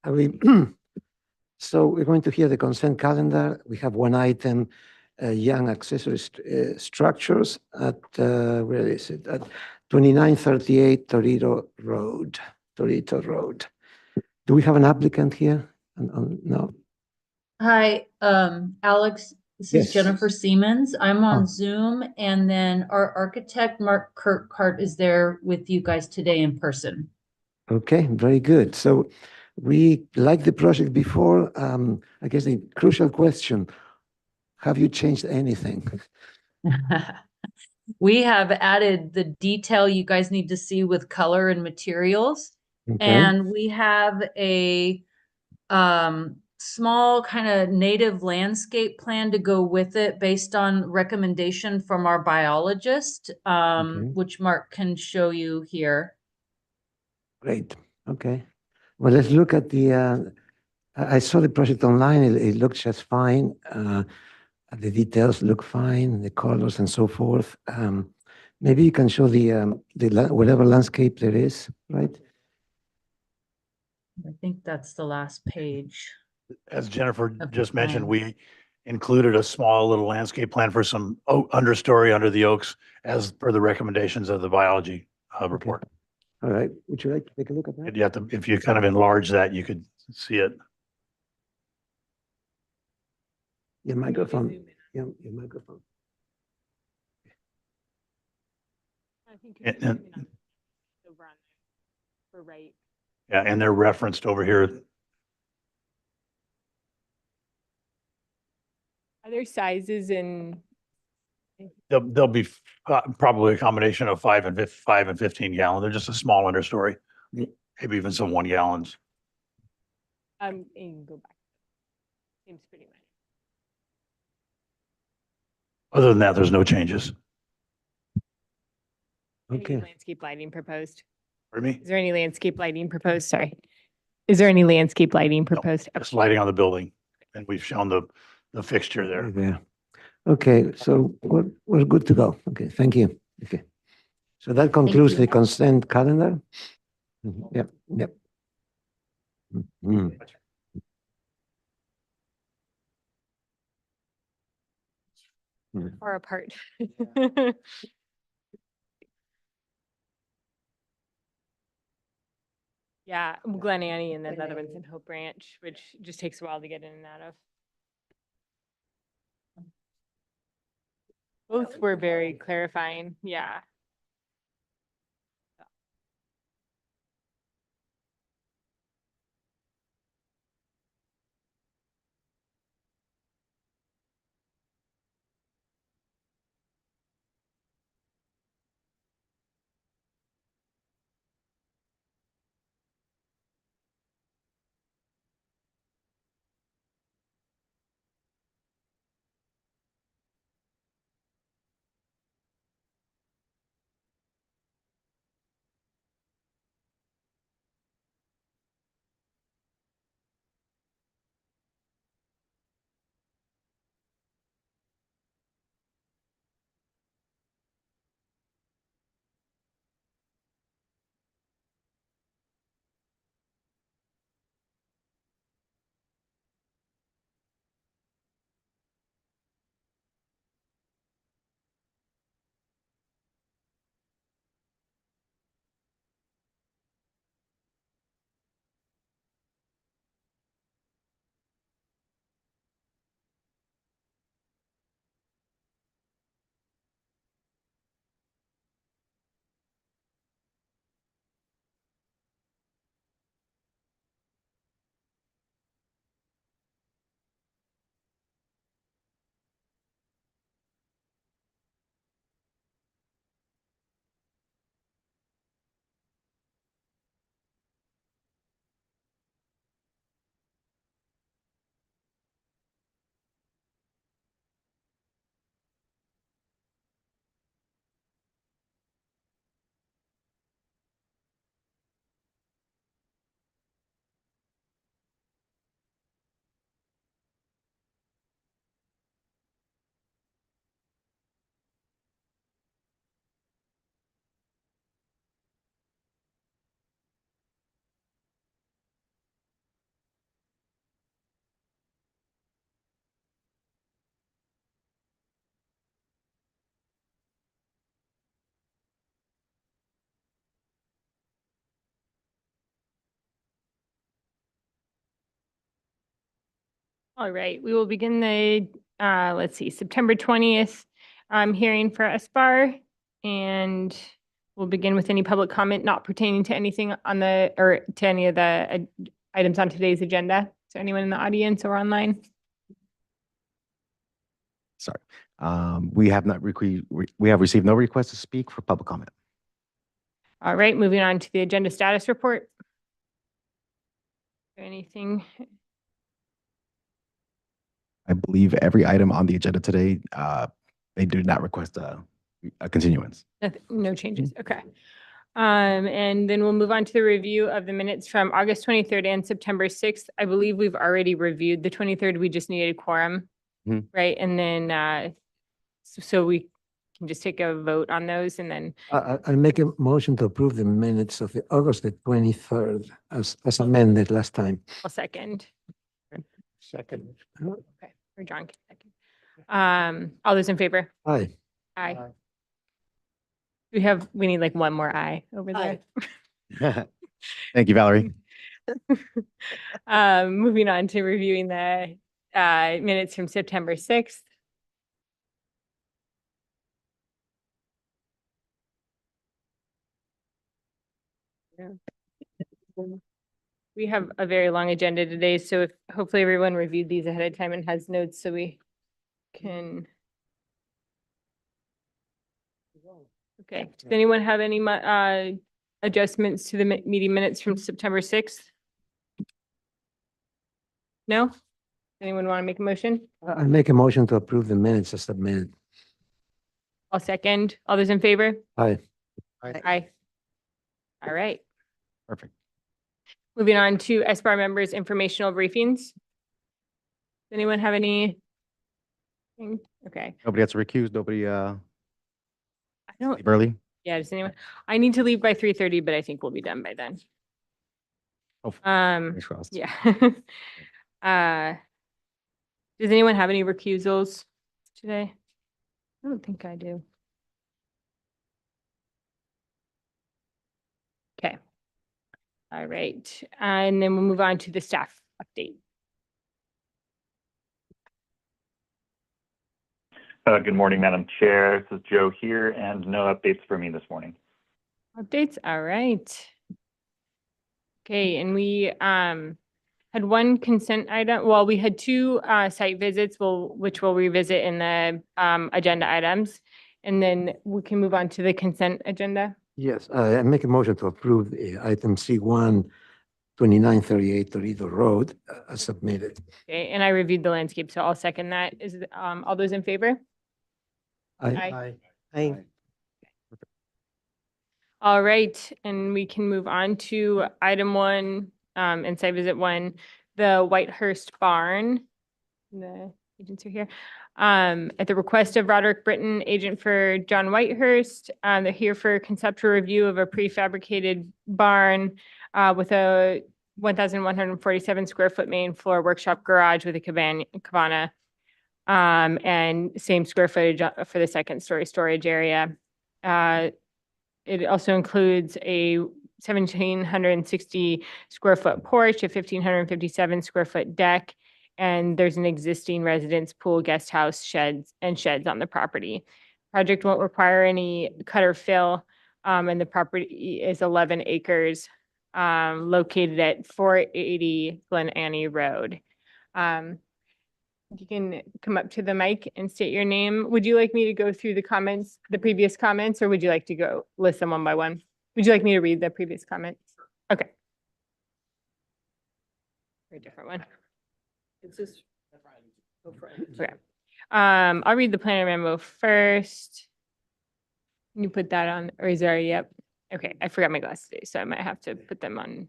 Are we, so we're going to hear the consent calendar. We have one item, young accessory structures at, where is it? At 2938 Torito Road. Do we have an applicant here? No. Hi, Alex, this is Yes. Jennifer Siemens. I'm on Oh. Zoom, and then our architect, Mark Kirkhart, is there with you guys today in person. Okay, very good. So we liked the project before. I guess the crucial question, have you changed anything? We have added the detail you guys need to see with color and materials. Okay. And we have a small kind of native landscape plan to go with it based on recommendation from our biologist, Okay. which Mark can show you here. Great. Okay. Well, let's look at the, I saw the project online. It looks just fine. The details look fine, the colors and so forth. Maybe you can show the whatever landscape there is, right? I think that's the last page. As Jennifer Of the just mentioned, plan. we included a small little landscape plan for some understory under the oaks as per the recommendations of the biology report. All right. Would you like to take a look at that? And you have to, if you kind of enlarge that, you could see it. Your microphone. Yeah, your microphone. I think And- you're and- zooming on over on the right. Yeah, and they're referenced over here. Are there sizes in, They'll be probably a combination of 5 and 15 gallon. They're just a small understory, maybe even some 1 gallons. you can go back. Seems pretty much. Other than that, there's no changes. Okay. Landscape lighting proposed. Pardon me? Is there any landscape lighting proposed? Sorry. Is there any landscape lighting proposed? Just lighting on the building. And we've shown the fixture there. There. Okay, so we're good to go. Okay, thank you. Okay. So that concludes you. the consent calendar. Yep, yep. Mhm. Far apart. Yeah, Glen Annie and then the other one's in Hope Branch, which just takes a while to get in and out of. Both were very clarifying, yeah. All right, we will begin the, let's see, September 20th hearing for SBAR. And we'll begin with any public comment not pertaining to anything on the, or to any of the items on today's agenda. So anyone in the audience or online? Sorry. We have not, we have received no request to speak for public comment. All right, moving on to the agenda status report. Anything? I believe every item on the agenda today, they do not request a continuance. No changes, okay. And then we'll move on to the review of the minutes from August 23rd and September 6th. I believe we've already reviewed the 23rd. We just needed a quorum, Mhm. right? And then, so we can just take a vote on those and then, I'll make a motion to approve the minutes of the August the 23rd as amended last time. I'll second. Second. Okay, or John can second. All those in favor? Aye. Aye. We need like one more aye over there. Thank you, Valerie. Moving on to reviewing the minutes from September 6th. We have a very long agenda today, so if hopefully everyone reviewed these ahead of time and has notes so we can. Okay, does anyone have any adjustments to the meeting minutes from September 6th? No? Anyone want to make a motion? I make a motion to approve the minutes as submitted. I'll second. All those in favor? Aye. Aye. All right. Perfect. Moving on to SBAR members' informational briefings. Does anyone have any? Okay, Nobody has to recuse, nobody, I don't, leave early. yeah, does anyone? I need to leave by 3:30, but I think we'll be done by then. Hopefully. Fingers crossed. Yeah. Does anyone have any recusals today? I don't think I do. Okay. All right, and then we'll move on to the staff update. Good morning, Madam Chair. This is Joe here, and no updates for me this morning. Updates, all right. Okay, and we had one consent item, well, we had two site visits, which we'll revisit in the agenda items. And then we can move on to the consent agenda. Yes, I make a motion to approve the item C1, 2938 Toledo Road as submitted. Okay, and I reviewed the landscape, so I'll second that. Is all those in favor? Aye. Aye. All right, and we can move on to item 1, and site visit 1, the Whitehurst Barn. The agents are here. At the request of Roderick Britton, agent for John Whitehurst, they're here for conceptual review of a prefabricated barn with a 1,147 square foot main floor workshop garage with a cabana, and same square footage for the second story storage area. It also includes a 1,760 square foot porch, a 1,557 square foot deck, and there's an existing residence pool, guest house, sheds on the property. Project won't require any cut or fill, and the property is 11 acres, located at 480 Glen Annie Road. You can come up to the mic and state your name. Would you like me to go through the comments, the previous comments, or would you like to go list them one by one? Would you like me to read the previous comments? Okay. Very different one. Okay. I'll read the planner memo first. Can you put that on, or is there, yep. Okay, I forgot my glasses today, so I might have to put them on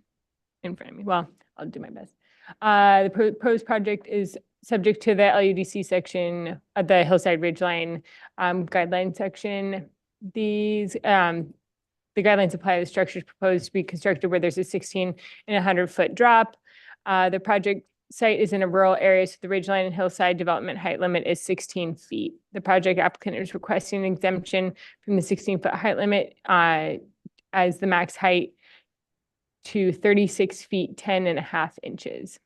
in front of me. Well, I'll do my best. The proposed project is subject to the LUDC section of the Hillside Ridgeline guideline section. These, the guidelines apply to structures proposed to be constructed where there's a 16 and 100-foot drop. The project site is in a rural area, so the ridgeline and hillside development height limit is 16 feet. The project applicant is requesting an exemption from the 16-foot height limit as the max height to 36 feet, 10 and a half inches.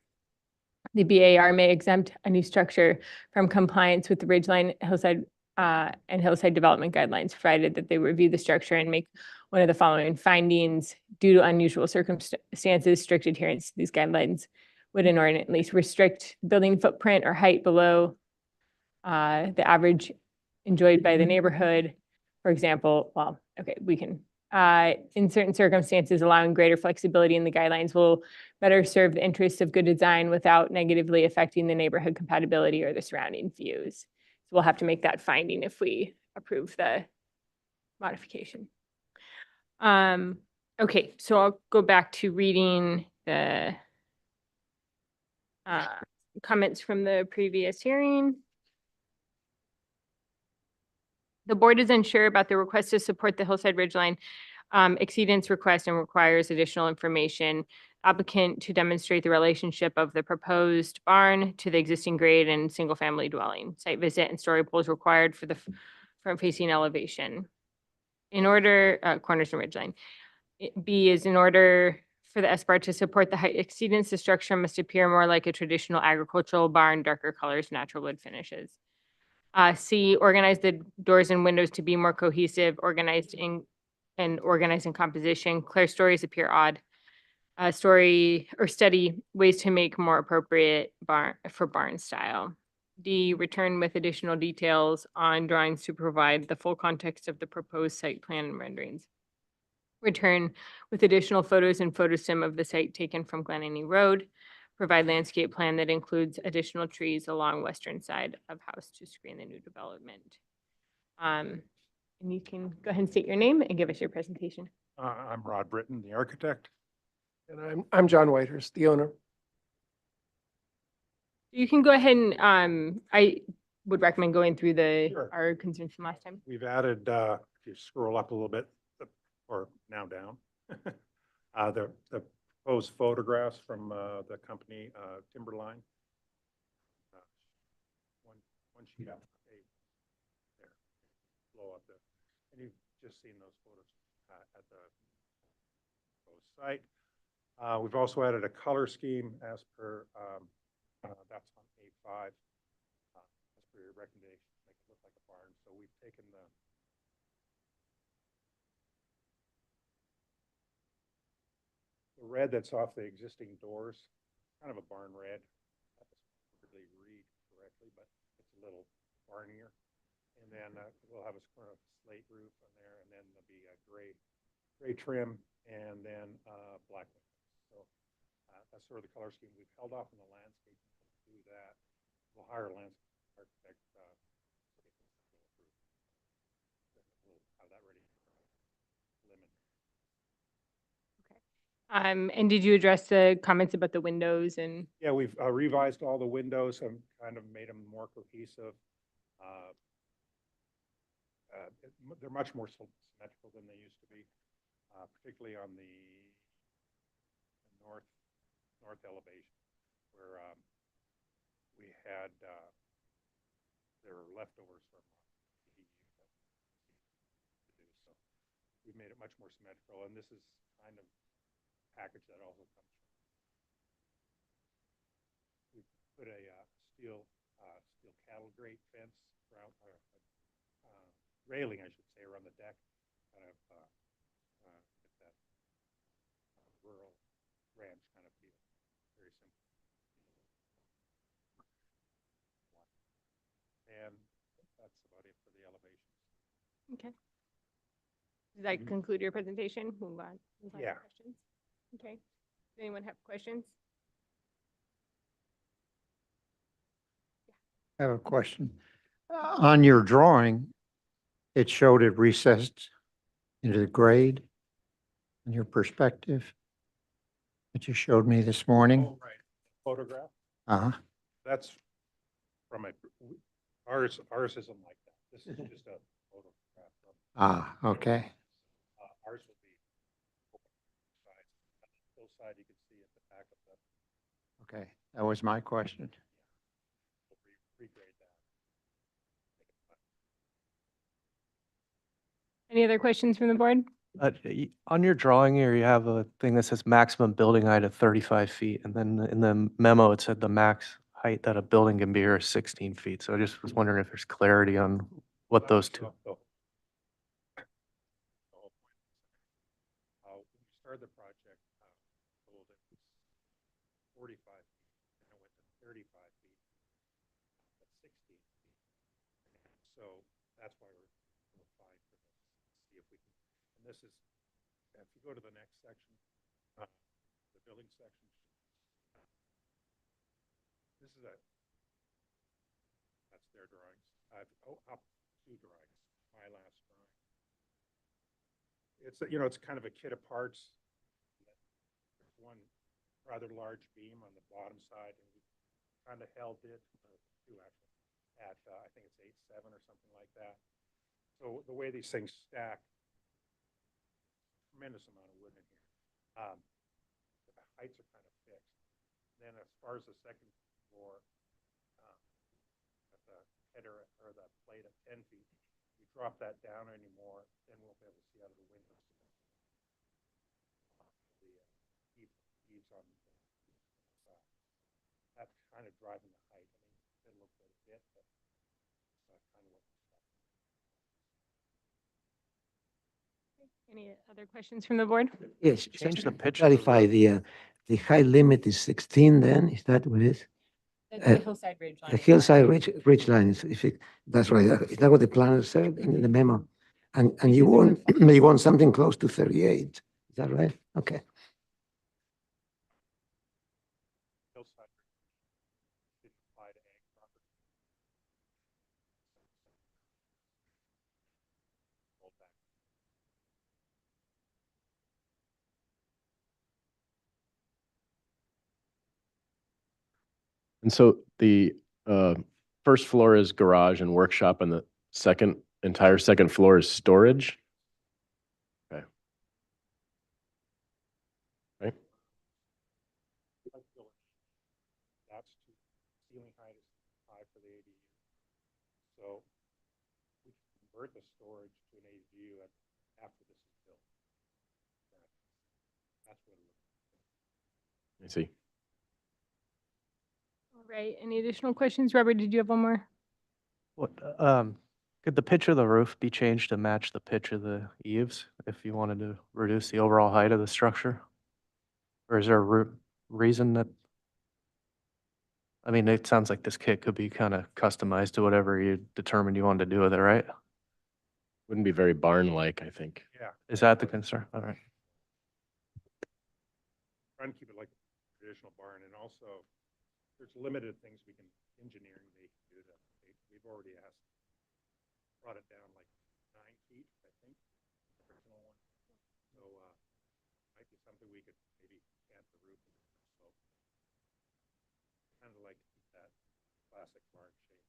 The BAR may exempt a new structure from compliance with the Ridgeline Hillside and Hillside Development Guidelines, provided that they review the structure and make one of the following findings. Due to unusual circumstances, strict adherence to these guidelines would inordinately restrict building footprint or height below the average enjoyed by the neighborhood. For example, well, okay, we can, in certain circumstances, allowing greater flexibility in the guidelines will better serve the interests of good design without negatively affecting the neighborhood compatibility or the surrounding views. So we'll have to make that finding if we approve the modification. Okay, so I'll go back to reading the comments from the previous hearing. The board is unsure about the request to support the Hillside Ridgeline exceedance request and requires additional information. Applicant to demonstrate the relationship of the proposed barn to the existing grade and single-family dwelling. Site visit and story poles required for the front-facing elevation. In order, corners and ridgeline. B is in order for the SBAR to support the height exceedance, the structure must appear more like a traditional agricultural barn, darker colors, natural wood finishes. C, organize the doors and windows to be more cohesive, organized in composition. Clear stories appear odd. Story or study ways to make more appropriate barn style. D, return with additional details on drawings to provide the full context of the proposed site plan and renderings. Return with additional photos and photosim of the site taken from Glenany Road. Provide landscape plan that includes additional trees along western side of house to screen the new development. And you can go ahead and state your name and give us your presentation. I'm Rod Britton, the architect. And I'm John Whitehurst, the owner. You can go ahead and I would recommend going through Sure. our concerns from last time. We've added, if you scroll up a little bit, or now down, the proposed photographs from the company Timberline. One sheet up. There. Blow up there. And you've just seen those photos at the proposed site. We've also added a color scheme as per, that's on A5, as per your recommendation, make it look like a barn. So we've taken the red that's off the existing doors, kind of a barn red. That doesn't really read correctly, but it's a little barnier. And then we'll have a sort of slate roof on there, and then there'll be a gray trim, and then black windows. So that's sort of the color scheme. We've held off on the landscape to do that. We'll hire a landscape architect. We'll have that ready for limit. And did you address the comments about the windows and? Yeah, we've revised all the windows and kind of made them more cohesive. They're much more symmetrical than they used to be, particularly on the north elevation, where we had there were leftovers from the so we've made it much more symmetrical, and this is kind of package that also comes from. We put a steel cattle grate fence around, railing, I should say, around the deck, kind of get that rural ranch kind of feel. Very simple. And that's about it for the elevations. Okay. Does that conclude your presentation? Move on to Yeah. questions. Okay. Does anyone have questions? I have a question. On your drawing, it showed it recessed into the grade in your perspective that you showed me this morning. Oh, right. Photograph. Uh-huh. That's from ours isn't like that. This is just a photograph from. Ah, okay. Ours will be sides. Hillside, you can see at the back of the. Okay, that was my question. We'll regrade that. Any other questions from the board? On your drawing here, you have a thing that says maximum building height of 35 feet, and then in the memo, it said the max height that a building can be here is 16 feet. So I just was wondering if there's clarity on what those two. When we started the project, told it was 45 feet, and it went to 35 feet, at 16 feet. So that's why we're applying for this, see if we can, and this is, if you go to the next section, the building section. This is that's their drawings. Up 2 drawings, my last drawing. It's, it's kind of a kit of parts. There's one rather large beam on the bottom side, and we kind of held it, 2 actually, at, I think it's 8.7 or something like that. So the way these things stack, tremendous amount of wood in here. The heights are kind of fixed. Then as far as the second floor, at the header or the plate at 10 feet, we drop that down anymore, then we'll be able to see out of the windows. The eaves on the side. That's kind of driving the height. I mean, it looks a bit, but that's kind of what we're stuck. Any other questions from the board? Yes, Change just the to pitch of the clarify, the height limit is 16 then, is that what it is? That's the hillside ridge The hillside ridge line is, that's right, is that what the planner said in the memo? And you want something close to 38, is that right? Okay. Hillside did apply to ag property. Hold back. And so the first floor is garage and workshop, and the entire second floor is storage? Okay. Right. That's ceiling height is high for the ADU. So we can convert the storage to an ADU after this is built. That's what it looks like. I see. All right, any additional questions? Robert, did you have one more? What, could the pitch of the roof be changed to match the pitch of the eaves if you wanted to reduce the overall height of the structure? Or is there a reason that, I mean, it sounds like this kit could be kind of customized to whatever you determined you wanted to do with it, right? Wouldn't be very barn-like, I think. Yeah. Is that the concern? All right. Trying to keep it like a traditional barn, and also there's limited things we can engineering they can do that. We've already brought it down like 9 feet, I think, the original one. So might be something we could maybe cant the roof. So kind of like to keep that classic barn shape.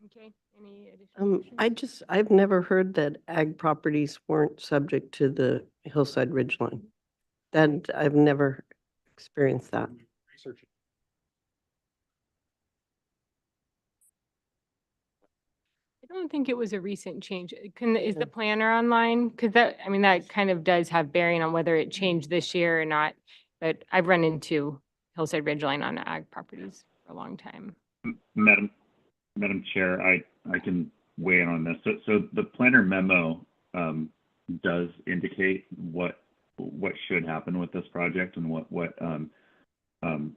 Okay, any additional questions? I've never heard that ag properties weren't subject to the hillside ridgeline. That I've never experienced that. Research. I don't think it was a recent change. Is the planner online? Because that, I mean, that kind of does have bearing on whether it changed this year or not. But I've run into hillside ridgeline on ag properties for a long time. Madam Chair, I can weigh in on this. So the planner memo does indicate what should happen with this project and what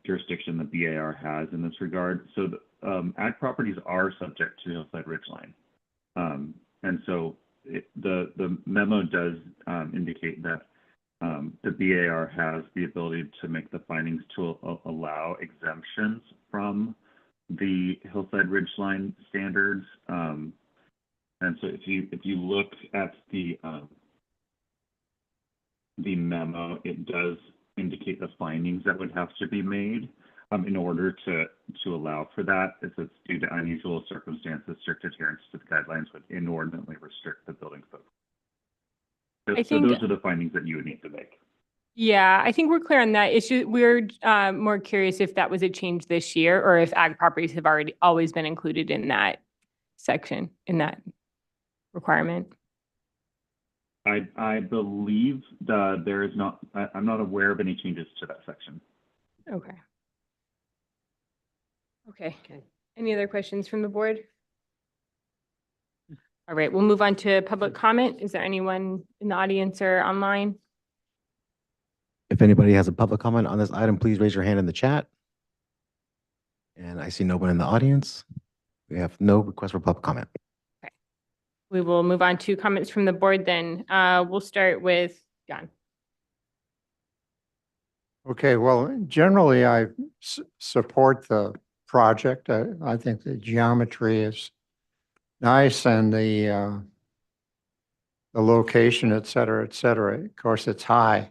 jurisdiction the BAR has in this regard. So ag properties are subject to hillside ridgeline, and so the memo does indicate that the BAR has the ability to make the findings to allow exemptions from the hillside ridgeline standards. And so if you look at the memo, it does indicate the findings that would have to be made in order to allow for that. If it's due to unusual circumstances, strict adherence to the guidelines would inordinately restrict the building code. So those are the findings that you would need to make. Yeah, I think we're clear on that issue. We're more curious if that was a change this year or if ag properties have always been included in that section, in that requirement. I believe there is not, I'm not aware of any changes to that section. Okay. Okay. Okay. Any other questions from the board? All right, we'll move on to public comment. Is there anyone in the audience or online? If anybody has a public comment on this item, please raise your hand in the chat. And I see no one in the audience. We have no request for public comment. We will move on to comments from the board then. We'll start with John. Okay, well, generally I support the project. I think the geometry is nice and the location, et cetera, et cetera. Of course, it's high.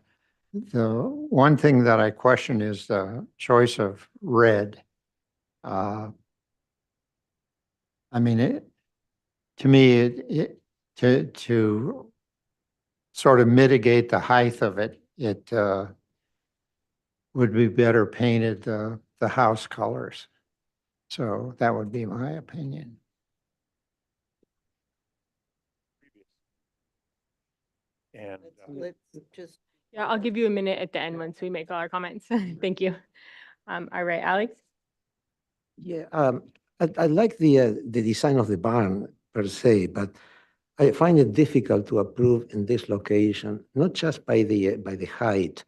The one thing that I question is the choice of red. I mean, to me, to sort of mitigate the height of it, it would be better painted the house colors. So that would be my opinion. And Let's just. Yeah, I'll give you a minute at the end once we make all our comments. Thank you. All right, Alex? Yeah, I like the design of the barn per se, but I find it difficult to approve in this location, not just by the height,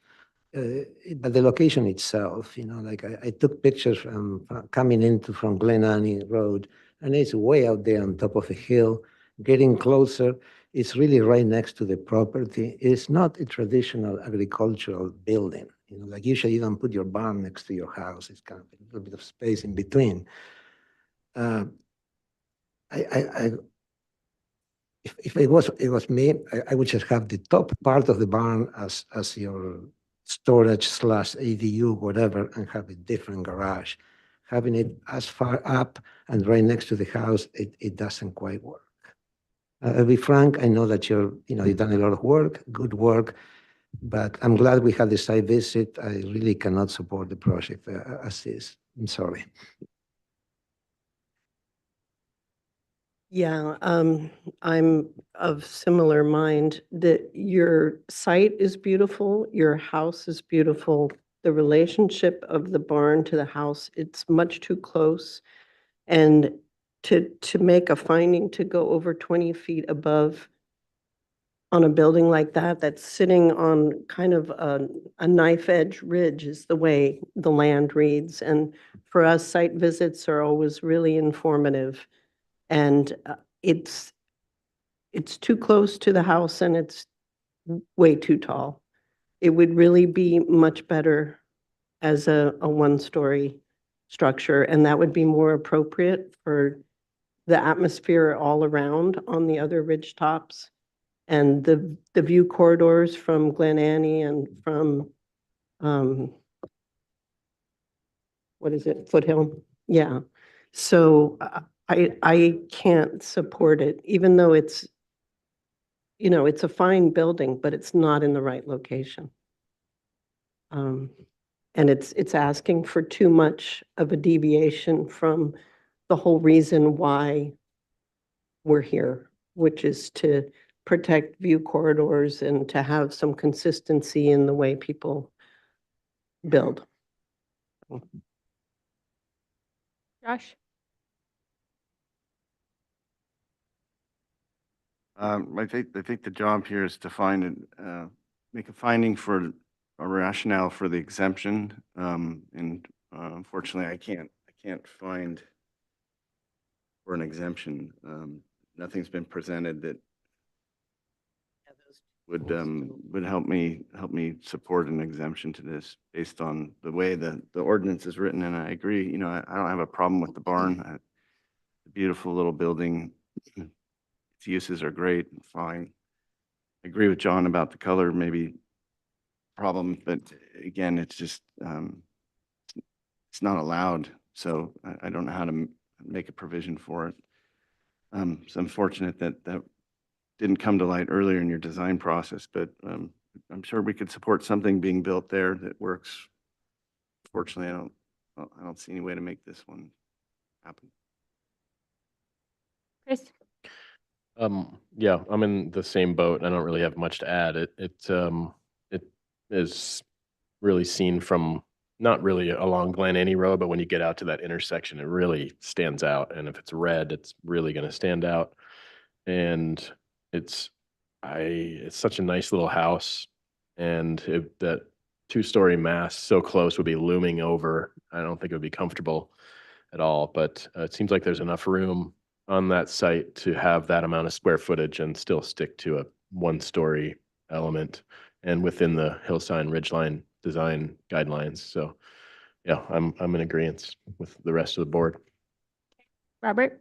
but the location itself. You know, like I took pictures from coming into from Glen Annie Road, and it's way out there on top of a hill. Getting closer, it's really right next to the property. It's not a traditional agricultural building. You know, like usually you don't put your barn next to your house. It's kind of a little bit of space in between. If it was me, I would just have the top part of the barn as your storage / ADU, whatever, and have a different garage. Having it as far up and right next to the house, it doesn't quite work. I'll be frank, I know that you've done a lot of work, good work, but I'm glad we had the site visit. I really cannot support the project as is. I'm sorry. Yeah, I'm of similar mind that your site is beautiful, your house is beautiful. The relationship of the barn to the house, it's much too close. And to make a finding to go over 20 feet above on a building like that, that's sitting on kind of a knife edge ridge is the way the land reads. And for us, site visits are always really informative. And it's too close to the house and it's way too tall. It would really be much better as a one-story structure, and that would be more appropriate for the atmosphere all around on the other ridge tops and the view corridors from Glen Annie and from what is it, Foothill? Yeah. So I can't support it, even though it's, it's a fine building, but it's not in the right location. And it's asking for too much of a deviation from the whole reason why we're here, which is to protect view corridors and to have some consistency in the way people build. Josh? I think the job here is to find make a finding for a rationale for the exemption. And unfortunately, I can't find for an exemption. Nothing's been presented that would help me support an exemption to this based on the way the ordinance is written. And I agree, I don't have a problem with the barn. The beautiful little building. Its uses are great and fine. I agree with John about the color, maybe problem, but again, it's just, it's not allowed. So I don't know how to make a provision for it. It's unfortunate that didn't come to light earlier in your design process, but I'm sure we could support something being built there that works. Fortunately, I don't see any way to make this one happen. Chris? Yeah, I'm in the same boat. I don't really have much to add. It is really seen from, not really along Glen Any Road, but when you get out to that intersection, it really stands out. And if it's red, it's really going to stand out. And it's, it's such a nice little house. And that two-story mass so close would be looming over. I don't think it would be comfortable at all, but it seems like there's enough room on that site to have that amount of square footage and still stick to a one-story element and within the hillside ridgeline design guidelines. So yeah, I'm in agreement with the rest of the board. Robert?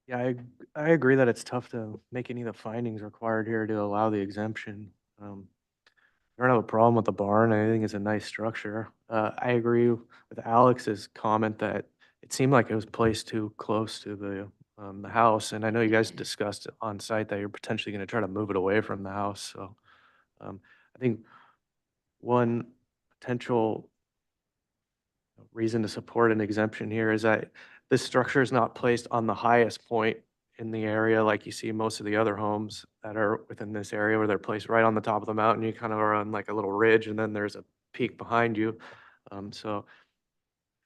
Yeah, I agree that it's tough to make any of the findings required here to allow the exemption. I don't have a problem with the barn. I think it's a nice structure. I agree with Alex's comment that it seemed like it was placed too close to the house. And I know you guys discussed on site that you're potentially going to try to move it away from the house. So I think one potential reason to support an exemption here is that this structure is not placed on the highest point in the area like you see most of the other homes that are within this area, where they're placed right on the top of the mountain. You kind of are on like a little ridge and then there's a peak behind you. So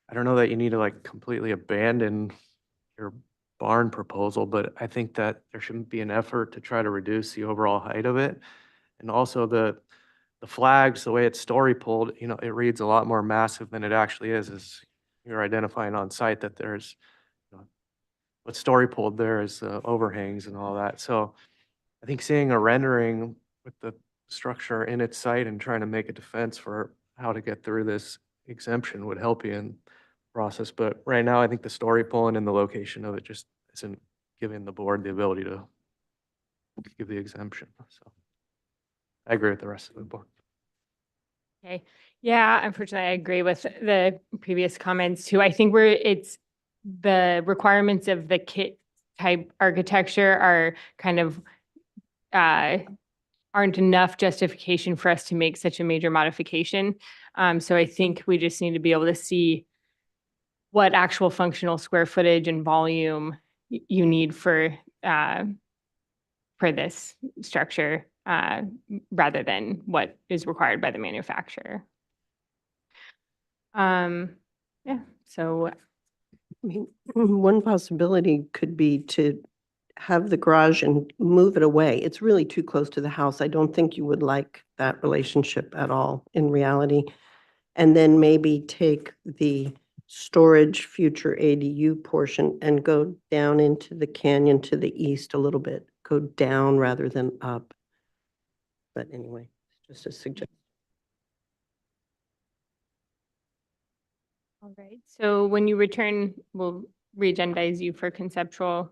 I don't know that you need to like completely abandon your barn proposal, but I think that there shouldn't be an effort to try to reduce the overall height of it. And also the flags, the way it's story pulled, you know, it reads a lot more massive than it actually is, as you're identifying on site that there's, you know, what's story pulled there is overhangs and all that. So I think seeing a rendering with the structure in its site and trying to make a defense for how to get through this exemption would help you in the process. But right now, I think the story pulling and the location of it just isn't giving the board the ability to give the exemption. So I agree with the rest of the board. Okay. Yeah, unfortunately, I agree with the previous comments too. I think it's the requirements of the kit type architecture are kind of aren't enough justification for us to make such a major modification. So I think we just need to be able to see what actual functional square footage and volume you need for this structure rather than what is required by the manufacturer. Yeah, so I mean, one possibility could be to have the garage and move it away. It's really too close to the house. I don't think you would like that relationship at all in reality. And then maybe take the storage future ADU portion and go down into the canyon to the east a little bit, go down rather than up. But anyway, just a suggestion. all right. So when you return, we'll re-agendize you for conceptual.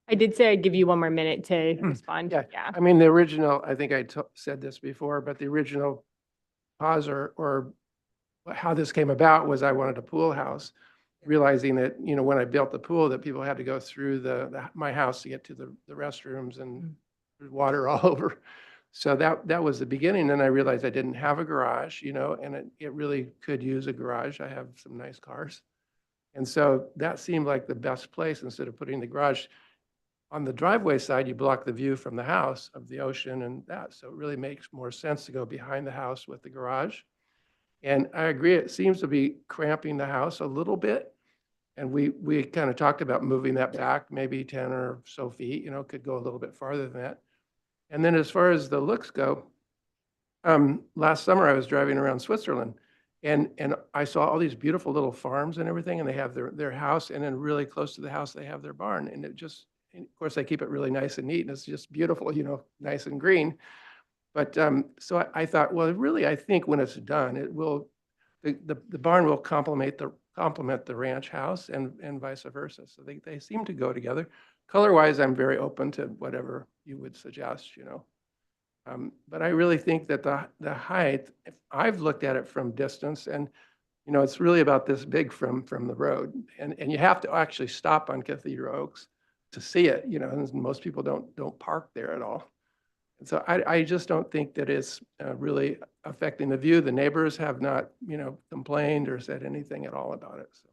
I did say I'd give you one more minute to respond. Yeah. Yeah. I mean, the original, I think I said this before, but the original cause or how this came about was I wanted a pool house, realizing that, you know, when I built the pool, that people had to go through my house to get to the restrooms and there's water all over. So that was the beginning. Then I realized I didn't have a garage, you know, and it really could use a garage. I have some nice cars. And so that seemed like the best place. Instead of putting the garage on the driveway side, you block the view from the house of the ocean and that. So it really makes more sense to go behind the house with the garage. And I agree, it seems to be cramping the house a little bit. And we kind of talked about moving that back, maybe 10 or so feet, you know, could go a little bit farther than that. And then as far as the looks go, last summer I was driving around Switzerland and I saw all these beautiful little farms and everything, and they have their house, and then really close to the house, they have their barn. And it just, and of course, they keep it really nice and neat, and it's just beautiful, you know, nice and green. But so I thought, well, really, I think when it's done, it will, the barn will complement the ranch house and vice versa. So they seem to go together. Color-wise, I'm very open to whatever you would suggest, you know. But I really think that the height, if I've looked at it from distance, and you know, it's really about this big from the road, and you have to actually stop on Cathedral Oaks to see it, you know, and most people don't park there at all. So I just don't think that it's really affecting the view. The neighbors have not, complained or said anything at all about it. So,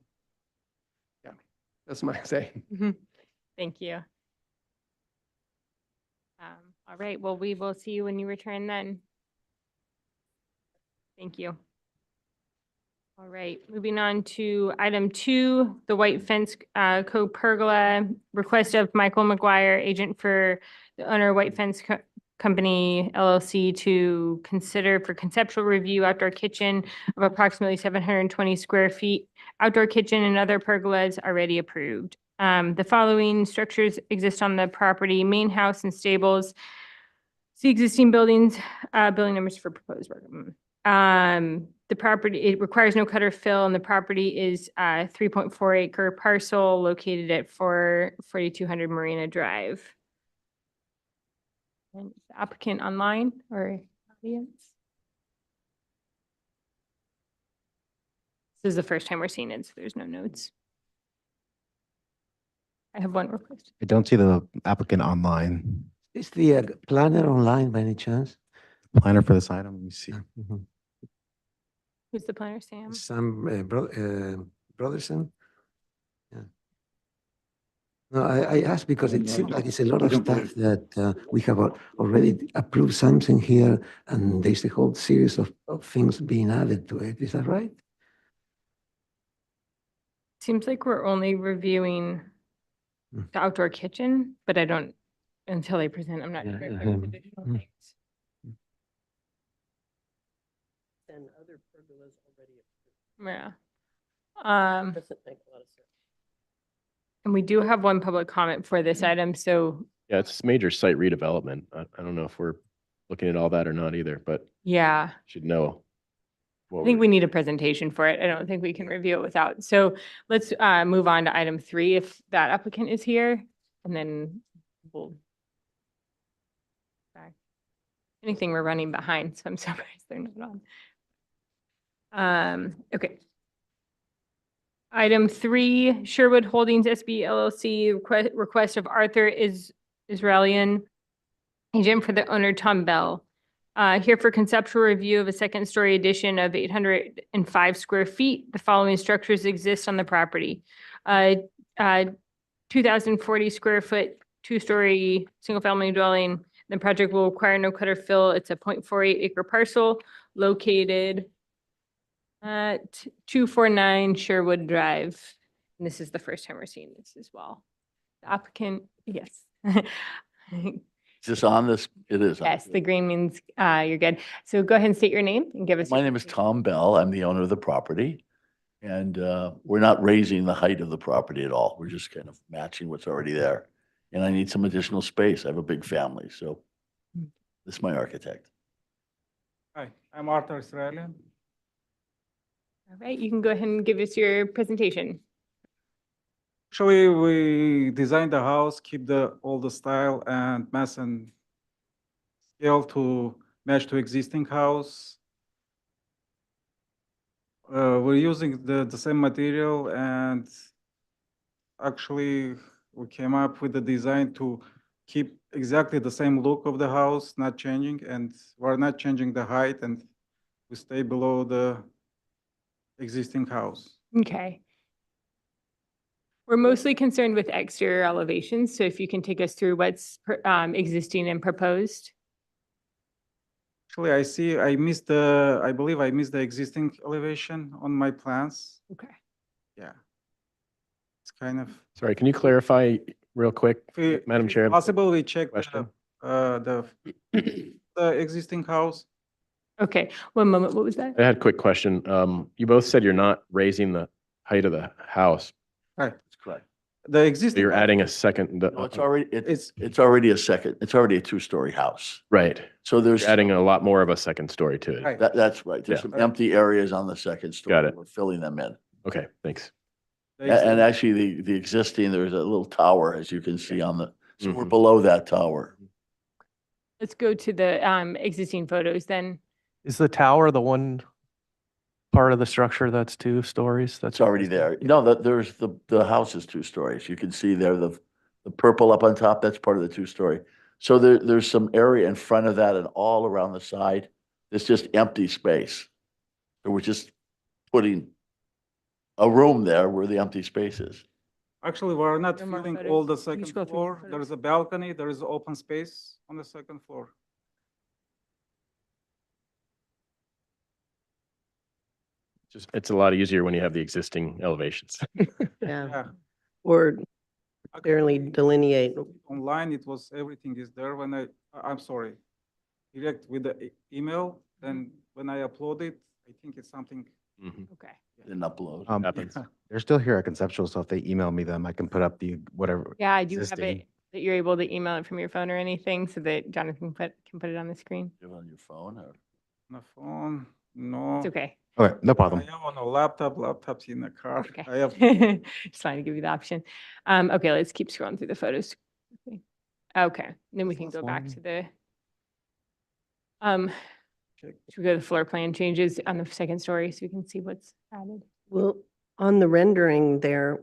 yeah, that's my say. Thank you. All right, well, we will see you when you return then. Thank you. All right, moving on to item 2, the White Fence Co-Pergola, request of Michael McGuire, agent for the owner White Fence Company LLC, to consider for conceptual review outdoor kitchen of approximately 720 square feet, outdoor kitchen and other pergolas already approved. The following structures exist on the property: main house and stables. See existing buildings, building numbers for proposed work. The property, it requires no cut or fill, and the property is a 3.4 acre parcel located at 4200 Marina Drive. And is the applicant online or audience? This is the first time we're seeing it, so there's no notes. I have one request. I don't see the applicant online. Is the planner online by any chance? Planner for this item, let me see. Mhm. Who's the planner, Sam? Sam Brotherson? Yeah. No, I asked because it seems like it's a lot of stuff that we have already approved something here, and there's a whole series of things being added to it. Is that right? Seems like we're only reviewing Hmm. the outdoor kitchen, but I don't, until they present, I'm not Yeah, sure if there's mhm. additional Mm. things. And other pergolas already approved. Yeah. Doesn't make a lot of sense. And we do have one public comment for this item, so Yeah, it's major site redevelopment. I don't know if we're looking at all that or not either, but yeah. should know. I think we need a presentation for it. I don't think we can review it without. So let's move on to item 3 if that applicant is here, and then we'll. Back. Anything, we're running behind, so I'm surprised they're not on. Okay. Item 3, Sherwood Holdings SB LLC, request of Arthur Israelian, agent for the owner Tom Bell. Here for conceptual review of a second-story addition of 805 square feet. The following structures exist on the property: 2,040 square foot, 2-story, single-family dwelling. The project will require no cut or fill. It's a 0.48 acre parcel located at 249 Sherwood Drive. And this is the first time we're seeing this as well. The applicant, yes. Is this on this? It is. on. Yes, the green means you're good. So go ahead and state your name and give us. My your name is presentation. Tom Bell. I'm the owner of the property. And we're not raising the height of the property at all. We're just kind of matching what's already there. And I need some additional space. I have a big family, so this is my architect. Hi, I'm Arthur Israelian. All right, you can go ahead and give us your presentation. Actually, we designed the house, keep all the style and mass and scale to match to existing house. We're using the same material, and actually we came up with the design to keep exactly the same look of the house, not changing, and we're not changing the height, and we stay below the existing house. Okay. We're mostly concerned with exterior elevations, so if you can take us through what's existing and proposed. Actually, I believe I missed the existing elevation on my plans. Okay. Yeah. It's kind of. Sorry, can you clarify real quick, If Madam it's Chair? possible, we check Question. the existing house. Okay, one moment, what was that? I had a quick question. You both said you're not raising the height of the house. Right. That's correct. The So existing. you're adding a second, No, it's already, it's already a 2-story house. right. So there's, You're adding a lot more of a second story to it. Right. that's right. There's Yeah. some empty areas on the second story. Got it. We're filling them in. Okay, thanks. the And exi- actually, the existing, there's a little tower, as you can see on the, so we're Mhm. below that tower. Let's go to the existing photos then. Is the tower the one part of the structure that's 2 stories? That's It's already there. No, there's the house is 2 stories. You can see there the purple up on top, that's part of the 2-story. So there's some area in front of that and all around the side. It's just empty space. So we're just putting a room there where the empty space is. Actually, we're not There are more filling photos. all the You second scroll through more floor. There photos. is a balcony, there is open space on the second floor. Just, it's a lot easier when you have the existing elevations. Yeah, Yeah. or barely Actually, delineate. online, it was, everything is there when I'm sorry, direct with the email, then when I upload it, I think it's something. Mhm. Okay. Didn't upload. Happens. They're still here at conceptual, so if they email me them, I can put up the whatever. Yeah, I do have existing. it, that you're able to email it from your phone or anything so that Jonathan can put it on the screen. Do it on your phone or? On the phone, no. It's okay. Okay, no I problem. have on a laptop's in the car. Okay. I have, Just trying to give you the option. Okay, let's keep scrolling through the photos. Okay, then we can go back to the, check. should we go to the floor plan changes on the second story so we can see what's added? Well, on the rendering there,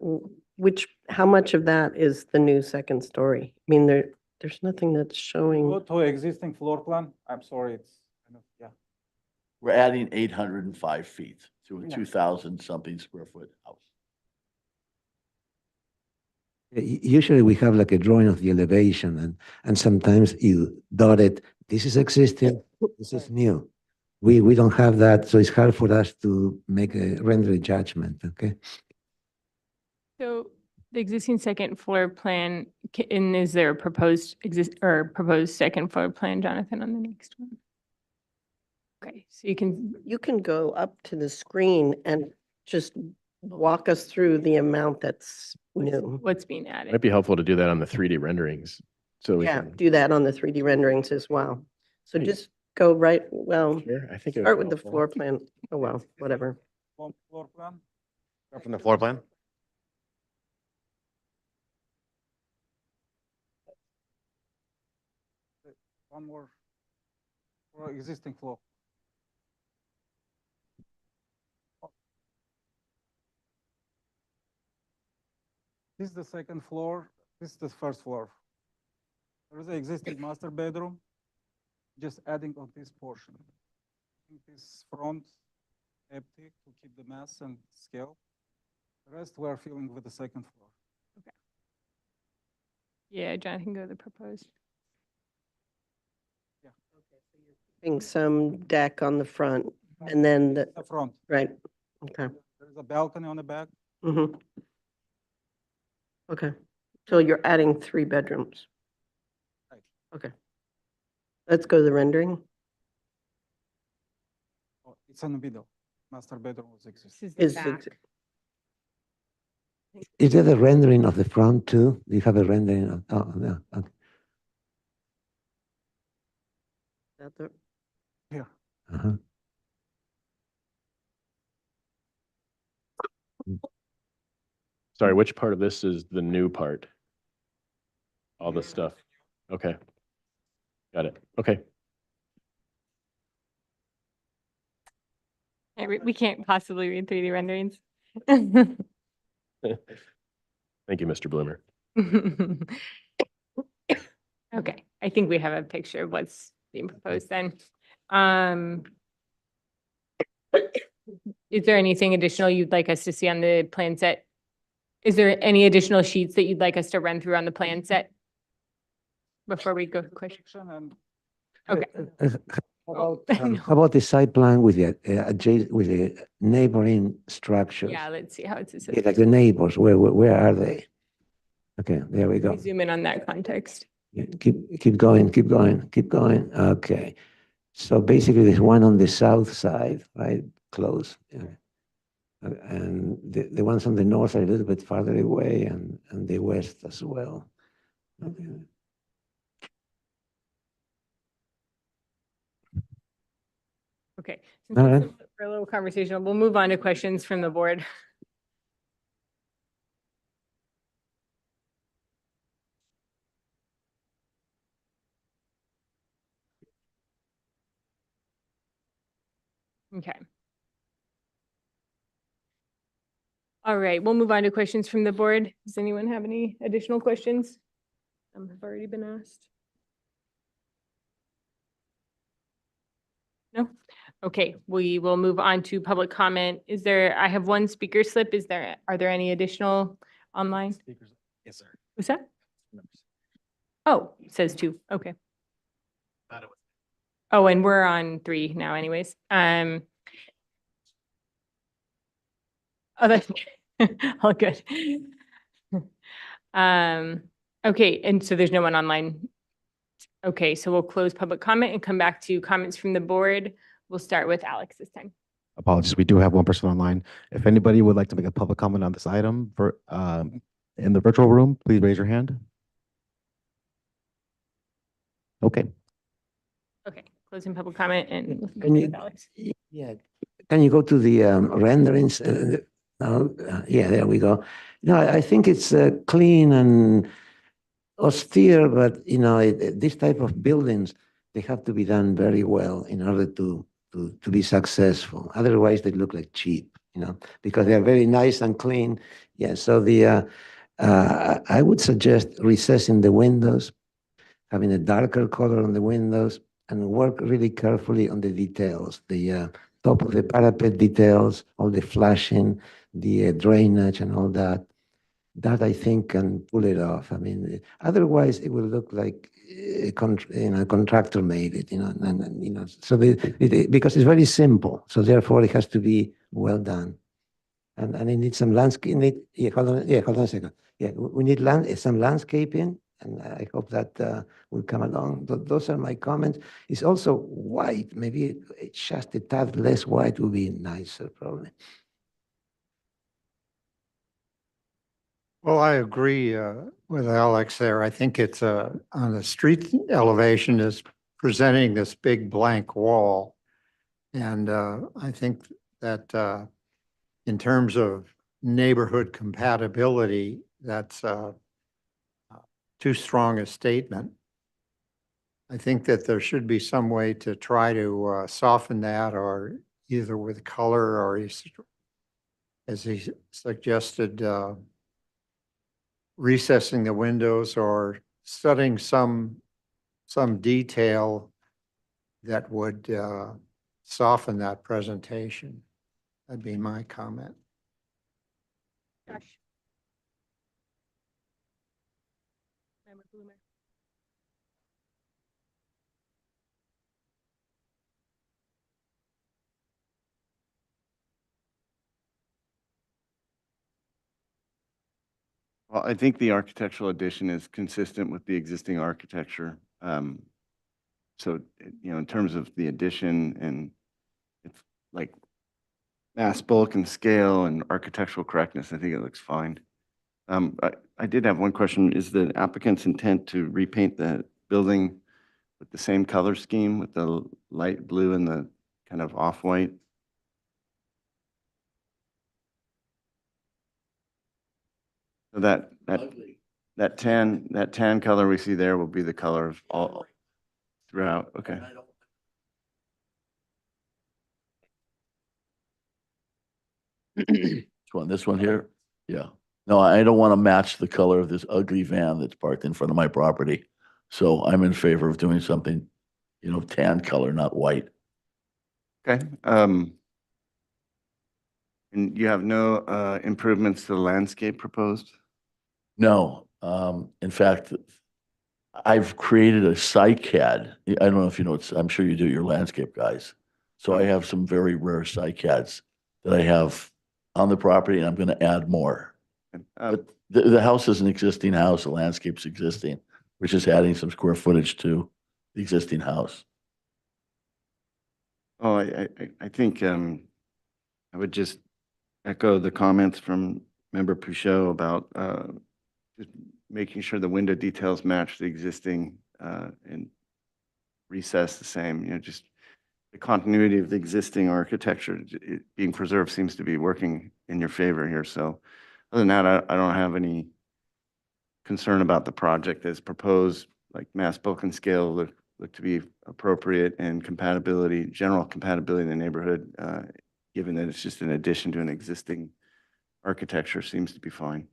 how much of that is the new second story? I mean, there's nothing that's Go showing. to existing floor plan, I'm sorry, it's kind of, yeah. We're adding 805 feet to a Yeah. 2,000 something square foot house. Usually we have like a drawing of the elevation and sometimes you dot it, this is existing, this is new. We don't have that, so it's hard for us to make a rendering judgment, okay? So the existing second floor plan, and is there a proposed proposed second floor plan, Jonathan, on the next one? Okay, so You can go up to the screen and just walk us through the amount that's new. what's being added? Might be helpful to do that on the 3D renderings. So we Yeah, can, do that on the 3D renderings as well. So just go right, well, Sure, I think it would start be with the helpful. floor plan. Oh, well, whatever. Floor plan, Start from the floor plan. one more, for existing floor. This is the second floor, this is the first floor. There is an existing master bedroom, just adding on this portion. This front empty to keep the mass and scale. The rest we are filling with the second floor. Yeah, Jonathan, go to the proposed. Having some deck on the front and then the, The front, right, okay. there's a balcony on the back. Mm-hmm. Okay, so you're adding 3 bedrooms. Right. Okay. Let's go to the rendering. Oh, it's in the middle. Master bedroom was existing. This is the Is back. it, Is there a rendering of the front too? Do you have a rendering of, oh, no, okay. that the- Here, Uh-huh. Sorry, which part of this is the new part? All the stuff. Okay. Got it. Okay. We can't possibly read 3D renderings. Thank you, Mr. Bloomer. Okay, I think we have a picture of what's being proposed then. Is there anything additional you'd like us to see on the plan set? Is there any additional sheets that you'd like us to run through on the plan set? Before we go to questions? section and Okay. about, How about the side plan with the adjacent, with the neighboring structures? Yeah, let's see how it's Yeah, like associated. the neighbors, where are they? Okay, there we go. Zoom in on that context. Yeah, keep going, keep going, keep going. Okay. So basically there's one on the south side, right? Close. Yeah. And the ones on the north are a little bit farther away and the west as well. Okay. Okay. Since All it's right. For a little conversation, we'll move on to questions from the board. Okay. All right, we'll move on to questions from the board. Does anyone have any additional questions? Some have already been asked. Okay, we will move on to public comment. I have one speaker slip. Are there any additional online? Yes, sir. What's that? Oh, it says 2. Okay. Oh, and we're on 3 now anyways. Oh, that's all good. Okay, and so there's no one online. Okay, so we'll close public comment and come back to comments from the board. We'll start with Alex this time. Apologies, we do have one person online. If anybody would like to make a public comment on this item in the virtual room, please raise your hand. Okay. Okay, closing public comment and Can you, with Alex. yeah, can you go to the renderings? Yeah, there we go. No, I think it's clean and austere, but this type of buildings, they have to be done very well in order to be successful. Otherwise, they look like cheap, because they are very nice and clean. Yeah, so I would suggest recessing the windows, having a darker color on the windows, and work really carefully on the details, the top of the parapet details, all the flashing, the drainage and all that. That I think can pull it off. I mean, otherwise it will look like a contractor made it, so because it's very simple. So therefore it has to be well done. And it needs some landscape. Hold on a second. Yeah, we need some landscaping, and I hope that will come along. Those are my comments. It's also white. Maybe it's just a tad less white would be nicer, probably. Well, I agree with Alex there. I think it's on the street elevation is presenting this big blank wall. And I think that in terms of neighborhood compatibility, that's too strong a statement. I think that there should be some way to try to soften that, or either with color or as he suggested, recessing the windows or studying some detail that would soften that presentation. That'd be my comment. Josh. Member Bloomer. Well, I think the architectural addition is consistent with the existing architecture. So, in terms of the addition, and it's like mass bulk and scale and architectural correctness, I think it looks fine. I did have one question. Is the applicant's intent to repaint the building with the same color scheme, with the light blue and the kind of off-white? So that tan color we see there will be the color of all throughout. Okay. Which one, this one here? Yeah. No, I don't want to match the color of this ugly van that's parked in front of my property. So I'm in favor of doing something, tan color, not white. Okay. And you have no improvements to the landscape proposed? No, in fact, I've created a cycad. I don't know if you know, I'm sure you do, your landscape guys. So I have some very rare cycads that I have on the property, and I'm going to add more. But the house is an existing house, the landscape's existing. We're just adding some square footage to the existing house. Oh, I think I would just echo the comments from Member Pouchot about just making sure the window details match the existing and recess the same. Just the continuity of the existing architecture being preserved seems to be working in your favor here. So other than that, I don't have any concern about the project as proposed. Like mass bulk and scale look to be appropriate, and general compatibility in the neighborhood, given that it's just an addition to an existing architecture, seems to be fine.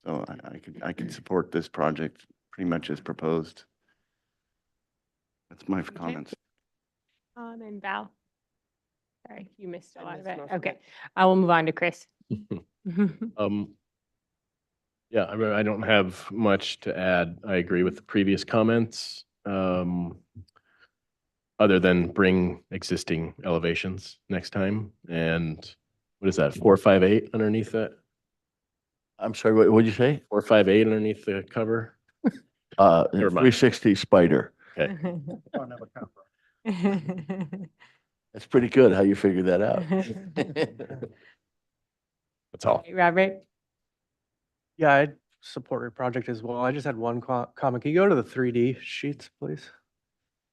So I could support this project pretty much as proposed. That's my comments. And Val. Sorry, you missed a I lot of missed it. most of Okay, it. I will move on to Chris. Yeah, I mean, I don't have much to add. I agree with the previous comments. Other than bring existing elevations next time. And what is that, 458 underneath that? I'm sorry, what'd you say? 458 underneath the cover? Never mind. 360 Spider. Okay, That's pretty good how you figured that out. that's all. Robert? Yeah, I support your project as well. I just had one comment. Can you go to the 3D sheets, please?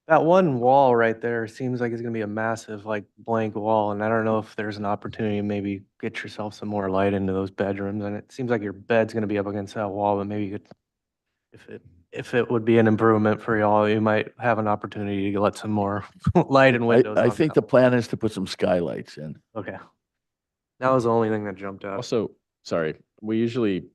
That one wall right there seems like it's gonna be a massive, like, blank wall, and I don't know if there's an opportunity to maybe get yourself some more light into those bedrooms, and it seems like your bed's gonna be up against that wall, but maybe you could, if it would be an improvement for y'all, you might have an opportunity to let some more light and windows. I on think that the plan is to put some skylights in. wall. Okay. That was the only thing that jumped out. Also, sorry, we usually,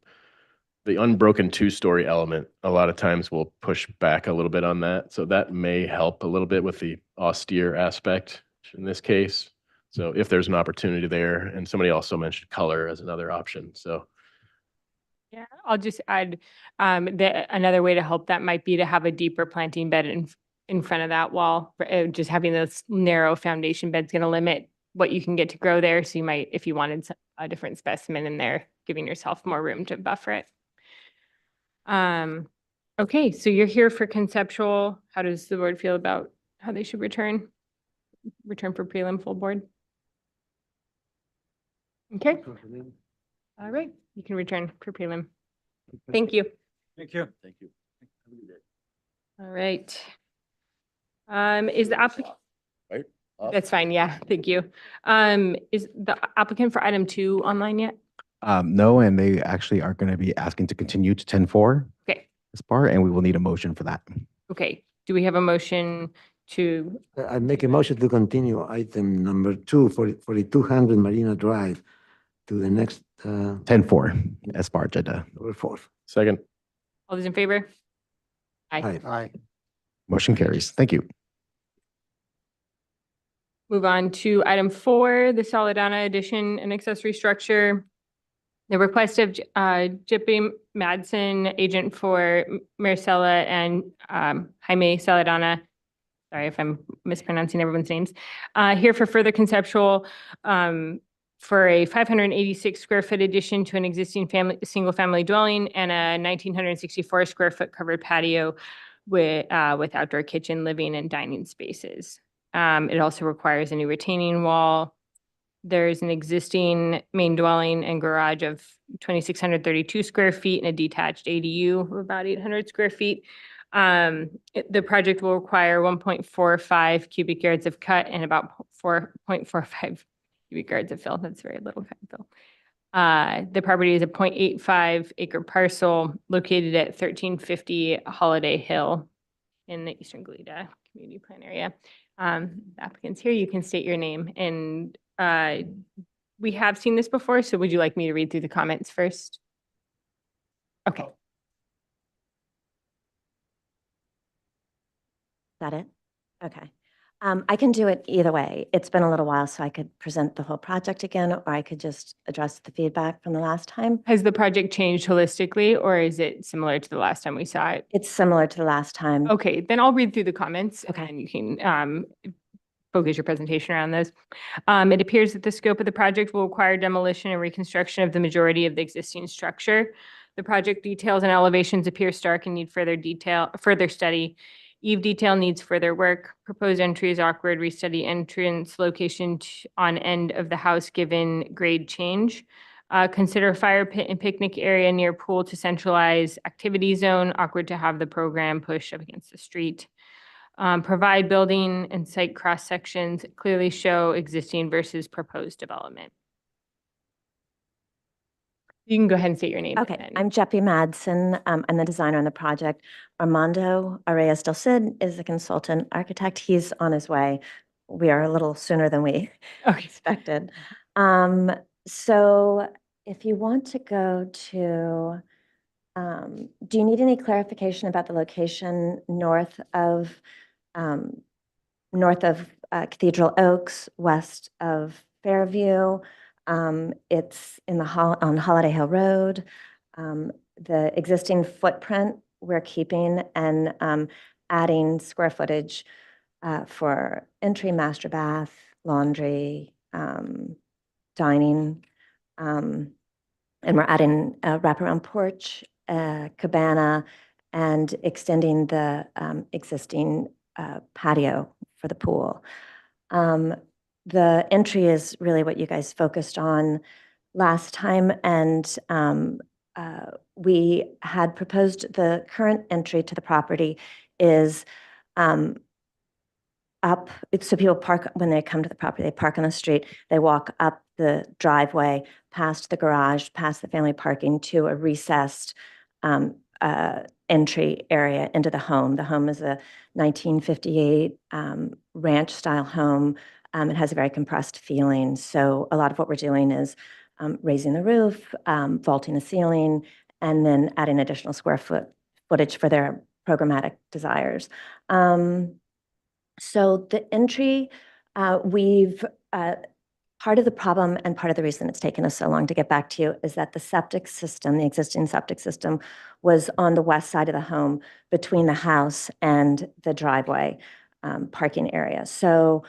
the unbroken two-story element, a lot of times we'll push back a little bit on that. So that may help a little bit with the austere aspect in this case. So if there's an opportunity there, and somebody also mentioned color as another option, so. Yeah, I'll just add, another way to help that might be to have a deeper planting bed in front of that wall. Just having this narrow foundation bed's gonna limit what you can get to grow there. So you might, if you wanted a different specimen in there, giving yourself more room to buffer it. Okay, so you're here for conceptual. How does the board feel about how they should return for prelim full board? Okay, all right, you can return for prelim. Thank you. Thank you. Thank you. Have a good day. All right. Is the applicant, Right? Off? that's fine, yeah, thank you. Is the applicant for item 2 online yet? No, and they actually are going to be asking to continue to 10-4 Okay, this part, and we will need a motion for that. okay. Do we have a motion to, I make a motion to continue item number 2 for 4200 Marina Drive to the next 10-4 as part agenda. November 4th. Second, all those in favor? Aye. Aye. Aye. Motion carries. Thank you. Move on to item 4, the Saladana addition and accessory structure. The request of Jippy Madsen, agent for Maricela and Jaime Saladana. Sorry if I'm mispronouncing everyone's names. Here for further conceptual for a 586 square foot addition to an existing single family dwelling and a 1964 square foot covered patio with outdoor kitchen, living and dining spaces. It also requires a new retaining wall. There's an existing main dwelling and garage of 2,632 square feet and a detached ADU of about 800 square feet. The project will require 1.45 cubic yards of cut and about 4.45 cubic yards of fill. That's very little fill. The property is a 0.85 acre parcel located at 1350 Holiday Hill in the Eastern Goleta Community Plan area. The applicant's here, you can state your name, and we have seen this before, so would you like me to read through the comments first? Okay. That it? Okay. I can do it either way. It's been a little while, so I could present the whole project again, or I could just address the feedback from the last time. Has the project changed holistically, or is it similar to the last time we saw it? It's similar to the last time. Okay, then I'll read through the comments Okay. and you can focus your presentation around those. It appears that the scope of the project will require demolition and reconstruction of the majority of the existing structure. The project details and elevations appear stark and need further study. Eave detail needs further work. Proposed entry is awkward. Restudy entrance location on end of the house given grade change. Consider fire pit and picnic area near pool to centralize activity zone. Awkward to have the program push up against the street. Provide building and site cross sections clearly show existing versus proposed development. You can go ahead and state your name. Okay, I'm Jeppy Madsen. I'm the designer on the project. Armando Arrayas del Cid is the consultant architect. He's on his way. We are a little sooner than we expected. So if you want to go to, do you need any clarification about the location north of north of Cathedral Oaks, west of Fairview. It's in on Holiday Hill Road. The existing footprint we're keeping and adding square footage for entry, master bath, laundry, dining. And we're adding a wraparound porch, cabana, and extending the existing patio for the pool. The entry is really what you guys focused on last time, and we had proposed the current entry to the property is up, so people park, when they come to the property, they park on the street, they walk up the driveway, past the garage, past the family parking to a recessed entry area into the home. The home is a 1958 ranch-style home. It has a very compressed feeling. So a lot of what we're doing is raising the roof, vaulting the ceiling, and then adding additional square footage for their programmatic desires. So the entry, we've, part of the problem and part of the reason it's taken us so long to get back to you is that the septic system, the existing septic system, was on the west side of the home between the house and the driveway parking area. So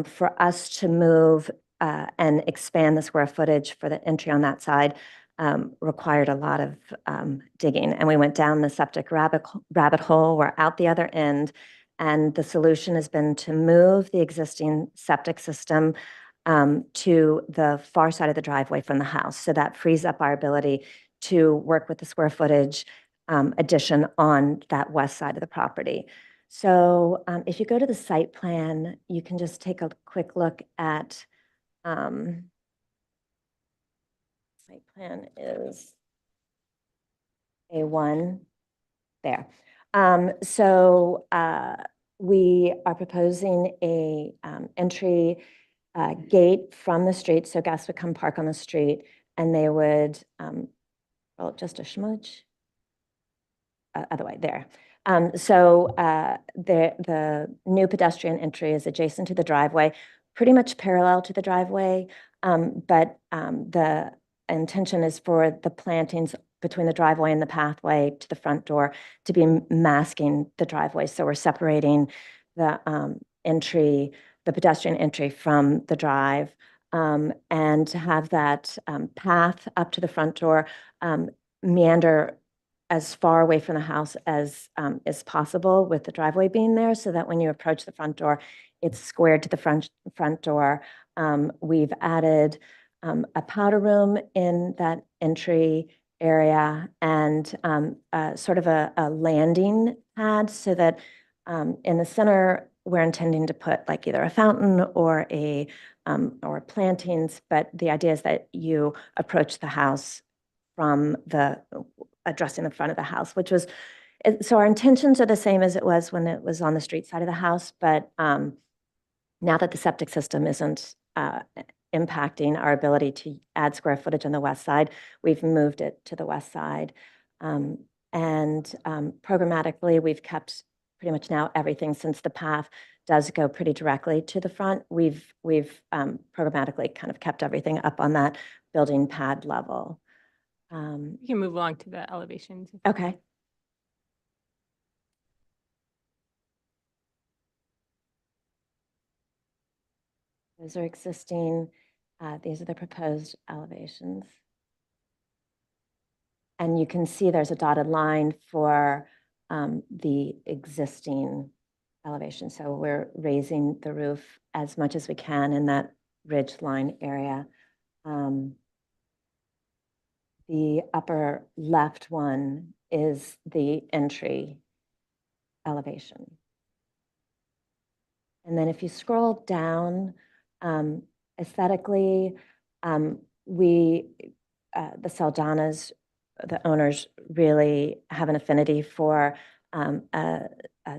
for us to move and expand the square footage for the entry on that side required a lot of digging. And we went down the septic rabbit hole, we're out the other end, and the solution has been to move the existing septic system to the far side of the driveway from the house. So that frees up our ability to work with the square footage addition on that west side of the property. So if you go to the site plan, you can just take a quick look at, site plan is A1 there. So we are proposing a entry gate from the street, so guests would come park on the street, and they would, well, just a smudge, other way, there. So the new pedestrian entry is adjacent to the driveway, pretty much parallel to the driveway, but the intention is for the plantings between the driveway and the pathway to the front door to be masking the driveway. So we're separating the entry, the pedestrian entry from the drive, and to have that path up to the front door meander as far away from the house as is possible, with the driveway being there, so that when you approach the front door, it's squared to the front door. We've added a powder room in that entry area and sort of a landing pad, so that in the center, we're intending to put like either a fountain or or plantings, but the idea is that you approach the house from addressing the front of the house, which was, so our intentions are the same as it was when it was on the street side of the house, but now that the septic system isn't impacting our ability to add square footage on the west side, we've moved it to the west side. And programmatically, we've kept pretty much now everything, since the path does go pretty directly to the front. We've programmatically kind of kept everything up on that building pad level. You can move along to the elevations. Okay. Those are existing. These are the proposed elevations. And you can see there's a dotted line for the existing elevation. So we're raising the roof as much as we can in that ridge line area. The upper left one is the entry elevation. And then if you scroll down, aesthetically, the Saldanas, the owners, really have an affinity for a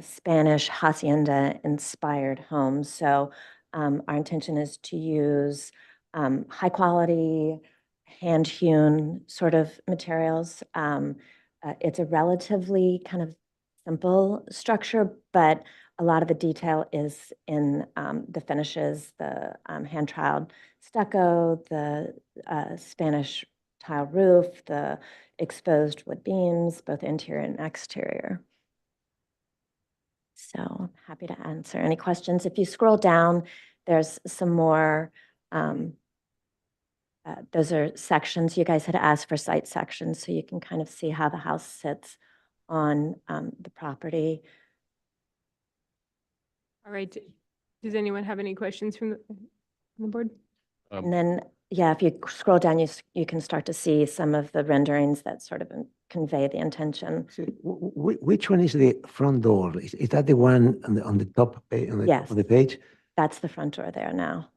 Spanish hacienda-inspired home. So our intention is to use high quality, hand-hewn sort of materials. It's a relatively kind of simple structure, but A lot of the detail is in the finishes, the hand-troweled stucco, the Spanish tile roof, the exposed wood beams, both interior and exterior. So happy to answer any questions. If you scroll down, there's some more, those are sections. You guys had asked for site sections, so you can kind of see how the house sits on the property. All right. Does anyone have any questions from the board? And then, yeah, if you scroll down, you can start to see some of the renderings that sort of convey the intention. So, which one is the front door? Is that the one on the top page, Yes. on the page? That's the front door there now,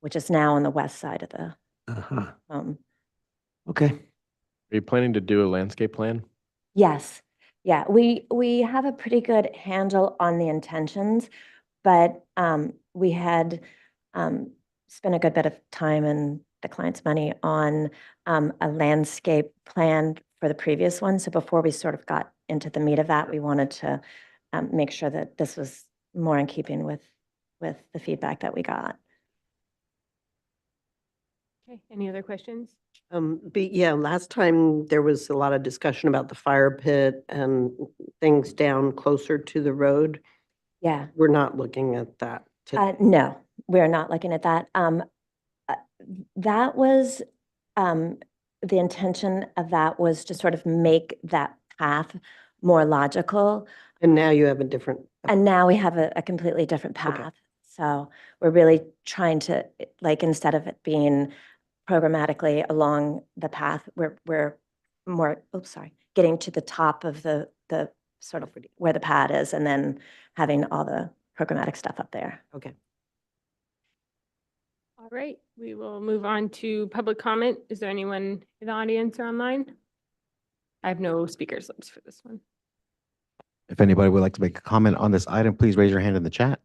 which is now on the west side of the Uh-huh. home. Okay. Are you planning to do a landscape plan? Yes, yeah, we have a pretty good handle on the intentions, but we had spent a good bit of time and the client's money on a landscape plan for the previous one. So before we sort of got into the meat of that, we wanted to make sure that this was more in keeping with the feedback that we got. Okay, any other questions? But yeah, last time there was a lot of discussion about the fire pit and things down closer to the road. Yeah. We're not looking at that today. No, we're not looking at that. That was, the intention of that was to sort of make that path more logical. And now you have a different. And now we have a completely different Okay. path. So we're really trying to, like, instead of it being programmatically along the path, we're more, oops, sorry, getting to the top of the sort of where the pad is and then having all the programmatic stuff up there. Okay. All right, we will move on to public comment. Is there anyone in the audience or online? I have no speaker slips for this one. If anybody would like to make a comment on this item, please raise your hand in the chat.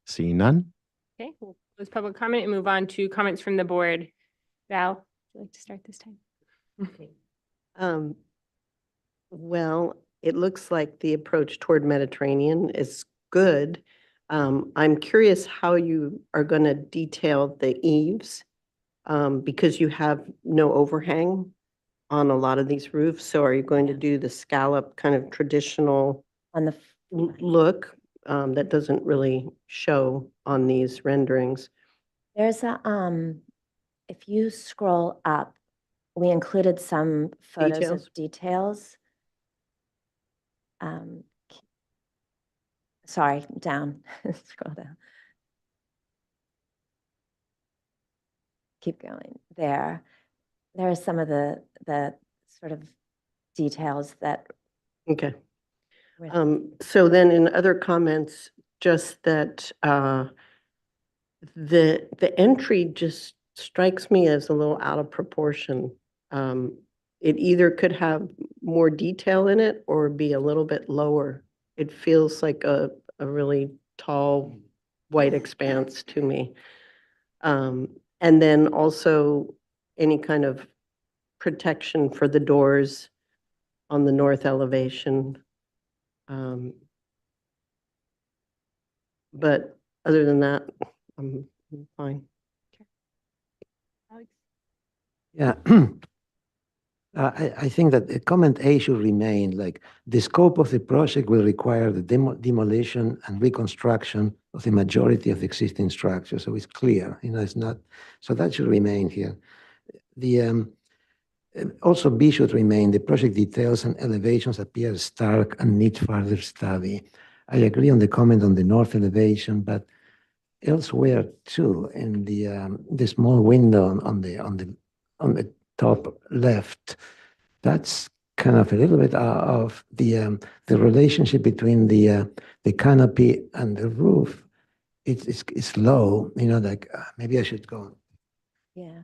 Seeing none? Okay, we'll close public comment and move on to comments from the board. Val, would you like to start this time? Well, it looks like the approach toward Mediterranean is good. I'm curious how you are going to detail the eaves because you have no overhang on a lot of these roofs. So are you going to do the scallop kind of traditional On the look that doesn't really show on these renderings? There's a, if you scroll up, we included some photos Details? of details. Sorry, down, scroll down. Keep going there. There are some of the sort of details that. Okay. were- So then in other comments, just that the entry just strikes me as a little out of proportion. It either could have more detail in it or be a little bit lower. It feels like a really tall white expanse to me. And then also any kind of protection for the doors on the north elevation. But other than that, I'm fine. Alex? Yeah. I think that the comment A should remain, like, the scope of the project will require the demolition and reconstruction of the majority of the existing structure. So it's clear, it's not, so that should remain here. The also B should remain, the project details and elevations appear stark and need further study. I agree on the comment on the north elevation, but elsewhere too, in the small window on the top left, that's kind of a little bit of the relationship between the canopy and the roof. It's low, like maybe I should go. Yeah.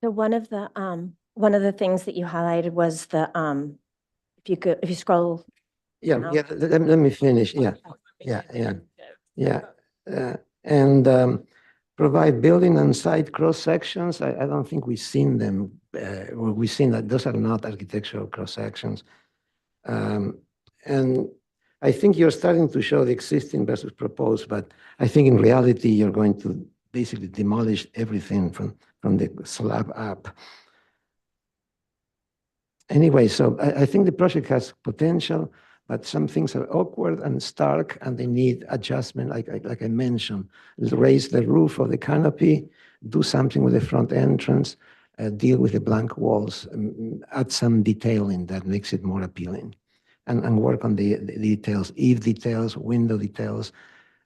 So one of the things that you highlighted was if you scroll. Yeah, down. yeah, let me finish, yeah, yeah, yeah, yeah. And provide building and site cross sections. I don't think we've seen them. We've seen that those are not architectural cross sections. And I think you're starting to show the existing versus proposed, but I think in reality, you're going to basically demolish everything from the slab up. Anyway, so I think the project has potential, but some things are awkward and stark and they need adjustment, like I mentioned. Raise the roof of the canopy, do something with the front entrance, deal with the blank walls, add some detailing that makes it more appealing. And work on the details, eave details, window details,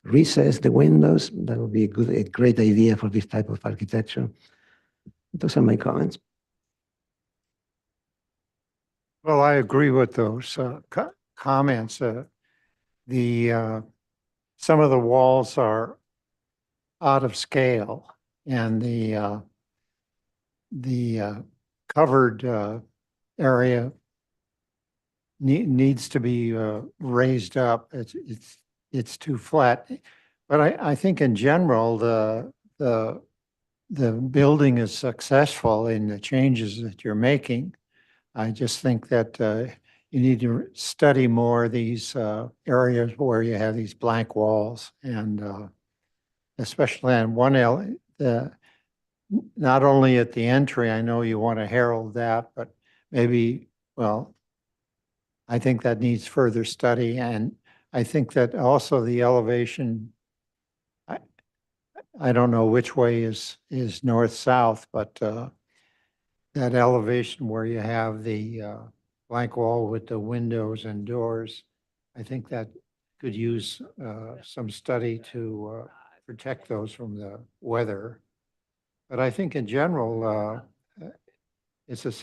recess the windows. That would be a great idea for this type of architecture. Those are my comments. Well, I agree with those comments. Some of the walls are out of scale, and the covered area needs to be raised up. It's too flat. But I think in general, the building is successful in the changes that you're making. I just think that you need to study more these areas where you have these blank walls, and especially on one not only at the entry, I know you want to herald that, but maybe, well, I think that needs further study. And I think that also the elevation, I don't know which way is north-south, but that elevation where you have the blank wall with the windows and doors, I think that could use some study to protect those from the weather. But I think in general, it's a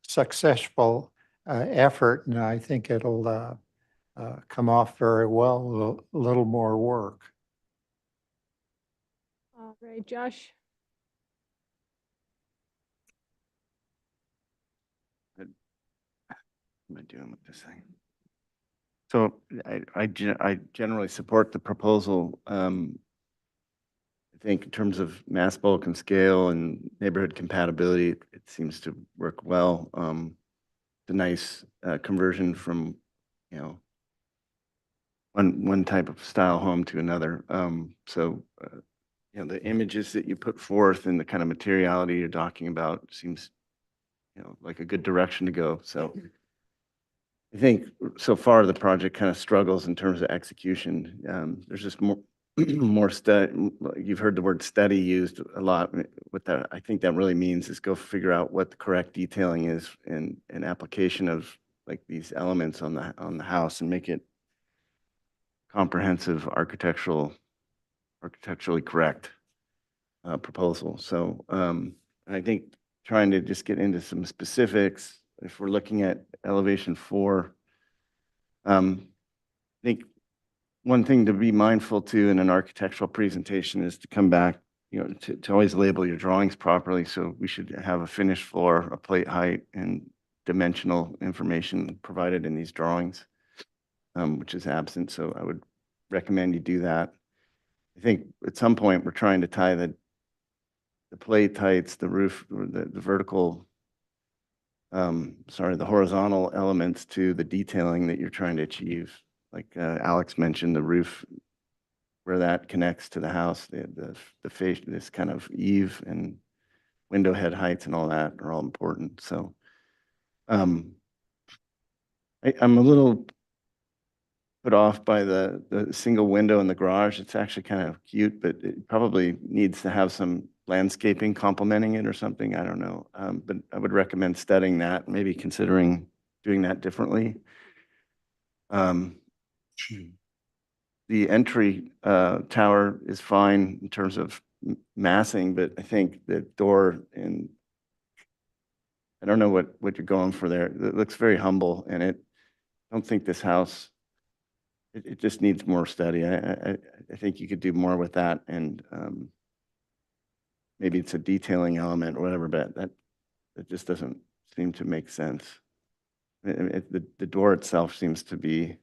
successful effort, and I think it'll come off very well with a little more work. All right, Josh. What am I doing with this thing? So I generally support the proposal. I think in terms of mass bulk and scale and neighborhood compatibility, it seems to work well. The nice conversion from, one type of style home to another. The images that you put forth and the kind of materiality you're talking about seems, like a good direction to go. So I think so far the project kind of struggles in terms of execution. There's just more study. You've heard the word study used a lot. What that I think that really means is go figure out what the correct detailing is and application of like these elements on the house and make it comprehensive architecturally correct proposal. So I think trying to just get into some specifics, if we're looking at elevation 4, I think one thing to be mindful too in an architectural presentation is to come back, to always label your drawings properly. So we should have a finished floor, a plate height, and dimensional information provided in these drawings, which is absent. So I would recommend you do that. I think at some point we're trying to tie the plate heights, the roof, the vertical, the horizontal elements to the detailing that you're trying to achieve. Like Alex mentioned, the roof, where that connects to the house, the face, this kind of eave and window head heights and all that are all important. So I'm a little put off by the single window in the garage. It's actually kind of cute, but it probably needs to have some landscaping complementing it or something. I don't know. But I would recommend studying that, maybe considering doing that differently. The entry tower is fine in terms of massing, but I think the door and I don't know what you're going for there. It looks very humble, and I don't think this house, it just needs more study. I think you could do more with that, and maybe it's a detailing element or whatever, but that just doesn't seem to make sense. The door itself seems to be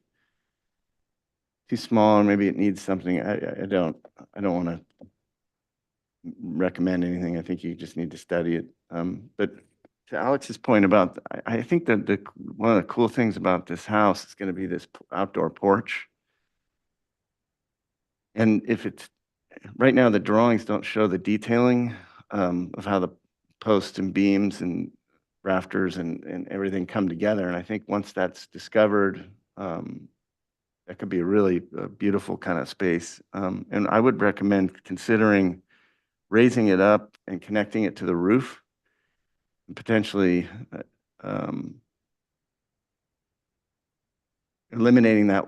too small, or maybe it needs something. I don't want to recommend anything. I think you just need to study it. But to Alex's point about, I think that one of the cool things about this house is going to be this outdoor porch. And if it's, right now the drawings don't show the detailing of how the posts and beams and rafters and everything come together. And I think once that's discovered, that could be a really beautiful kind of space. And I would recommend considering raising it up and connecting it to the roof, and potentially eliminating that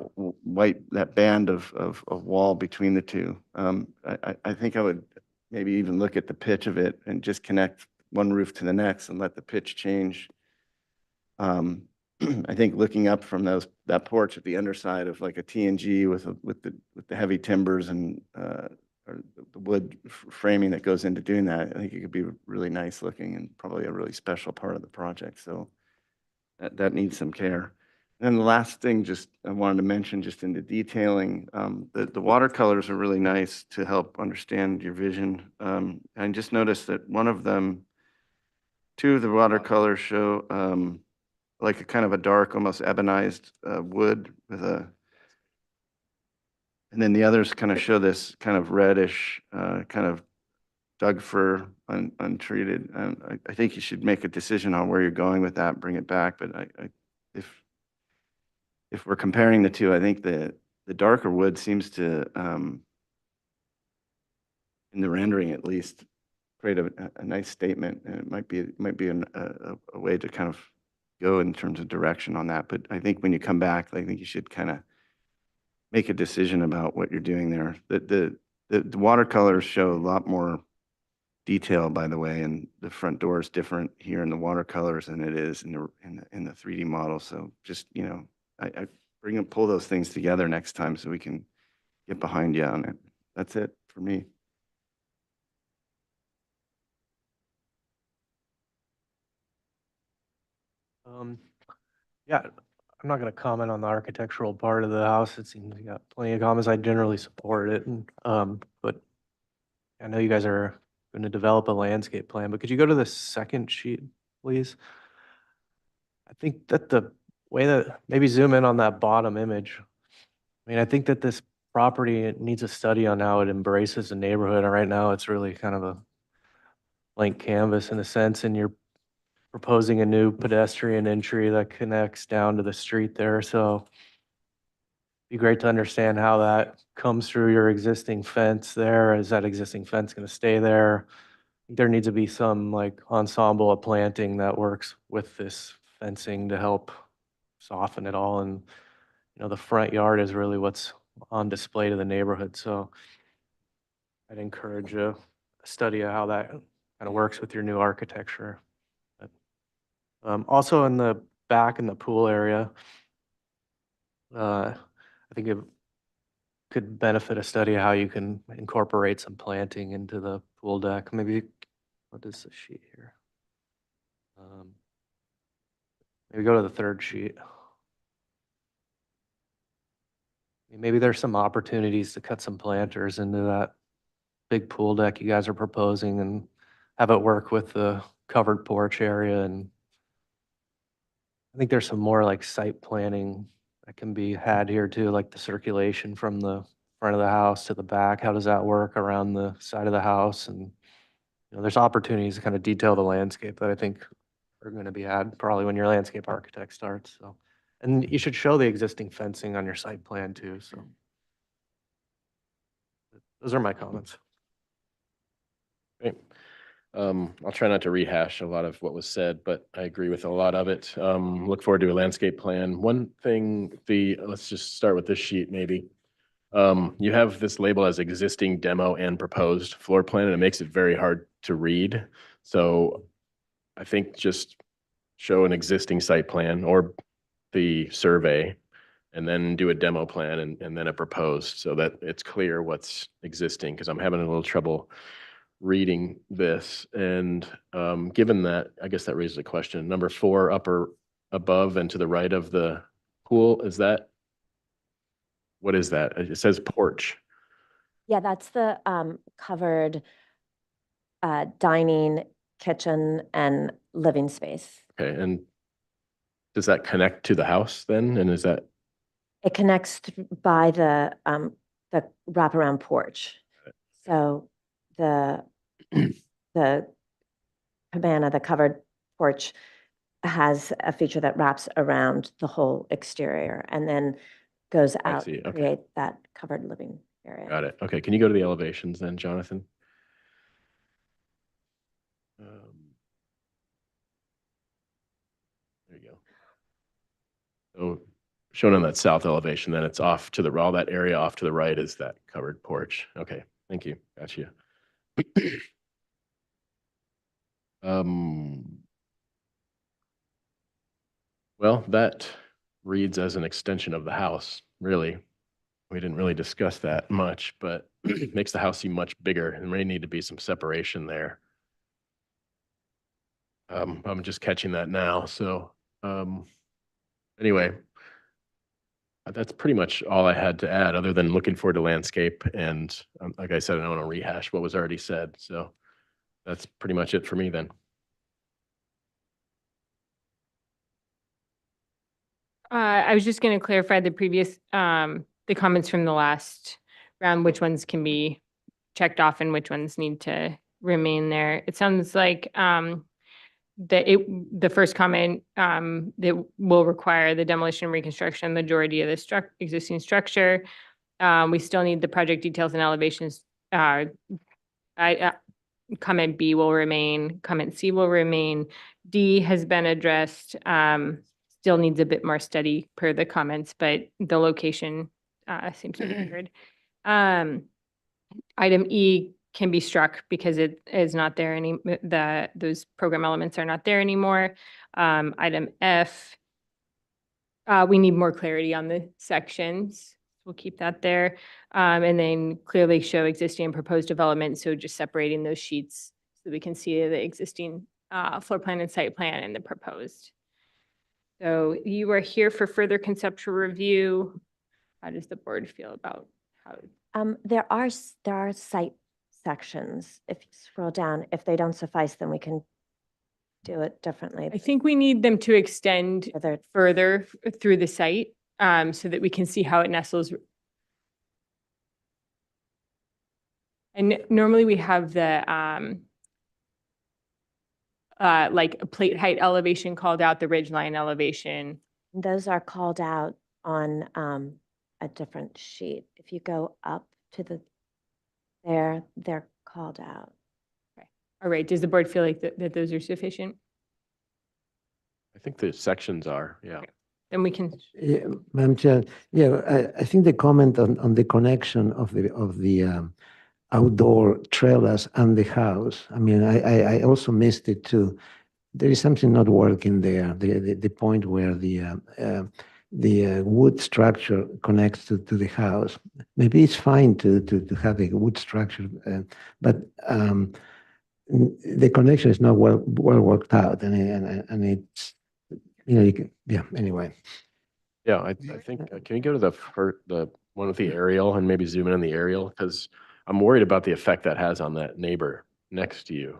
that band of wall between the two. I think I would maybe even look at the pitch of it and just connect one roof to the next and let the pitch change. I think looking up from that porch at the underside of like a TNG with the heavy timbers and or the wood framing that goes into doing that, I think it could be really nice looking and probably a really special part of the project. So that needs some care. And then the last thing just I wanted to mention just in the detailing, the watercolors are really nice to help understand your vision. I just noticed that two of the watercolors show like a kind of a dark, almost ebonized wood with and then the others kind of show this kind of reddish, kind of Doug fir, untreated. And I think you should make a decision on where you're going with that, bring it back. But if we're comparing the two, I think the darker wood seems to, in the rendering at least, create a nice statement, and it might be a way to kind of go in terms of direction on that. But I think when you come back, I think you should kind of make a decision about what you're doing there. The watercolors show a lot more detail, by the way, and the front door is different here in the watercolors than it is in the 3D model. So just, you know, I pull those things together next time so we can get behind you on it. That's it for me. Yeah, I'm not going to comment on the architectural part of the house. It seems you got plenty of comments. I generally support it. And, but I know you guys are going to develop a landscape plan, but could you go to the second sheet, please? I think that the way that, maybe zoom in on that bottom image. I mean, I think that this property needs a study on how it embraces the neighborhood. And right now it's really kind of a blank canvas in a sense, and you're proposing a new pedestrian entry that connects down to the street there. So it'd be great to understand how that comes through your existing fence there. Is that existing fence going to stay there? There needs to be some like ensemble of planting that works with this fencing to help soften it all. And, you know, the front yard is really what's on display to the neighborhood. So I'd encourage a study of how that kind of works with your new architecture. Also in the back in the pool area, I think it could benefit a study of how you can incorporate some planting into the pool deck. Maybe, what is the sheet here? Maybe go to the third sheet. Maybe there's some opportunities to cut some planters into that big pool deck you guys are proposing and have it work with the covered porch area. And I think there's some more like site planning that can be had here too, like the circulation from the front of the house to the back. How does that work around the side of the house? And, you know, there's opportunities to kind of detail the landscape that I think are going to be had probably when your landscape architect starts. So, and you should show the existing fencing on your site plan too. So those are my comments. Great. I'll try not to rehash a lot of what was said, but I agree with a lot of it. Look forward to a landscape plan. One thing, let's just start with this sheet maybe. You have this label as existing demo and proposed floor plan, and it makes it very hard to read. So I think just show an existing site plan or the survey and then do a demo plan and then a proposed so that it's clear what's existing, because I'm having a little trouble reading this and given that, I guess that raises a question. Number 4, upper above and to the right of the pool, what is that? It says porch. Yeah, that's the covered dining, kitchen, and living space. Okay, and does that connect to the house then? And is that, It connects by the wraparound porch. So the cabana, the covered porch, has a feature that wraps around the whole exterior and then goes I out see, to okay. create that covered living area. got it. Okay, can you go to the elevations then, Jonathan? There you go. So shown on that south elevation, then it's off to all that area off to the right is that covered porch. Okay, thank you. Got you. Well, that reads as an extension of the house, really. We didn't really discuss that much, but it makes the house seem much bigger and may need to be some separation there. I'm just catching that now. So anyway, that's pretty much all I had to add other than looking forward to landscape. And like I said, I don't want to rehash what was already said. So that's pretty much it for me then. I was just going to clarify the previous, the comments from the last round, which ones can be checked off and which ones need to remain there. It sounds like the first comment that will require the demolition and reconstruction of the majority of the existing structure. We still need the project details and elevations. Comment B will remain, comment C will remain. D has been addressed. Still needs a bit more study per the comments, but the location seems to be good. Item E can be struck because it is not there those program elements are not there anymore. Item F, we need more clarity on the sections. We'll keep that there. And then clearly show existing and proposed development. So just separating those sheets so we can see the existing floor plan and site plan and the proposed. So you are here for further conceptual review. How does the board feel about how? There are site sections. If you scroll down, if they don't suffice, then we can do it differently. I think we need them to extend further through the site so that we can see how it nestles. And normally we have the like a plate height elevation called out, the ridge line elevation. Those are called out on a different sheet. If you go up to they're called out. Okay. All right. Does the board feel like that those are sufficient? I think the sections are, yeah. Okay. Then we can. Yeah, Madam Chair, yeah, I think the comment on the connection of the outdoor trailers and the house, I mean, I also missed it too. There is something not working there. The point where the wood structure connects to the house. Maybe it's fine to have a wood structure, but the connection is not well worked out, and it's anyway. Yeah, I think can we go to the one with the aerial and maybe zoom in on the aerial because I'm worried about the effect that has on that neighbor next to you.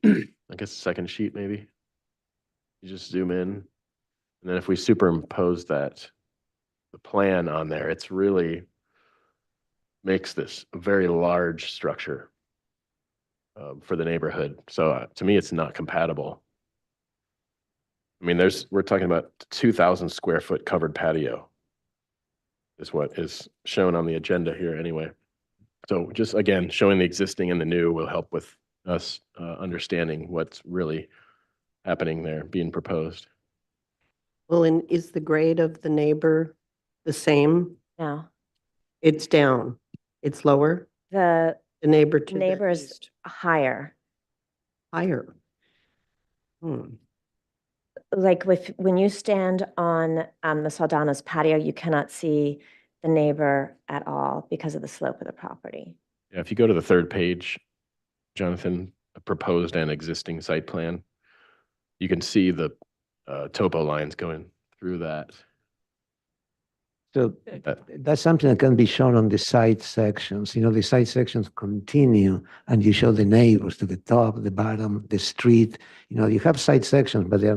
I guess second sheet maybe. You just zoom in. And then if we superimpose the plan on there, it's really makes this a very large structure for the neighborhood. So to me, it's not compatible. I mean, we're talking about 2,000 square foot covered patio is what is shown on the agenda here anyway. So just again, showing the existing and the new will help with us understanding what's really happening there being proposed. Well, and is the grade of the neighbor the same? No, It's down. It's lower? the The neighbor to the neighbor's east. higher. Higher. Like when you stand on the Saldana's patio, you cannot see the neighbor at all because of the slope of the property. Yeah, if you go to the third page, Jonathan, a proposed and existing site plan. You can see the topo lines going through that. So Uh, that's something that can be shown on the site sections. You know, the site sections continue and you show the neighbors to the top, the bottom, the street. You know, you have site sections, but they're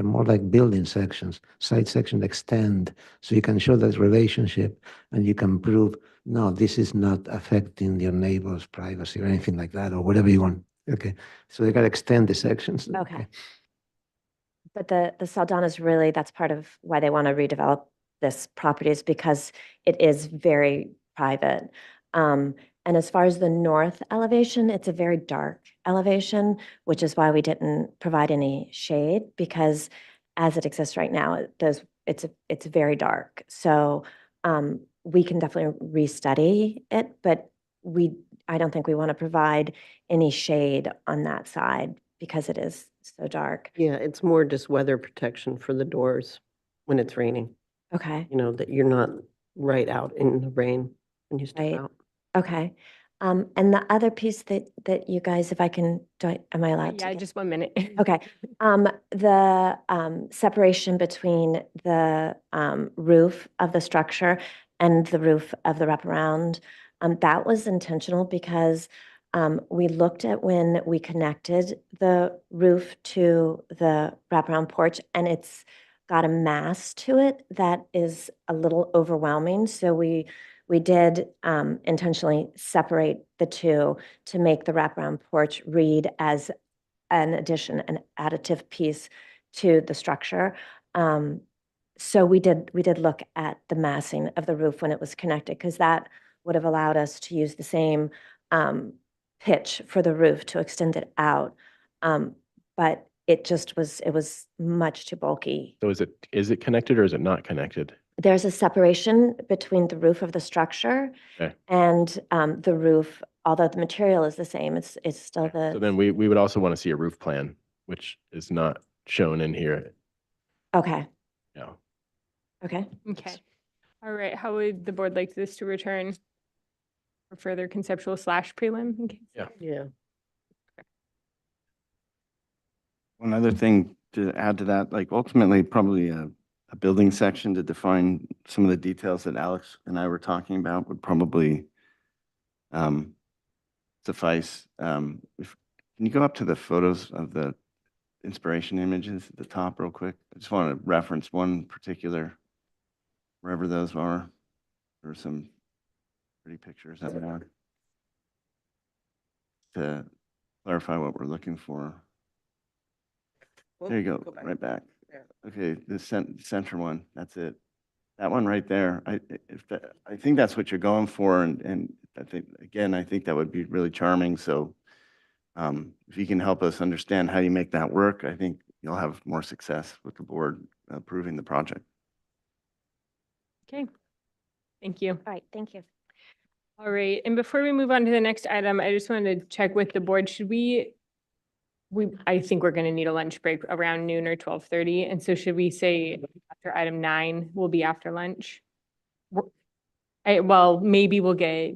more like building sections. Site sections extend. So you can show that relationship and you can prove, no, this is not affecting your neighbor's privacy or anything like that, or whatever you want. Okay. So they got to extend the sections. Okay. But the Saldana's really, that's part of why they want to redevelop this property, is because it is very private. And as far as the north elevation, it's a very dark elevation, which is why we didn't provide any shade, because as it exists right now, it's very dark. So we can definitely restudy it, but I don't think we want to provide any shade on that side because it is so dark. Yeah, it's more just weather protection for the doors when it's raining. Okay. You know, that you're not right out in the rain when you step Right. out. Okay. And the other piece that you guys, if I can, am I allowed to? Yeah, get- just 1 minute. Okay. The separation between the roof of the structure and the roof of the wraparound, that was intentional because we looked at when we connected the roof to the wraparound porch, and it's got a mass to it that is a little overwhelming. So we did intentionally separate the two to make the wraparound porch read as an addition, an additive piece to the structure. So we did look at the massing of the roof when it was connected, because that would have allowed us to use the same pitch for the roof to extend it out. But it was much too bulky. So is it connected or is it not connected? There's a separation between the roof of the structure Okay. and the roof, although the material is the same, it's still So the, then we would also want to see a roof plan, which is not shown in here. okay, Yeah. okay. Okay. All right. How would the board like this to return for further conceptual / prelim? in case- Yeah. Yeah. One other thing to add to that, like ultimately probably a building section to define some of the details that Alex and I were talking about would probably suffice. Can you go up to the photos of the inspiration images at the top real quick? I just want to reference one particular, wherever those are. There are some pretty pictures of it to clarify what we're looking for. There you go, right back. Okay, the center one, that's it. That one right there, I think that's what you're going for, and I think that would be really charming. So if you can help us understand how you make that work, I think you'll have more success with the board approving the project. Okay. Thank you. All right, thank you. All right. And before we move on to the next item, I just wanted to check with the board. Should I think we're going to need a lunch break around noon or 12:30. And so should we say after item 9 will be after lunch? Well, maybe we'll get,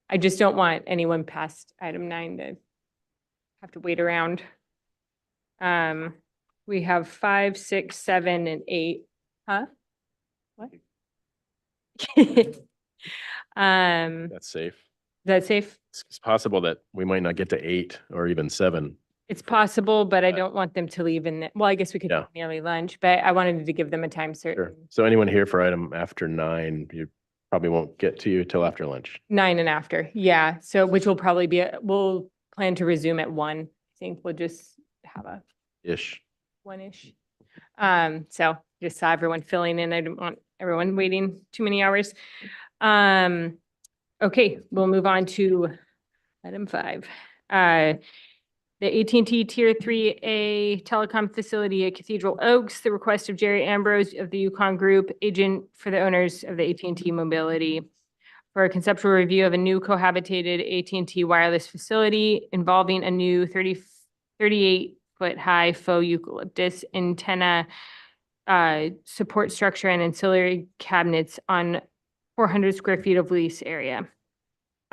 I just don't want anyone past item 9 to have to wait around. We have 5, 6, 7, and 8. Huh? What? That's safe. Is that safe? It's possible that we might not get to 8 or even 7. It's possible, but I don't want them to leave well, I guess we could Yeah. take an early lunch, but I wanted to give them a time Sure. certain. So anyone here for item after 9, you probably won't get to you till after lunch. 9 and after, yeah. So which will probably be, we'll plan to resume at 1. I think we'll just have a Ish. 1-ish. So just saw everyone filling in. I didn't want everyone waiting too many hours. Okay, we'll move on to item 5. The AT&T Tier 3A telecom facility at Cathedral Oaks, the request of Jerry Ambrose of the Yukon Group, agent for the owners of the AT&T Mobility, for a conceptual review of a new cohabitated AT&T wireless facility involving a new 38-foot high faux eucalyptus antenna support structure and ancillary cabinets on 400 square feet of lease area.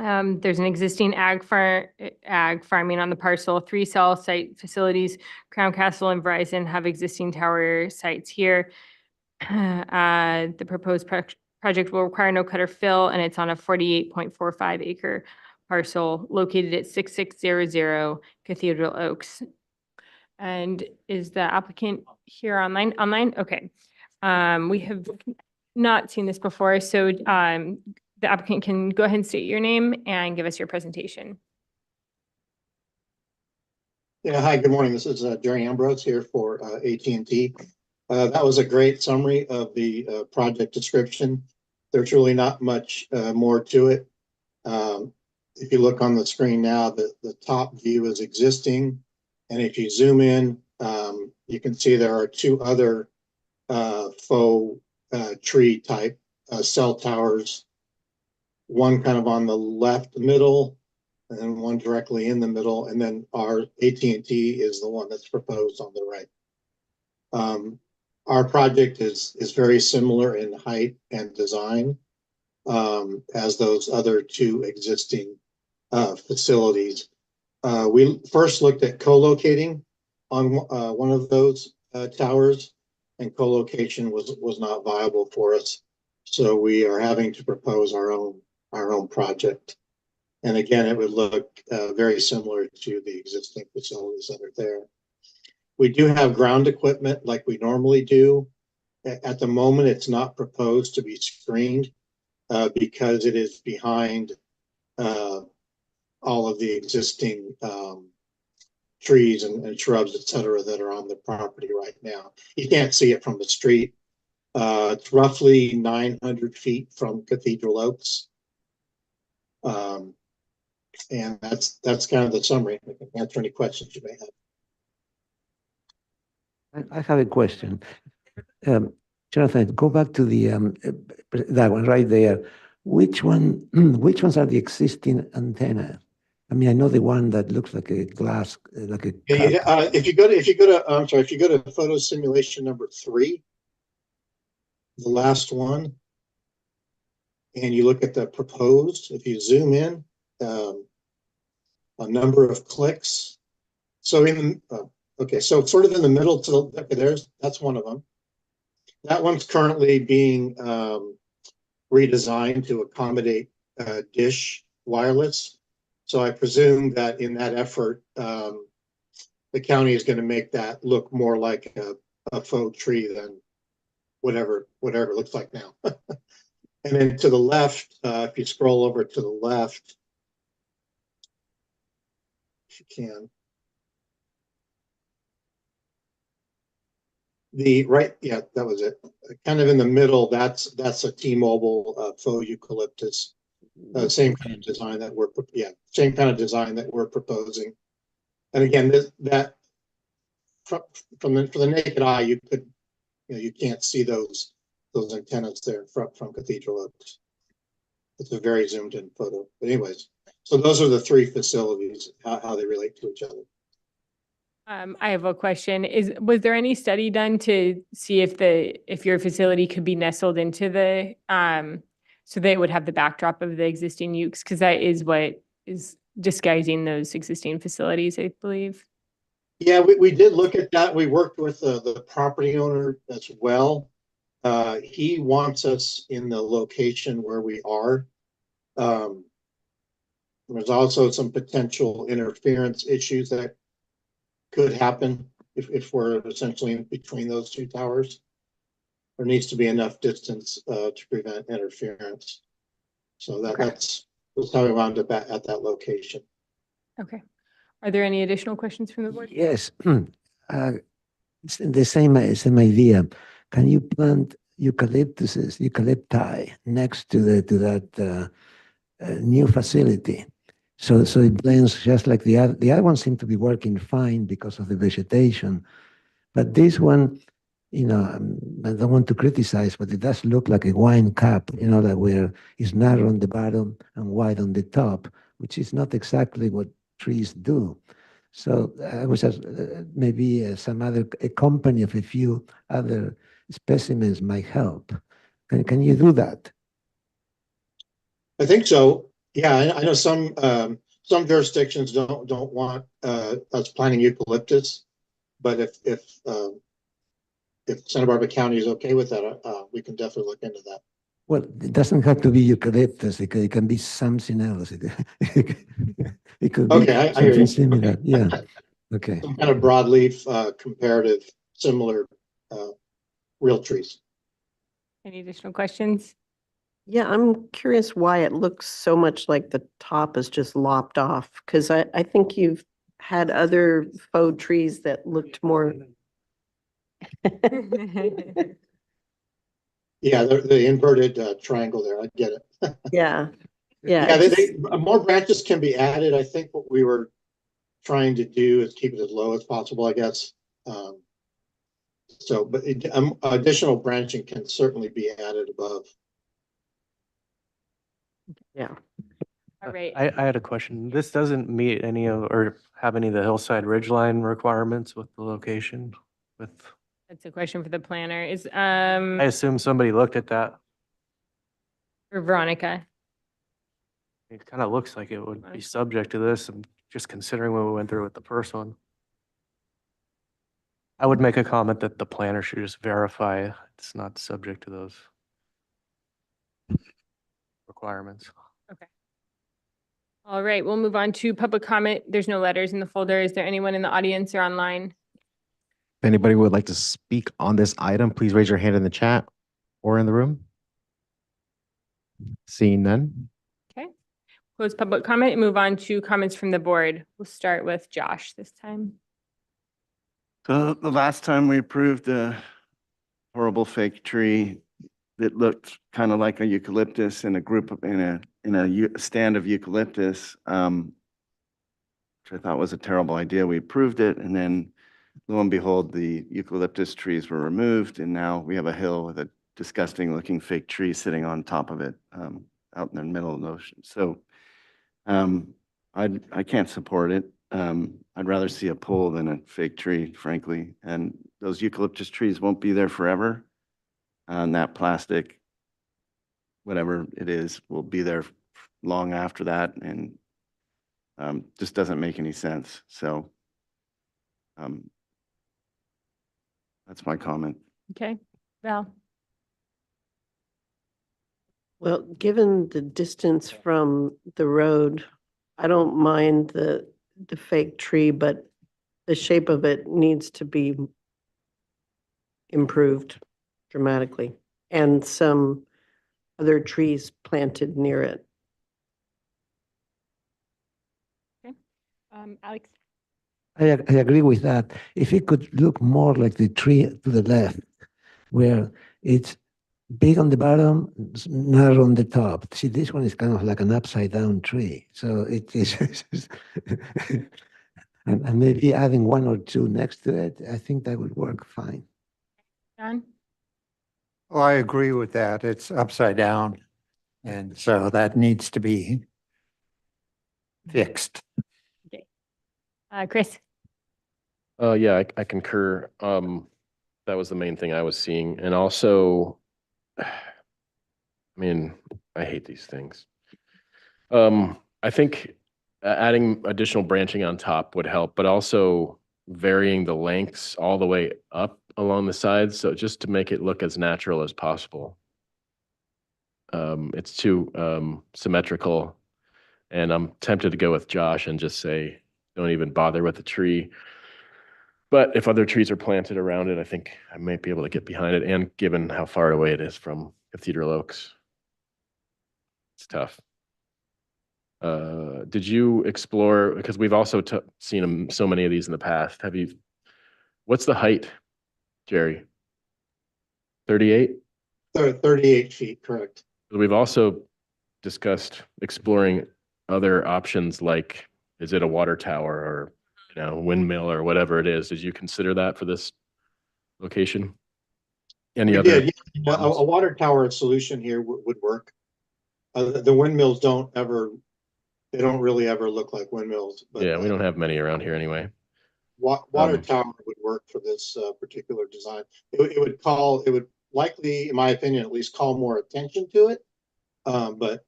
There's an existing ag farming on the parcel, 3 cell site facilities. Crown Castle and Verizon have existing tower sites here. The proposed project will require no cut or fill, and it's on a 48.45 acre parcel located at 6600 Cathedral Oaks. And is the applicant here online? Okay. We have not seen this before, so the applicant can go ahead and state your name and give us your presentation. Yeah, hi, good morning. This is Jerry Ambrose here for AT&T. That was a great summary of the project description. There's really not much more to it. If you look on the screen now, the top view is existing. And if you zoom in, you can see there are 2 other faux tree type cell towers. One kind of on the left middle, and then one directly in the middle, and then our AT&T is the one that's proposed on the right. Our project is very similar in height and design as those other 2 existing facilities. We first looked at co-locating on one of those towers, and co-location was not viable for us. So we are having to propose our own project. And again, it would look very similar to the existing facilities that are there. We do have ground equipment like we normally do. At the moment, it's not proposed to be screened because it is behind all of the existing trees and shrubs, et cetera, that are on the property right now. You can't see it from the street. It's roughly 900 feet from Cathedral Oaks. And that's kind of the summary. I can answer any questions you may have. I have a question. Jonathan, go back to the that one right there. Which ones are the existing antenna? I mean, I know the one that looks like a glass, like a cup. If you go to photo simulation number 3, the last one, and you look at the proposed, if you zoom in, a number of clicks. So so sort of in the middle to the, that's one of them. That one's currently being redesigned to accommodate Dish Wireless. So I presume that in that effort, the county is going to make that look more like a faux tree than whatever it looks like now. And then to the left, if you scroll over to the left, if you can. Yeah, that was it. Kind of in the middle, that's a T-Mobile faux eucalyptus. Same kind of design that we're proposing. And again, from the naked eye, you can't see those antennas there from Cathedral Oaks. It's a very zoomed in photo. But anyways, so those are the 3 facilities, how they relate to each other. I have a question. Was there any study done to see if your facility could be nestled into the so they would have the backdrop of the existing ukes? Because that is what is disguising those existing facilities, I believe. Yeah, we did look at that. We worked with the property owner as well. He wants us in the location where we are. There's also some potential interference issues that could happen if we're essentially in between those 2 towers. There needs to be enough distance to prevent interference. So that's how we wound up at that location. Okay. Are there any additional questions from the board? Yes. It's the same idea. Can you plant eucalypti next to that new facility? So it blends just like the other one seemed to be working fine because of the vegetation. But this one, I don't want to criticize, but it does look like a wine cup, that where it's narrow on the bottom and wide on the top, which is not exactly what trees do. So I was maybe a company of a few other specimens might help. Can you do that? I think so. Yeah, I know some jurisdictions don't want us planting eucalyptus, but if Santa Barbara County is okay with that, we can definitely look into that. Well, it doesn't have to be eucalyptus. It can be something else. It could be Okay, I hear something you. similar. Okay. Yeah. Okay. Some kind of broadleaf, comparative, similar, real trees. Any additional questions? Yeah, I'm curious why it looks so much like the top is just lopped off, because I think you've had other faux trees that looked more. Yeah, the inverted triangle there. I get it. Yeah, Yeah, more branches can be added. I think what we were trying to do is keep it as low as possible, I guess. But additional branching can certainly be added above. Yeah. All right. I had a question. This doesn't meet any of, or have any of the hillside ridgeline requirements with the location with, That's a question for the planner. Is, I assume somebody looked at that. for Veronica. It kind of looks like it would be subject to this, and just considering what we went through with the first one. I would make a comment that the planner should just verify it's not subject to those requirements. Okay. All right, we'll move on to public comment. There's no letters in the folder. Is there anyone in the audience or online? If anybody would like to speak on this item, please raise your hand in the chat or in the room. Seeing none. Okay. Close public comment and move on to comments from the board. We'll start with Josh this time. So the last time we approved a horrible fake tree that looked kind of like a eucalyptus in a group of, in a stand of eucalyptus, which I thought was a terrible idea. We approved it, and then lo and behold, the eucalyptus trees were removed, and now we have a hill with a disgusting looking fake tree sitting on top of it, out in the middle of the ocean. So I can't support it. I'd rather see a pole than a fake tree, frankly. And those eucalyptus trees won't be there forever. And that plastic, whatever it is, will be there long after that, and just doesn't make any sense. So that's my comment. Okay, Val. Well, given the distance from the road, I don't mind the fake tree, but the shape of it needs to be improved dramatically, and some other trees planted near it. Okay. Alex. I agree with that. If it could look more like the tree to the left, where it's big on the bottom, narrow on the top. See, this one is kind of like an upside down tree. So it is, and maybe adding one or two next to it, I think that would work fine. John? Well, I agree with that. It's upside down. And so that needs to be fixed. Okay. Chris? Yeah, I concur. That was the main thing I was seeing. And also, I mean, I hate these things. I think adding additional branching on top would help, but also varying the lengths all the way up along the sides. So just to make it look as natural as possible. It's too symmetrical, and I'm tempted to go with Josh and just say, don't even bother with the tree. But if other trees are planted around it, I think I might be able to get behind it. And given how far away it is from Cathedral Oaks, it's tough. Did you explore, because we've also seen so many of these in the past. What's the height, Jerry? 38? 38 feet, correct. We've also discussed exploring other options, like, is it a water tower or, windmill or whatever it is? Did you consider that for this location? Any other? Yeah, a water tower solution here would work. The windmills don't really ever look like windmills. But, yeah, we don't have many around here anyway. Water tower would work for this particular design. It would likely, in my opinion, at least call more attention to it. But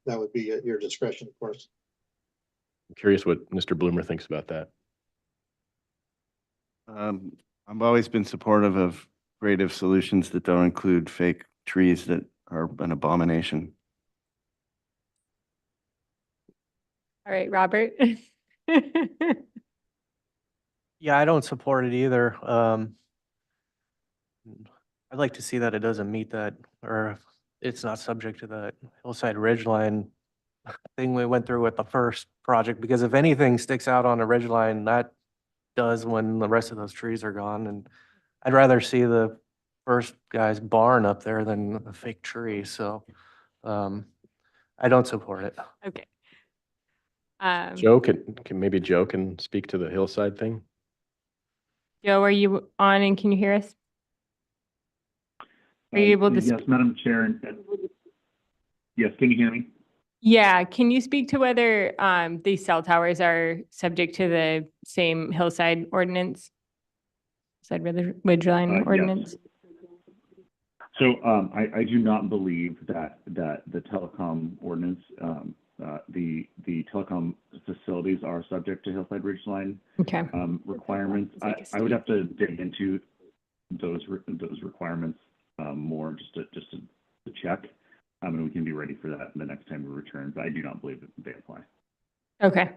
that would be at your discretion, of course. I'm curious what Mr. Bloomer thinks about that. I've always been supportive of creative solutions that don't include fake trees that are an abomination. All right, Robert. Yeah, I don't support it either. I'd like to see that it doesn't meet that, or it's not subject to that hillside ridgeline thing we went through with the first project, because if anything sticks out on a ridgeline, that does when the rest of those trees are gone. And I'd rather see the first guy's barn up there than a fake tree, so I don't support it. Okay. Joe, maybe Joe can speak to the hillside thing? Joe, are you on and can you hear us? Are you able to? Yes, Madam Chair. Yes, can you hear me? Yeah, can you speak to whether these cell towers are subject to the same hillside ordinance? Side ridgeline Yes. ordinance? So I do not believe that the telecom ordinance, the telecom facilities are subject to hillside ridgeline Okay. requirements. I would have to dig into those requirements more just to check, and we can be ready for that the next time we return. But I do not believe that they apply. Okay.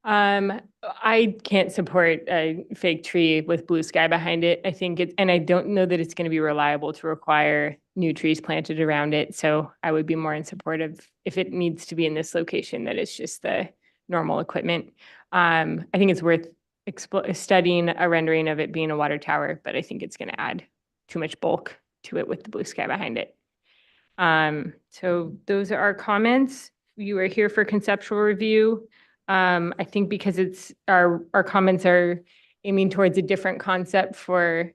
I can't support a fake tree with blue sky behind it. I think and I don't know that it's going to be reliable to require new trees planted around it. So I would be more in support of if it needs to be in this location, that it's just the normal equipment. I think it's worth studying a rendering of it being a water tower, but I think it's going to add too much bulk to it with the blue sky behind it. So those are our comments. You are here for conceptual review. I think because it's our comments are aiming towards a different concept for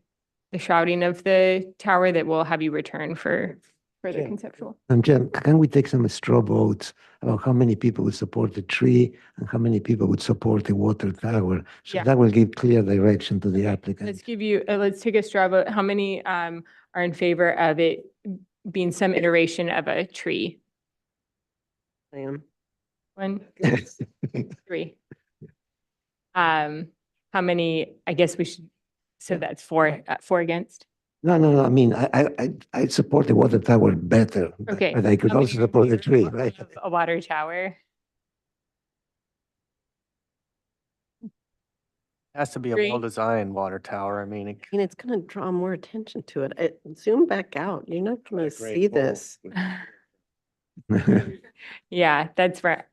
the shrouding of the tower that we'll have you return for further conceptual. Jen, can we take some straw votes about how many people would support the tree and how many people would support the water tower? So Yeah. that will give clear direction to the applicant. Let's take a straw vote. How many are in favor of it being some iteration of a tree? I am. 1, 2, 3. How many, I guess we should, so that's 4 against. No. I mean, I support the water tower better. Okay. But I could How many also are in support the favor tree, of right? A water tower. Has to be a 3. well-designed water tower. I mean, It's going to draw more attention to it. Zoom back out. You're not going to see this. Yeah, that's right.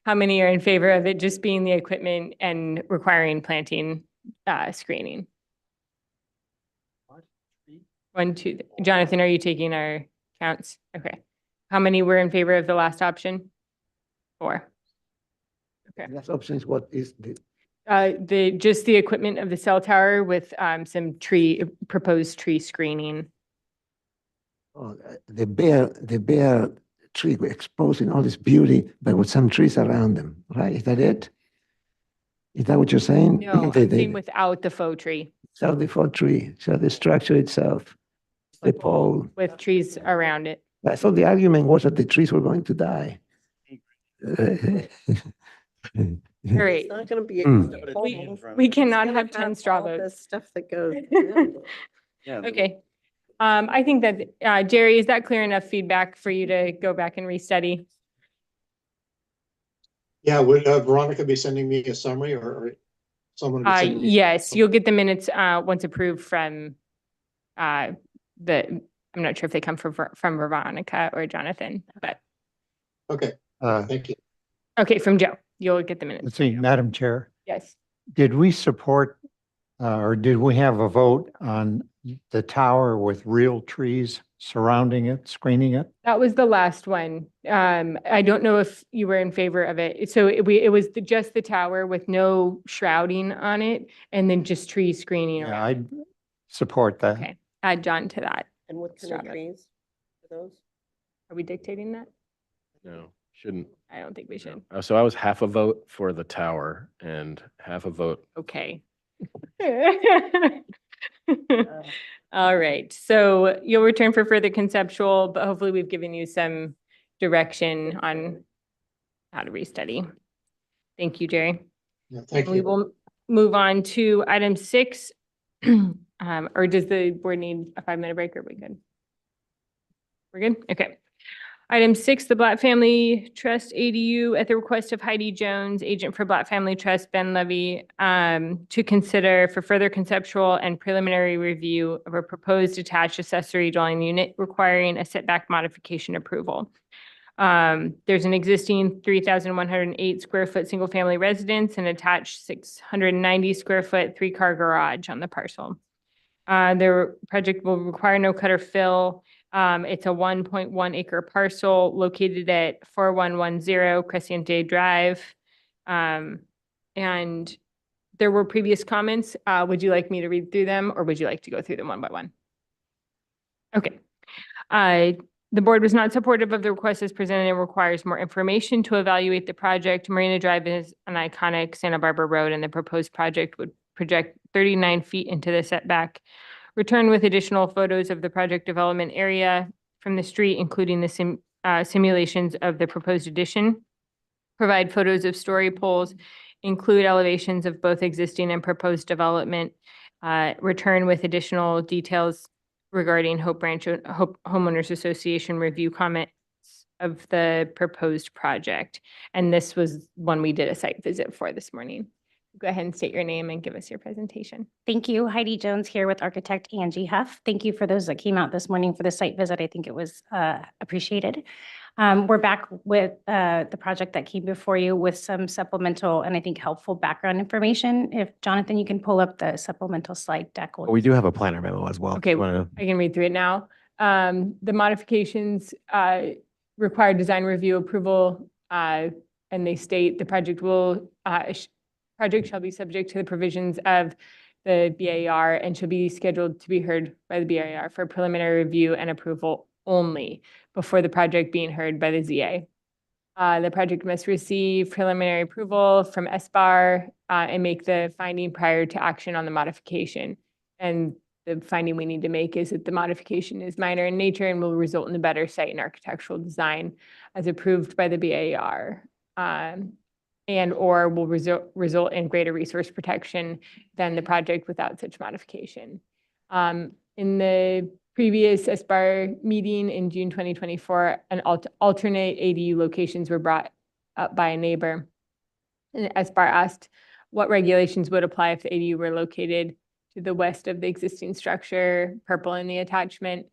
How many are in favor of it just being the equipment and requiring planting screening? 1, 2. Jonathan, are you taking our counts? Okay. How many were in favor of the last option? 4. Okay. Last option is what is the Just the equipment of the cell tower with some proposed tree screening. the bare tree exposing all this beauty, but with some trees around them, right? Is that it? Is that what you're saying? No, I'm saying without the faux tree, So the faux tree, so the structure itself, the pole. with trees around it. I thought the argument was that the trees were going to die. All right. It's not going to be. We cannot have 10 straw all votes. the Stuff that goes. around it. Yeah. Okay. I think that, Jerry, is that clear enough feedback for you to go back and restudy? Yeah, would Veronica be sending me a summary or someone? be sending me- Yes, you'll get the minutes once approved from I'm not sure if they come from Veronica or Jonathan, but Okay, Uh, thank you. okay, from Joe. You'll get the Let's minutes. see, Madam Chair, Yes. did we support or did we have a vote on the tower with real trees surrounding it, screening it? That was the last one. I don't know if you were in favor of it. So it was just the tower with no shrouding on it and then just tree screening Yeah, around. I'd support that. Okay, add John to that. And what kind Straw of vote. trees are those? Are we dictating that? No, shouldn't. I don't think we should. So I was half a vote for the tower and half a vote. Okay. All right, so you'll return for further conceptual, but hopefully we've given you some direction on how to restudy. Thank you, Jerry. Yeah, thank And we you. will move on to item 6. Or does the board need a 5-minute break, or are we good? We're good? Okay. Item 6, the Blatt Family Trust ADU at the request of Heidi Jones, agent for Blatt Family Trust, Ben Levy, to consider for further conceptual and preliminary review of a proposed attached accessory dwelling unit requiring a setback modification approval. There's an existing 3,108 square foot single-family residence and attached 690 square foot 3-car garage on the parcel. The project will require no cut or fill. It's a 1.1 acre parcel located at 4110 Crescente Drive. And there were previous comments. Would you like me to read through them, or would you like to go through them one by one? Okay. The board was not supportive of the request as presented and requires more information to evaluate the project. Marina Drive is an iconic Santa Barbara road, and the proposed project would project 39 feet into the setback. Return with additional photos of the project development area from the street, including the simulations of the proposed addition. Provide photos of story poles, include elevations of both existing and proposed development. Return with additional details regarding Hope Homeowners Association review comments of the proposed project. And this was one we did a site visit for this morning. Go ahead and state your name and give us your presentation. Thank you. Heidi Jones here with architect Angie Huff. Thank you for those that came out this morning for the site visit. I think it was appreciated. We're back with the project that came before you with some supplemental and I think helpful background information. If Jonathan, you can pull up the supplemental slide deck. We do have a planner memo as well. Okay, I can read through it now. The modifications require design review approval, and they state the project shall be subject to the provisions of the BAR and shall be scheduled to be heard by the BAR for preliminary review and approval only before the project being heard by the ZA. The project must receive preliminary approval from SBAR and make the finding prior to action on the modification. And the finding we need to make is that the modification is minor in nature and will result in a better site and architectural design as approved by the BAR. And or will result in greater resource protection than the project without such modification. In the previous SBAR meeting in June 2024, an alternate ADU locations were brought up by a neighbor. And SBAR asked what regulations would apply if the ADU were located to the west of the existing structure, purple in the attachment.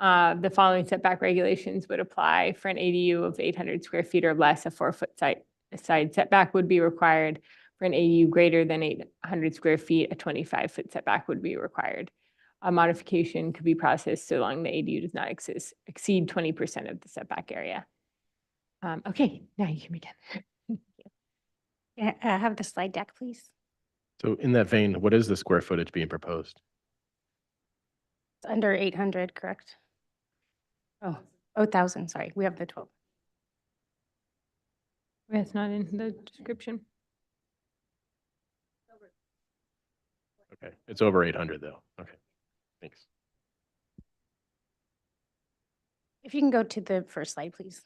The following setback regulations would apply for an ADU of 800 square feet or less. A 4-foot side setback would be required. For an ADU greater than 800 square feet, a 25-foot setback would be required. A modification could be processed so long the ADU does not exceed 20% of the setback area. Okay, now you can begin. Can I have the slide deck, please? So in that vein, what is the square footage being proposed? It's under 800, correct? Oh, 1,000, sorry. We have the 12. It's not in the description. Okay, it's over 800 though. Okay, thanks. If you can go to the first slide, please.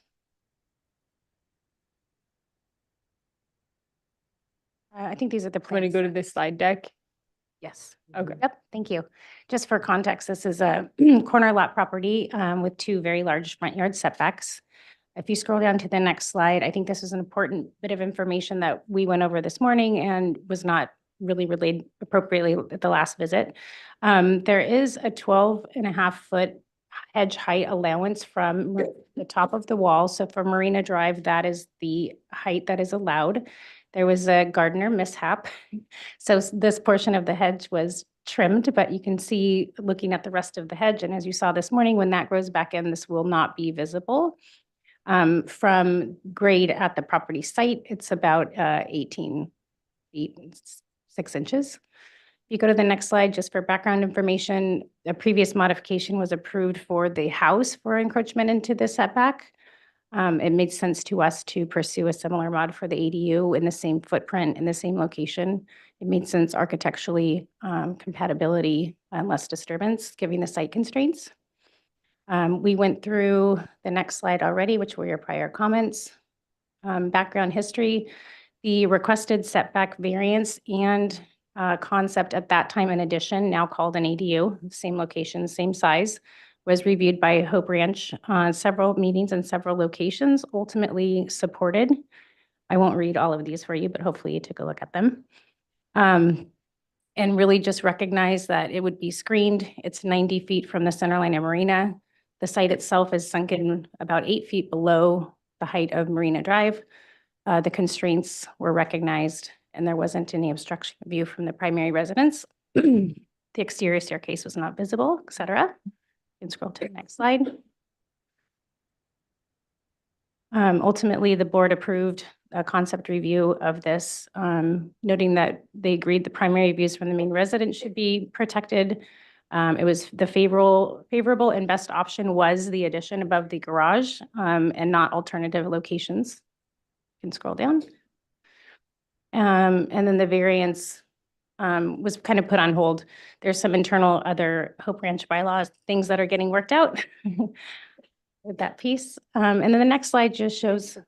I think these are the plans. Want to go to this slide deck? Yes. Okay. Yep, thank you. Just for context, this is a corner lot property with 2 very large front yard setbacks. If you scroll down to the next slide, I think this is an important bit of information that we went over this morning and was not really relayed appropriately at the last visit. There is a 12.5-foot hedge height allowance from the top of the wall. So for Marina Drive, that is the height that is allowed. There was a gardener mishap. So this portion of the hedge was trimmed, but you can see looking at the rest of the hedge. And as you saw this morning, when that grows back in, this will not be visible. From grade at the property site, it's about 18 feet, 6 inches. If you go to the next slide, just for background information, a previous modification was approved for the house for encroachment into the setback. It made sense to us to pursue a similar mod for the ADU in the same footprint, in the same location. It made sense architecturally, compatibility, and less disturbance, given the site constraints. We went through the next slide already, which were your prior comments. Background history, the requested setback variance and concept at that time in addition, now called an ADU, same location, same size, was reviewed by Hope Ranch on several meetings and several locations, ultimately supported. I won't read all of these for you, but hopefully you took a look at them. And really just recognize that it would be screened. It's 90 feet from the center line of Marina. The site itself is sunken about 8 feet below the height of Marina Drive. The constraints were recognized and there wasn't any obstruction of view from the primary residence. The exterior staircase was not visible, et cetera. You can scroll to the next slide. Ultimately, the board approved a concept review of this, noting that they agreed the primary views from the main residence should be protected. It was the favorable and best option was the addition above the garage and not alternative locations. You can scroll down. And then the variance was kind of put on hold. There's some internal other Hope Ranch bylaws, things that are getting worked out with that piece. And then the next slide just shows,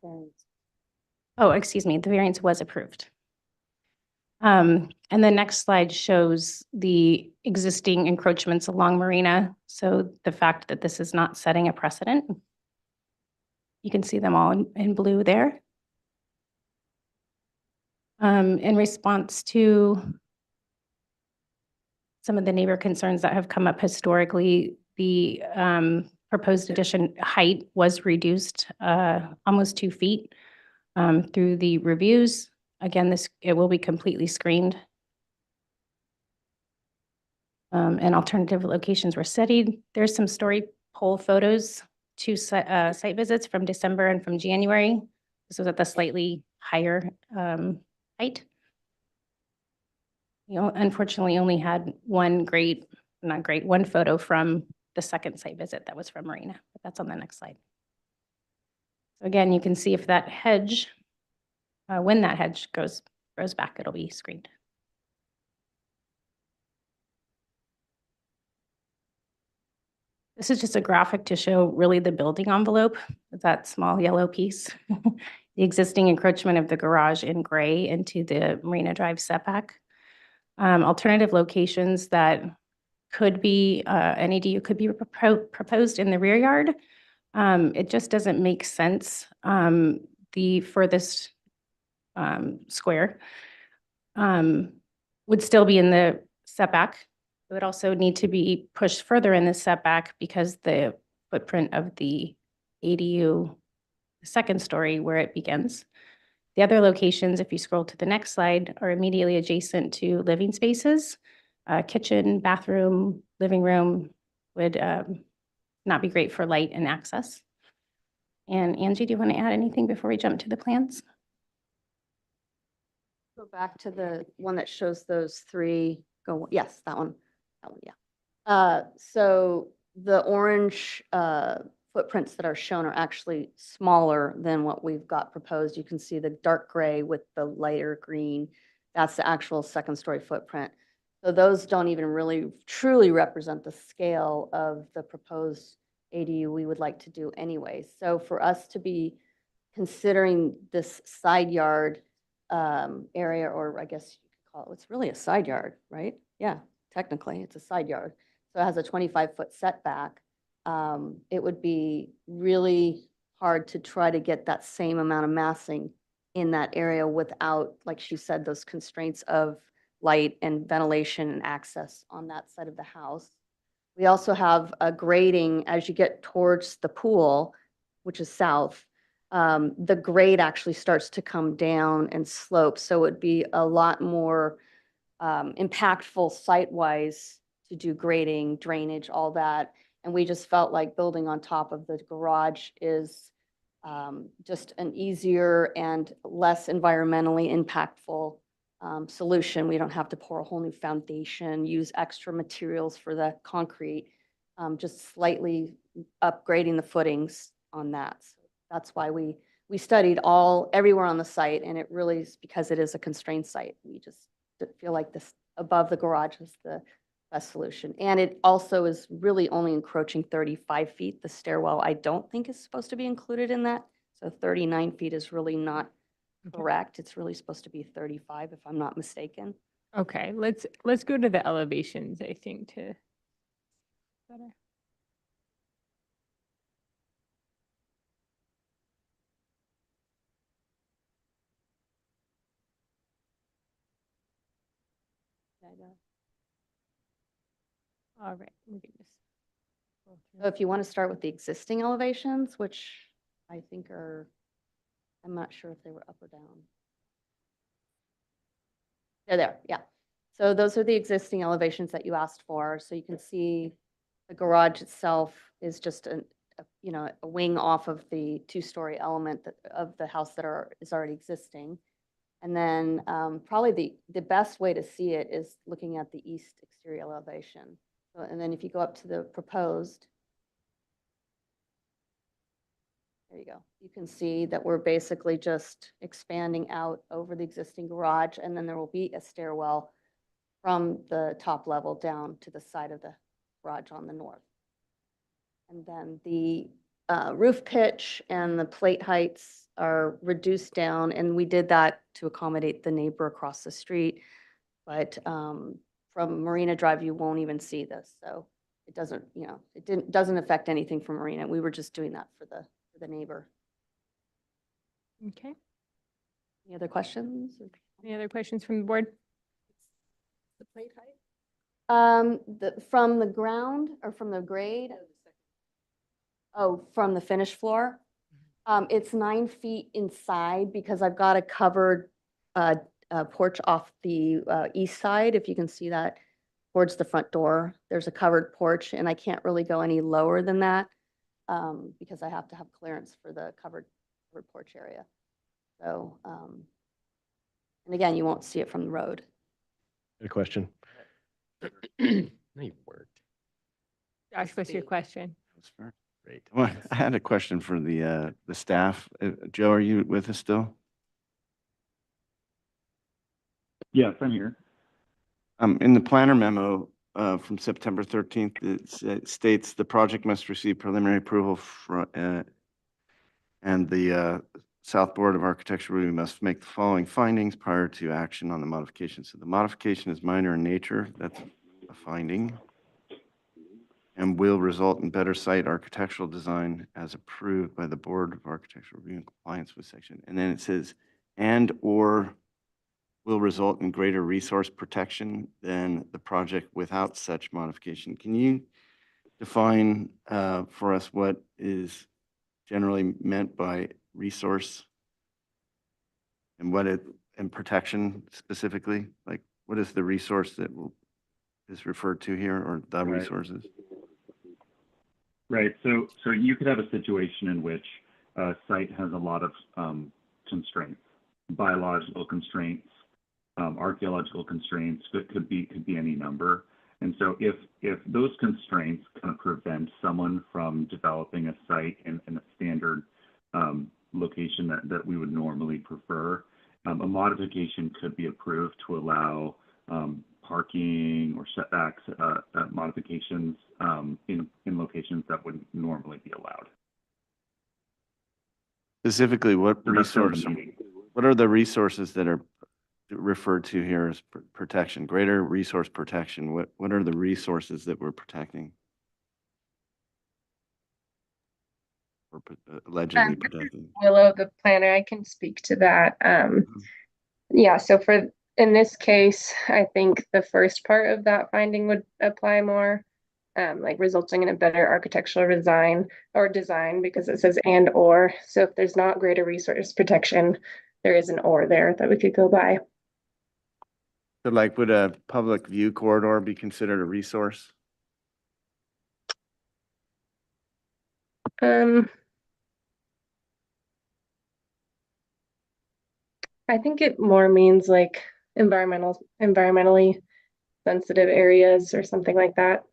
oh, excuse me, the variance was approved. And the next slide shows the existing encroachments along Marina. So the fact that this is not setting a precedent. You can see them all in blue there. In response to some of the neighbor concerns that have come up historically, the proposed addition height was reduced almost 2 feet through the reviews. Again, it will be completely screened. And alternative locations were studied. There's some story pole photos, 2 site visits from December and from January. This was at the slightly higher height. You know, unfortunately only had one photo from the second site visit that was from Marina, but that's on the next slide. So again, you can see if that hedge, when that hedge grows back, it'll be screened. This is just a graphic to show really the building envelope, that small yellow piece. The existing encroachment of the garage in gray into the Marina Drive setback. Alternative locations that could be, an ADU could be proposed in the rear yard. It just doesn't make sense. The furthest square would still be in the setback. It would also need to be pushed further in the setback because the footprint of the ADU, the second story where it begins. The other locations, if you scroll to the next slide, are immediately adjacent to living spaces. Kitchen, bathroom, living room would not be great for light and access. And Angie, do you want to add anything before we jump to the plans? Go back to the one that shows those 3. Yes, that one. That one, yeah. So the orange footprints that are shown are actually smaller than what we've got proposed. You can see the dark gray with the lighter green. That's the actual second story footprint. So those don't even really truly represent the scale of the proposed ADU we would like to do anyway. So for us to be considering this side yard area, or I guess you could call it, it's really a side yard, right? Yeah, technically it's a side yard. So it has a 25-foot setback. It would be really hard to try to get that same amount of massing in that area without, like she said, those constraints of light and ventilation and access on that side of the house. We also have a grading as you get towards the pool, which is south. The grade actually starts to come down and slope. So it would be a lot more impactful site-wise to do grading, drainage, all that. And we just felt like building on top of the garage is just an easier and less environmentally impactful solution. We don't have to pour a whole new foundation, use extra materials for the concrete, just slightly upgrading the footings on that. So that's why we studied everywhere on the site, and it really is because it is a constrained site. We just feel like this above the garage is the best solution. And it also is really only encroaching 35 feet. The stairwell, I don't think is supposed to be included in that. So 39 feet is really not correct. It's really supposed to be 35 if I'm not mistaken. Okay, let's go to the elevations, I think, to better. All right, we can just go through. So if you want to start with the existing elevations, which I think are, I'm not sure if they were up or down. They're there, yeah. So those are the existing elevations that you asked for. So you can see the garage itself is just you know, a wing off of the two-story element of the house that is already existing. And then probably the best way to see it is looking at the east exterior elevation. So, and then if you go up to the proposed, there you go. You can see that we're basically just expanding out over the existing garage, and then there will be a stairwell from the top level down to the side of the garage on the north. And then the roof pitch and the plate heights are reduced down, and we did that to accommodate the neighbor across the street. But from Marina Drive, you won't even see this. So it doesn't, you know, doesn't affect anything from Marina. We were just doing that for the neighbor. Okay, Any other questions? any other questions from the board? The plate height? From the ground or from the grade? Oh, from the finished floor? It's 9 feet inside because I've got a covered porch off the east side. If you can see that towards the front door, there's a covered porch, and I can't really go any lower than that because I have to have clearance for the covered porch area. So, and again, you won't see it from the road. Good question. No, you weren't. Josh, what's your question? Great. Well, I had a question for the staff. Joe, are you with us still? Yes, I'm here. In the planner memo from September 13th, it states the project must receive preliminary approval and the South Board of Architectural Review must make the following findings prior to action on the modification. So the modification is minor in nature. That's a finding. And will result in better site architectural design as approved by the Board of Architectural Review in compliance with section. And then it says, and/or will result in greater resource protection than the project without such modification. Can you define for us what is generally meant by resource and and protection specifically? Like, what is the resource that is referred to here, or the Right. resources? Right. So you could have a situation in which a site has a lot of constraints, biological constraints, archaeological constraints. It could be any number. And so if those constraints kind of prevent someone from developing a site in a standard location that we would normally prefer, a modification could be approved to allow parking or setbacks modifications in locations that wouldn't normally be allowed. Specifically, what So that's sort of resource, the meaning. what are the resources that are referred to here as protection, greater resource protection? What are the resources that we're protecting? Or allegedly protecting? Willow, the planner, I can speak to that. Yeah, so in this case, I think the first part of that finding would apply more, like resulting in a better architectural design because it says and or. So if there's not greater resource protection, there is an or there that we could go by. So like, would a public view corridor be considered a resource? I think it more means like environmentally sensitive areas or something like that.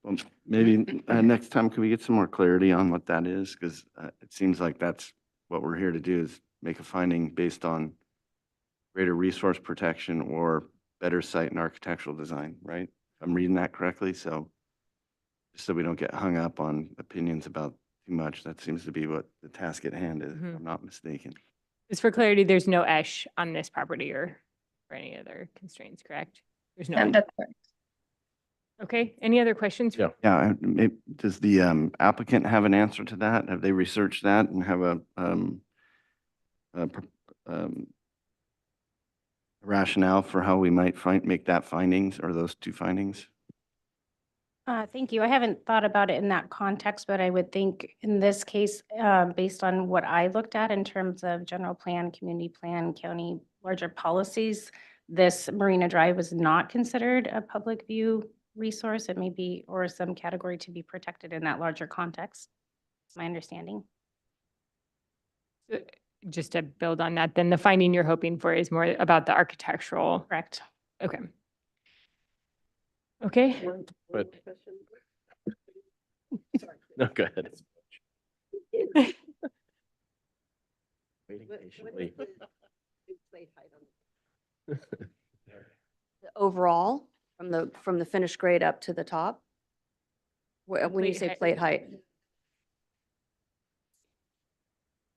Well, maybe next time, can we get some more clarity on what that is? Because it seems like that's what we're here to do, is make a finding based on greater resource protection or better site and architectural design, right? I'm reading that correctly, so just so we don't get hung up on opinions about too much, that seems to be what the task at hand is, if I'm not mistaken. Just for clarity, there's no ESH on this property or any other constraints, correct? There's no. That's correct. Okay, any other questions? Yeah. Yeah, does the applicant have an answer to that? Have they researched that and have a rationale for how we might make that findings or those two findings? Thank you. I haven't thought about it in that context, but I would think in this case, based on what I looked at in terms of general plan, community plan, county, larger policies, this Marina Drive was not considered a public view resource. It may be, or some category to be protected in that larger context. That's my understanding. Just to build on that, then the finding you're hoping for is more about the architectural. Correct. Okay. Okay. But no, go ahead. Waiting patiently. The overall, from the finished grade up to the top? When you Plate say height. plate height?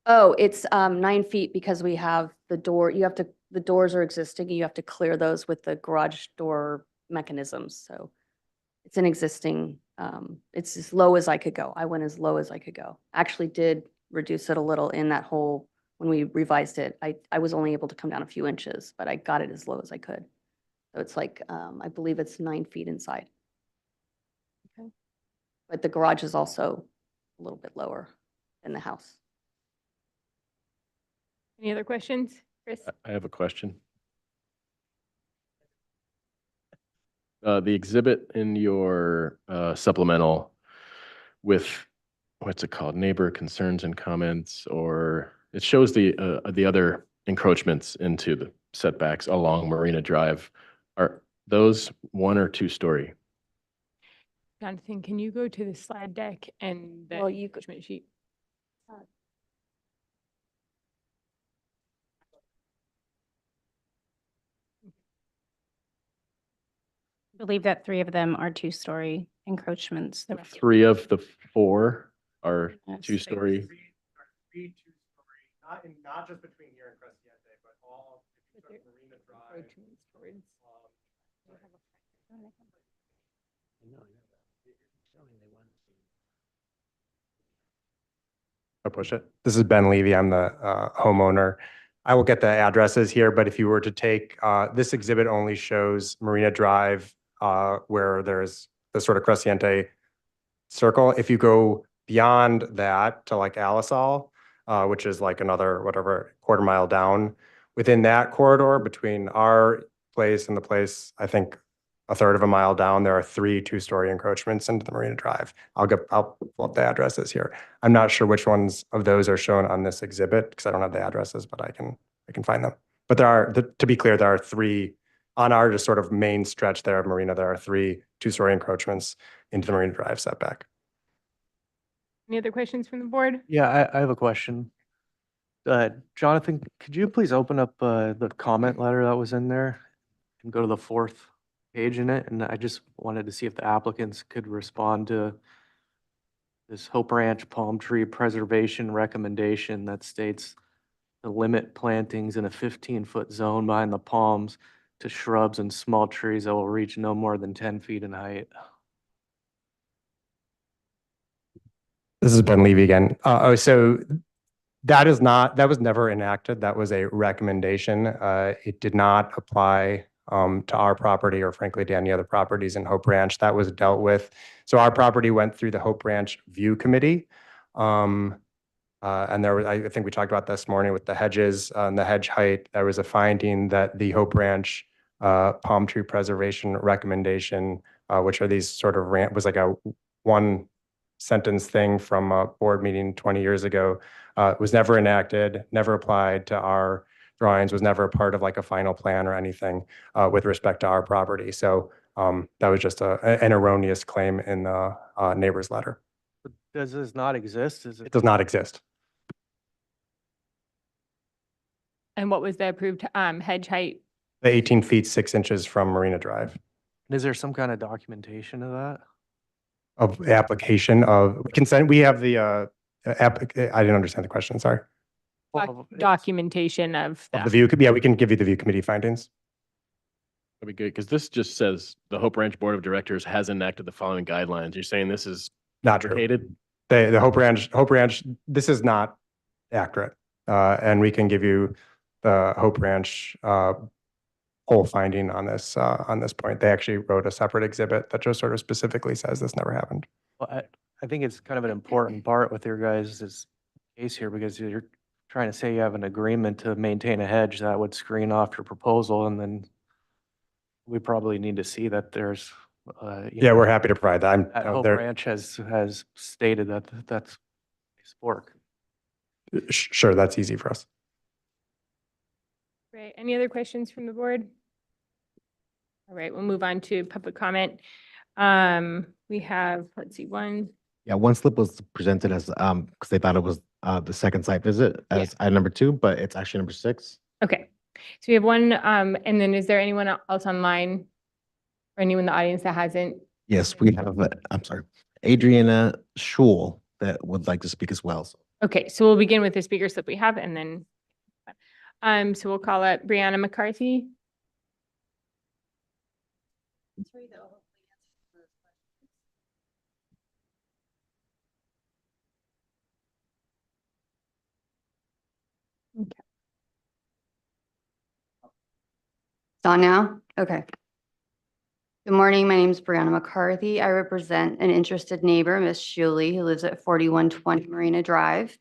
Oh, it's 9 feet because we have the door, the doors are existing, you have to clear those with the garage door mechanisms, so it's an existing, it's as low as I could go. I went as low as I could go. Actually did reduce it a little in that whole, when we revised it, I was only able to come down a few inches, but I got it as low as I could. So it's like, I believe it's 9 feet inside. Okay. But the garage is also a little bit lower than the house. Any other questions, Chris? I have a question. The exhibit in your supplemental with, what's it called, neighbor concerns and comments, or it shows the other encroachments into the setbacks along Marina Drive. Are those 1 or 2 story? Jonathan, can you go to the slide deck and the Well, you encroachment sheet? I believe that 3 of them are 2-story encroachments. The rest- 3 of the 4 are Yes. 2-story. Not just between here and Cresciente, but all Marina Drive. Encroachments towards- I'll push it. This is Ben Levy. I'm the homeowner. I will get the addresses here, but if you were to take, this exhibit only shows Marina Drive, where there's the sort of Cresciente circle. If you go beyond that to like Alisal, which is like another, whatever, quarter-mile down, within that corridor between our place and the place, I think, a third of a mile down, there are 3 2-story encroachments into the Marina Drive. I'll pull up the addresses here. I'm not sure which ones of those are shown on this exhibit because I don't have the addresses, but I can find them. But there are, to be clear, there are 3 on our just sort of main stretch there of Marina. There are 3 2-story encroachments into the Marina Drive setback. Any other questions from the board? Yeah, I have a question. Jonathan, could you please open up the comment letter that was in there and go to the 4th page in it? And I just wanted to see if the applicants could respond to this Hope Ranch palm tree preservation recommendation that states to limit plantings in a 15-foot zone behind the palms to shrubs and small trees that will reach no more than 10 feet in height. This is Ben Levy again. So that was never enacted. That was a recommendation. It did not apply to our property or frankly to any other properties in Hope Ranch. That was dealt with. So our property went through the Hope Ranch View Committee. And there was, I think we talked about this morning with the hedges and the hedge height. There was a finding that the Hope Ranch palm tree preservation recommendation, which are these sort of was like a 1-sentence thing from a board meeting 20 years ago, was never enacted, never applied to our drawings, was never a part of like a final plan or anything with respect to our property. So that was just an erroneous claim in the neighbor's letter. Does this not exist? It does not exist. And what was the approved hedge height The 18 feet, 6 inches from Marina Drive And is there some kind of documentation of that? of the application of consent. We have the, I didn't understand the question, sorry. Documentation of Of the that. view, yeah, we can give you the view committee findings. That'd be good, because this just says the Hope Ranch Board of Directors has enacted the following guidelines. You're saying this is Not true. fabricated? The Hope Ranch, this is not accurate. And we can give you the Hope Ranch whole finding on this point. They actually wrote a separate exhibit that just sort of specifically says this never happened. Well, I think it's kind of an important part with your guys' case here, because you're trying to say you have an agreement to maintain a hedge that would screen off your proposal, and then we probably need to see that there's, Yeah, we're happy to provide that. that Hope Ranch has stated that that's work. Sure, that's easy for us. Great. Any other questions from the board? All right, we'll move on to public comment. We have, let's see, one. Yeah, one slip was presented as, because they thought it was the second site visit as item number 2, but it's actually number 6. Okay, so we have one, and then is there anyone else online or anyone in the audience that hasn't? Yes, we have, I'm sorry, Adriana Schul that would like to speak as well. Okay, so we'll begin with the speaker slip we have, and then, so we'll call it Brianna McCarthy. It's on now? Okay. Good morning. My name is Brianna McCarthy. I represent an interested neighbor, Miss Shuley, who lives at 4120 Marina Drive.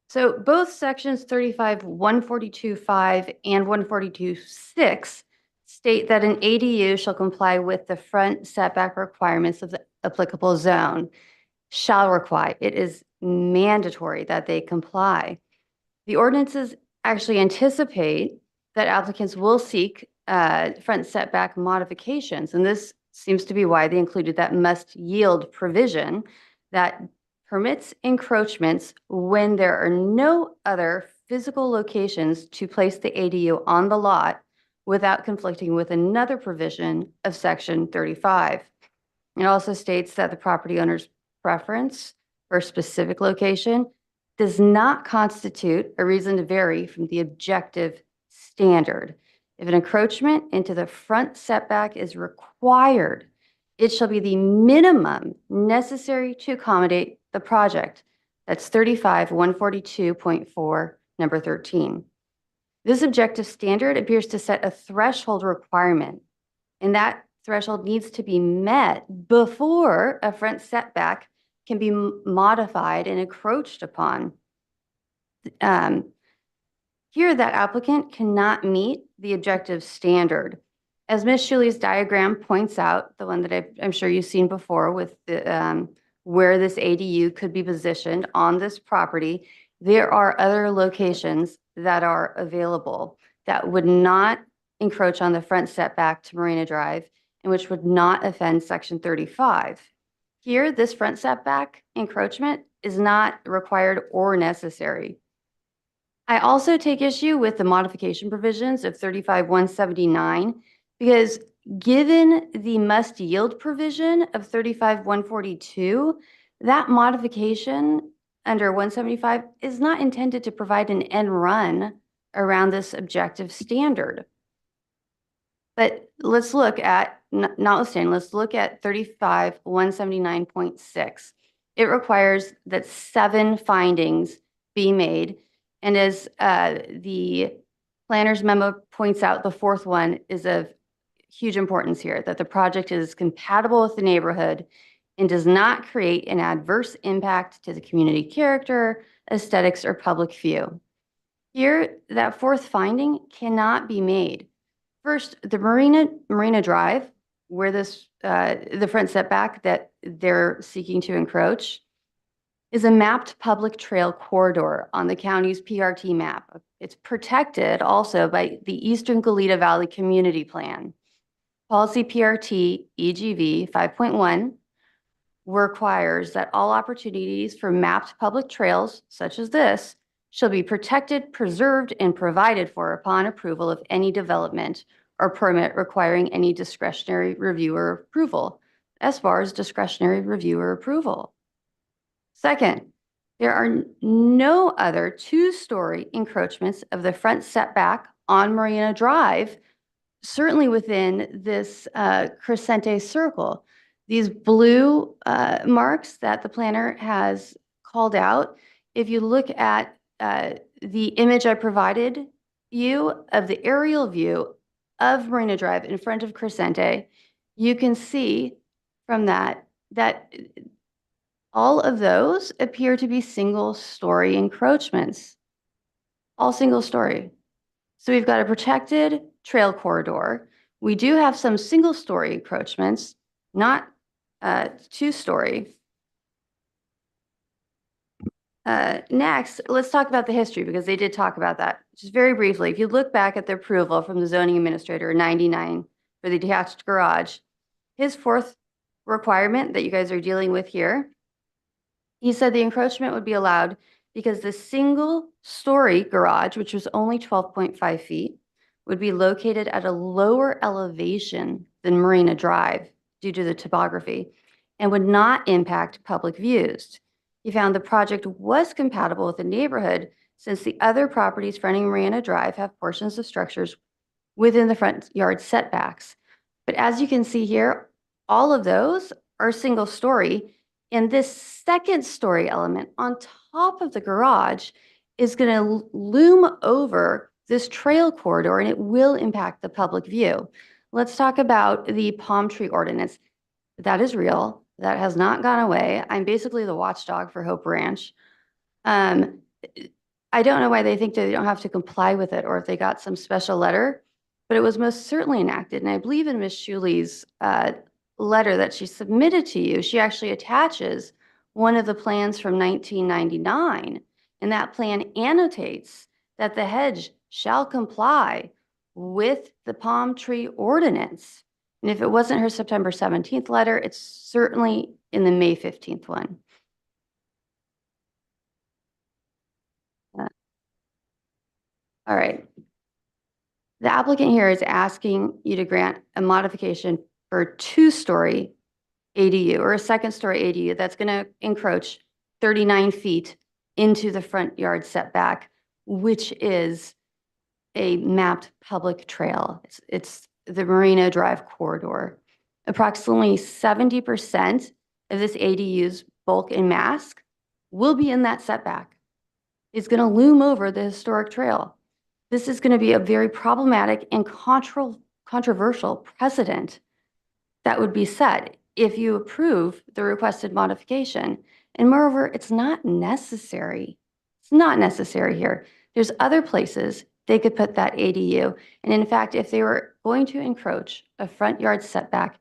So both sections 35-142-5 and 142-6 state that an ADU shall comply with the front setback requirements of the applicable zone. Shall require. It is mandatory that they comply. The ordinances actually anticipate that applicants will seek front setback modifications, and this seems to be why they included that must yield provision that permits encroachments when there are no other physical locations to place the ADU on the lot without conflicting with another provision of section 35. It also states that the property owner's preference for a specific location does not constitute a reason to vary from the objective standard. If an encroachment into the front setback is required, it shall be the minimum necessary to accommodate the project. That's 35-142.4, number 13. This objective standard appears to set a threshold requirement, and that threshold needs to be met before a front setback can be modified and encroached upon. Here, that applicant cannot meet the objective standard. As Ms. Shuley's diagram points out, the one that I'm sure you've seen before with the, where this ADU could be positioned on this property, there are other locations that are available that would not encroach on the front setback to Marina Drive and which would not offend section 35. Here, this front setback encroachment is not required or necessary. I also take issue with the modification provisions of 35-179 because given the must yield provision of 35-142, that modification under 175 is not intended to provide an end run around this objective standard. But let's look at, notwithstanding, let's look at 35-179.6. It requires that 7 findings be made. And as the planner's memo points out, the 4th one is of huge importance here, that the project is compatible with the neighborhood and does not create an adverse impact to the community character, aesthetics, or public view. Here, that 4th finding cannot be made. First, the Marina Drive, where this the front setback that they're seeking to encroach, is a mapped public trail corridor on the county's PRT map. It's protected also by the Eastern Goleta Valley Community Plan. Policy PRT EGV 5.1 requires that all opportunities for mapped public trails, such as this, shall be protected, preserved, and provided for upon approval of any development or permit requiring any discretionary review or approval, as far as discretionary review or approval. Second, there are no other two-story encroachments of the front setback on Marina Drive, certainly within this Crescente circle. These blue marks that the planner has called out, if you look at the image I provided you of the aerial view of Marina Drive in front of Crescente, you can see from that all of those appear to be single-story encroachments, all single-story. So we've got a protected trail corridor. We do have some single-story encroachments, not two-story. Next, let's talk about the history, because they did talk about that. Just very briefly, if you look back at the approval from the zoning administrator in 99 for the detached garage, his fourth requirement that you guys are dealing with here, he said the encroachment would be allowed because the single-story garage, which was only 12.5 feet, would be located at a lower elevation than Marina Drive due to the topography and would not impact public views. He found the project was compatible with the neighborhood since the other properties fronting Marina Drive have portions of structures within the front yard setbacks. But as you can see here, all of those are single-story, and this second-story element on top of the garage is going to loom over this trail corridor, and it will impact the public view. Let's talk about the palm tree ordinance. That is real. That has not gone away. I'm basically the watchdog for Hope Ranch. I don't know why they think they don't have to comply with it or if they got some special letter, but it was most certainly enacted. And I believe in Ms. Shuli's letter that she submitted to you, she actually attaches one of the plans from 1999. And that plan annotates that the hedge shall comply with the palm tree ordinance. And if it wasn't her September 17th letter, it's certainly in the May 15th one. All right. The applicant here is asking you to grant a modification for a two-story ADU or a second-story ADU that's going to encroach 39 feet into the front yard setback, which is a mapped public trail. It's the Marina Drive corridor. Approximately 70% of this ADU's bulk and mass will be in that setback. It's going to loom over the historic trail. This is going to be a very problematic and controversial precedent that would be set if you approve the requested modification. And moreover, it's not necessary. It's not necessary here. There's other places they could put that ADU. And in fact, if they were going to encroach a front yard setback,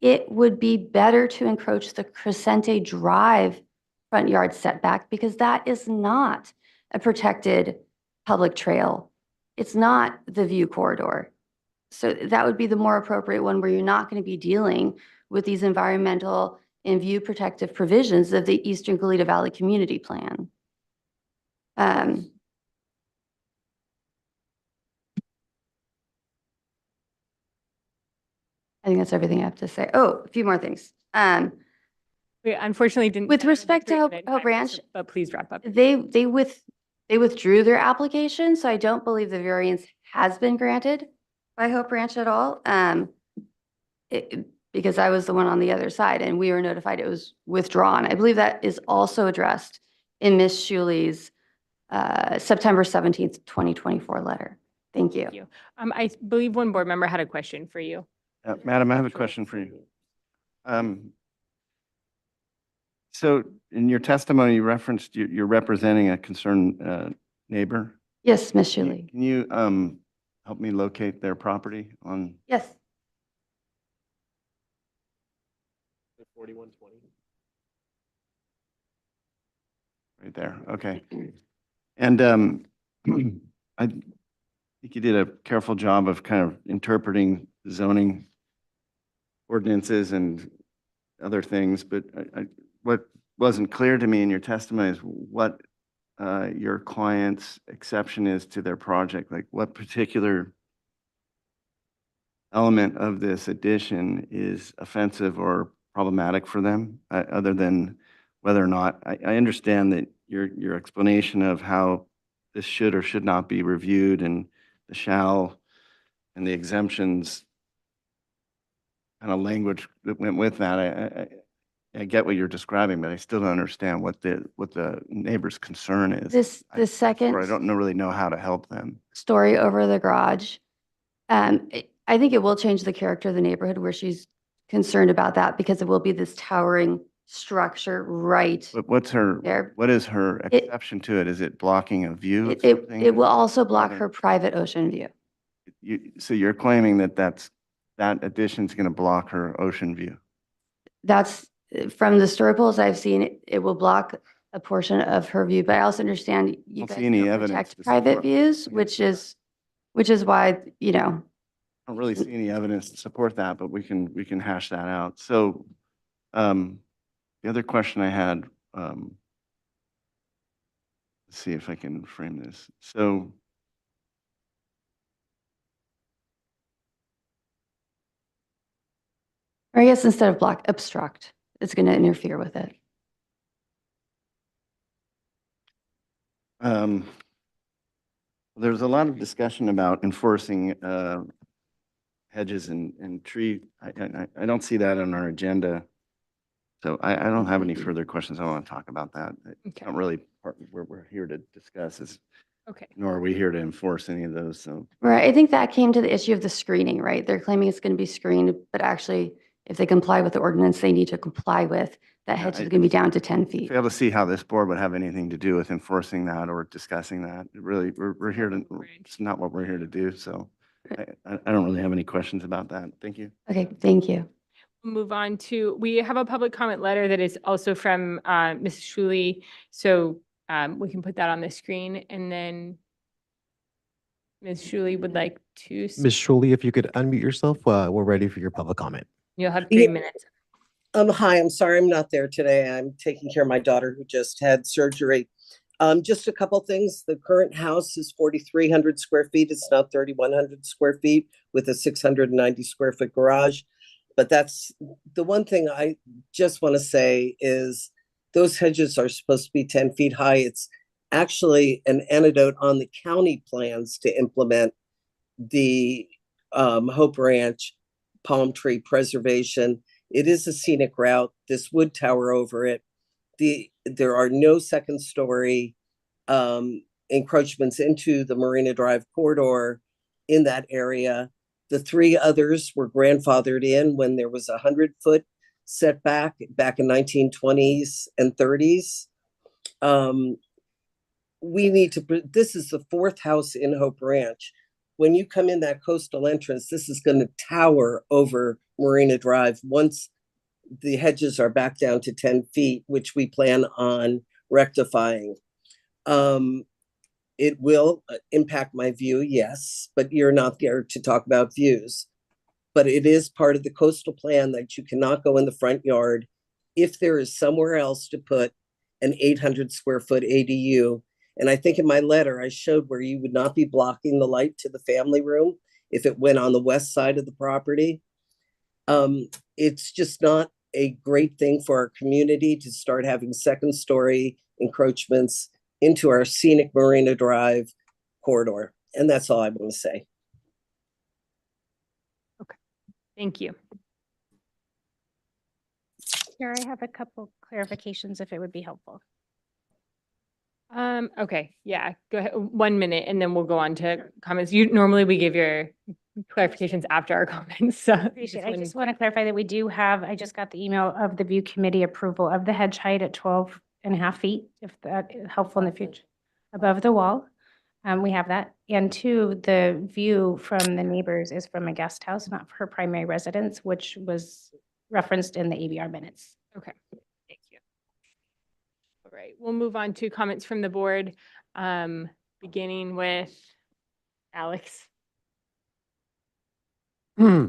it would be better to encroach the Crescente Drive front yard setback because that is not a protected public trail. It's not the view corridor. So that would be the more appropriate one where you're not going to be dealing with these environmental and view protective provisions of the Eastern Goleta Valley Community Plan. I think that's everything I have to say. Oh, a few more things. We unfortunately didn't. With have respect to agreement Hope time, Ranch, but please wrap up. they withdrew their application, so I don't believe the variance has been granted by Hope Ranch at all. Because I was the one on the other side and we were notified it was withdrawn. I believe that is also addressed in Ms. Shuli's September 17th, 2024 letter. Thank you. Thank you. I believe one board member had a question for you. Madam, I have a question for you. So in your testimony, you referenced you're representing a concerned neighbor. Yes, Ms. Shuli. Can you help me locate their property on? Yes. 4120. Right there, okay. And I think you did a careful job of kind of interpreting zoning ordinances and other things, but what wasn't clear to me in your testimony is what your client's exception is to their project? Like what particular element of this addition is offensive or problematic for them, other than whether or not, I understand that your explanation of how this should or should not be reviewed and the shall and the exemptions kind of language that went with that. I get what you're describing, but I still don't understand what the neighbor's concern is. The second Or I don't really know how to help them. story over the garage, I think it will change the character of the neighborhood where she's concerned about that because it will be this towering structure right But what's her, there. what is her It- exception to it? Is it blocking a view of It something? it will also block Other- her private ocean view. So you're claiming that that addition's going to block her ocean view? That's, from the story poles I've seen, it will block a portion of her view, but I also understand you Don't guys see any don't evidence protect to private support- views, which is why, I don't really see any evidence to support that, but we can hash that out. So, the other question I had, let's see if I can frame this. So, or I guess instead of block, obstruct, it's going to interfere with it. there's a lot of discussion about enforcing hedges and tree. I don't see that on our agenda. So I don't have any further questions. I want to talk about that. It's Okay. not really part we're here to discuss is, Okay. nor are we here to enforce any of those. So Right, I think that came to the issue of the screening, right? They're claiming it's going to be screened, but actually, if they comply with the ordinance they need to comply with, that hedge is going to be down to 10 feet. fail to see how this board would have anything to do with enforcing that or discussing that. It really, we're here to, it's not what we're here to do. So I don't really have any questions about that. Thank you. Okay, thank you. Move on to, we have a public comment letter that is also from Mrs. Shuley. So we can put that on the screen and then Ms. Shuley would like to, Ms. Shuley, if you could unmute yourself, we're ready for your public comment. you'll have 3 minutes. Hi, I'm sorry I'm not there today. I'm taking care of my daughter who just had surgery. Just a couple things. The current house is 4,300 square feet. It's now 3,100 square feet with a 690 square foot garage. But that's the one thing I just want to say is those hedges are supposed to be 10 feet high. It's actually an antidote on the county plans to implement the Hope Ranch palm tree preservation. It is a scenic route. This would tower over it. There are no second story encroachments into the Marina Drive corridor in that area. The 3 others were grandfathered in when there was 100-foot setback back in 1920s and 30s. This is the 4th house in Hope Ranch. When you come in that coastal entrance, this is going to tower over Marina Drive once the hedges are back down to 10 feet, which we plan on rectifying. It will impact my view, yes, but you're not there to talk about views. But it is part of the coastal plan that you cannot go in the front yard if there is somewhere else to put an 800 square foot ADU. And I think in my letter, I showed where you would not be blocking the light to the family room if it went on the west side of the property. It's just not a great thing for our community to start having second story encroachments into our scenic Marina Drive corridor. And that's all I want to say. Thank you. Chair, I have a couple clarifications if it would be helpful. Okay, yeah, go ahead, 1 minute, and then we'll go on to comments. Normally we give your clarifications after our comments, so. Appreciate it. I just want to clarify that we do have, I just got the email of the view committee approval of the hedge height at 12.5 feet, if that is helpful in the future, above the wall. We have that. And 2, the view from the neighbors is from a guest house, not her primary residence, which was referenced in the ABR minutes. Okay, thank you. All right, we'll move on to comments from the board, beginning with Alex. Yeah,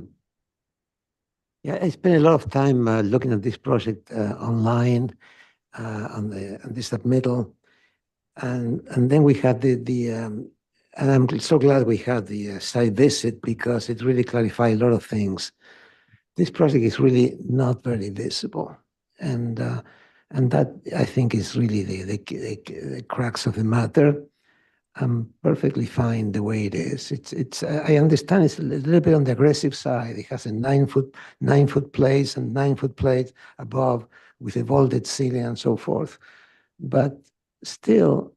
I spent a lot of time looking at this project online on the submittal. And then we had and I'm so glad we had the site visit because it really clarified a lot of things. This project is really not very visible. And that I think is really the crux of the matter. I'm perfectly fine the way it is. I understand it's a little bit on the aggressive side. It has a 9-foot place and 9-foot plate above with a vaulted ceiling and so forth. But still,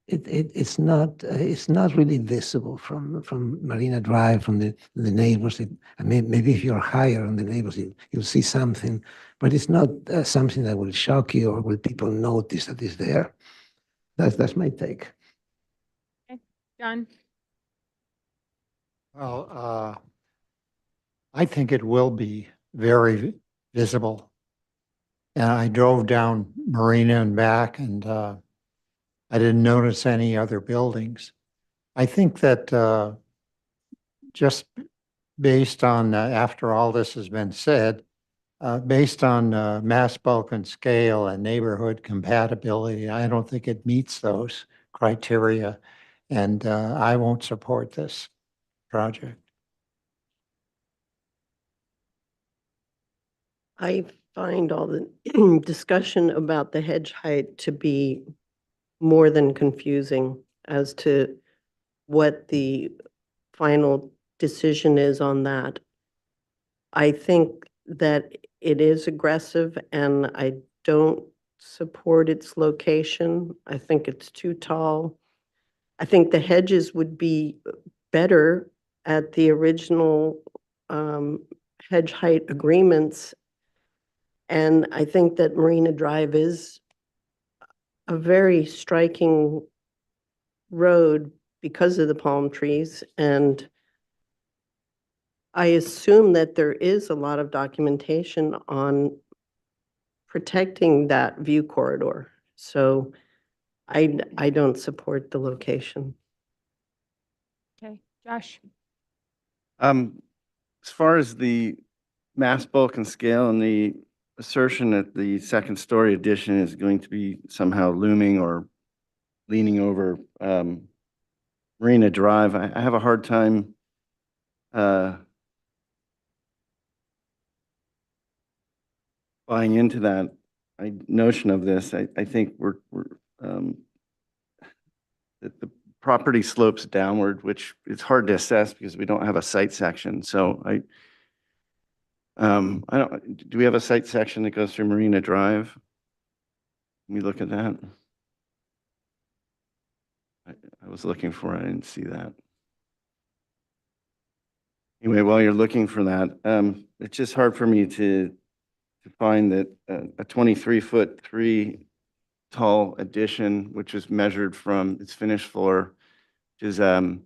it's not really visible from Marina Drive, from the neighbors. Maybe if you're higher on the neighbors, you'll see something, but it's not something that will shock you or will people notice that it's there. That's my take. John? Well, I think it will be very visible. And I drove down Marina and back, and I didn't notice any other buildings. I think that just based on, after all this has been said, based on mass, bulk, and scale and neighborhood compatibility, I don't think it meets those criteria. And I won't support this project. I find all the discussion about the hedge height to be more than confusing as to what the final decision is on that. I think that it is aggressive and I don't support its location. I think it's too tall. I think the hedges would be better at the original hedge height agreements. And I think that Marina Drive is a very striking road because of the palm trees. And I assume that there is a lot of documentation on protecting that view corridor. So I don't support the location. Okay, Josh? As far as the mass, bulk, and scale and the assertion that the second story addition is going to be somehow looming or leaning over Marina Drive, I have a hard time buying into that notion of this. I think that the property slopes downward, which it's hard to assess because we don't have a site section. So I don't, do we have a site section that goes through Marina Drive? Let me look at that. I was looking for it, I didn't see that. Anyway, while you're looking for that, it's just hard for me to find that a 23-foot 3 tall addition, which is measured from its finished floor, which is Can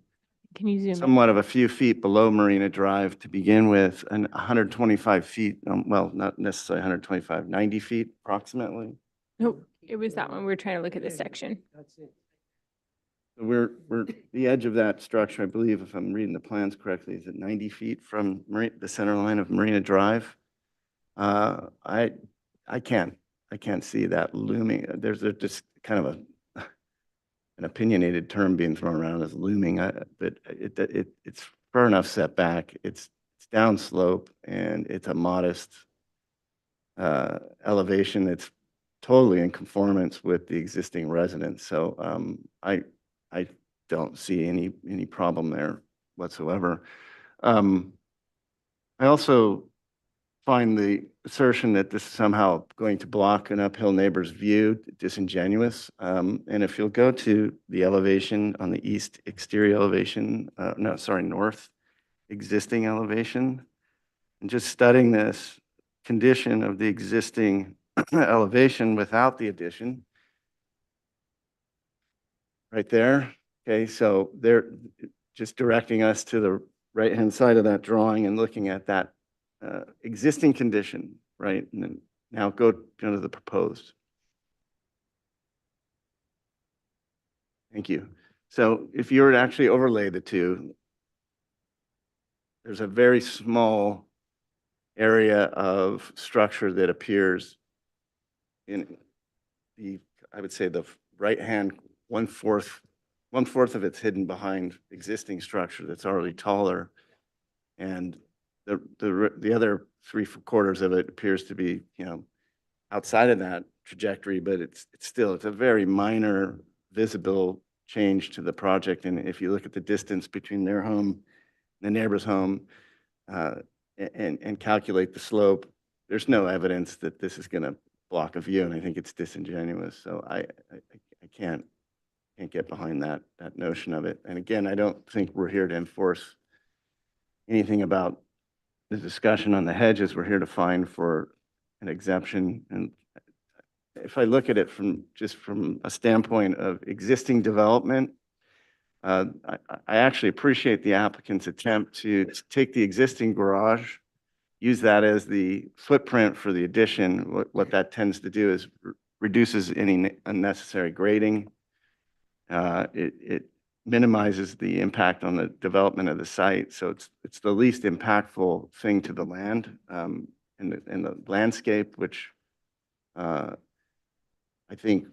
you zoom in? somewhat of a few feet below Marina Drive to begin with, and 125 feet, well, not necessarily 125, 90 feet approximately. Nope, it was that one. We were trying to look at the section. We're the edge of that structure, I believe, if I'm reading the plans correctly, is at 90 feet from the center line of Marina Drive. I can't see that looming. There's just kind of an opinionated term being thrown around as looming, but it's far enough set back. It's downslope and it's a modest elevation that's totally in conformance with the existing residence. So I don't see any problem there whatsoever. I also find the assertion that this is somehow going to block an uphill neighbor's view disingenuous. And if you'll go to the elevation on the east exterior elevation, north existing elevation, and just studying this condition of the existing elevation without the addition, right there. Okay, so they're just directing us to the right-hand side of that drawing and looking at that existing condition, right? And then now go to the proposed. Thank you. So if you were to actually overlay the two, there's a very small area of structure that appears in I would say the right-hand one-fourth of it's hidden behind existing structure that's already taller. And the other 3/4 of it appears to be, outside of that trajectory, but it's a very minor visible change to the project. And if you look at the distance between their home and the neighbor's home, and calculate the slope, there's no evidence that this is going to block a view, and I think it's disingenuous. So I can't get behind that notion of it. And again, I don't think we're here to enforce anything about the discussion on the hedges. We're here to find for an exemption. And if I look at it from a standpoint of existing development, I actually appreciate the applicant's attempt to take the existing garage, use that as the footprint for the addition. What that tends to do is reduces any unnecessary grading. It minimizes the impact on the development of the site. So it's the least impactful thing to the land in the landscape, which I think,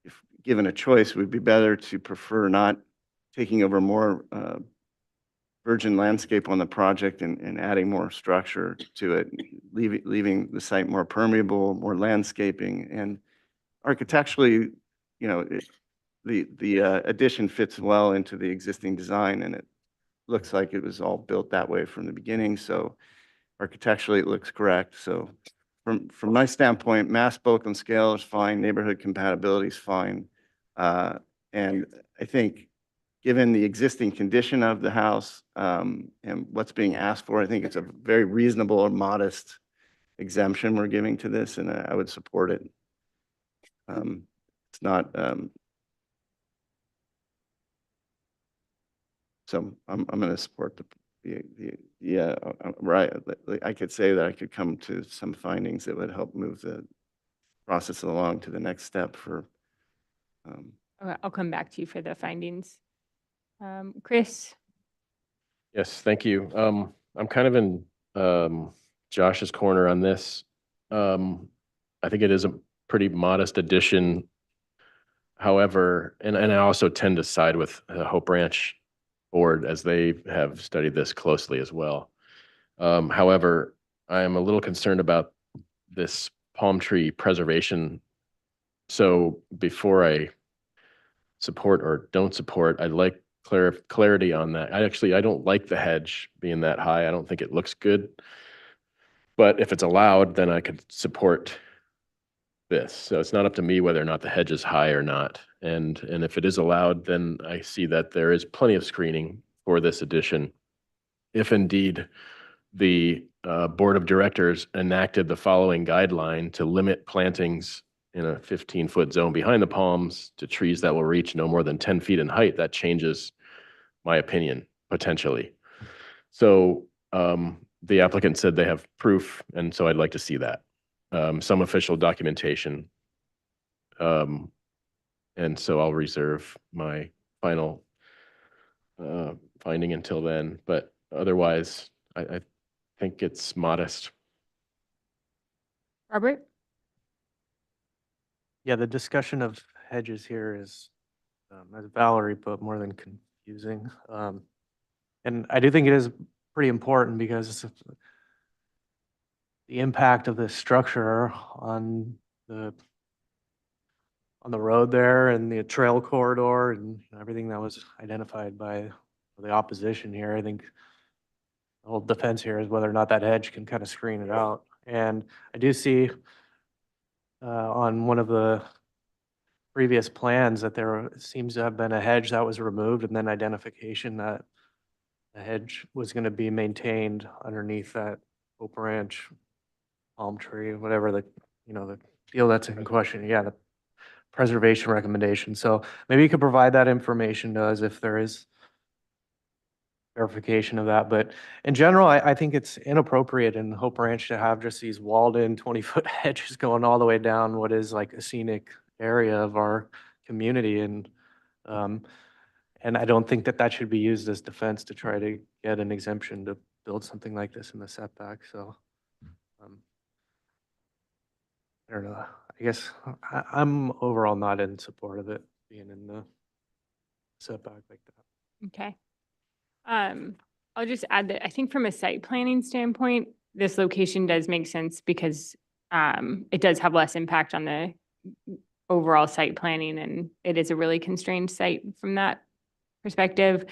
if given a choice, would be better to prefer not taking over more virgin landscape on the project and adding more structure to it, leaving the site more permeable, more landscaping, and architecturally, the addition fits well into the existing design, and it looks like it was all built that way from the beginning. So architecturally, it looks correct. So from my standpoint, mass, bulk, and scale is fine. Neighborhood compatibility is fine. And I think, given the existing condition of the house and what's being asked for, I think it's a very reasonable and modest exemption we're giving to this, and I would support it. It's not. So I'm going to support right. I could say that I could come to some findings that would help move the process along to the next step for. Okay, I'll come back to you for the findings. Chris? Yes, thank you. I'm kind of in Josh's corner on this. I think it is a pretty modest addition. However, and I also tend to side with the Hope Ranch board, as they have studied this closely as well. However, I am a little concerned about this palm tree preservation. So before I support or don't support, I'd like clarity on that. I don't like the hedge being that high. I don't think it looks good. But if it's allowed, then I could support this. So it's not up to me whether or not the hedge is high or not. And if it is allowed, then I see that there is plenty of screening for this addition. If indeed the board of directors enacted the following guideline to limit plantings in a 15-foot zone behind the palms to trees that will reach no more than 10 feet in height, that changes my opinion, potentially. So the applicant said they have proof, and so I'd like to see that. Some official documentation. And so I'll reserve my final finding until then, but otherwise, I think it's modest. Robert? Yeah, the discussion of hedges here is, as Valerie put, more than confusing. And I do think it is pretty important because the impact of this structure on the road there and the trail corridor and everything that was identified by the opposition here. I think the whole defense here is whether or not that hedge can kind of screen it out. And I do see on one of the previous plans that there seems to have been a hedge that was removed, and then identification that the hedge was going to be maintained underneath that Hope Ranch palm tree, whatever the deal that's in question. Yeah, the preservation recommendation. So maybe you could provide that information to us if there is verification of that. But in general, I think it's inappropriate in Hope Ranch to have just these walled in 20-foot hedges going all the way down what is like a scenic area of our community. And I don't think that should be used as defense to try to get an exemption to build something like this in the setback. So I don't know. I guess I'm overall not in support of it. being in the setback like that. Okay. I'll just add that I think from a site planning standpoint, this location does make sense because it does have less impact on the overall site planning, and it is a really constrained site from that perspective.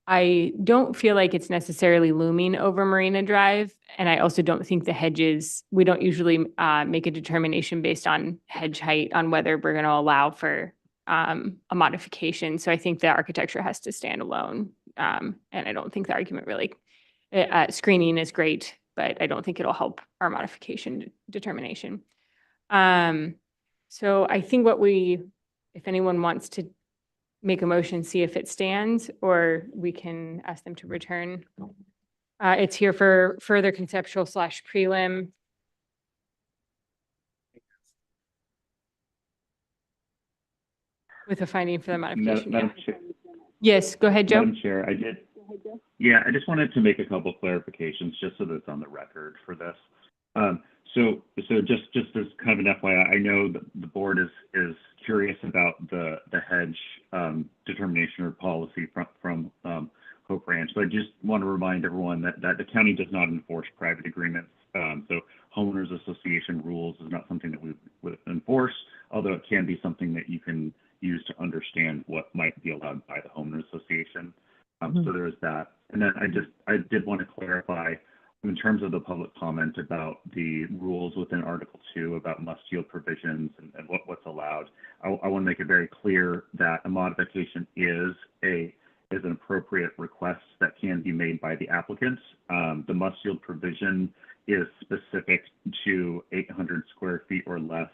I don't feel like it's necessarily looming over Marina Drive, and I also don't think the hedges, we don't usually make a determination based on hedge height on whether we're going to allow for a modification. So I think the architecture has to stand alone. And I don't think the argument really, screening is great, but I don't think it'll help our modification determination. So I think if anyone wants to make a motion, see if it stands, or we can ask them to return. It's here for further conceptual / prelim. With a finding for the modification. Madam Yeah. Chair, Yes, go ahead, Joe. Madam Chair, I just wanted to make a couple clarifications just so that it's on the record for this. So just as kind of an FYI, I know that the board is curious about the hedge determination or policy from Hope Ranch, but I just want to remind everyone that the county does not enforce private agreements. So homeowners association rules is not something that we would enforce, although it can be something that you can use to understand what might be allowed by the homeowners association. So there is that. And then I did want to clarify in terms of the public comment about the rules within Article 2 about must yield provisions and what's allowed. I want to make it very clear that a modification is an appropriate request that can be made by the applicant. The must yield provision is specific to 800 square feet or less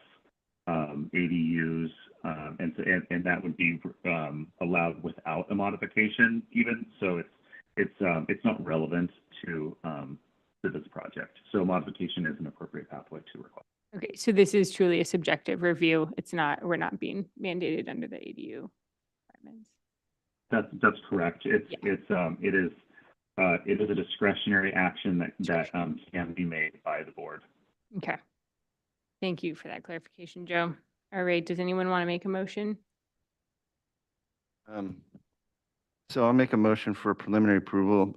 ADUs, and that would be allowed without a modification even. So it's not relevant to this project. So modification is an appropriate pathway to request. Okay, so this is truly a subjective review. We're not being mandated under the ADU requirements. That's correct. It is a discretionary action that can be made by the board. Okay. Thank you for that clarification, Joe. All right, does anyone want to make a motion? So I'll make a motion for preliminary approval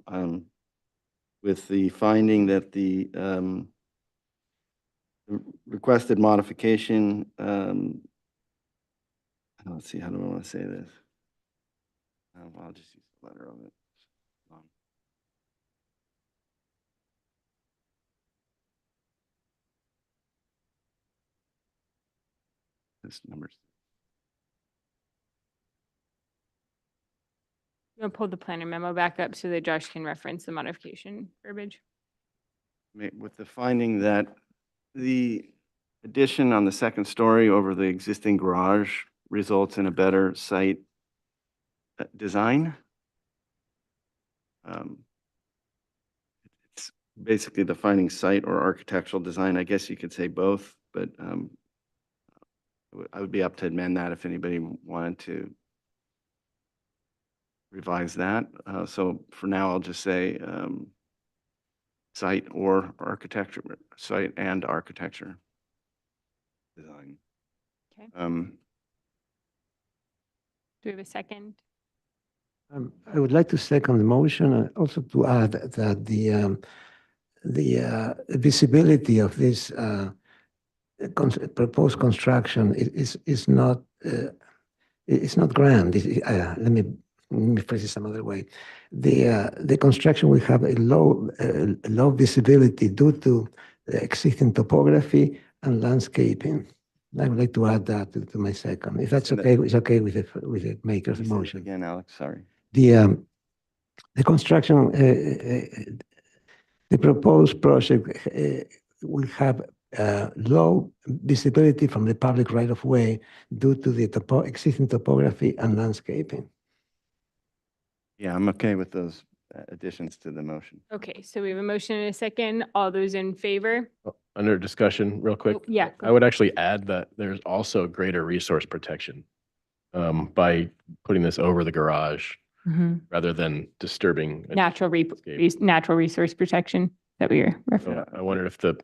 with the finding that the requested modification, let's see, how do I want to say this? I'll just use the letter of it. This number's. You want to pull the planner memo back up so that Josh can reference the modification verbiage? With the finding that the addition on the second story over the existing garage results in a better site design. It's basically defining site or architectural design. I guess you could say both, but I would be up to amend that if anybody wanted to revise that. So for now, I'll just say site or architecture, site and architecture design. Okay. Do we have a second? I would like to second the motion, also to add that the visibility of this proposed construction is not grand. Let me phrase it some other way. The construction will have a low visibility due to the existing topography and landscaping. I would like to add that to my second. If that's okay, it's okay with the maker's motion. Again, Alex, sorry. The construction, the proposed project will have low visibility from the public right-of-way due to the existing topography and landscaping. Yeah, I'm okay with those additions to the motion. Okay, so we have a motion and a second. All those in favor? Under discussion, real quick. Yeah. I would actually add that there's also greater resource protection by putting this over the garage rather than disturbing. Natural resource protection that we are referring. I wondered if the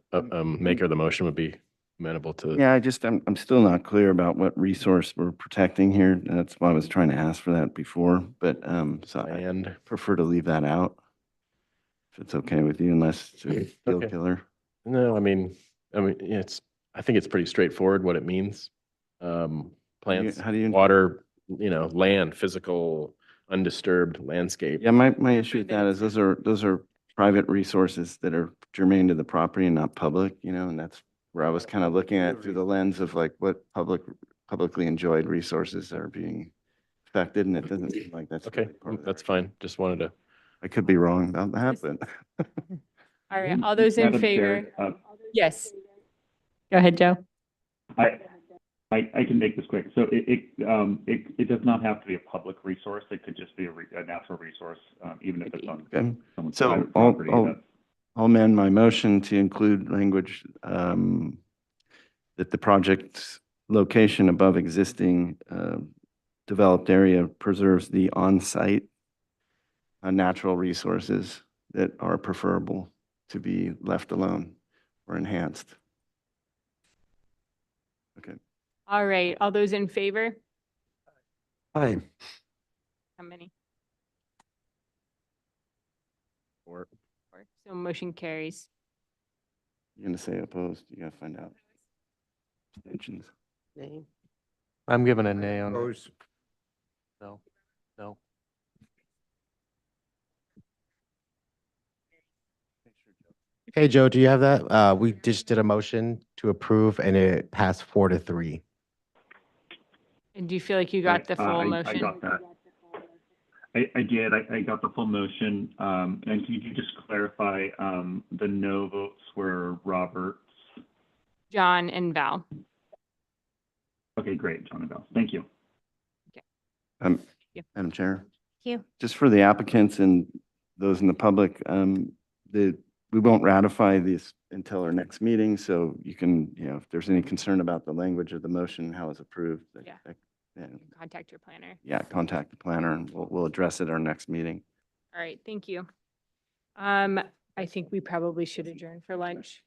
maker of the motion would be amenable to. Yeah, I'm still not clear about what resource we're protecting here. That's why I was trying to ask for that before, but, so I Land. prefer to leave that out. If it's okay with you, unless it's a deal Okay. killer. No, I think it's pretty straightforward what it means. Plants, how do you- water, land, physical, undisturbed landscape. Yeah, my issue with that is those are private resources that are germane to the property and not public, and that's where I was kind of looking at through the lens of like what publicly enjoyed resources are being affected, and it doesn't seem like that's. Okay, really part of that's that. fine. Just wanted to. I could be wrong about that, but. All right, all those in Madam Chair, favor? Yes. Go ahead, Joe. I can make this quick. So it does not have to be a public resource. It could just be a natural resource, even if it's on Okay. someone's So private property. I'll amend my motion to include language that the project's location above existing developed area preserves the on-site natural resources that are preferable to be left alone or enhanced. Okay. All right, all those in favor? Aye. How many? Or Four. So motion carries. You're gonna say opposed? You gotta find out. Abstentions. Name. I'm giving a nay on it. Opposed. No, no. Okay, Joe, do you have that? We just did a motion to approve and it passed 4-3. And do you feel like you got the full I motion? got that. I did. I got the full motion. And can you just clarify, the no votes were Roberts? John and Val. Okay, great, John and Val. Thank you. Yeah. Madam Chair, Thank you. just for the applicants and those in the public, we won't ratify this until our next meeting, so you can, if there's any concern about the language of the motion, how it's approved. Yeah. Contact your planner. Yeah, contact the planner and we'll address it at our next meeting. All right, thank you. I think we probably should adjourn for lunch.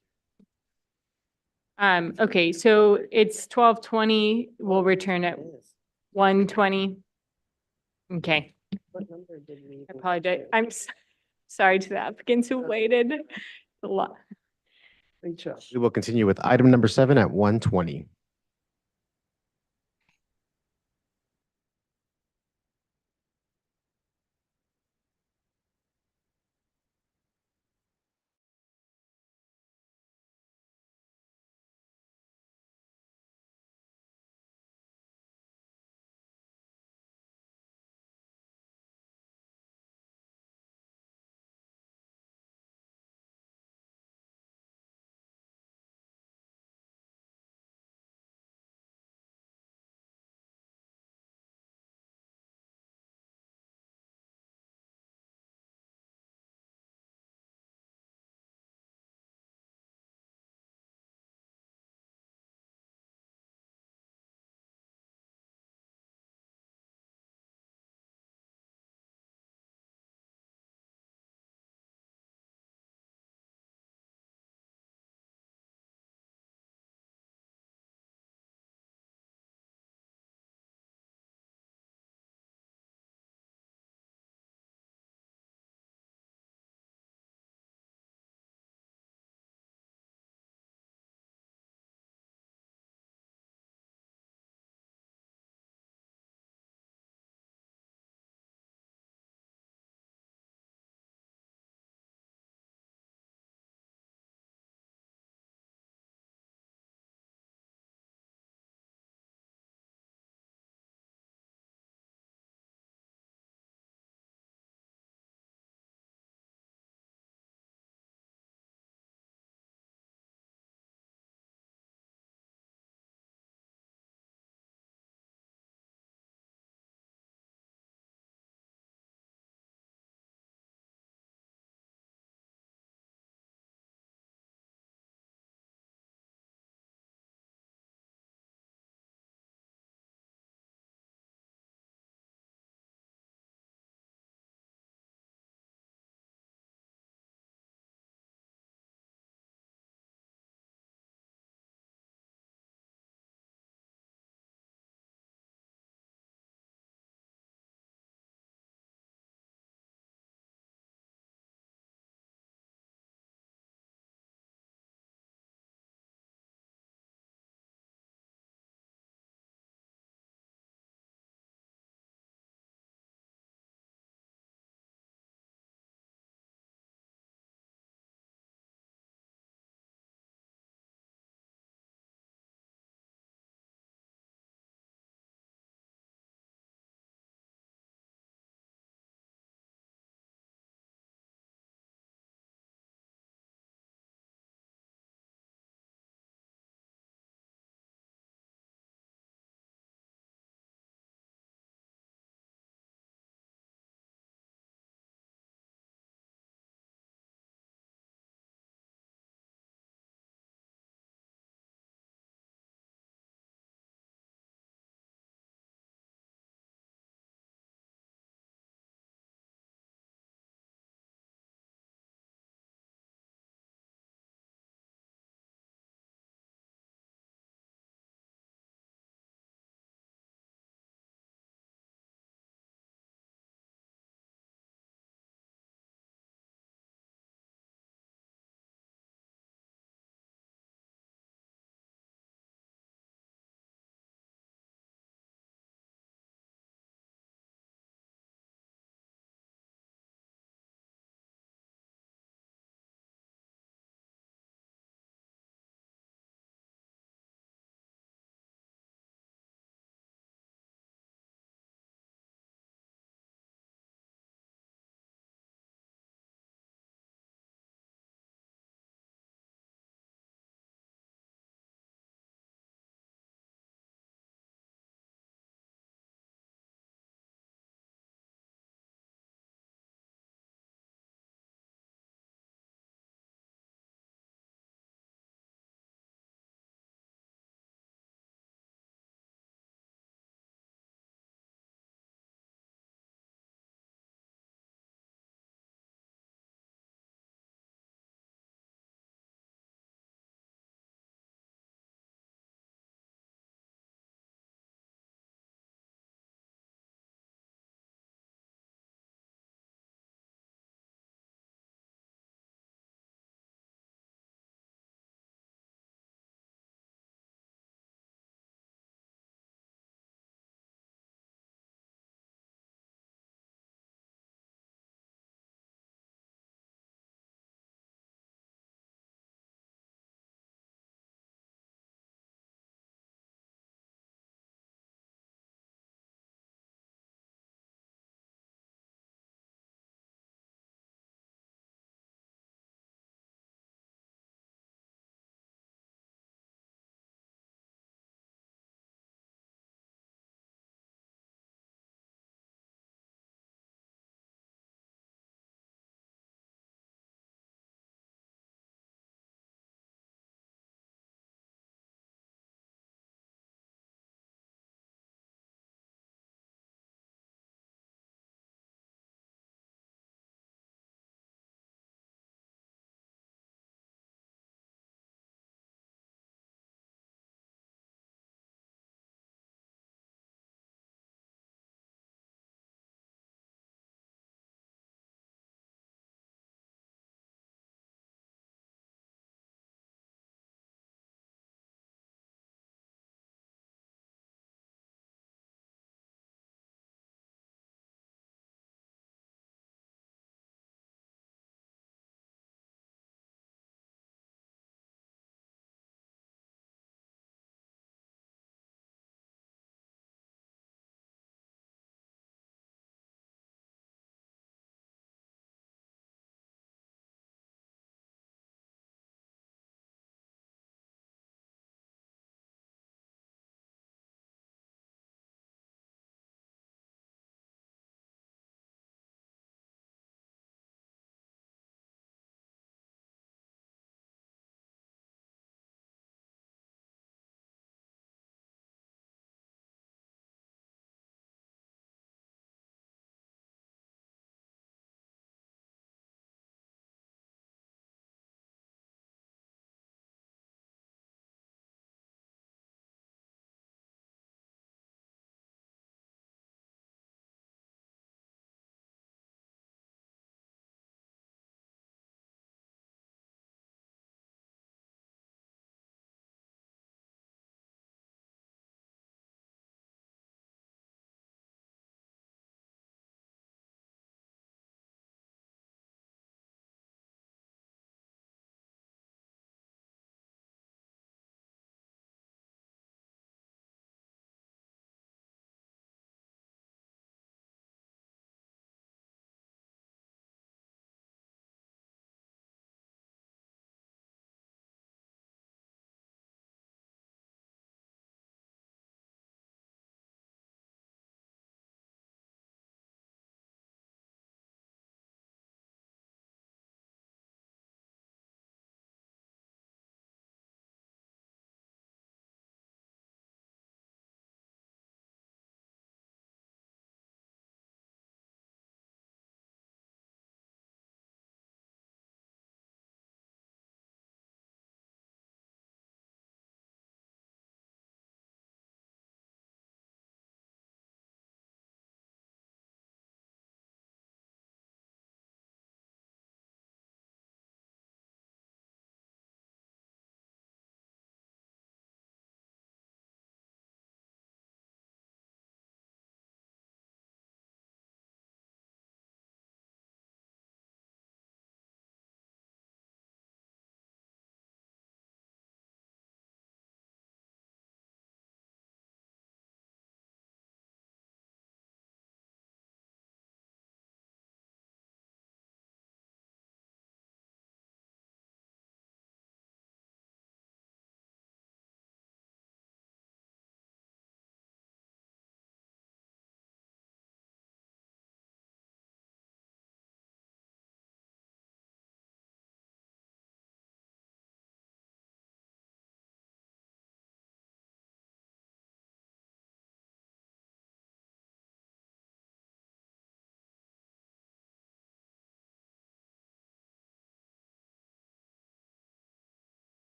Okay, so it's 12:20. We'll return at 1:20. Okay, What number did we? I even- apologize. Sorry to the applicants who waited. A lot. Great job. We will continue with item number 7 at 1:20.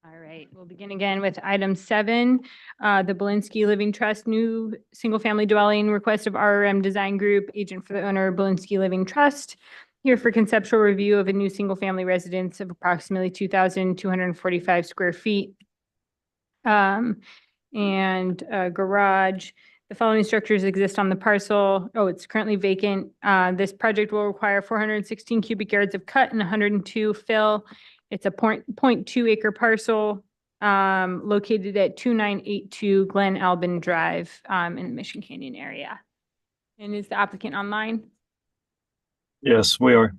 All right, we'll begin again with item 7, the Belinsky Living Trust, new single-family dwelling request of RRM Design Group, agent for the owner, Belinsky Living Trust, here for conceptual review of a new single-family residence of approximately 2,245 square feet. And a garage. The following structures exist on the parcel. Oh, it's currently vacant. This project will require 416 cubic yards of cut and 102 fill. It's a 0.2 acre parcel located at 2982 Glen Albin Drive in the Mission Canyon area. And is the applicant online? Yes, we are.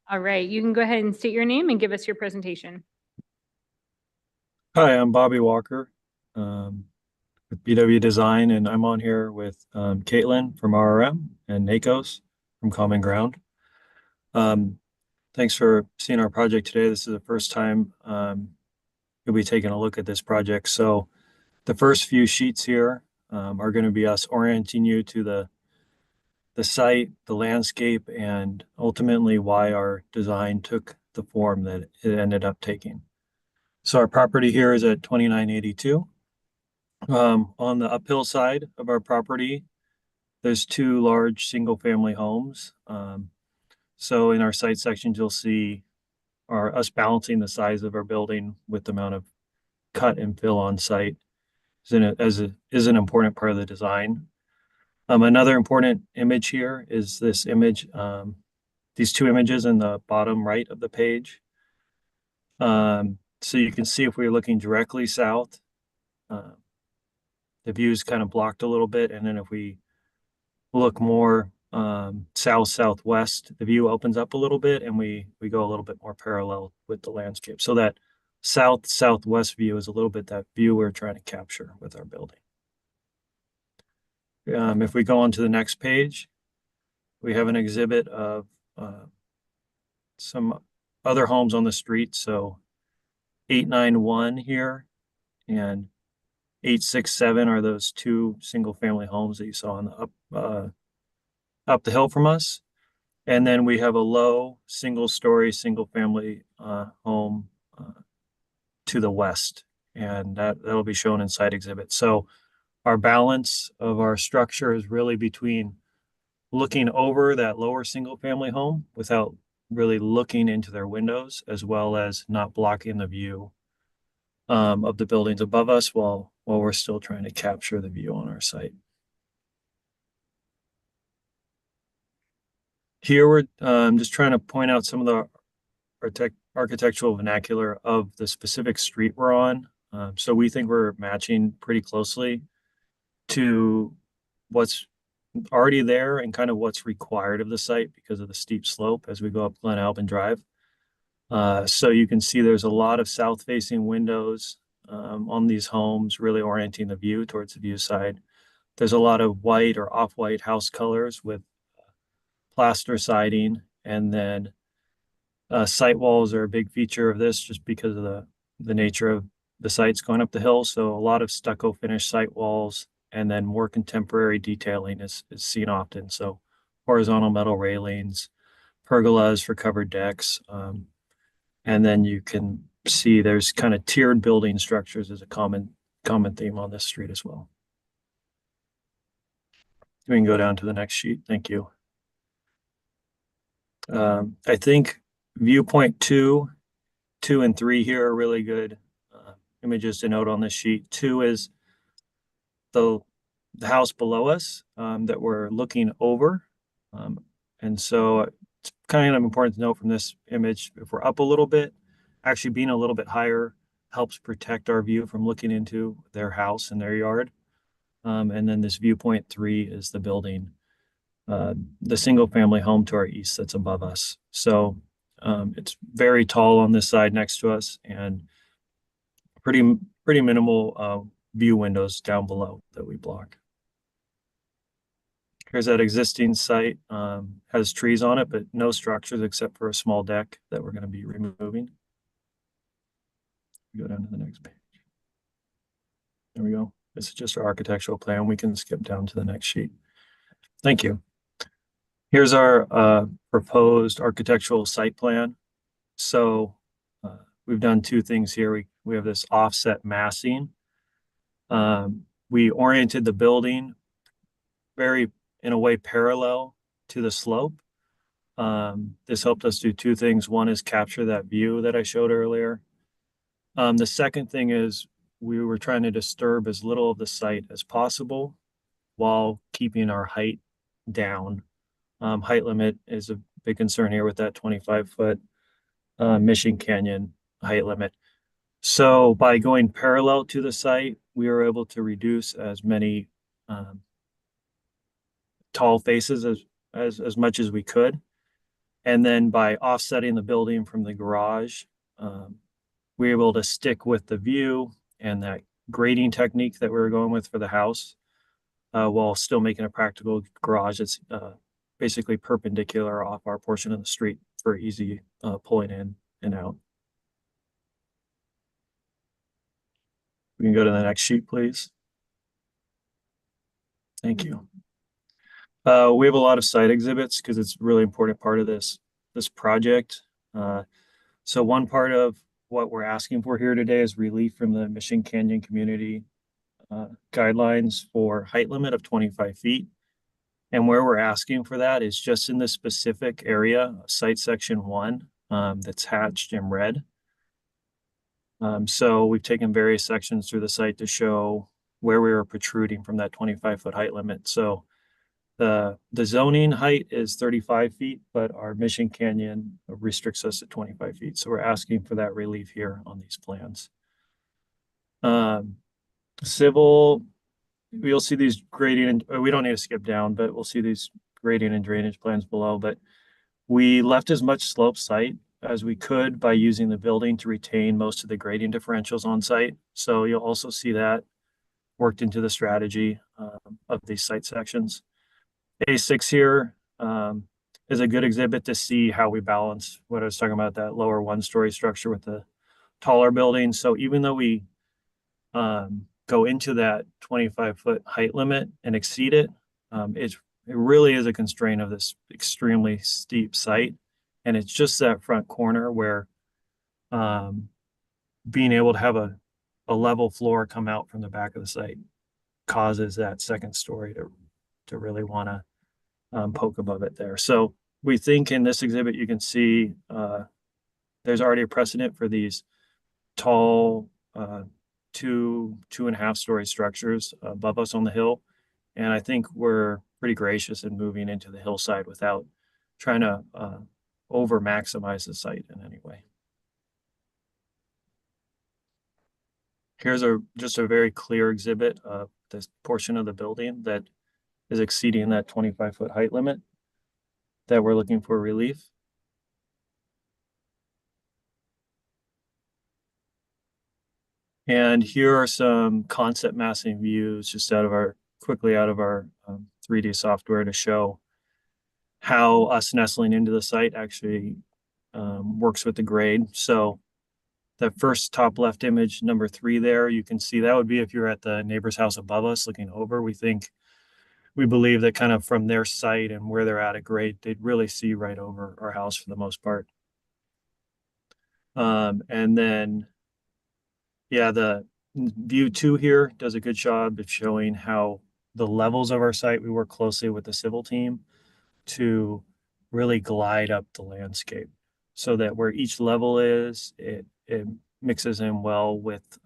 All right, you can go ahead and state your name and give us your presentation. Hi, I'm Bobby Walker with BW Design, and I'm on here with Caitlin from RRM and NACOS from Common Ground. Thanks for seeing our project today. This is the first time you'll be taking a look at this project. So the first few sheets here are going to be us orienting you to the site, the landscape, and ultimately why our design took the form that it ended up taking. So our property here is at 2982. On the uphill side of our property, there's 2 large single-family homes. So in our site sections, you'll see us balancing the size of our building with the amount of cut and fill on site is an important part of the design. Another important image here is this image, these 2 images in the bottom right of the page. So you can see if we're looking directly south, the view is kind of blocked a little bit. And then if we look more south-southwest, the view opens up a little bit and we go a little bit more parallel with the landscape. So that south-southwest view is a little bit that view we're trying to capture with our building. If we go on to the next page, we have an exhibit of some other homes on the street. So 891 here and 867 are those 2 single-family homes that you saw on the up the hill from us. And then we have a low single-story single-family home to the west, and that'll be shown in site exhibit. So our balance of our structure is really between looking over that lower single-family home without really looking into their windows, as well as not blocking the view of the buildings above us while we're still trying to capture the view on our site. Here we're just trying to point out some of the architectural vernacular of the specific street we're on. So we think we're matching pretty closely to what's already there and kind of what's required of the site because of the steep slope as we go up Glen Albin Drive. So you can see there's a lot of south-facing windows on these homes, really orienting the view towards the view side. There's a lot of white or off-white house colors with plaster siding, and then site walls are a big feature of this just because of the nature of the sites going up the hill. So a lot of stucco finished site walls, and then more contemporary detailing is seen often. So horizontal metal railings, pergolas for covered decks. And then you can see there's kind of tiered building structures as a common theme on this street as well. We can go down to the next sheet. Thank you. I think viewpoint 2 and 3 here are really good images to note on this sheet. 2 is the house below us that we're looking over. And so it's kind of important to note from this image, if we're up a little bit, actually being a little bit higher helps protect our view from looking into their house and their yard. And then this viewpoint 3 is the building, the single family home to our east that's above us. So it's very tall on this side next to us and pretty minimal view windows down below that we block. Here's that existing site, has trees on it, but no structures except for a small deck that we're going to be removing. Go down to the next page. There we go. This is just our architectural plan. We can skip down to the next sheet. Thank you. Here's our proposed architectural site plan. So we've done 2 things here. We we have this offset massing. We oriented the building very, in a way, parallel to the slope. This helped us do two things. One is capture that view that I showed earlier. The second thing is we were trying to disturb as little of the site as possible while keeping our height down. Height limit is a big concern here with that 25-foot Mission Canyon height limit. So by going parallel to the site, we were able to reduce as many tall faces as much as we could. And then by offsetting the building from the garage, we were able to stick with the view and that grading technique that we were going with for the house, while still making a practical garage that's basically perpendicular off our portion of the street for easy pulling in and out. We can go to the next sheet, please. Thank you. We have a lot of site exhibits because it's a really important part of this project. So one part of what we're asking for here today is relief from the Mission Canyon Community guidelines for height limit of 25 feet. And where we're asking for that is just in this specific area, site section 1, that's hatched in red. So we've taken various sections through the site to show where we were protruding from that 25-foot height limit. So the zoning height is 35 feet, but our Mission Canyon restricts us at 25 feet. So we're asking for that relief here on these plans. Civil, we'll see these grading, and we don't need to skip down, but we'll see these grading and drainage plans below. But we left as much slope site as we could by using the building to retain most of the grading differentials on site. So you'll also see that worked into the strategy of these site sections. A6 here is a good exhibit to see how we balance what I was talking about, that lower one-story structure with the taller building. So even though we go into that 25-foot height limit and exceed it, it really is a constraint of this extremely steep site. And it's just that front corner where being able to have a level floor come out from the back of the site causes that second story to really want to poke above it there. So we think in this exhibit, you can see there's already a precedent for these tall 2.5 story structures above us on the hill. And I think we're pretty gracious in moving into the hillside without trying to over maximize the site in any way. Here's just a very clear exhibit of this portion of the building that is exceeding that 25-foot height limit that we're looking for relief. And here are some concept massing views just quickly out of our 3D software to show how us nestling into the site actually works with the grade. So the first top left image, number 3 there, you can see that would be if you're at the neighbor's house above us looking over. We believe that kind of from their site and where they're at grade, they'd really see right over our house for the most part. And then, yeah, the view 2 here does a good job of showing how the levels of our site, we work closely with the civil team to really glide up the landscape so that where each level is, it mixes in well with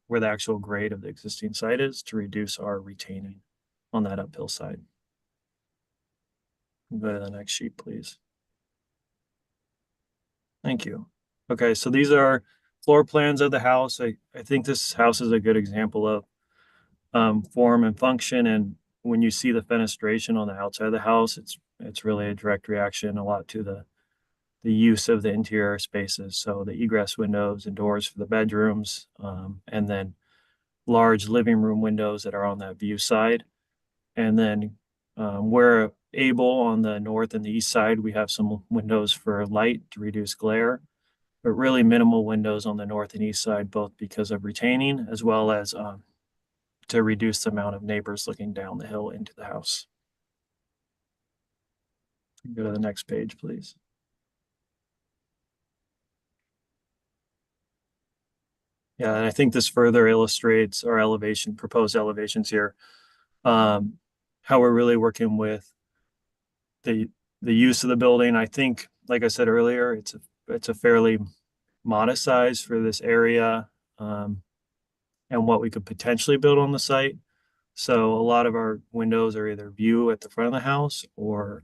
where the actual grade of the existing site is to reduce our retaining on that uphill side. Go to the next sheet, please. Thank you. Okay, so these are floor plans of the house. I think this house is a good example of form and function. And when you see the fenestration on the outside of the house, it's really a direct reaction a lot to the use of the interior spaces. So the egress windows and doors for the bedrooms, and then large living room windows that are on that view side. And then where able on the north and the east side, we have some windows for light to reduce glare, but really minimal windows on the north and east side, both because of retaining as well as to reduce the amount of neighbors looking down the hill into the house. Go to the next page, please. Yeah, and I think this further illustrates our proposed elevations here. How we're really working with the use of the building. I think, like I said earlier, it's a fairly modest size for this area, and what we could potentially build on the site. So a lot of our windows are either view at the front of the house or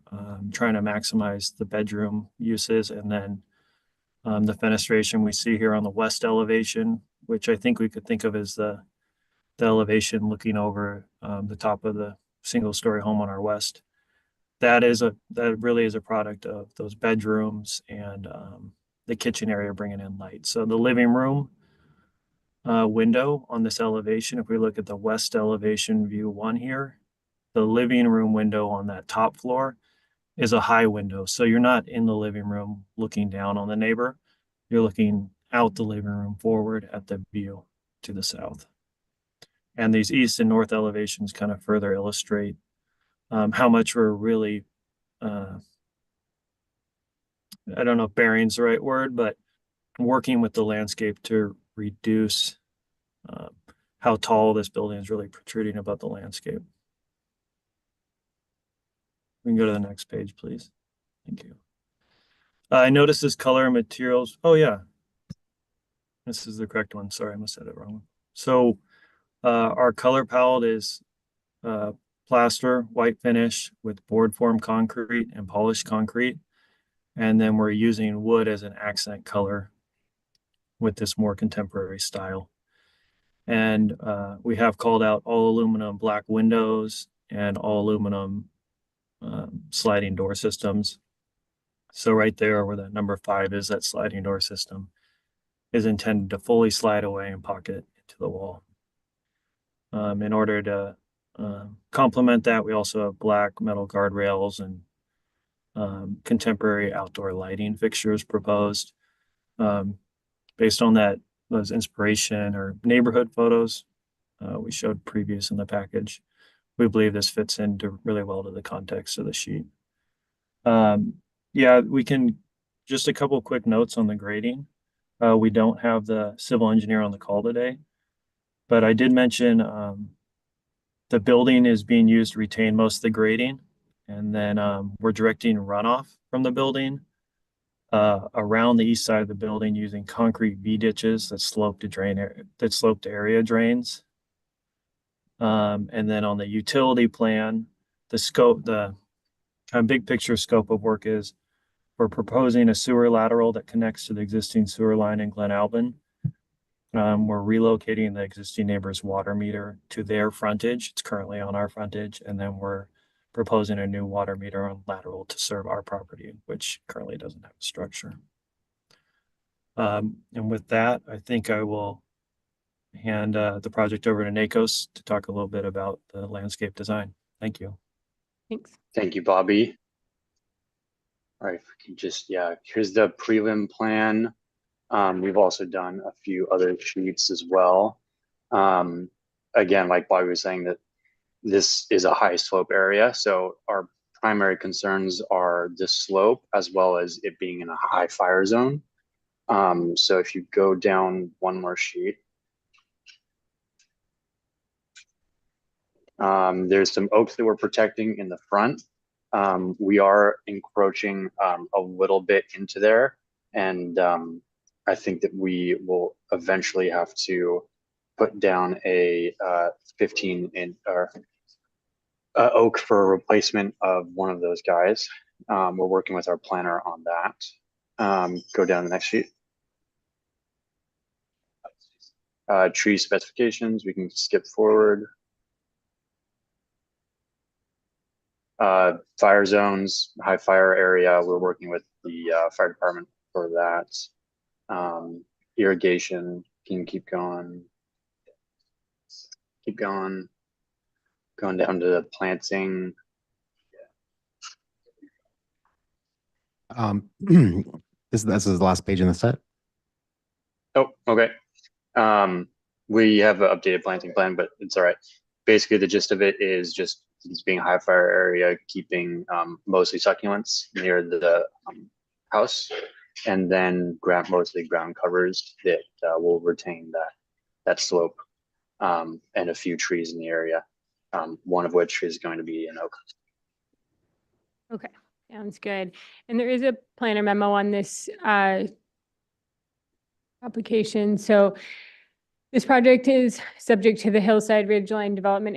trying to maximize the bedroom uses, and then the fenestration we see here on the west elevation, which I think we could think of as the elevation looking over the top of the single-story home on our west. That really is a product of those bedrooms and the kitchen area bringing in light. So the living room window on this elevation, if we look at the west elevation view 1 here, the living room window on that top floor is a high window. So you're not in the living room looking down on the neighbor. You're looking out the living room forward at the view to the south. And these east and north elevations kind of further illustrate how much we're really, I don't know if bearing's the right word, but working with the landscape to reduce how tall this building is really protruding above the landscape. We can go to the next page, please. Thank you. I noticed this color and materials. Oh yeah, this is the correct one. Sorry, I must have it wrong. So our color palette is plaster, white finish with board form concrete and polished concrete. And then we're using wood as an accent color with this more contemporary style. And we have called out all aluminum black windows and all aluminum sliding door systems. So right there where that number 5 is, that sliding door system is intended to fully slide away and pocket into the wall. In order to complement that, we also have black metal guardrails and contemporary outdoor lighting fixtures proposed. Based on those inspiration or neighborhood photos we showed previous in the package, we believe this fits into really well to the context of the sheet. Yeah, we can, just a couple quick notes on the grading. We don't have the civil engineer on the call today, but I did mention the building is being used to retain most of the grading, and then we're directing runoff from the building around the east side of the building using concrete V ditches that slope to area drains. And then on the utility plan, the kind of big picture scope of work is we're proposing a sewer lateral that connects to the existing sewer line in Glen Albin. We're relocating the existing neighbor's water meter to their frontage. It's currently on our frontage. And then we're proposing a new water meter on lateral to serve our property, which currently doesn't have a structure. And with that, I think I will hand the project over to NACOS to talk a little bit about the landscape design. Thank you. Thanks. Thank you, Bobby. All right, if we can just, yeah, here's the prelim plan. We've also done a few other sheets as well. Again, like Bobby was saying, that this is a high slope area. So our primary concerns are the slope as well as it being in a high fire zone. So if you go down one more sheet, there's some oaks that we're protecting in the front. We are encroaching a little bit into there, and I think that we will eventually have to put down a 15-inch oak for a replacement of one of those guys. We're working with our planner on that. Go down the next sheet. Tree specifications, we can skip forward. Fire zones, high fire area, we're working with the fire department for that. Irrigation, can keep going. Keep going. Going down to the planting. This is the last page in the set. Oh, okay. We have an updated planting plan, but it's all right. Basically, the gist of it is just it's being a high fire area, keeping mostly succulents near the house, and then mostly ground covers that will retain that slope, and a few trees in the area, one of which is going to be an oak. Okay, sounds good. And there is a planner memo on this application. So this project is subject to the Hillside Ridgeline Development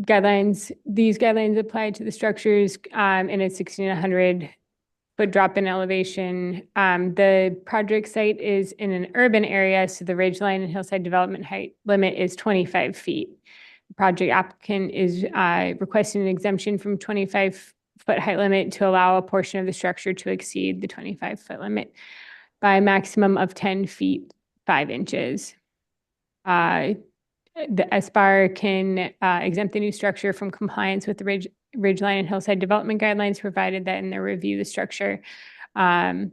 guidelines. These guidelines apply to the structures in a 1,600-foot drop in elevation. The project site is in an urban area, so the ridgeline and hillside development height limit is 25 feet. The project applicant is requesting an exemption from 25-foot height limit to allow a portion of the structure to exceed the 25-foot limit by a maximum of 10 feet, 5 inches. The SBAR can exempt the new structure from compliance with the ridgeline and hillside development guidelines, provided that in their review of the structure, that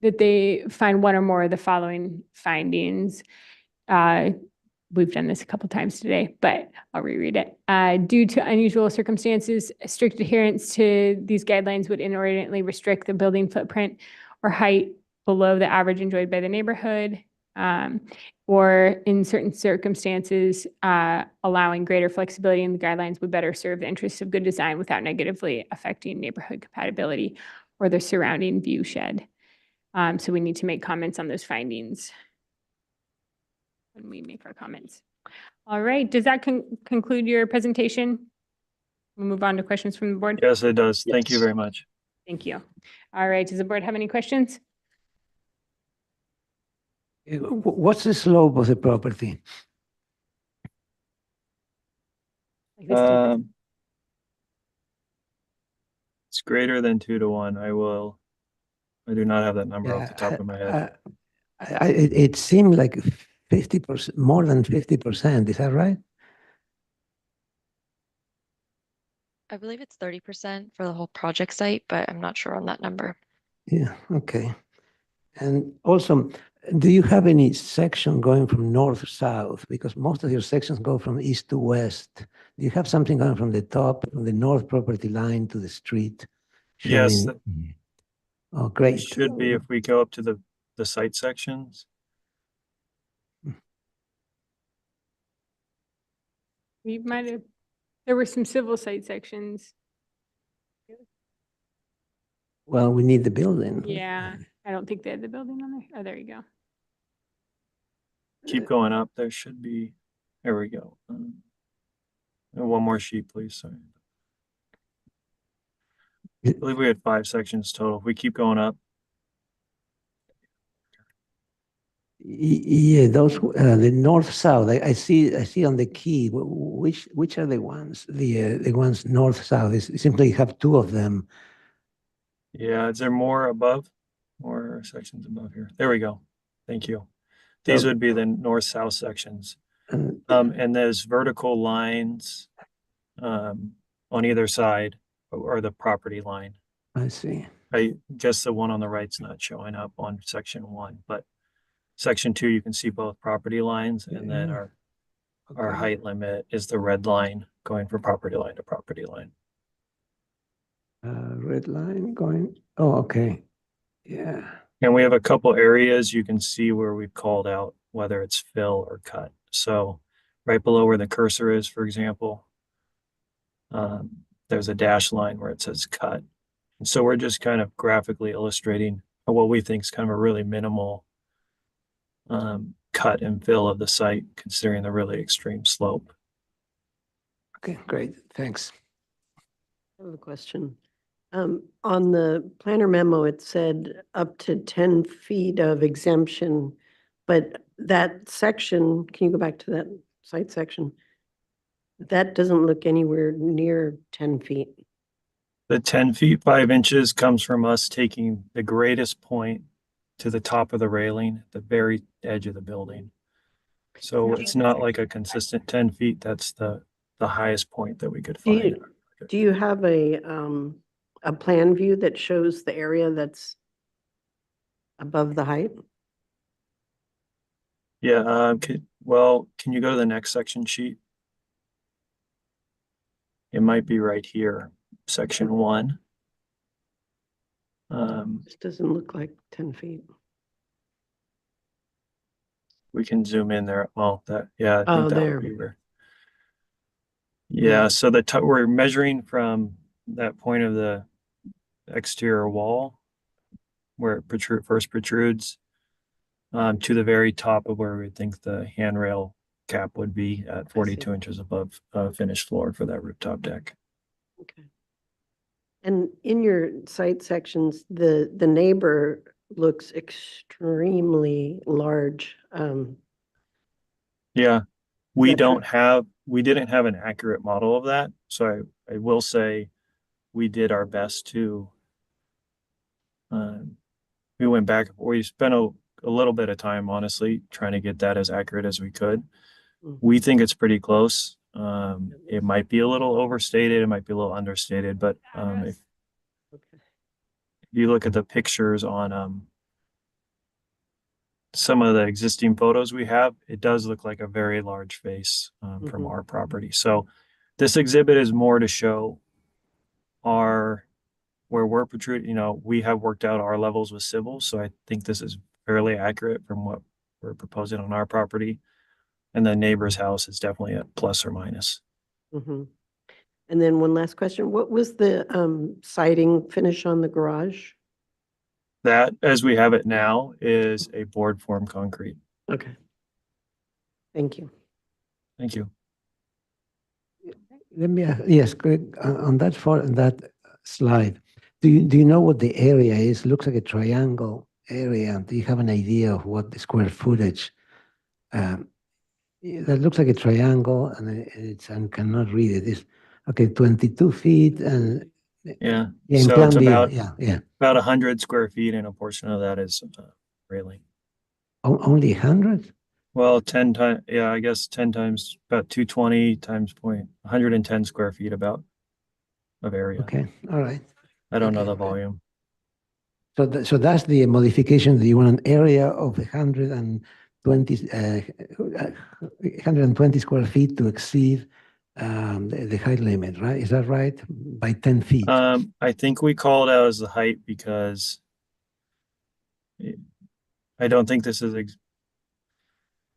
they find one or more of the following findings. We've done this a couple times today, but I'll reread it. Due to unusual circumstances, strict adherence to these guidelines would inordinately restrict the building footprint or height below the average enjoyed by the neighborhood. Or in certain circumstances, allowing greater flexibility in the guidelines would better serve the interests of good design without negatively affecting neighborhood compatibility or the surrounding view shed. So we need to make comments on those findings when we make our comments. All right, does that conclude your presentation? We'll move on to questions from the board. Yes, it does. Thank you Yes. very much. Thank you. All right, does the board have any questions? What's the slope of the property? Like this to- It's greater than 2 to 1. I do not have that number off the top of my head. It seemed like 50%, more than 50%. Is that right? I believe it's 30% for the whole project site, but I'm not sure on that number. Yeah, okay. And also, do you have any section going from north to south? Because most of your sections go from east to west. Do you have something going from the top, from the north property line to the street? Yes, showing- Oh, it great. should be if we go up to the site sections. We might have, there were some civil site sections. Well, we need the building. Yeah, I don't think they had the building on there. Oh, there you go. Keep going up. There should be, there we go. And one more sheet, please. Sorry. I believe we had 5 sections total. If we keep going up. Yeah, those the north south. I see on the key. Which are the ones? The ones north south. Is simply have 2 of them. Yeah, is there more above? More sections above here. There we go. Thank you. These would be the north-south sections. And there's vertical lines on either side or the property line. I see. I guess the one on the right's not showing up on section 1, but section 2, you can see both property lines, and then our height limit is the red line going from property line to property line. Red line going. Oh, okay. Yeah. And we have a couple areas you can see where we've called out whether it's fill or cut. So right below where the cursor is, for example, there's a dash line where it says cut. And so we're just kind of graphically illustrating what we think is kind of a really minimal cut and fill of the site, considering the really extreme slope. Okay, great. Thanks. I have a question. On the planner memo, it said up to 10 feet of exemption, but that section, can you go back to that site section? That doesn't look anywhere near 10 feet. The 10 feet 5 inches comes from us taking the greatest point to the top of the railing, the very edge of the building. So it's not like a consistent 10 feet. That's the highest point that we could find. Do you have a plan view that shows the area that's above the height? Yeah, well, can you go to the next section sheet? It might be right here, section 1. This doesn't look like 10 feet. We can zoom in there. Oh, that, yeah, I Oh, think that there. would be where. Yeah, so we're measuring from that point of the exterior wall where it first protrudes to the very top of where we think the handrail cap would be at 42 inches above finished floor for that rooftop deck. Okay. And in your site sections, the neighbor looks extremely large. Yeah, Is we that true? we didn't have an accurate model of that. So I will say we did our best to, we went back, we spent a little bit of time, honestly, trying to get that as accurate as we could. We think it's pretty close. It might be a little overstated, it might be a little understated, but if you look at the pictures on some of the existing photos we have, it does look like a very large face from our property. So this exhibit is more to show where we're protruding, you know, we have worked out our levels with civil. So I think this is fairly accurate from what we're proposing on our property. And the neighbor's house is definitely a plus or minus. And then one last question. What was the siding finish on the garage? That, as we have it now, is a board form concrete. Okay. Thank you. Thank you. Let me, yes, Greg, on that slide, do you know what the area is? Looks like a triangle area. Do you have an idea of what the square footage? That looks like a triangle, and I cannot read it. It's okay, 22 feet, and Yeah. in So plan it's B, about about 100 square feet, and a portion of that is railing. only 100. Well, 10 times, yeah, I guess 10 times about 220 times 110 square feet about of area. Okay, all right. I don't know the volume. So that's the modification that you want, an area of 120 square feet to exceed the height limit, right? Is that right? By 10 feet. I think we called out as the height because I don't think this is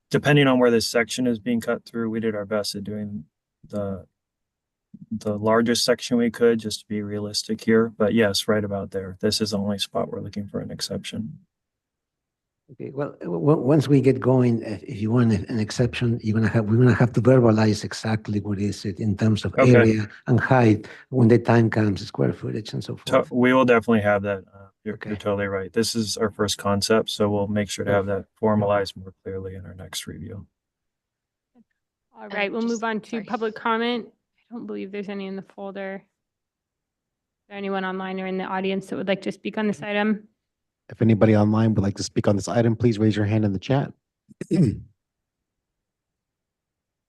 depending on where this section is being cut through. We did our best at doing the largest section we could, just to be realistic here. But yes, right about there. This is the only spot we're looking for an exception. Okay, well, once we get going, if you want an exception, we're gonna have to verbalize exactly what is it in terms of area and height when the time comes, square footage and so forth. We will definitely have that. You're totally right. This is our first concept, so we'll make sure to have that formalized more clearly in our next review. All right, we'll move on to public comment. I don't believe there's any in the folder. Is there anyone online or in the audience that would like to speak on this item? If anybody online would like to speak on this item, please raise your hand in the chat.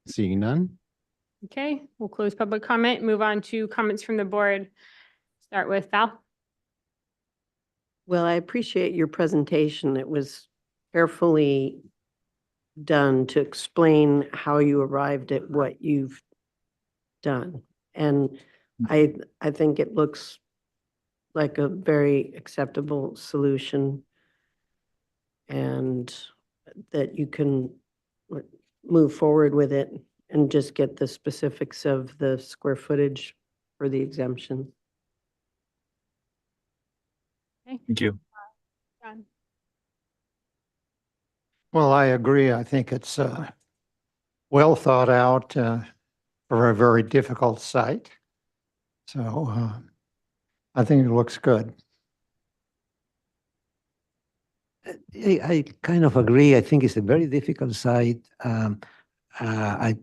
Seeing none. Okay, we'll close public comment, move on to comments from the board. Start with Val. Well, I appreciate your presentation. It was carefully done to explain how you arrived at what you've done. And I think it looks like a very acceptable solution, and that you can move forward with it and just get the specifics of the square footage for the exemption. Okay. Thank you. John. Well, I agree. I think it's well thought out for a very difficult site. So I think it looks good. I kind of agree. I think it's a very difficult site. I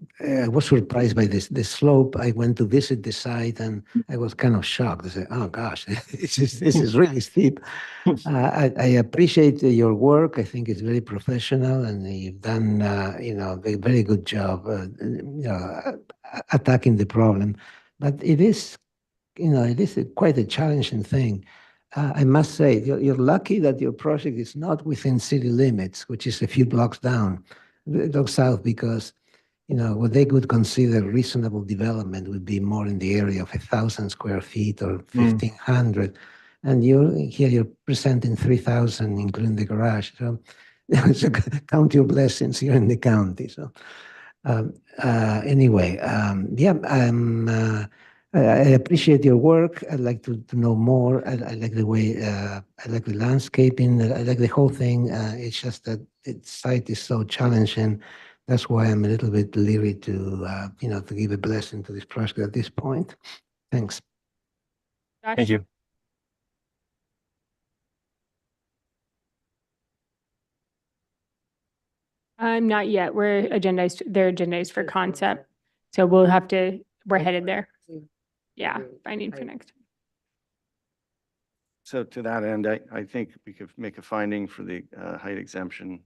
was surprised by the slope. I went to visit the site and I was kind of shocked. I said, "Oh gosh, this is really steep." I appreciate your work. I think it's very professional, and you've done a very good job attacking the problem. But it is quite a challenging thing. I must say, you're lucky that your project is not within city limits, which is a few blocks down south, because what they would consider reasonable development would be more in the area of 1,000 square feet or 1,500. And you're presenting 3,000, including the garage. So So count your blessings here in the county. So anyway, yeah, I appreciate your work. I'd like to know more. I like the way, I like the landscaping. I like the whole thing. It's just that the site is so challenging. That's why I'm a little bit leery to, to give a blessing to this project at this point. Thanks. Thank you. Not yet. We're agendized, they're agendized for concept. So we'll have to, we're headed there. Yeah, finding for next. So to that end, I think we could make a finding for the height exemption.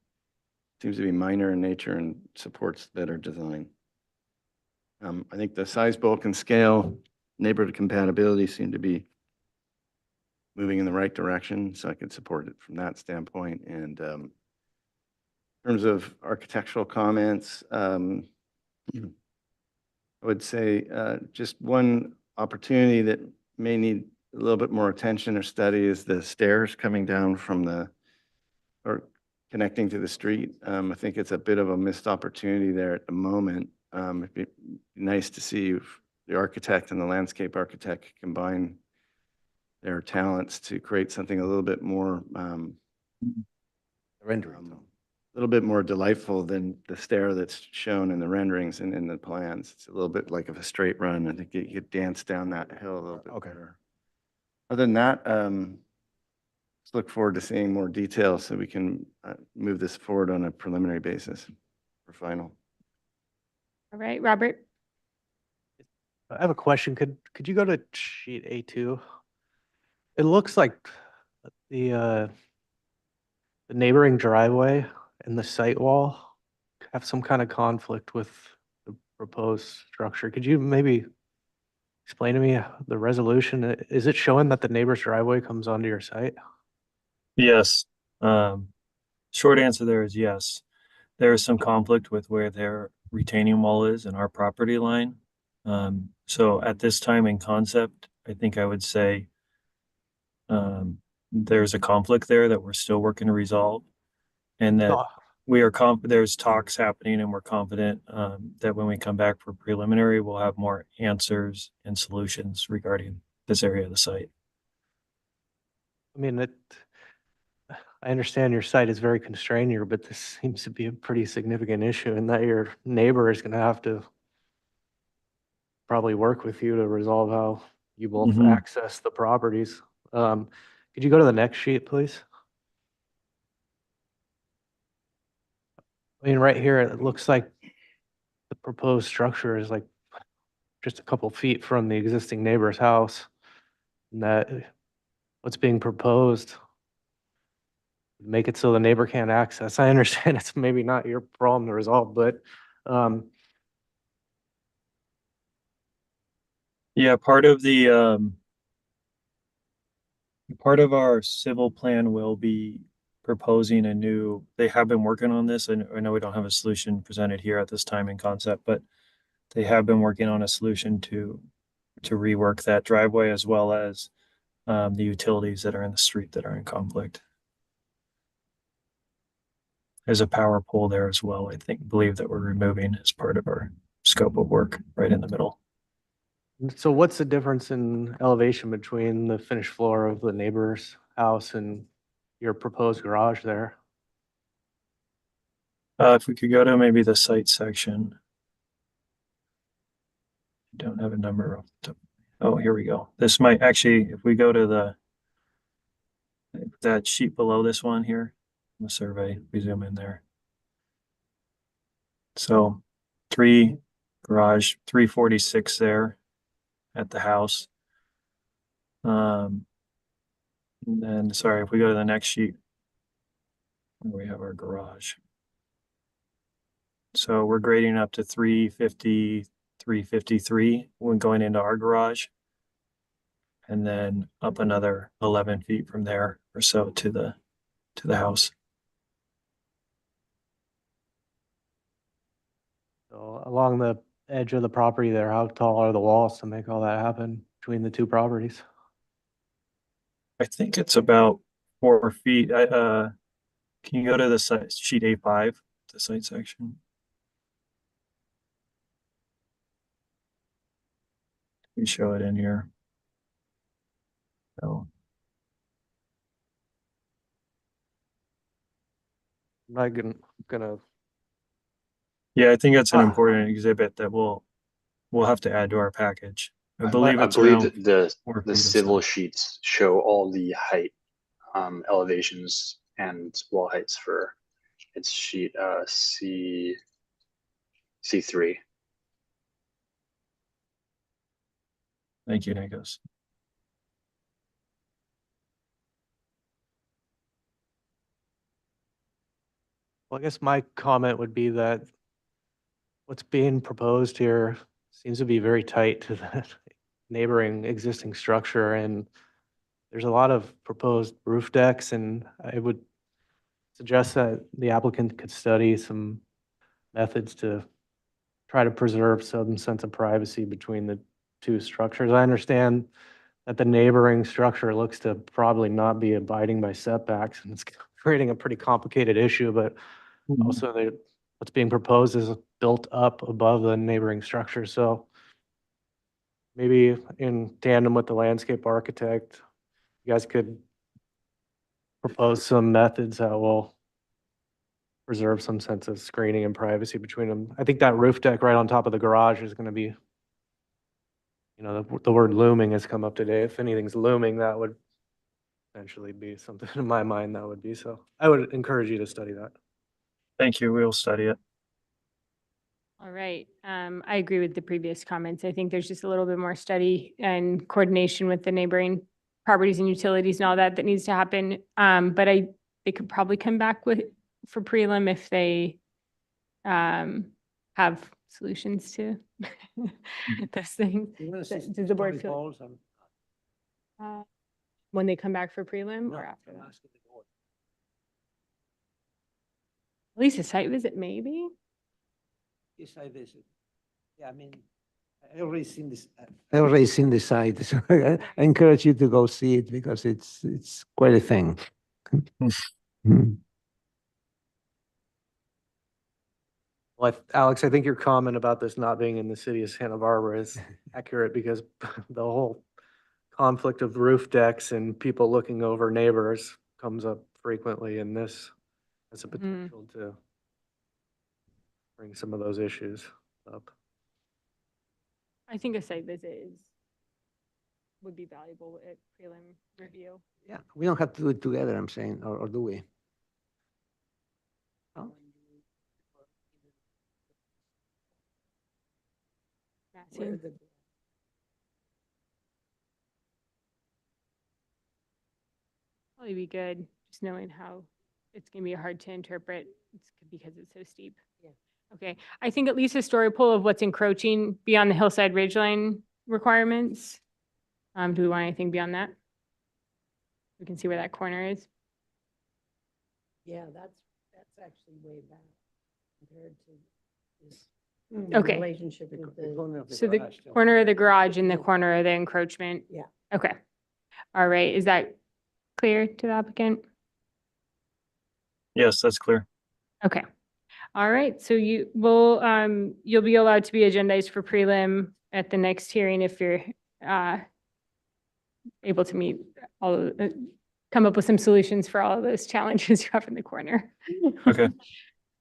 Seems to be minor in nature and supports better design. I think the size, bulk, and scale, neighborhood compatibility seem to be moving in the right direction, so I could support it from that standpoint. And in terms of architectural comments, I would say just one opportunity that may need a little bit more attention or study is the stairs coming down from or connecting to the street. I think it's a bit of a missed opportunity there at the moment. It'd be nice to see if the architect and the landscape architect combine their talents to create something a little bit more rendering. A little bit more delightful than the stair that's shown in the renderings and in the plans. It's a little bit like of a straight run. I think you could dance down that hill a little bit better. Other than that, just look forward to seeing more details so we can move this forward on a preliminary basis for final. All right, Robert. I have a question. Could you go to sheet A2? It looks like the neighboring driveway and the site wall have some kind of conflict with the proposed structure. Could you maybe explain to me the resolution? Is it showing that the neighbor's driveway comes onto your site? Yes. Short answer there is yes. There is some conflict with where their retaining wall is and our property line. So at this time in concept, I think I would say there's a conflict there that we're still working to resolve. And that we are there's talks happening, and we're confident that when we come back for preliminary, we'll have more answers and solutions regarding this area of the site. I mean, I understand your site is very constrained here, but this seems to be a pretty significant issue, and that your neighbor is going to have to probably work with you to resolve how you both access the properties. Could you go to the next sheet, please? I mean, right here, it looks like the proposed structure is like just a couple feet from the existing neighbor's house. And that what's being proposed make it so the neighbor can't access. I understand it's maybe not your problem to resolve, but yeah, part of our civil plan will be proposing a new, they have been working on this. I know we don't have a solution presented here at this time in concept, but they have been working on a solution to rework that driveway, as well as the utilities that are in the street that are in conflict. There's a power pole there as well, believe that we're removing as part of our scope of work right in the middle. so what's the difference in elevation between the finished floor of the neighbor's house and your proposed garage there? If we could go to maybe the site section. Don't have a number of, oh, here we go. This might actually, if we go to that sheet below this one here, the survey, we zoom in there. So 346 there at the house. And then, sorry, if we go to the next sheet, where we have our garage. So we're grading up to 350, 353 when going into our garage. And then up another 11 feet from there or so to the house. So along the edge of the property there, how tall are the walls to make all that happen between the two properties? I think it's about 4 feet. Can you go to the site, sheet A5, the site section? We show it in here. So, I'm not gonna, yeah, I think that's an Ah. important exhibit that we'll have to add to our package. I I believe it's believe around that 4 the feet or civil so. sheets show all the height, elevations and wall heights for its sheet, C3. Thank you, Nikos. well, I guess my comment would be that what's being proposed here seems to be very tight to the neighboring existing structure, and there's a lot of proposed roof decks, and I would suggest that the applicant could study some methods to try to preserve some sense of privacy between the two structures. I understand that the neighboring structure looks to probably not be abiding by setbacks, and it's creating a pretty complicated issue, but also what's being proposed is built up above the neighboring structure. So maybe in tandem with the landscape architect, you guys could propose some methods that will preserve some sense of screening and privacy between them. I think that roof deck right on top of the garage is going to be, the word looming has come up today. If anything's looming, that would potentially be something in my mind that would be. So I would encourage you to study that. Thank you. We'll study it. All right. I agree with the previous comments. I think there's just a little bit more study and coordination with the neighboring properties and utilities and all that needs to happen. But they could probably come back for prelim if they have solutions to those things. Does the board feel when they come back for prelim or after that? At least a site visit, maybe? Yes, I visit. Yeah, I mean, I already seen this. I already seen the site, so I encourage you to go see it because it's quite a thing. Mm. Well, Alex, I think your comment about this not being in the city of Santa Barbara is accurate because the whole conflict of roof decks and people looking over neighbors comes up frequently, and this has a potential to bring some of those issues up. I think a site visit would be valuable at prelim review. Yeah, we don't have to do it together, I'm saying, or do we? Oh. Matthew? Probably be good, just knowing how it's gonna be hard to interpret because it's so steep. Yeah. Okay, I think at least a story poll of what's encroaching beyond the hillside ridgeline requirements. Do we want anything beyond that? We can see where that corner is. Yeah, that's actually way back compared to this. Okay. Relationship with the. So the corner of the garage and the corner of the encroachment? Yeah. Okay. All right, is that clear to the applicant? Yes, that's clear. Okay. All right, so you'll be allowed to be agendized for prelim at the next hearing if you're able to meet come up with some solutions for all of those challenges you have in the corner. Okay.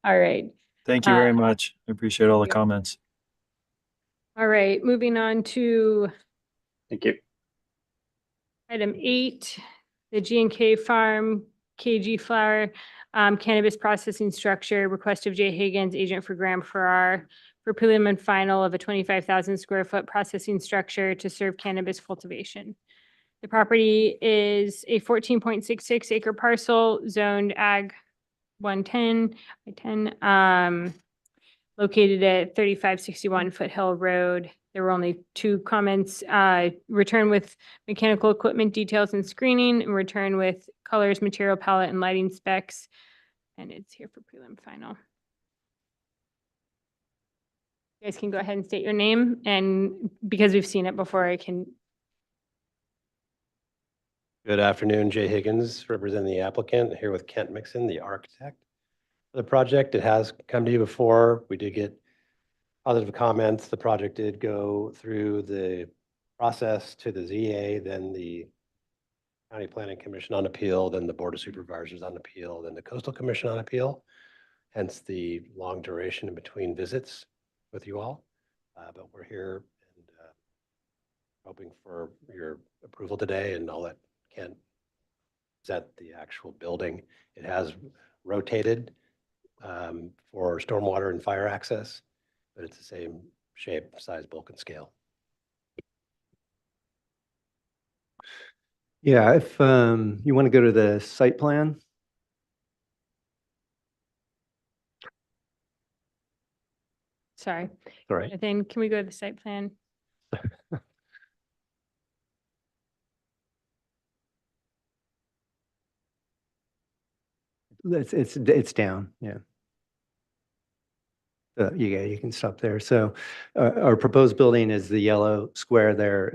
All right. Thank you very much. I appreciate all the comments. All right, moving on to Thank you. item 8, the G&K Farm KG Flower cannabis processing structure, request of Jay Higgins, agent for Graham Farrar, for prelim and final of a 25,000 square foot processing structure to serve cannabis cultivation. The property is a 14.66 acre parcel zoned Ag 110 by 10, located at 3561 Foothill Road. There were only 2 comments, return with mechanical equipment details and screening, and return with colors, material palette, and lighting specs. And it's here for prelim final. You guys can go ahead and state your name, and because we've seen it before, I can. Good afternoon, Jay Higgins, representing the applicant, here with Kent Mixon, the architect for the project. It has come to you before. We did get positive comments. The project did go through the process to the ZA, then the County Planning Commission on appeal, then the Board of Supervisors on appeal, then the Coastal Commission on appeal. Hence the long duration in between visits with you all. But we're here and hoping for your approval today, and I'll let Ken present the actual building. It has rotated for stormwater and fire access, but it's the same shape, size, bulk, and scale. Yeah, if you want to go to the site plan. Sorry. All right. Then can we go to the site plan? It's down, yeah. Yeah, you can stop there. So our proposed building is the yellow square there.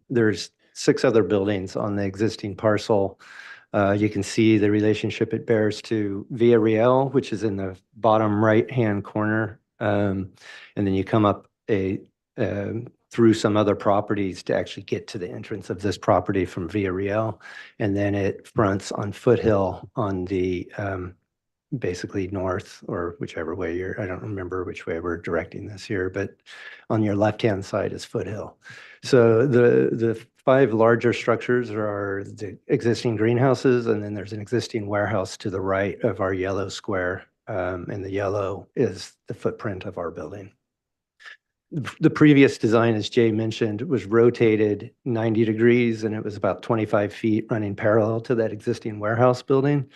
There's 6 other buildings on the existing parcel. You can see the relationship it bears to Via Real, which is in the bottom right-hand corner. And then you come up through some other properties to actually get to the entrance of this property from Via Real. And then it fronts on Foothill on the basically north, or whichever way I don't remember which way we're directing this here, but on your left-hand side is Foothill. So the 5 larger structures are the existing greenhouses, and then there's an existing warehouse to the right of our yellow square. And the yellow is the footprint of our building. The previous design, as Jay mentioned, was rotated 90 degrees, and it was about 25 feet running parallel to that existing warehouse building.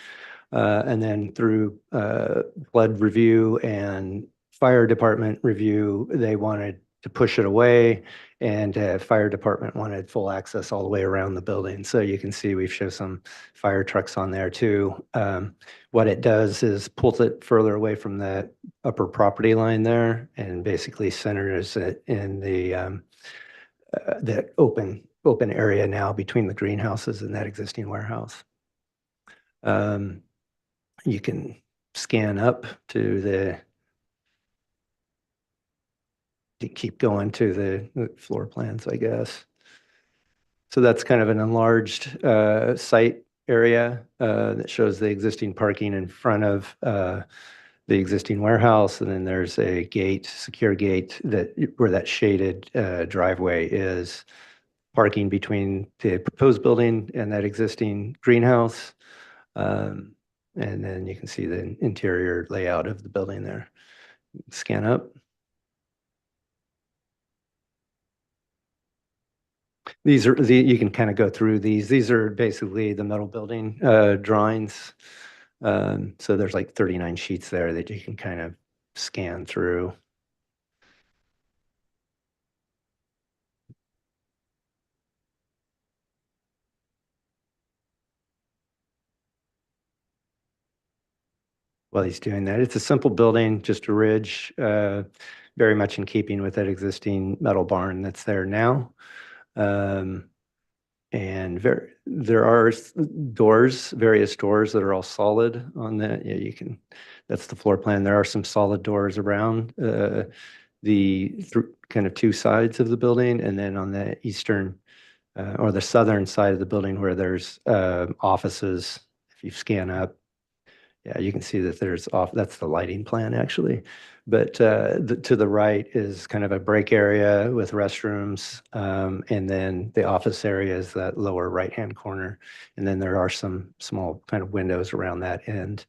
And then through flood review and fire department review, they wanted to push it away, and fire department wanted full access all the way around the building. So you can see we've shown some fire trucks on there too. What it does is pulls it further away from the upper property line there, and basically centers it in the open area now between the greenhouses and that existing warehouse. You can scan up to keep going to the floor plans, I guess. So that's kind of an enlarged site area that shows the existing parking in front of the existing warehouse. And then there's a gate, secure gate, where that shaded driveway is. Parking between the proposed building and that existing greenhouse. And then you can see the interior layout of the building there. Scan up. These are you can kind of go through these. These are basically the metal building drawings. So there's like 39 sheets there that you can kind of scan through. While he's doing that, it's a simple building, just a ridge, very much in keeping with that existing metal barn that's there now. And there are doors, various doors that are all solid on that. Yeah, you can, that's the floor plan. There are some solid doors around kind of 2 sides of the building, and then on the eastern or the southern side of the building where there's offices. If you scan up, yeah, you can see that that's the lighting plan actually. But to the right is kind of a break area with restrooms. And then the office area is that lower right-hand corner. And then there are some small kind of windows around that end.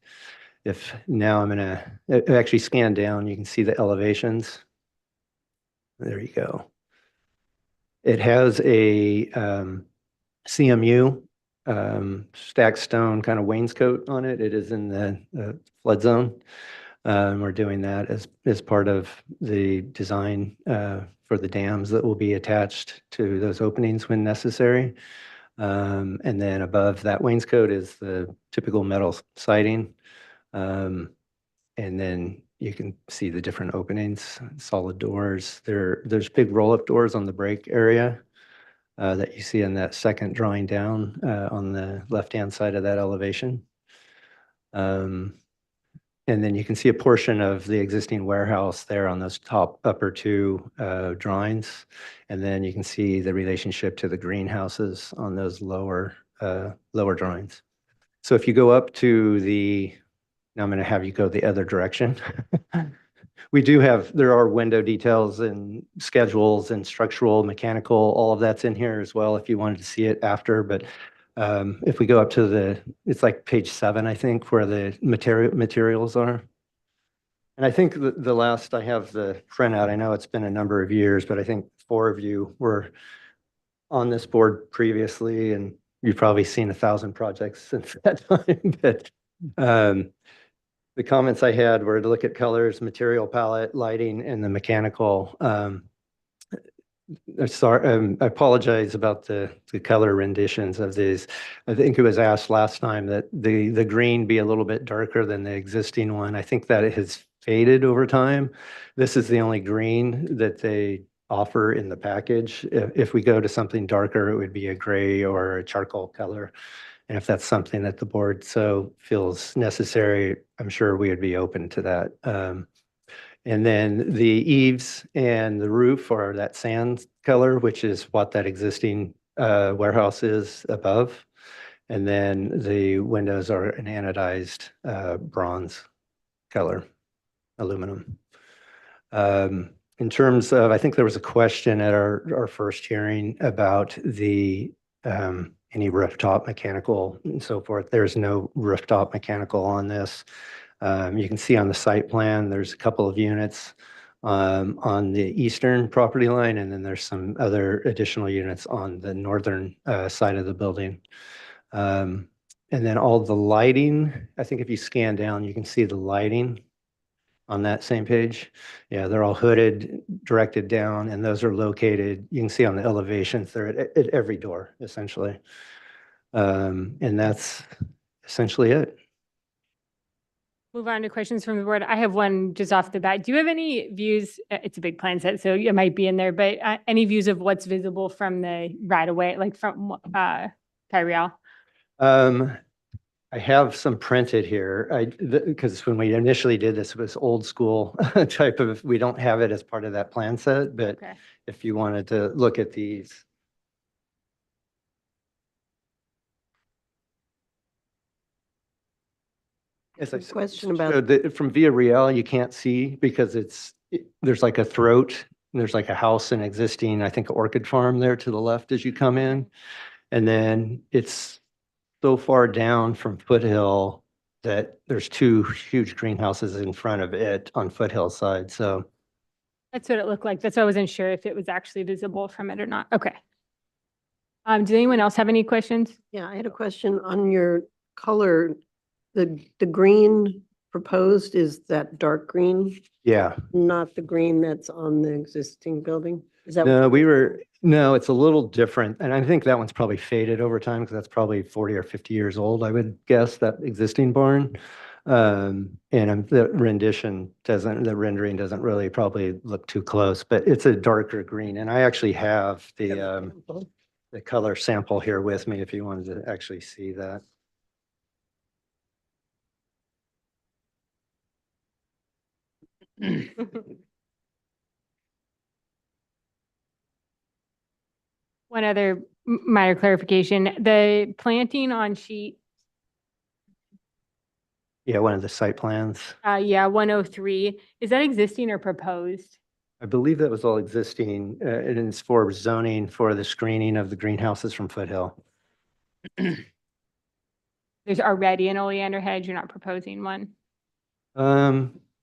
If now I'm gonna actually scan down, you can see the elevations. There you go. It has a CMU stacked stone kind of wainscot on it. It is in the flood zone. We're doing that as part of the design for the dams that will be attached to those openings when necessary. And then above that wainscot is the typical metal siding. And then you can see the different openings, solid doors. There's big roll-up doors on the break area. that you see in that second drawing down on the left-hand side of that elevation. And then you can see a portion of the existing warehouse there on those top upper two drawings. And then you can see the relationship to the greenhouses on those lower drawings. So if you go up to now I'm going to have you go the other direction. There are window details and schedules and structural, mechanical, all of that's in here as well if you wanted to see it after. But if we go up to it's like page 7, I think, where the materials are. And I think the last, I have the printout. I know it's been a number of years, but I think 4 of you were on this board previously, and you've probably seen 1,000 projects since that time. But the comments I had were to look at colors, material palette, lighting, and the mechanical. Sorry, I apologize about the color renditions of these. I think it was asked last time that the green be a little bit darker than the existing one. I think that it has faded over time. This is the only green that they offer in the package. If we go to something darker, it would be a gray or a charcoal color. And if that's something that the board so feels necessary, I'm sure we would be open to that. And then the eaves and the roof are that sand color, which is what that existing warehouse is above. And then the windows are an anodized bronze color, aluminum. In terms of, I think there was a question at our first hearing about any rooftop mechanical and so forth. There's no rooftop mechanical on this. You can see on the site plan, there's a couple of units on the eastern property line, and then there's some other additional units on the northern side of the building. And then all the lighting, I think if you scan down, you can see the lighting on that same page. Yeah, they're all hooded, directed down, and those are located, you can see on the elevations, they're at every door, essentially. And that's essentially it. Move on to questions from the board. I have one just off the bat. Do you have any views? It's a big plan set, so it might be in there, but any views of what's visible from the right away, like from Kyriel? I have some printed here. Because when we initially did this, it was old school type of, we don't have it as part of that plan set, but Okay. if you wanted to look at these. As I Question about, showed, from Via Real, you can't see because there's like a throat, and there's like a house and existing, I think, orchid farm there to the left as you come in. And then it's so far down from Foothill that there's 2 huge greenhouses in front of it on Foothill side. So That's what it looked like. That's why I wasn't sure if it was actually visible from it or not. Okay. Does anyone else have any questions? yeah, I had a question on your color. The green proposed is that dark green, yeah, not the green that's on the existing building? Is that? no, it's a little different. And I think that one's probably faded over time because that's probably 40 or 50 years old, I would guess, that existing barn. And the rendering doesn't really probably look too close, but it's a darker green. And I actually have the color sample here with me if you wanted to actually see that. One other minor clarification, the planting on sheet, Yeah, one of the site plans. 103, is that existing or proposed? I believe that was all existing, and it's for zoning for the screening of the greenhouses from Foothill. There's already an oleander hedge, you're not proposing one?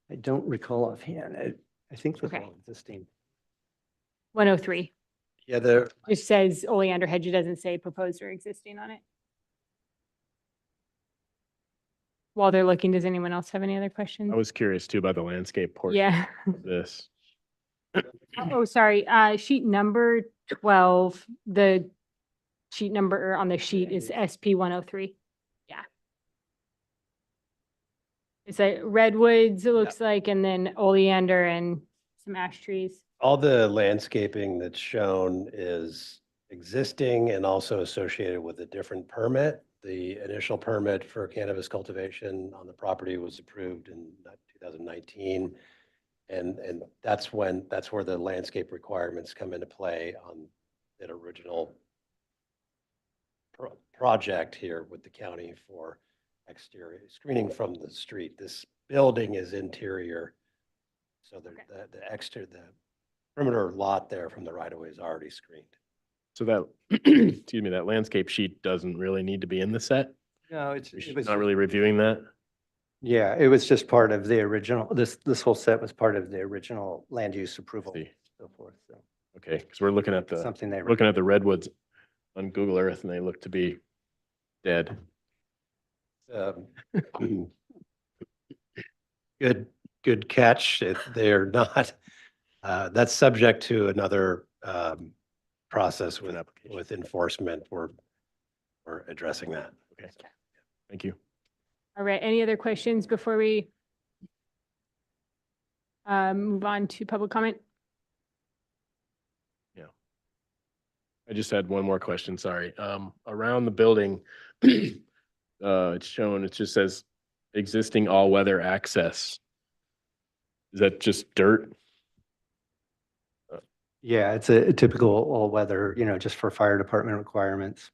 I don't recall offhand. I think that's Okay. all existing. 103, Yeah, there, it says oleander hedge, it doesn't say proposed or existing on it. While they're looking, does anyone else have any other questions? I was curious too about the landscape portion Yeah. of this. Oh, sorry, sheet number 12, the sheet number on the sheet is SP 103. Yeah. It's like redwoods, it looks like, and then oleander and some ash trees. all the landscaping that's shown is existing and also associated with a different permit. The initial permit for cannabis cultivation on the property was approved in 2019. And that's where the landscape requirements come into play on that original project here with the county for exterior screening from the street. This building is interior. So the perimeter lot there from the right of way is already screened. So that, excuse me, that landscape sheet doesn't really need to be in the set? No, We it should was, not really reviewing that? yeah, it was just part of the original, this whole set was part of the original land use approval, See. so forth, so. Okay, because we're looking at Something they looking at the redwoods on Google Earth and they look to be dead. Good catch. They're not, that's subject to another process with enforcement. We're addressing that. Okay, thank you. All right, any other questions before we move on to public comment? I just had one more question, sorry. Around the building, it's shown, it just says existing all-weather access. Is that just dirt? Yeah, it's a typical all-weather, just for fire department requirements.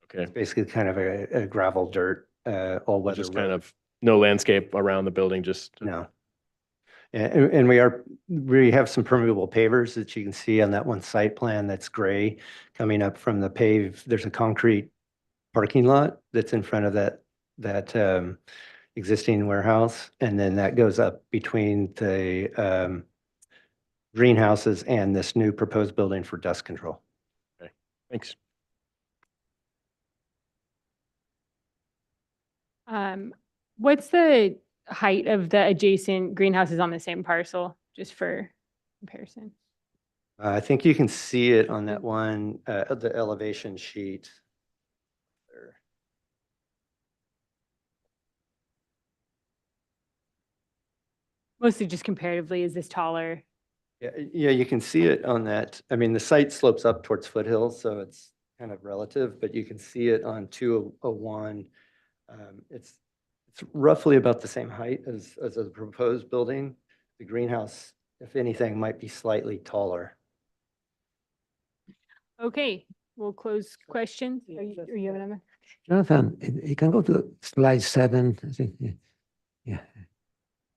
Okay, It's basically kind of a gravel dirt, all-weather. just kind road. of no landscape around the building, just. No. And we have some permeable pavers that you can see on that one site plan that's gray coming up from the pave. There's a concrete parking lot that's in front of that existing warehouse. And then that goes up between the greenhouses and this new proposed building for dust control. Okay, thanks. What's the height of the adjacent greenhouses on the same parcel, just for comparison? I think you can see it on that one, the elevation sheet. There. Mostly just comparatively, is this taller? Yeah, you can see it on that. I mean, the site slopes up towards foothills, so it's kind of relative, but you can see it on 201. It's roughly about the same height as a proposed building. The greenhouse, if anything, might be slightly taller. Okay, we'll close questions. Are you have another? Jonathan, you can go to slide 7, I think. Yeah.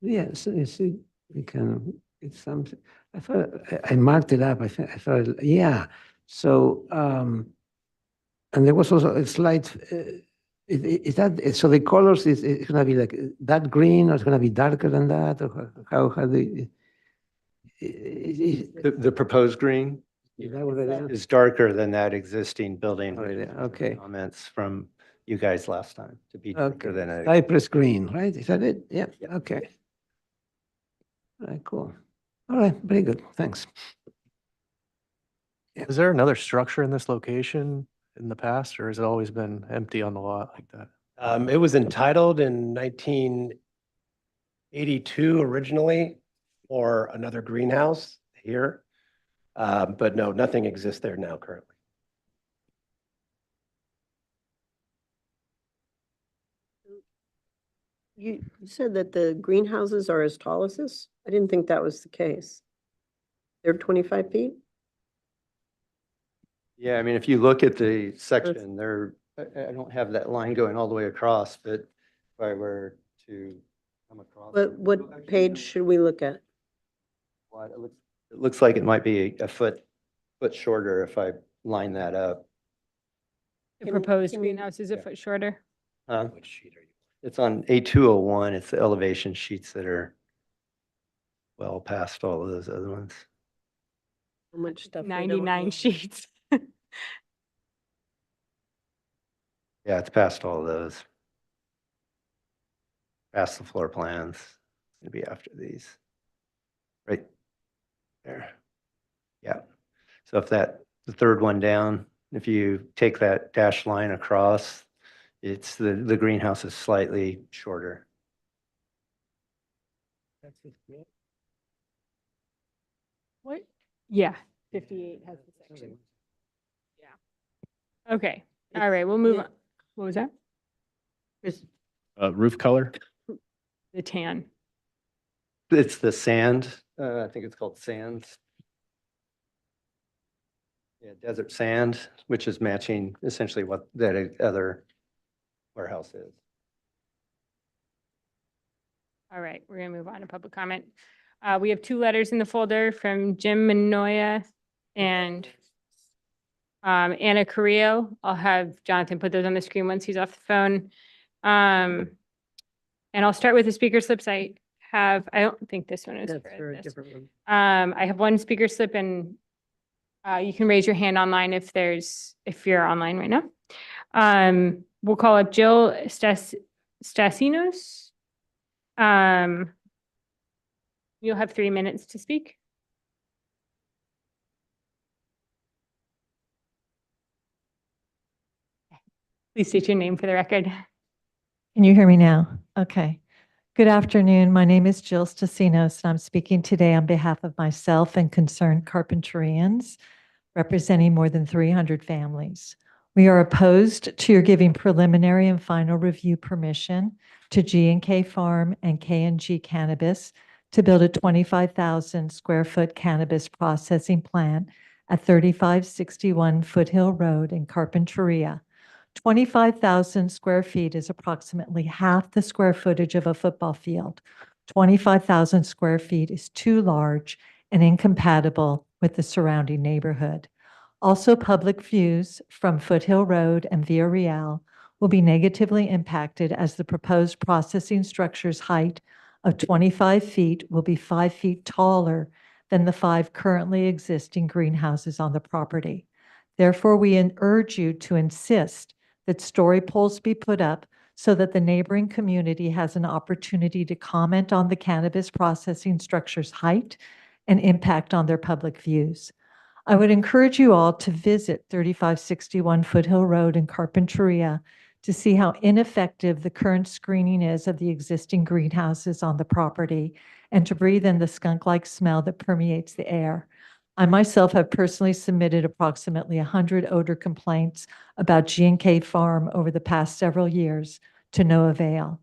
Yeah, so you see, you can, it's something, I thought, I marked it up, I thought, yeah. So, and there was also a slide, is that, so the colors is gonna be like that green, or it's gonna be darker than that, or how the? The proposed green Is that what it is? is darker than that existing building. Oh, yeah, okay. Comments from you guys last time to be darker than a. Cypress green, right? Is that it? Yeah, okay. All right, cool. All right, very good, thanks. Is there another structure in this location in the past, or has it always been empty on the lot like that? It was entitled in 1982 originally for another greenhouse here. But no, nothing exists there now currently. You said that the greenhouses are as tall as this? I didn't think that was the case. They're 25 feet? Yeah, I mean, if you look at the section, I don't have that line going all the way across, but if I were to come across. What page should we look at? Well, it looks like it might be a foot shorter if I line that up. The proposed greenhouse is a foot shorter. Which sheet are you? It's on A201. It's the elevation sheets that are well past all of those other ones. How much stuff? they don't 99 need? sheets. Yeah, it's past all of those. Past the floor plans. It's gonna be after these. Right there. Yeah. So if the third one down, if you take that dashed line across, it's the greenhouse is slightly shorter. What? Yeah, 58 has the section. Yeah. Okay, all right, we'll move yeah. on. What was that? There's- Roof color? The tan. It's the sand, I think it's called sands. Yeah, desert sand, which is matching essentially what that other warehouse is. All right, we're gonna move on to public comment. We have 2 letters in the folder from Jim Manoia and Anna Carrillo. I'll have Jonathan put those on the screen once he's off the phone. And I'll start with the speaker slips. I don't think this one is That's for a this. different one. I have 1 speaker slip and you can raise your hand online if you're online right now. We'll call up Jill Stasinos. You'll have 3 minutes to speak. Please state your name for the record. Can you hear me now? Okay. Good afternoon. My name is Jill Stasinos, and I'm speaking today on behalf of myself and concerned Carpinterians, representing more than 300 families. We are opposed to your giving preliminary and final review permission to G&K Farm and K&G Cannabis to build a 25,000 square foot cannabis processing plant at 3561 Foothill Road in Carpinteria. 25,000 square feet is approximately half the square footage of a football field. 25,000 square feet is too large and incompatible with the surrounding neighborhood. Also, public views from Foothill Road and Via Real will be negatively impacted as the proposed processing structure's height of 25 feet will be 5 feet taller than the 5 currently existing greenhouses on the property. Therefore, we urge you to insist that story poles be put up so that the neighboring community has an opportunity to comment on the cannabis processing structure's height and impact on their public views. I would encourage you all to visit 3561 Foothill Road in Carpinteria to see how ineffective the current screening is of the existing greenhouses on the property and to breathe in the skunk-like smell that permeates the air. I myself have personally submitted approximately 100 odor complaints about G&K Farm over the past several years to no avail.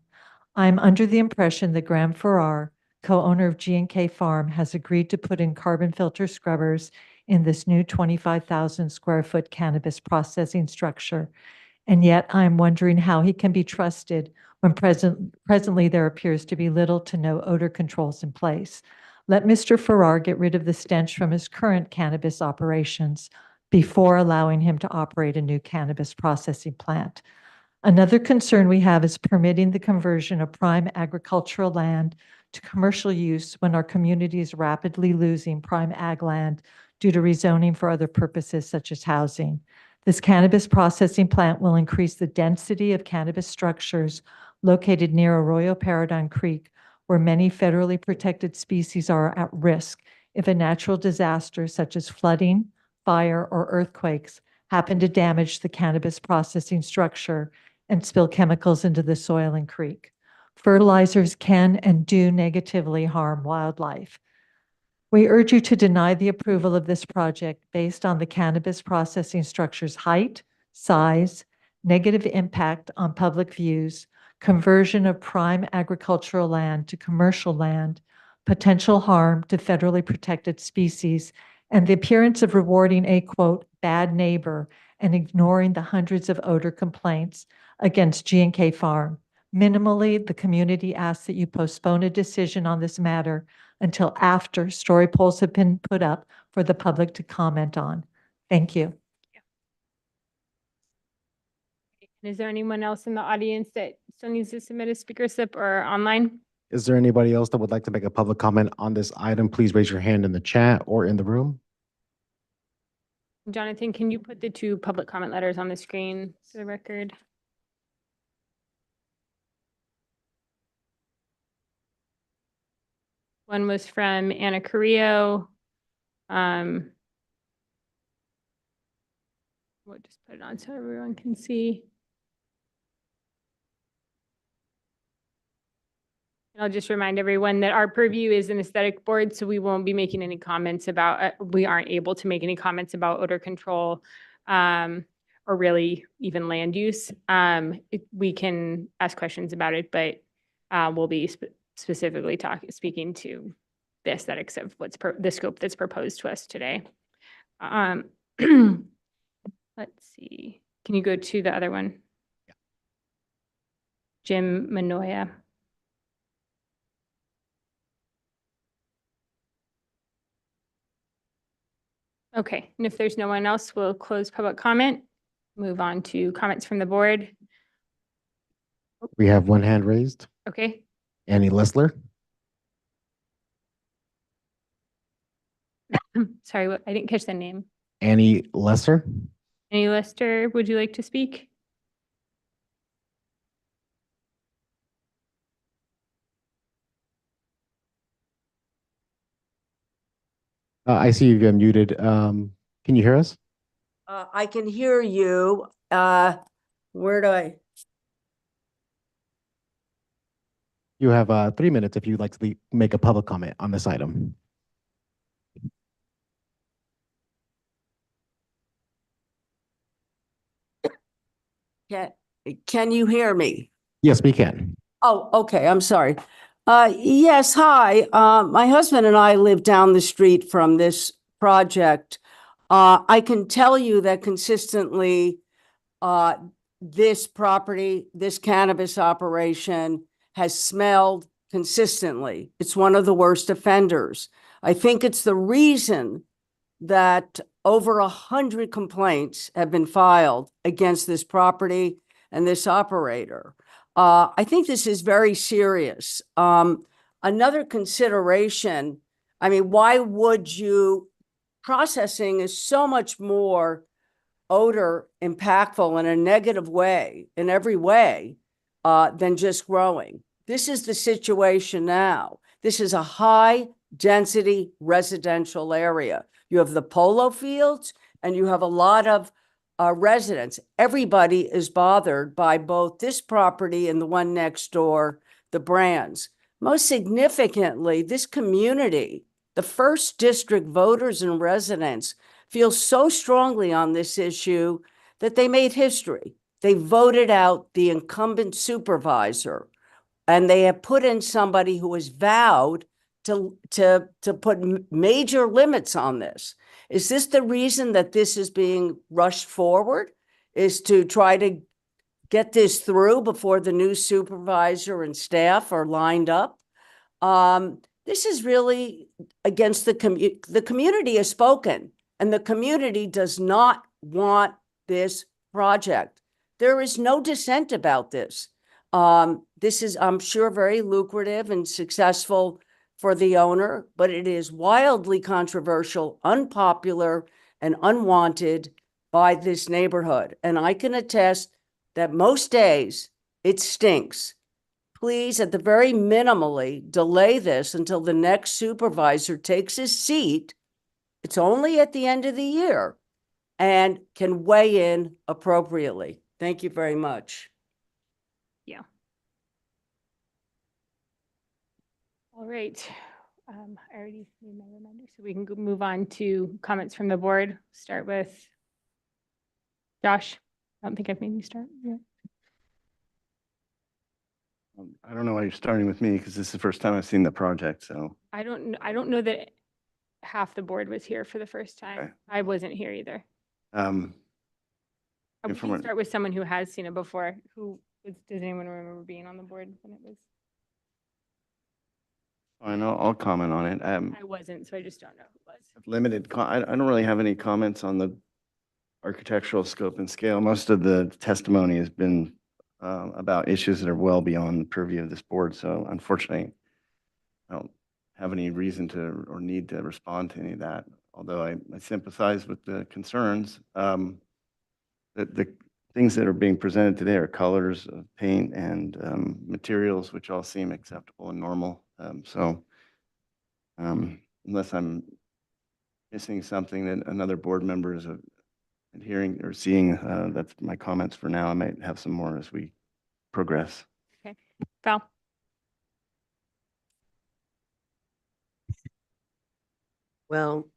I'm under the impression that Graham Farrar, co-owner of G&K Farm, has agreed to put in carbon filter scrubbers in this new 25,000 square foot cannabis processing structure. And yet I'm wondering how he can be trusted when presently there appears to be little to no odor controls in place. Let Mr. Farrar get rid of the stench from his current cannabis operations before allowing him to operate a new cannabis processing plant. Another concern we have is permitting the conversion of prime agricultural land to commercial use when our community is rapidly losing prime ag land due to rezoning for other purposes such as housing. This cannabis processing plant will increase the density of cannabis structures located near Arroyo Paradigm Creek, where many federally protected species are at risk if a natural disaster such as flooding, fire, or earthquakes happen to damage the cannabis processing structure and spill chemicals into the soil and creek. Fertilizers can and do negatively harm wildlife. We urge you to deny the approval of this project based on the cannabis processing structure's height, size, negative impact on public views, conversion of prime agricultural land to commercial land, potential harm to federally protected species, and the appearance of rewarding a, quote, bad neighbor and ignoring the hundreds of odor complaints against G&K Farm. Minimally, the community asks that you postpone a decision on this matter until after story poles have been put up for the public to comment on. Thank you. Is there anyone else in the audience that still needs to submit a speaker slip or online? Is there anybody else that would like to make a public comment on this item? Please raise your hand in the chat or in the room. Jonathan, can you put the 2 public comment letters on the screen for the record? One was from Anna Carrillo. We'll just put it on so everyone can see. And I'll just remind everyone that our purview is an aesthetic board, so we won't be making any comments about, we aren't able to make any comments about odor control or really even land use. We can ask questions about it, but we'll be specifically speaking to the aesthetics of the scope that's proposed to us today. Let's see. Can you go to the other one? Jim Manoia. Okay, and if there's no one else, we'll close public comment, move on to comments from the board. We have one hand raised. Okay, Annie Lessler. sorry, I didn't catch the name. Annie Lesser. Annie Lester, would you like to speak? I see you've muted. Can you hear us? I can hear you. Where do I? You have 3 minutes if you'd like to make a public comment on this item. Can you hear me? Yes, we can. Oh, okay. I'm sorry. Yes, hi. My husband and I live down the street from this project. I can tell you that consistently, this property, this cannabis operation has smelled consistently. It's one of the worst offenders. I think it's the reason that over 100 complaints have been filed against this property and this operator. I think this is very serious. Another consideration, I mean, why would you, processing is so much more odor impactful in a negative way, in every way, than just growing. This is the situation now. This is a high density residential area. You have the polo fields and you have a lot of residents. Everybody is bothered by both this property and the one next door, the Brands. Most significantly, this community, the first district voters and residents feel so strongly on this issue that they made history. They voted out the incumbent supervisor and they have put in somebody who has vowed to put major limits on this. Is this the reason that this is being rushed forward? Is to try to get this through before the new supervisor and staff are lined up? This is really against the community has spoken, and the community does not want this project. There is no dissent about this. This is, I'm sure, very lucrative and successful for the owner, but it is wildly controversial, unpopular, and unwanted by this neighborhood. And I can attest that most days it stinks. Please, at the very minimally, delay this until the next supervisor takes his seat. It's only at the end of the year and can weigh in appropriately. Thank you very much. Yeah. All right. I already made my reminder, so we can move on to comments from the board. Start with Josh. I don't think I've made you start yet. I don't know why you're starting with me because this is the first time I've seen the project, so. I don't know that half the board was here for the first time. Okay. I wasn't here either. We from can a- start with someone who has seen it before. Does anyone remember being on the board when it was? I know, I'll comment on it. I wasn't, so I just don't know who was. Limited, I don't really have any comments on the architectural scope and scale. Most of the testimony has been about issues that are well beyond the purview of this board. So unfortunately, I don't have any reason to or need to respond to any of that, although I sympathize with the concerns. The things that are being presented today are colors of paint and materials, which all seem acceptable and normal. Unless I'm missing something that another board member is hearing or seeing, that's my comments for now. I might have some more as we progress. Okay, Val. Well,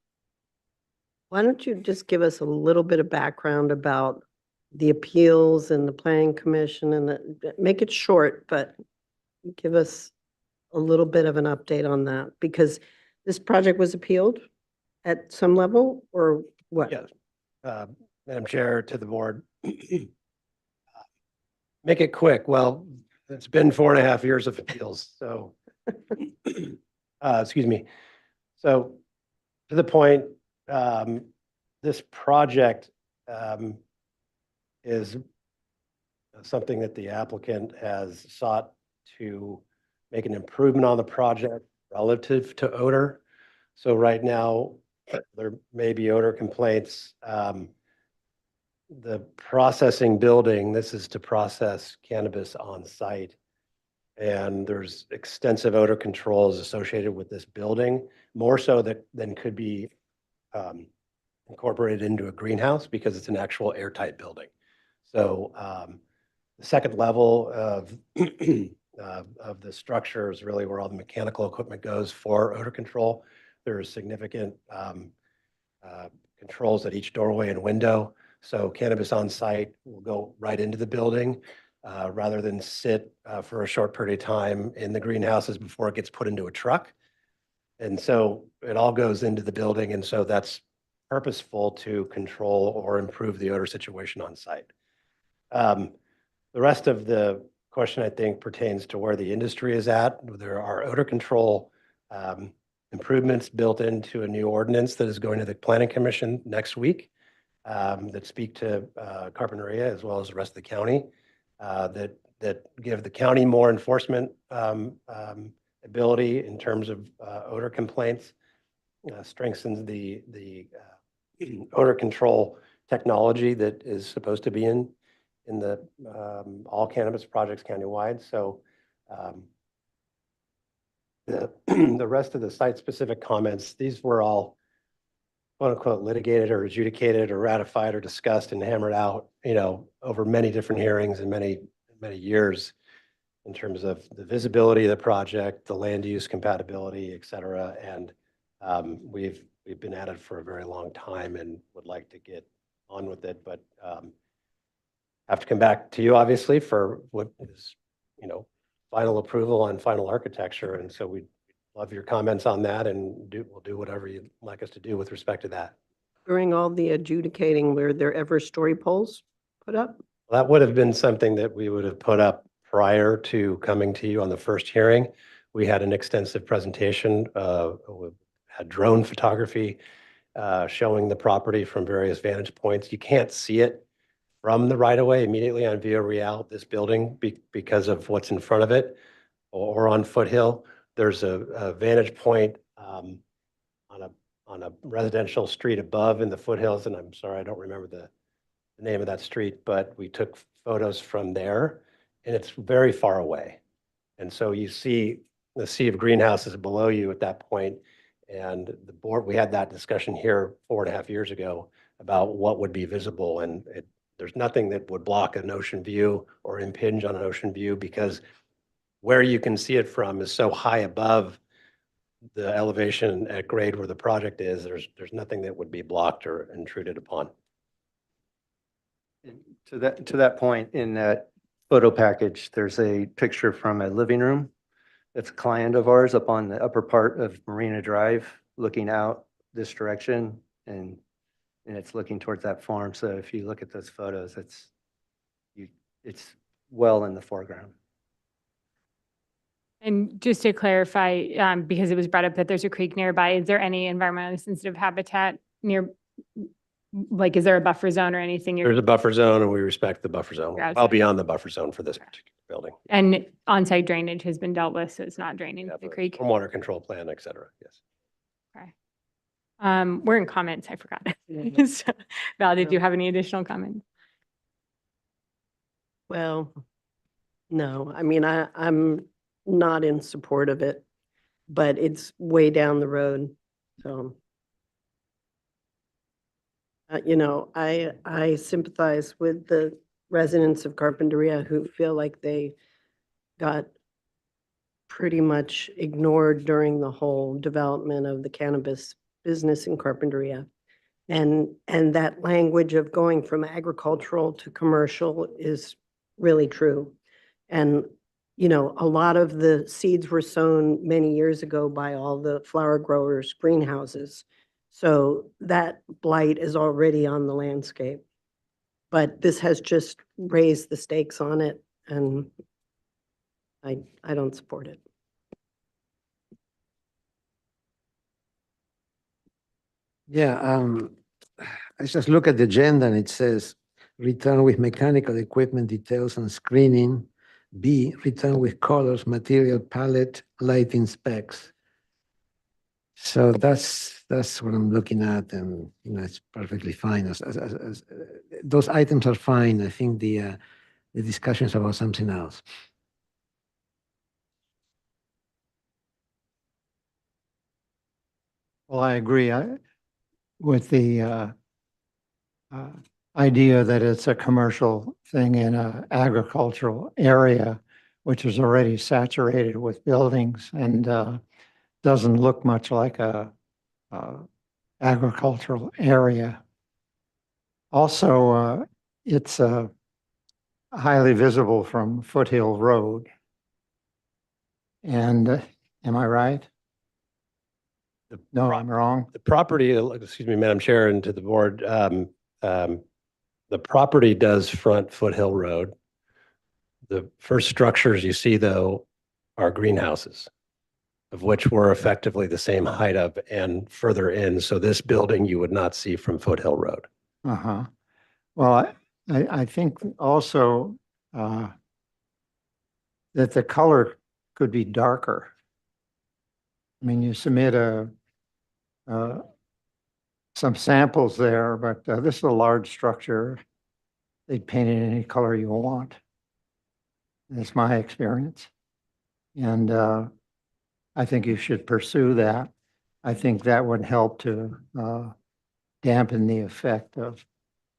why don't you just give us a little bit of background about the appeals and the planning commission and make it short, but give us a little bit of an update on that, because this project was appealed at some level, or what? Yes. Madam Chair, to the board. Make it quick. Well, it's been 4.5 years of appeals, so. Excuse me. So to the point, this project is something that the applicant has sought to make an improvement on the project relative to odor. So right now, there may be odor complaints. The processing building, this is to process cannabis on site. And there's extensive odor controls associated with this building, more so than could be incorporated into a greenhouse because it's an actual airtight building. So the second level of the structure is really where all the mechanical equipment goes for odor control. There are significant controls at each doorway and window. So cannabis on site will go right into the building rather than sit for a short period of time in the greenhouses before it gets put into a truck. And so it all goes into the building. And so that's purposeful to control or improve the odor situation on site. The rest of the question, I think, pertains to where the industry is at. There are odor control improvements built into a new ordinance that is going to the Planning Commission next week that speak to Carpinteria as well as the rest of the county that give the county more enforcement ability in terms of odor complaints, strengthens the odor control technology that is supposed to be in the all cannabis projects countywide. So the rest of the site-specific comments, these were all quote unquote litigated or adjudicated or ratified or discussed and hammered out, over many different hearings and many years in terms of the visibility of the project, the land use compatibility, et cetera. And we've been at it for a very long time and would like to get on with it, but have to come back to you obviously for what is, final approval on final architecture. And so we'd love your comments on that, and we'll do whatever you'd like us to do with respect to that. During all the adjudicating, were there ever story poles put up? Well, that would have been something that we would have put up prior to coming to you on the first hearing. We had an extensive presentation, we had drone photography showing the property from various vantage points. You can't see it from the right-of-way immediately on Via Real, this building, because of what's in front of it, or on Foothill. There's a vantage point on a residential street above in the foothills, and I'm sorry, I don't remember the name of that street, but we took photos from there, and it's very far away. And so you see the sea of greenhouses below you at that point, and the board, we had that discussion here 4.5 years ago about what would be visible, and there's nothing that would block an ocean view or impinge on an ocean view, because where you can see it from is so high above the elevation at grade where the project is. There's nothing that would be blocked or intruded upon. To that point, in that photo package, there's a picture from a living room. That's a client of ours up on the upper part of Marina Drive, looking out this direction, and it's looking towards that farm. So if you look at those photos, it's well in the foreground. And just to clarify, because it was brought up that there's a creek nearby, is there any environmentally sensitive habitat near, like, is there a buffer zone or anything? There's a buffer zone, and we respect the buffer zone, Yeah, well beyond the buffer zone for this particular building. And on-site drainage has been dealt with, so it's not draining the creek. Stormwater control plan, et cetera, yes. Okay. We're in comments, I forgot. So, Val, did you have any additional comments? Well, no, I mean, I'm not in support of it, but it's way down the road. So, I sympathize with the residents of Carpinteria who feel like they got pretty much ignored during the whole development of the cannabis business in Carpinteria. And that language of going from agricultural to commercial is really true. And, you know, a lot of the seeds were sown many years ago by all the flower growers' greenhouses. So that blight is already on the landscape. But this has just raised the stakes on it, and I don't support it. Yeah, I just look at the agenda and it says, return with mechanical equipment details and screening. B, return with colors, material palette, lighting specs. So that's what I'm looking at, and you know it's perfectly fine. Those items are fine. I think the discussion is about something else. Well, I agree with the idea that it's a commercial thing in an agricultural area, which is already saturated with buildings and doesn't look much like a agricultural area. Also, it's highly visible from Foothill Road. And am I right? No, I'm wrong. The property, excuse me, Madam Chair, and to the board, the property does front Foothill Road. The first structures you see, though, are greenhouses, of which we're effectively the same height of and further in. So this building you would not see from Foothill Road. Uh-huh. Well, I think also that the color could be darker. I mean, you submit some samples there, but this is a large structure. They paint it any color you want. That's my experience. And I think you should pursue that. I think that would help to dampen the effect of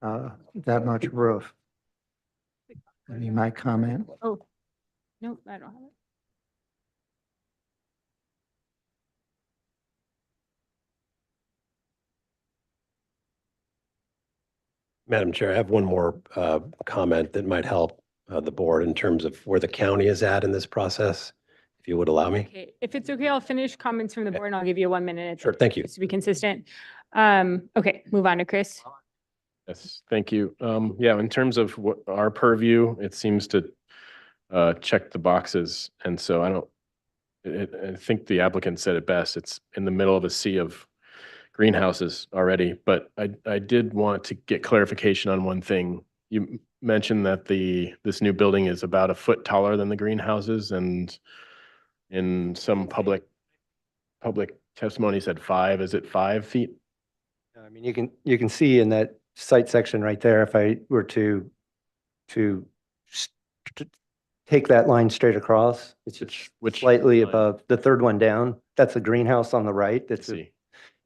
that much roof. That'd be my comment. Oh, nope, I don't have it. Madam Chair, I have one more comment that might help the board in terms of where the county is at in this process, if you would allow me. Okay, if it's okay, I'll finish comments from the board and I'll give you 1 minute. Sure, thank you. Just to be consistent. Okay, move on to Chris. Yes, thank you. Yeah, in terms of what our purview, it seems to check the boxes. And so I think the applicant said it best. It's in the middle of a sea of greenhouses already, but I did want to get clarification on one thing. You mentioned that this new building is about a foot taller than the greenhouses, and in some public testimony said 5. Is it 5 feet? I mean, you can see in that site section right there, if I were to take that line straight across, it's which slightly line? above the third one down. That's a greenhouse on the right. That's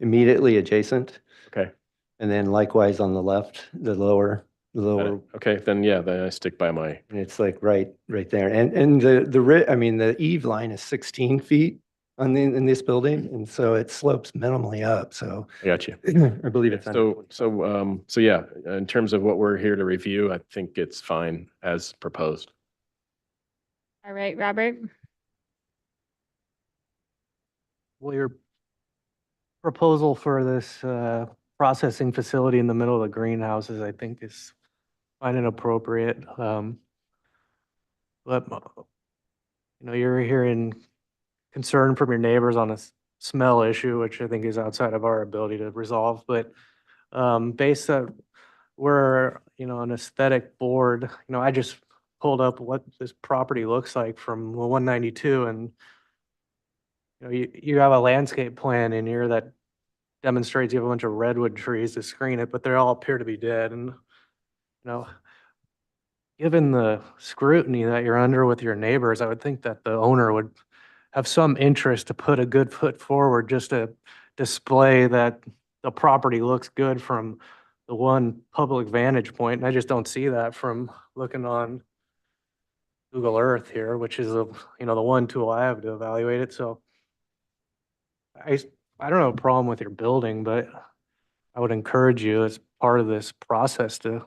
immediately adjacent. Okay. And then likewise on the left, the lower. Okay, then yeah, then I stick by my. And it's like right there. And the eave line is 16 feet in this building, and so it slopes minimally up. So I got you. I believe it's So yeah, in terms of what we're here to review, I think it's fine as proposed. All right, Robert. Well, your proposal for this processing facility in the middle of the greenhouses, I think is fine and appropriate. But you're hearing concern from your neighbors on a smell issue, which I think is outside of our ability to resolve. But based on we're an aesthetic board, I just pulled up what this property looks like from 192, and you have a landscape plan in here that demonstrates you have a bunch of redwood trees to screen it, but they all appear to be dead. And given the scrutiny that you're under with your neighbors, I would think that the owner would have some interest to put a good foot forward just to display that the property looks good from the one public vantage point. And I just don't see that from looking on Google Earth here, which is the one tool I have to evaluate it. So I don't have a problem with your building, but I would encourage you as part of this process to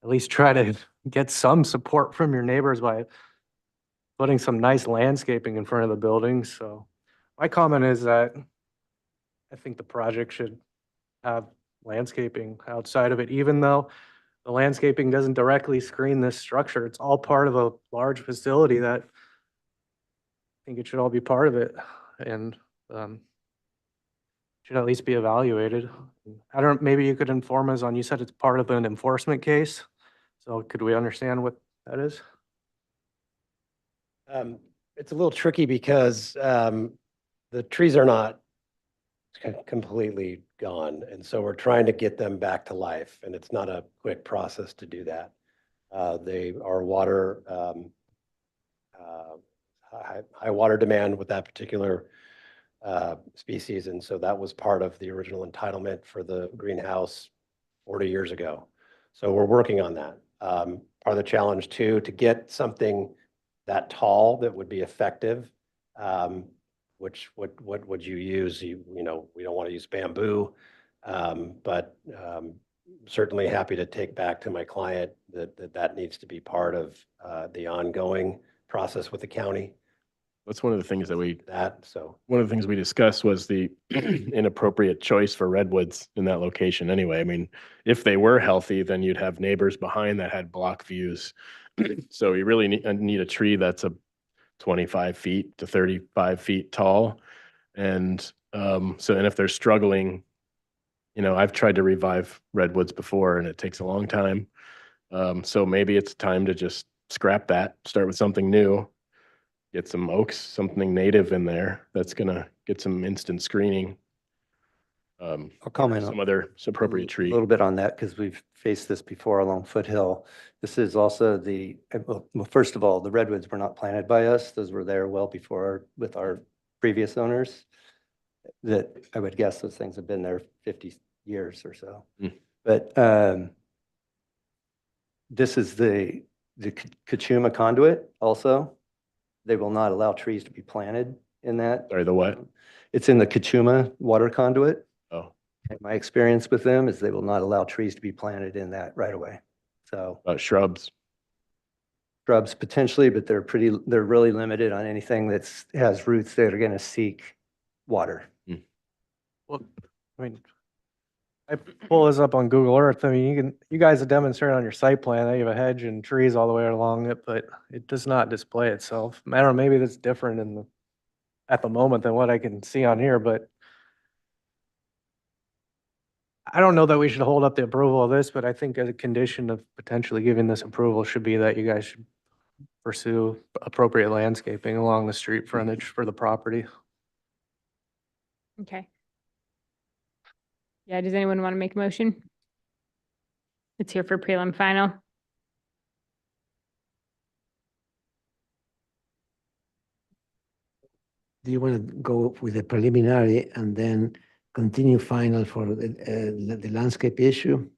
at least try to get some support from your neighbors by putting some nice landscaping in front of the buildings. So my comment is that I think the project should have landscaping outside of it, even though the landscaping doesn't directly screen this structure. It's all part of a large facility that I think it should all be part of it and should at least be evaluated. I don't, maybe you could inform us on, you said it's part of an enforcement case. So could we understand what that is? It's a little tricky because the trees are not completely gone. And so we're trying to get them back to life. And it's not a quick process to do that. They are water, high water demand with that particular species. And so that was part of the original entitlement for the greenhouse 40 years ago. So we're working on that. Part of the challenge too, to get something that tall that would be effective, which what would you use? You know, we don't want to use bamboo, but certainly happy to take back to my client that needs to be part of the ongoing process with the county. That's one of the things that So one of the things we discussed was the inappropriate choice for redwoods in that location anyway. I mean, if they were healthy, then you'd have neighbors behind that had block views. So you really need a tree that's a 25 feet to 35 feet tall. And and if they're struggling, you know, I've tried to revive redwoods before and it takes a long time. So maybe it's time to just scrap that, start with something new. Get some oaks, something native in there that's gonna get some instant screening. I'll comment on some other appropriate tree. a little bit on that because we've faced this before along Foothill. This is also well, first of all, the redwoods were not planted by us. Those were there well before with our previous owners. That I would guess those things have been there 50 years or so. But this is the Kachuma conduit also. They will not allow trees to be planted in that. Sorry, the what? It's in the Kachuma water conduit. Oh. And my experience with them is they will not allow trees to be planted in that right away. So shrubs. Shrubs potentially, but they're really limited on anything that's has roots that are going to seek water. Well, I mean, I pull this up on Google Earth. I mean, you guys have demonstrated on your site plan that you have a hedge and trees all the way along it, but it does not display itself. I don't know, maybe that's different at the moment than what I can see on here, but I don't know that we should hold up the approval of this, but I think as a condition of potentially giving this approval should be that you guys should pursue appropriate landscaping along the street frontage for the property. Okay. Yeah, does anyone want to make a motion? It's here for prelim final. Do you want to go with the preliminary and then continue final for the landscape issue?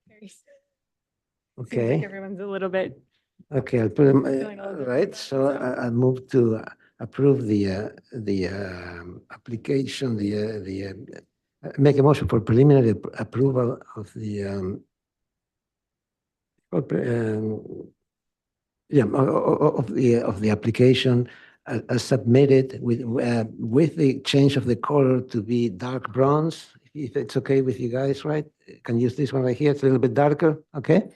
Seems Okay. like everyone's a little bit. Okay, I'll put them, Feeling a little bit right, so I'll move to approve the application, make a motion for preliminary approval of the of the application as submitted with the change of the color to be dark bronze, if it's okay with you guys, right? Can use this one right here, it's a little bit darker, okay?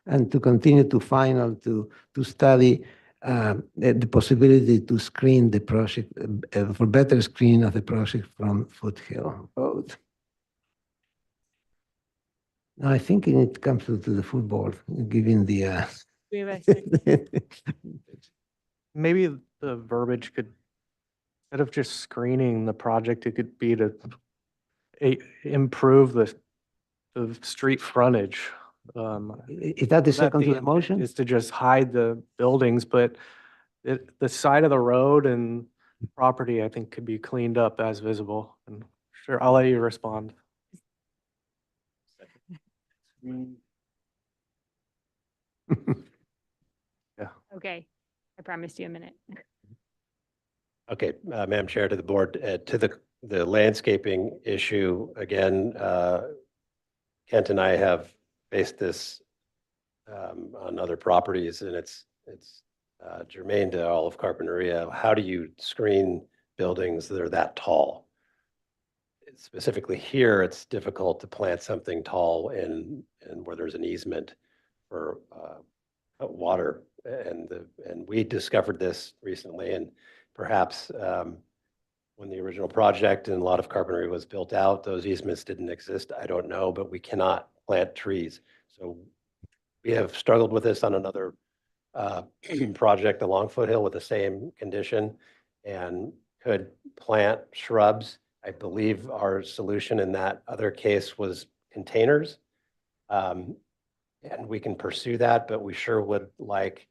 And to continue to final, to study the possibility to screen the project, for better screening of the project from Foothill Road. Now, I think it comes to the full board, given the. We have a second. Maybe the verbiage could, instead of just screening the project, it could be to improve the street frontage. Is that the second to the motion? Is to just hide the buildings, but the side of the road and property, I think, could be cleaned up as visible. And sure, I'll let you respond. Okay, I promised you a minute. Okay, Madam Chair, to the board, to the landscaping issue, again, Kent and I have faced this on other properties, and it's germane to all of Carpinteria. How do you screen buildings that are that tall? Specifically here, it's difficult to plant something tall and where there's an easement for water. And we discovered this recently, and perhaps when the original project and a lot of Carpinteria was built out, those easements didn't exist. I don't know, but we cannot plant trees. So we have struggled with this on another project along Foothill with the same condition and could plant shrubs. I believe our solution in that other case was containers. And we can pursue that, but we sure would like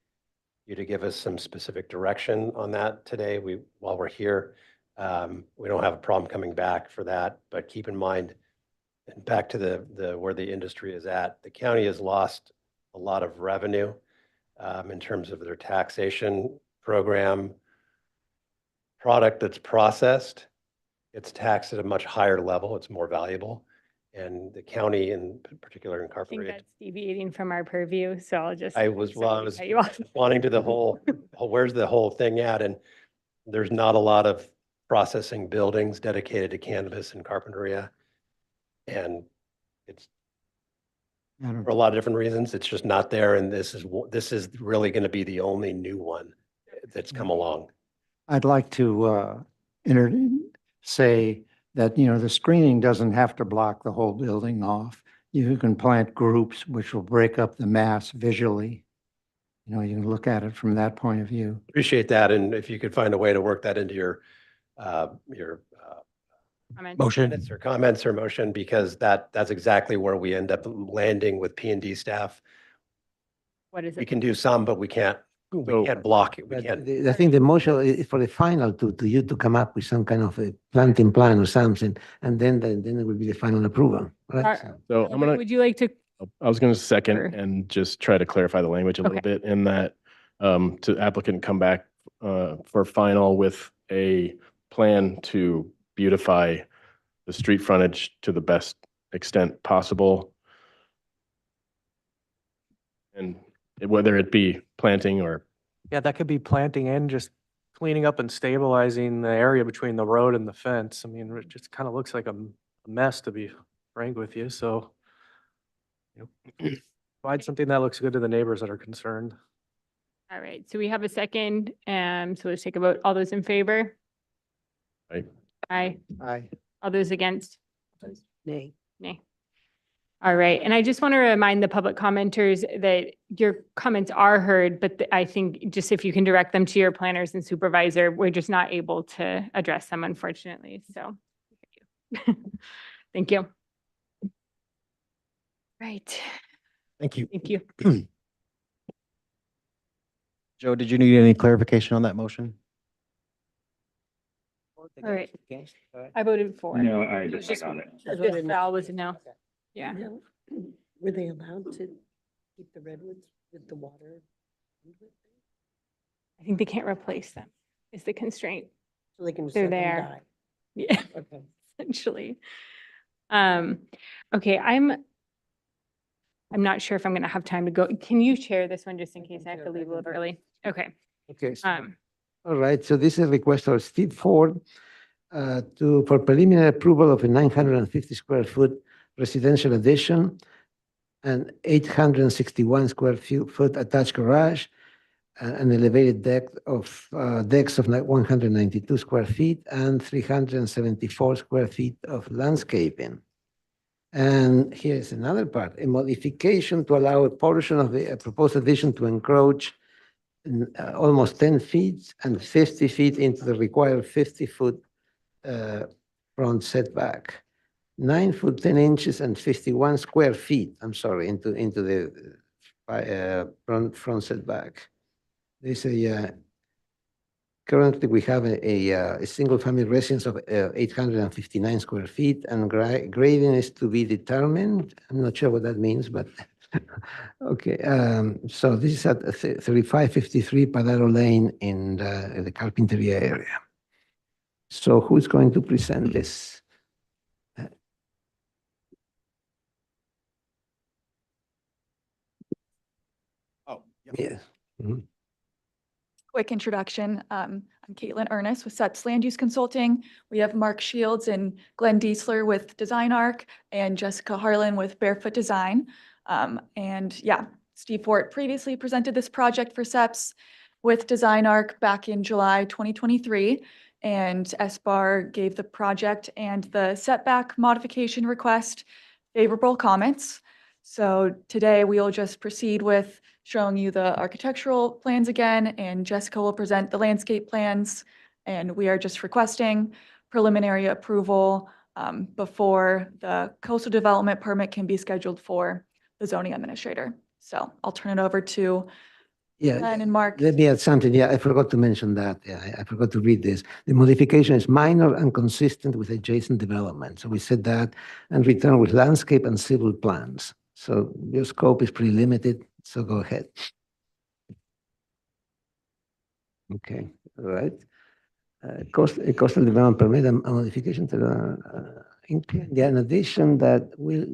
you to give us some specific direction on that today. While we're here, we don't have a problem coming back for that, but keep in mind, and back to the where the industry is at, the county has lost a lot of revenue in terms of their taxation program. Product that's processed, it's taxed at a much higher level. It's more valuable. And the county, in particular in I think Carpinteria, that's deviating from our purview, so I'll just. I was cut you off. wanting to the whole, where's the whole thing at? And there's not a lot of processing buildings dedicated to cannabis in Carpinteria. And it's for a lot of different reasons, it's just not there. And this is really going to be the only new one that's come along. I'd like to say that, the screening doesn't have to block the whole building off. You can plant groups which will break up the mass visually. You can look at it from that point of view. Appreciate that. And if you could find a way to work that into your Motion. minutes or comments or motion, because that's exactly where we end up landing with P&D staff. What is We it? can do some, but we can't block it. We But can't. I think the motion is for the final to you to come up with some kind of a planting plan or something, and then it will be the final approval, right? So I'm gonna, Would you like to? I was gonna second Sure. and just try to clarify the language a little Okay. bit in that to applicant come back for final with a plan to beautify the street frontage to the best extent possible. And whether it be planting or Yeah, that could be planting and just cleaning up and stabilizing the area between the road and the fence. I mean, it just kind of looks like a mess, to be frank with you, so. Provide something that looks good to the neighbors that are concerned. All right, so we have a second, so let's take a vote. All those in favor? Aye. Aye. Aye. All those against? Nay. Nay. All right, and I just want to remind the public commenters that your comments are heard, but I think just if you can direct them to your planners and supervisor, we're just not able to address them, unfortunately, so. Thank you. Right, Thank you. thank you. Joe, did you need any clarification on that motion? All right, I voted for. No, I It was just got it. Just Val was a no. Yeah. Were they allowed to keep the redwoods with the water? I think they can't replace them, is the constraint. So they can just They're let them there. die? Yeah, Okay. essentially. Okay, I'm not sure if I'm gonna have time to go. Can you share this one just in case I have to leave a little early? Okay. Okay. Um, All right, so this is a request of Steve Ford for preliminary approval of a 950 square foot residential addition and 861 square foot attached garage, an elevated decks of 192 square feet and 374 square feet of landscaping. And here's another part, a modification to allow a portion of the proposed addition to encroach almost 10 feet and 50 feet into the required 50-foot front setback. 9 foot 10 inches and 51 square feet, I'm sorry, into the front setback. There's currently we have a single family residence of 859 square feet, and grading is to be determined. I'm not sure what that means, but okay. So this is at 3553 Padaro Lane in the Carpinteria area. So who's going to present this? Oh, Yes. Mhm. Quick introduction. I'm Caitlin Ernest with SEPS Land Use Consulting. We have Mark Shields and Glenn Diesler with Design Arc and Jessica Harlan with Barefoot Design. And yeah, Steve Fort previously presented this project for SEPS with Design Arc back in July 2023. And SBAR gave the project and the setback modification request favorable comments. So today we will just proceed with showing you the architectural plans again, and Jessica will present the landscape plans. And we are just requesting preliminary approval before the coastal development permit can be scheduled for the zoning administrator. So I'll turn it over to Glenn and Mark. Let me add something. Yeah, I forgot to mention that. Yeah, I forgot to read this. The modification is minor and consistent with adjacent development. So we said that, and return with landscape and civil plans. So your scope is pretty limited. So go ahead. Okay, all right. Coastal development permit and modification to the in addition that will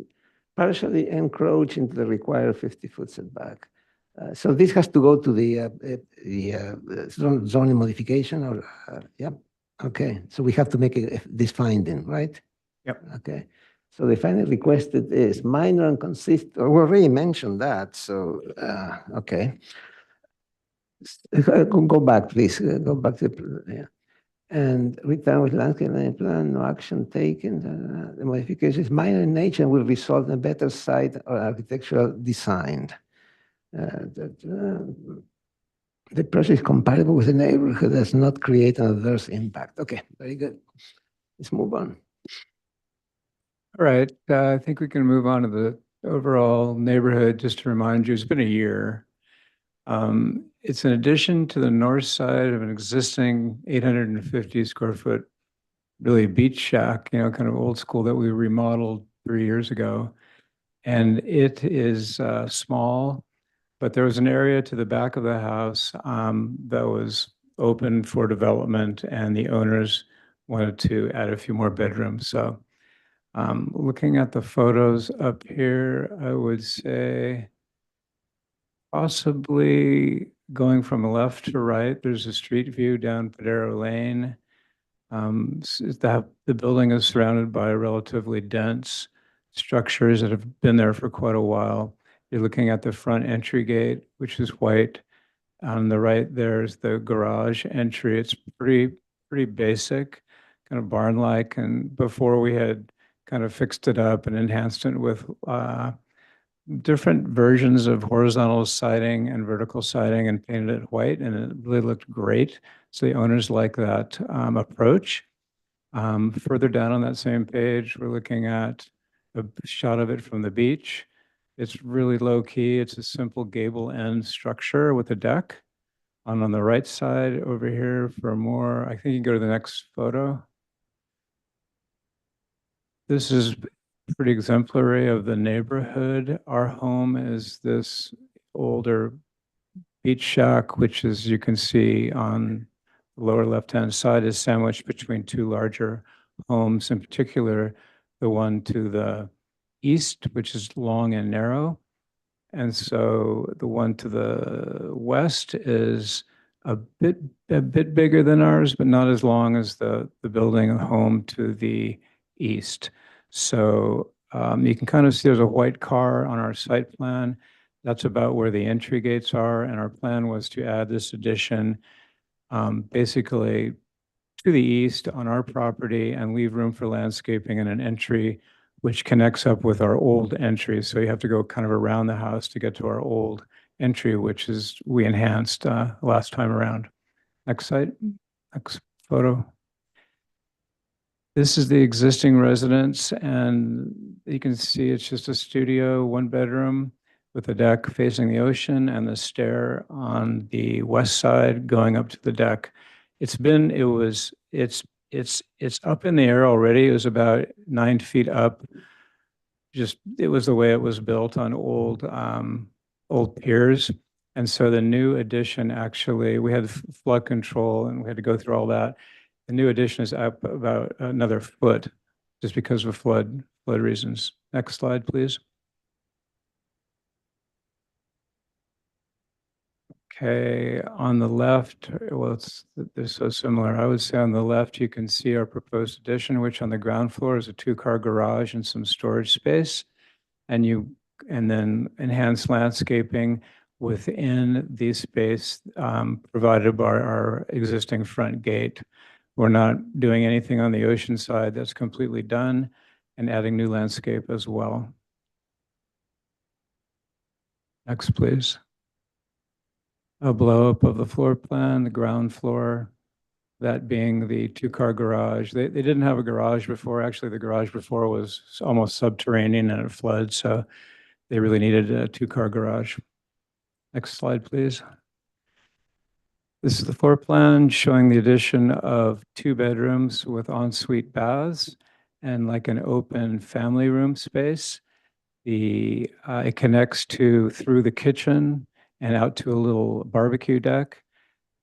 partially encroach into the required 50-foot setback. So this has to go to the zoning modification or, yeah, okay. So we have to make this finding, right? Yep. Okay. So the finding requested is minor and consistent, we already mentioned that, so, okay. Go back, please, go back to, yeah. And return with landscape plan, no action taken. The modification is minor in nature and will result in a better site or architectural design. The project is compatible with the neighborhood, does not create an adverse impact. Okay, very good. Let's move on. All right, I think we can move on to the overall neighborhood. Just to remind you, it's been a year. It's an addition to the north side of an existing 850 square foot, really beach shack, you know, kind of old school that we remodeled 3 years ago. And it is small, but there was an area to the back of the house that was open for development, and the owners wanted to add a few more bedrooms. So looking at the photos up here, I would say possibly going from left to right, there's a street view down Padero Lane. The building is surrounded by relatively dense structures that have been there for quite a while. You're looking at the front entry gate, which is white. On the right, there's the garage entry. It's pretty basic, kind of barn-like. And before we had kind of fixed it up and enhanced it with different versions of horizontal siding and vertical siding and painted it white, and it really looked great. So the owners like that approach. Further down on that same page, we're looking at a shot of it from the beach. It's really low key. It's a simple gable end structure with a deck. And on the right side over here for more, I think you can go to the next photo. This is pretty exemplary of the neighborhood. Our home is this older beach shack, which, as you can see on the lower left-hand side, is sandwiched between two larger homes, in particular, the one to the east, which is long and narrow. And so the one to the west is a bit bigger than ours, but not as long as the building and home to the east. So you can kind of see there's a white car on our site plan. That's about where the entry gates are. And our plan was to add this addition basically to the east on our property and leave room for landscaping and an entry which connects up with our old entry. So you have to go kind of around the house to get to our old entry, which is we enhanced last time around. Next slide, next photo. This is the existing residence, and you can see it's just a studio, 1 bedroom with a deck facing the ocean and the stair on the west side going up to the deck. It's up in the air already. It was about 9 feet up. It was the way it was built on old piers. And so the new addition, actually, we had flood control and we had to go through all that. The new addition is up about another foot, just because of flood reasons. Next slide, please. Okay, on the left, well, they're so similar. I would say on the left, you can see our proposed addition, which on the ground floor is a 2-car garage and some storage space. And then enhanced landscaping within the space provided by our existing front gate. We're not doing anything on the ocean side. That's completely done, and adding new landscape as well. Next, please. A blow up of the floor plan, the ground floor, that being the 2-car garage. They didn't have a garage before. Actually, the garage before was almost subterranean and it flooded, so they really needed a 2-car garage. Next slide, please. This is the floor plan showing the addition of 2 bedrooms with ensuite baths and like an open family room space. It connects through the kitchen and out to a little barbecue deck.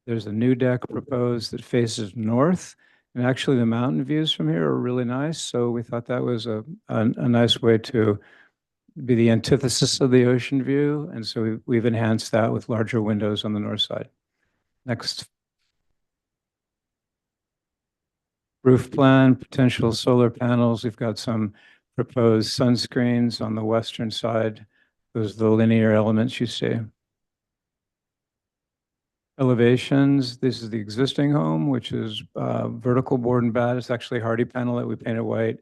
There's a new deck proposed that faces north. And actually the mountain views from here are really nice. So we thought that was a nice way to be the antithesis of the ocean view. And so we've enhanced that with larger windows on the north side. Next. Roof plan, potential solar panels. We've got some proposed sunscreens on the western side. Those are the linear elements you see. Elevations, this is the existing home, which is vertical board and bat. It's actually hardy panel that we painted white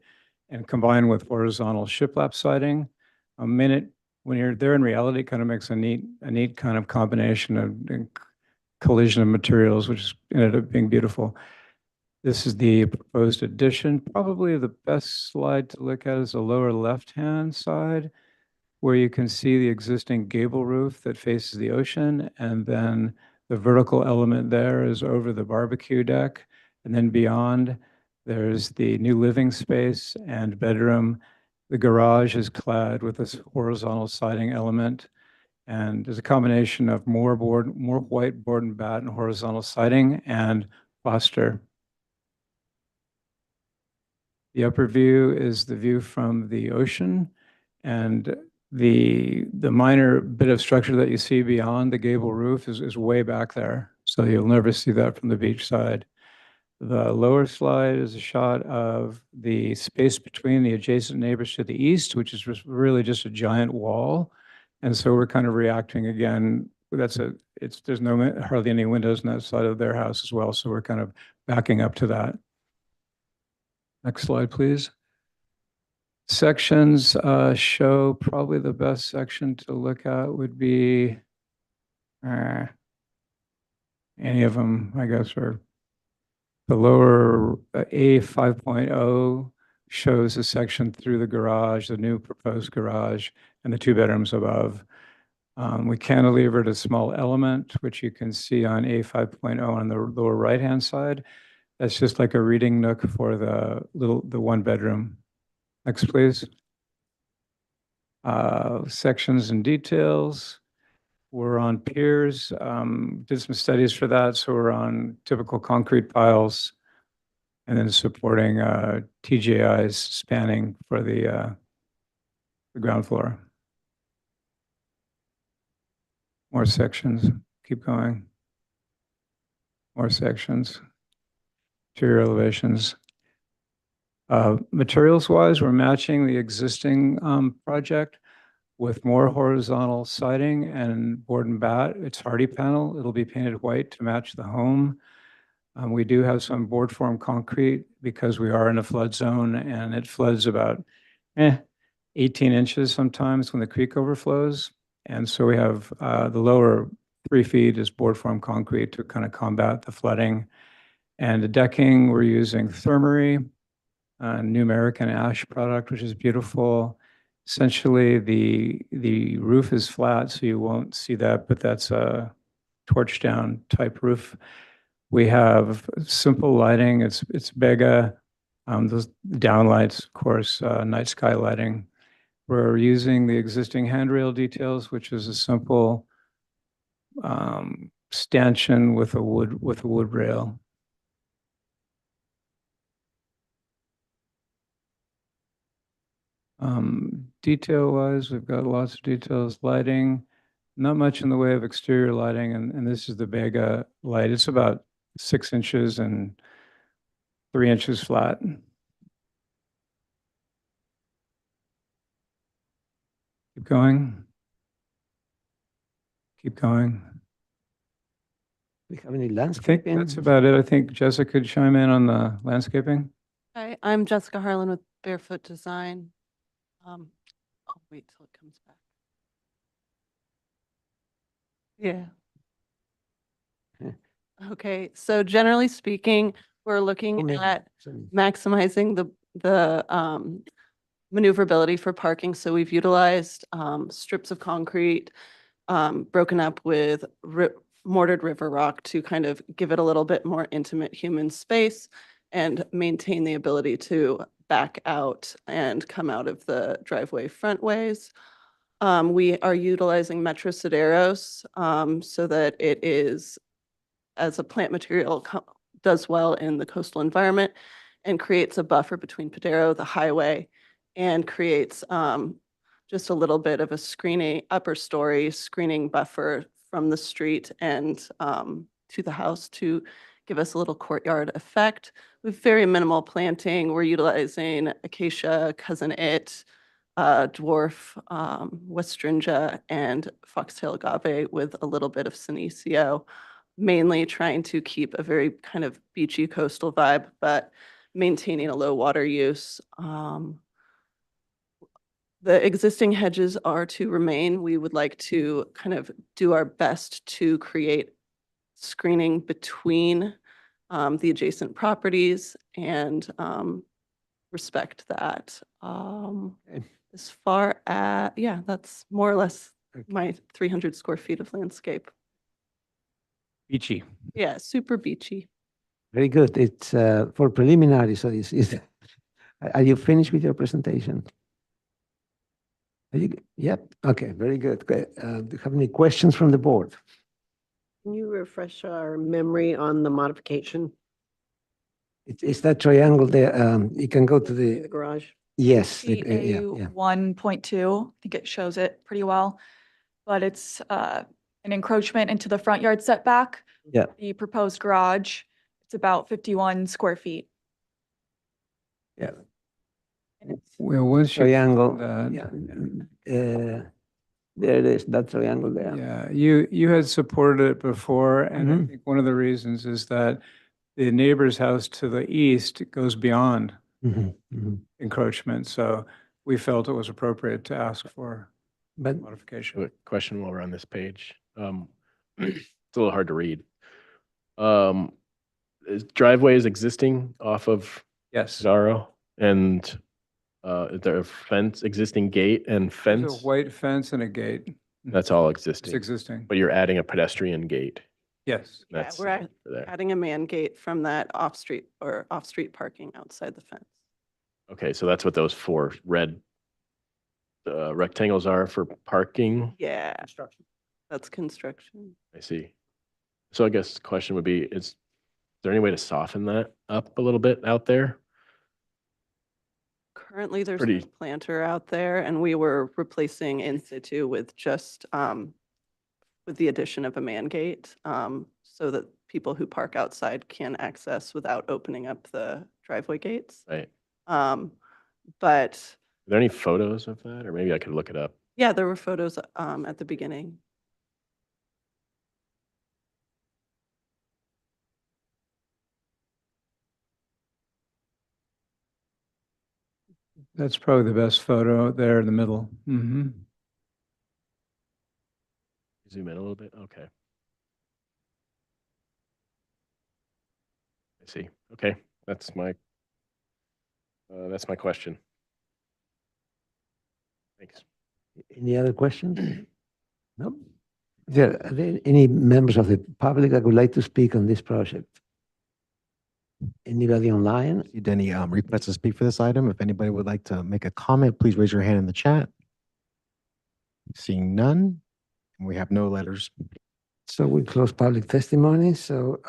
and combined with horizontal shiplap siding. When you're there in reality, it kind of makes a neat kind of combination of collision of materials, which ended up being beautiful. This is the proposed addition. Probably the best slide to look at is the lower left-hand side, where you can see the existing gable roof that faces the ocean, and then the vertical element there is over the barbecue deck. And then beyond, there's the new living space and bedroom. The garage is clad with this horizontal siding element. And there's a combination of more white board and bat and horizontal siding and plaster. The upper view is the view from the ocean, and the minor bit of structure that you see beyond the gable roof is way back there. So you'll never see that from the beach side. The lower slide is a shot of the space between the adjacent neighbors to the east, which is really just a giant wall. And so we're kind of reacting again. There's hardly any windows on that side of their house as well. So we're kind of backing up to that. Next slide, please. Sections show probably the best section to look at would be any of them, I guess, or the lower A 5.0 shows a section through the garage, the new proposed garage, and the 2 bedrooms above. We cantilevered a small element, which you can see on A 5.0 on the lower right-hand side. That's just like a reading nook for the 1 bedroom. Next, please. Sections and details. We're on piers. Did some studies for that. So we're on typical concrete piles and then supporting TGIs spanning for the ground floor. More sections. Keep going. More sections. Interior elevations. Materials-wise, we're matching the existing project with more horizontal siding and board and bat. It's hardy panel. It'll be painted white to match the home. We do have some board form concrete because we are in a flood zone, and it floods about 18 inches sometimes when the creek overflows. And so we have the lower 3 feet is board form concrete to kind of combat the flooding. And the decking, we're using Thermery, New American ash product, which is beautiful. Essentially, the roof is flat, so you won't see that, but that's a torch down type roof. We have simple lighting. It's Bega. Those downlights, of course, night sky lighting. We're using the existing handrail details, which is a simple stanchion with a wood rail. Detail-wise, we've got lots of details. Lighting, not much in the way of exterior lighting, and this is the Vega light. It's about 6 inches and 3 inches flat. Keep going. Keep going. We have any I think landscaping? that's about it. I think Jessica could chime in on the landscaping. Hi, I'm Jessica Harlan with Barefoot Design. I'll wait till it comes back. Yeah. Okay, so generally speaking, we're looking at maximizing the maneuverability for parking. So we've utilized strips of concrete broken up with mortared river rock to kind of give it a little bit more intimate human space and maintain the ability to back out and come out of the driveway frontways. We are utilizing Metro Sideros so that it is, as a plant material, does well in the coastal environment and creates a buffer between Padero, the highway, and creates just a little bit of a screening, upper story screening buffer from the street and to the house to give us a little courtyard effect. With very minimal planting, we're utilizing acacia, cousin it, dwarf, westringia, and foxtail agave with a little bit of senecio, mainly trying to keep a very kind of beachy coastal vibe, but maintaining a low water use. The existing hedges are to remain. We would like to kind of do our best to create screening between the adjacent properties and respect that. As far as, yeah, that's more or less my 300 square feet of landscape. Beachy. Yeah, super beachy. Very good. It's for preliminary, so this is, are you finished with your presentation? Are you, yep, okay, very good. Great. Do you have any questions from the board? Can you refresh our memory on the modification? It's that triangle there. You can go to The the, garage? yes. yeah, CAU yeah. 1.2, I think it shows it pretty well. But it's an encroachment into the front yard setback. Yeah. The proposed garage, it's about 51 square feet. Yeah. Well, once you Triangle, that, yeah. There it is, that triangle there. yeah, you had supported it before, and I think one of the reasons is that the neighbor's house to the east goes beyond encroachment, so we felt it was appropriate to ask for modification. A question while we're on this page. It's a little hard to read. Driveway is existing off of Zaro, and is there a fence, existing gate and There's fence? a white fence and a gate. That's all existing. It's existing. But you're adding a pedestrian gate. Yes. Yeah, That's we're there. adding a man gate from that off-street parking outside the fence. Okay, so that's what those 4 red rectangles are for parking. Yeah. That's construction. I see. So I guess the question would be, is there any way to soften that up a little bit out there? Currently, there's Pretty- no planter out there, and we were replacing in situ with just with the addition of a man gate, so that people who park outside can access without opening up the driveway gates. Right. But Are there any photos of that? Or maybe I could look it up. yeah, there were photos at the beginning. That's probably the best photo there in the middle. Zoom in a little bit. Okay. I see. Okay, that's my question. Thanks. Any other questions? No? Are there any members of the public that would like to speak on this project? Anybody online? See any requests to speak for this item? If anybody would like to make a comment, please raise your hand in the chat. Seeing none, and we have no letters. So we close public testimony. So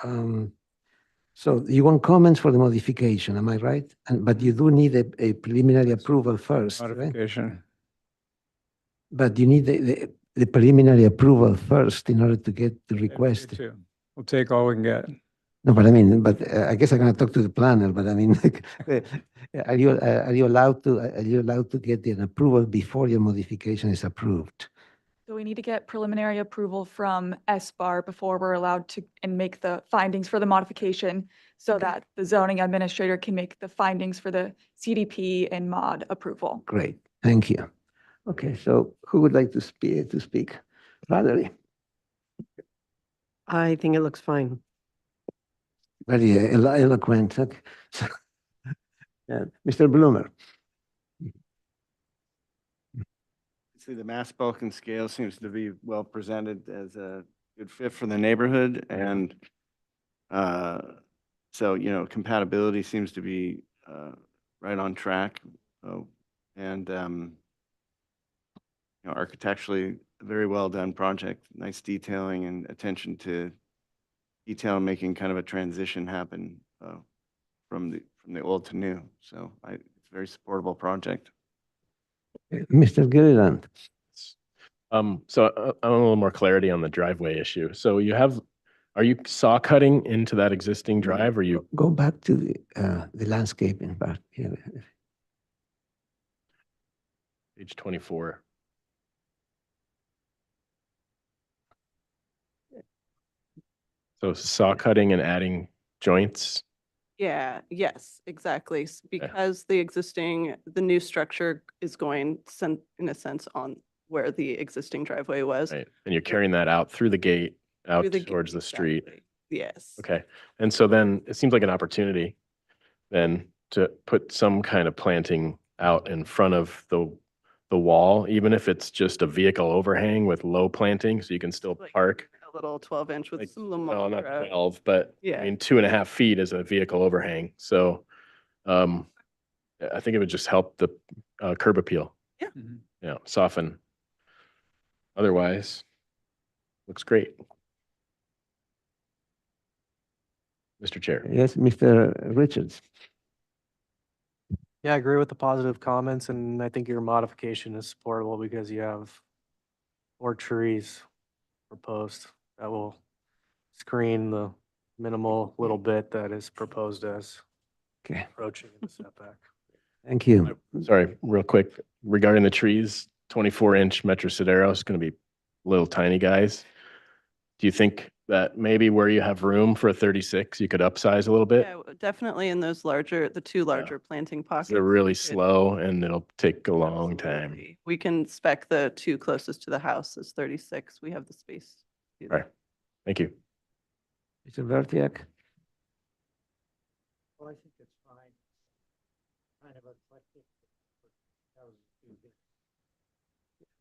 So you want comments for the modification, am I right? But you do need a preliminary approval first, right? Modification. But you need the preliminary approval first in order to get the request. We'll take all we can get. No, but I mean, I guess I'm gonna talk to the planner, but I mean, like, are you allowed to get an approval before your modification is approved? So we need to get preliminary approval from SBAR before we're allowed to and make the findings for the modification so that the zoning administrator can make the findings for the CDP and mod approval. Great, thank you. Okay, so who would like to speak? Valerie? I think it looks fine. Very eloquent. Okay. So, Mr. Bloomer? See, the mass bulk and scale seems to be well presented as a good fit for the neighborhood, and so, you know, compatibility seems to be right on track. And you know, architecturally, a very well done project, nice detailing and attention to detail, making kind of a transition happen from the old to new. So it's a very supportable project. Mr. Gilliland? So I want a little more clarity on the driveway issue. So are you saw cutting into that existing drive, or you? Go back to the landscaping part. Yeah. Page 24. So saw cutting and adding joints. Yeah, yes, exactly. Because the new structure is going in a sense on where the existing driveway was. Right. And you're carrying that out through the gate, out Through the gate, towards the street. exactly. Yes. Okay. And so then it seems like an opportunity then to put some kind of planting out in front of the wall, even if it's just a vehicle overhang with low planting, so you can still park. A little 12-inch with some Well, not Lamondra. 12, but Yeah. I mean, 2.5 feet is a vehicle overhang. So I think it would just help the curb appeal. Yeah. Yeah, soften. Otherwise, looks great. Mr. Chair. Yes, Mr. Richards? Yeah, I agree with the positive comments, and I think your modification is supportable because you have more trees proposed that will screen the minimal little bit that is proposed as Okay. approaching the setback. Thank you. Sorry, real quick, regarding the trees, 24-inch Metro Sidero is going to be little tiny guys. Do you think that maybe where you have room for a 36, you could upsize a little bit? Yeah, definitely in those the two larger planting pockets. They're really we could- slow and it'll take a long time. Absolutely. We can spec the two closest to the house as 36. We have the space. to do All right, thank you. Mr. Vertiak? Well, I think it's fine. Kind of eclectic.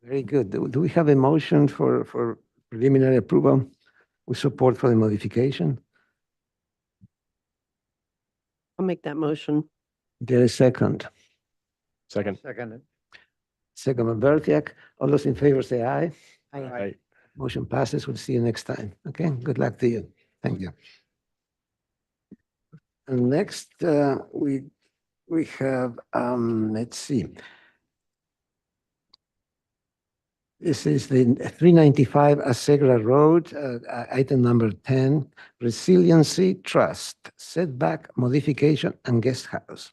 Very good. Do we have a motion for preliminary approval with support for the modification? I'll make that motion. There is second. Second. Second. Second by Vertiak. All those in favor say aye. Aye. Motion passes. We'll see you next time. Okay, good luck to you. Thank you. And next, we have, let's see. This is the 395 Asegra Road, item number 10, Resiliency Trust, setback modification and guest house.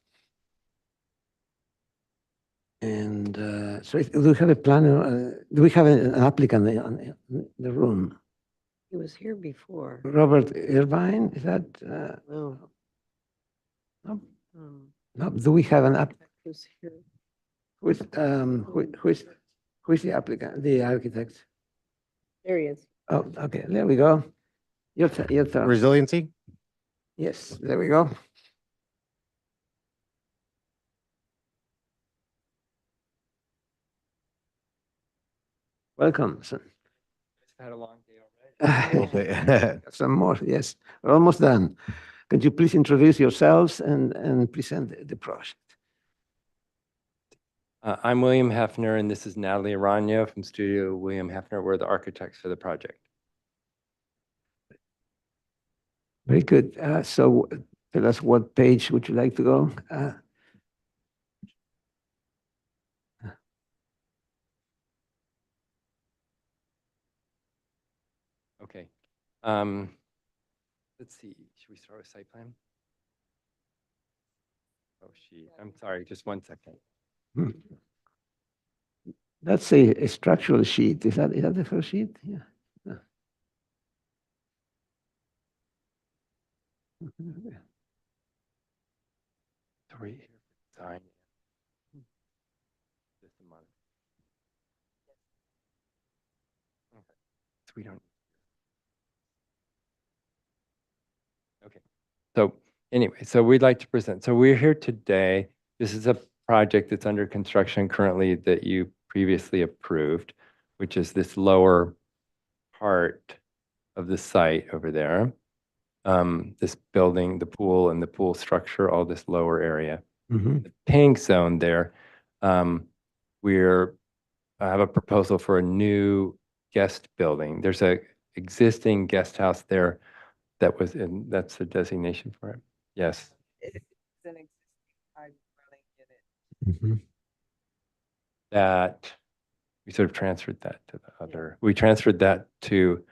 And so do we have a planner? Do we have an applicant in the room? He was here before. Robert Irvine, is that? No. No. No. Do we have an app? Who's here? Who is the applicant? The architect? There he is. Oh, okay. There we go. Your turn. Resiliency? Yes. There we go. Welcome, son. Had a long day already. Some more, yes. We're almost done. Could you please introduce yourselves and present the project? I'm William Hefner, and this is Natalie Aranya from Studio William Hefner. We're the architects for the project. Very good. So tell us what page would you like to go? Okay. Let's see, should we start with site plan? Oh, I'm sorry, just 1 second. That's a structural sheet. Is that the first sheet? Yeah. Sorry, design. Just a month. Okay. So we don't. Okay. So anyway, so we'd like to present. So we're here today. This is a project that's under construction currently that you previously approved, which is this lower part of the site over there. This building, the pool and the pool structure, all this lower area. The pink zone there, I have a proposal for a new guest building. There's a existing guest house there that was in, that's the designation for it. Yes. It's an existing Mhm. That we sort of transferred that to the other, we transferred that to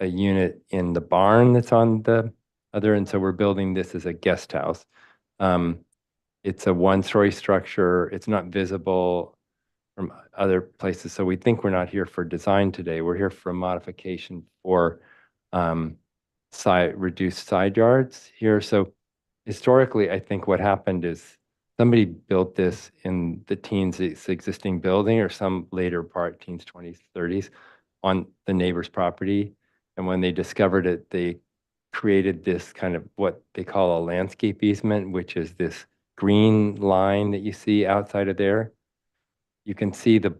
a unit in the barn that's on the other, and so we're building this as a guest house. It's a 1-story structure. It's not visible from other places, so we think we're not here for design today. We're here for a modification for reduced side yards here. So historically, I think what happened is somebody built this in the teens, it's existing building, or some later part, teens, 20s, 30s, on the neighbor's property. And when they discovered it, they created this kind of what they call a landscape easement, which is this green line that you see outside of there. You can see the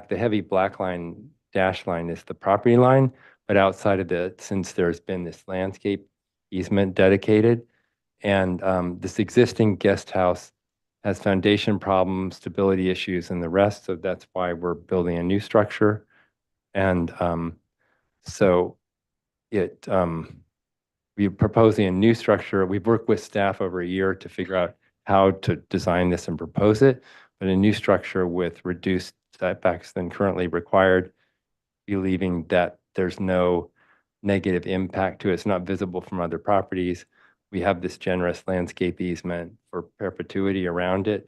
heavy black line, dash line is the property line, but outside of it, since there's been this landscape easement dedicated, and this existing guest house has foundation problems, stability issues, and the rest, so that's why we're building a new structure. And so we're proposing a new structure. We've worked with staff over a year to figure out how to design this and propose it, but a new structure with reduced setbacks than currently required, believing that there's no negative impact to it. It's not visible from other properties. We have this generous landscape easement for perpetuity around it.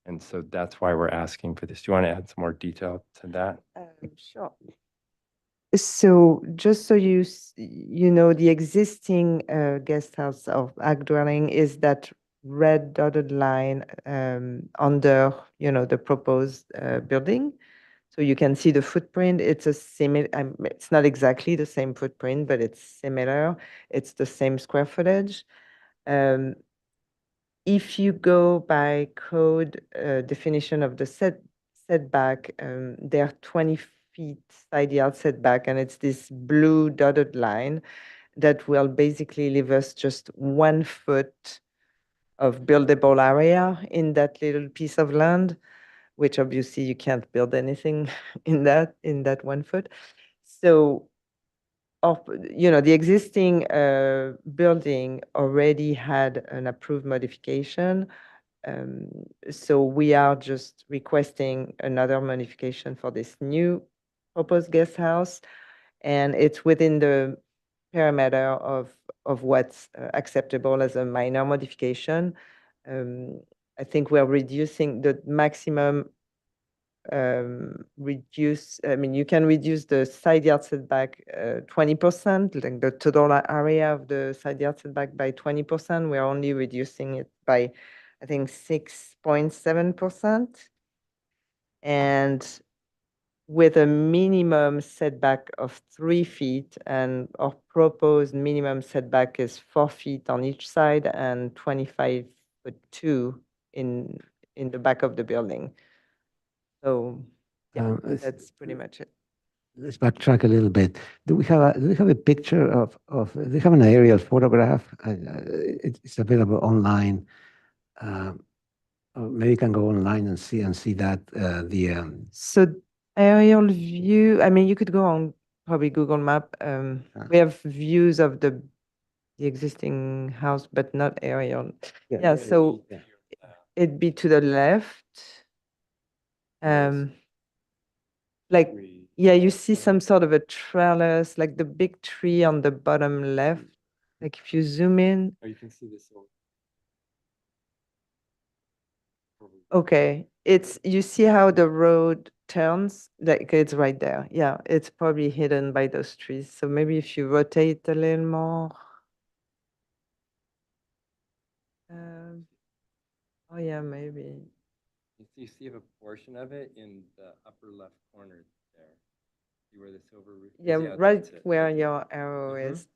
And so that's why we're asking for this. Do you want to add some more detail to that? Sure. So just so you know, the existing guest house of ag dwelling is that red dotted line under, the proposed building. So you can see the footprint. It's a similar, it's not exactly the same footprint, but it's similar. It's the same square footage. If you go by code definition of the setback, they're 20 feet side yard setback, and it's this blue dotted line that will basically leave us just 1 foot of buildable area in that little piece of land, which obviously you can't build anything in that 1 foot. So, the existing building already had an approved modification. So we are just requesting another modification for this new proposed guest house. And it's within the parameter of what's acceptable as a minor modification. I think we're reducing the maximum you can reduce the side yard setback 20%, like the total area of the side yard setback by 20%. We're only reducing it by, I think, 6.7%. And with a minimum setback of 3 feet, and our proposed minimum setback is 4 feet on each side and 25.2 in the back of the building. So yeah, that's pretty much it. Let's backtrack a little bit. Do we have a picture of do we have an aerial photograph? It's available online. Or maybe you can go online and see that So aerial view, you could go on probably Google Map. We have views of the the existing house, but not aerial. Yeah, Yeah, yeah, so yeah. it'd be to the left. Like, yeah, you see some sort of a trellis, like the big tree on the bottom left. Like if you zoom in, Oh, you can see this. okay, it's, you see how the road turns? Like it's right there. Yeah, it's probably hidden by those trees. So maybe if you rotate a little more. Oh yeah, maybe. You see a portion of it in the upper left corner there. See where the silver roof is? Yeah, right that's it. where your arrow Mhm. is.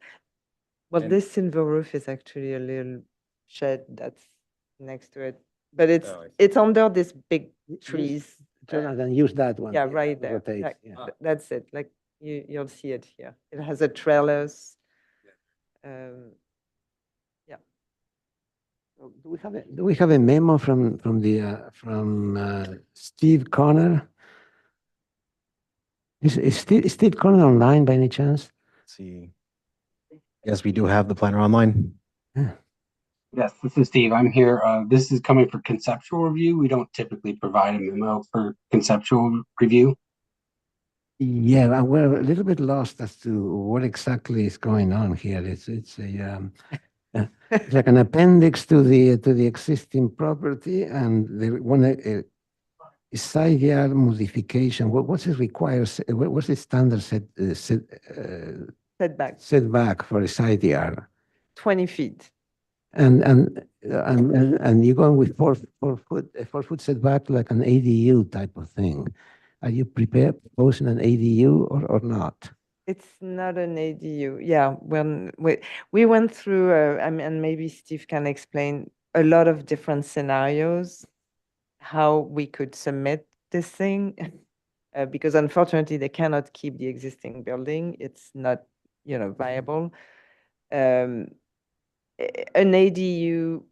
Well, And- this silver roof is actually a little shed that's next to it, but it's Oh, I see. it's under these big trees. Jonathan, use that one. Yeah, right there. rotate, Like, yeah. that's it. Like you'll see it here. It has a trellis. Yeah. So do we have a memo from Steve Connor? Is Steve Connor online by any chance? Let's see. Yes, we do have the planner online. Yes, this is Steve. I'm here. This is coming for conceptual review. We don't typically provide a memo for conceptual review. Yeah, we're a little bit lost as to what exactly is going on here. It's it's like an appendix to the existing property, and they want a side yard modification. What's it requires? What's the standard setback for a side yard? 20 feet. And you're going with 4 foot setback, like an ADU type of thing. Are you prepared proposing an ADU or not? It's not an ADU. Yeah, when we went through, I mean, and maybe Steve can explain a lot of different scenarios, how we could submit this thing, because unfortunately they cannot keep the existing building. It's not, viable. An ADU,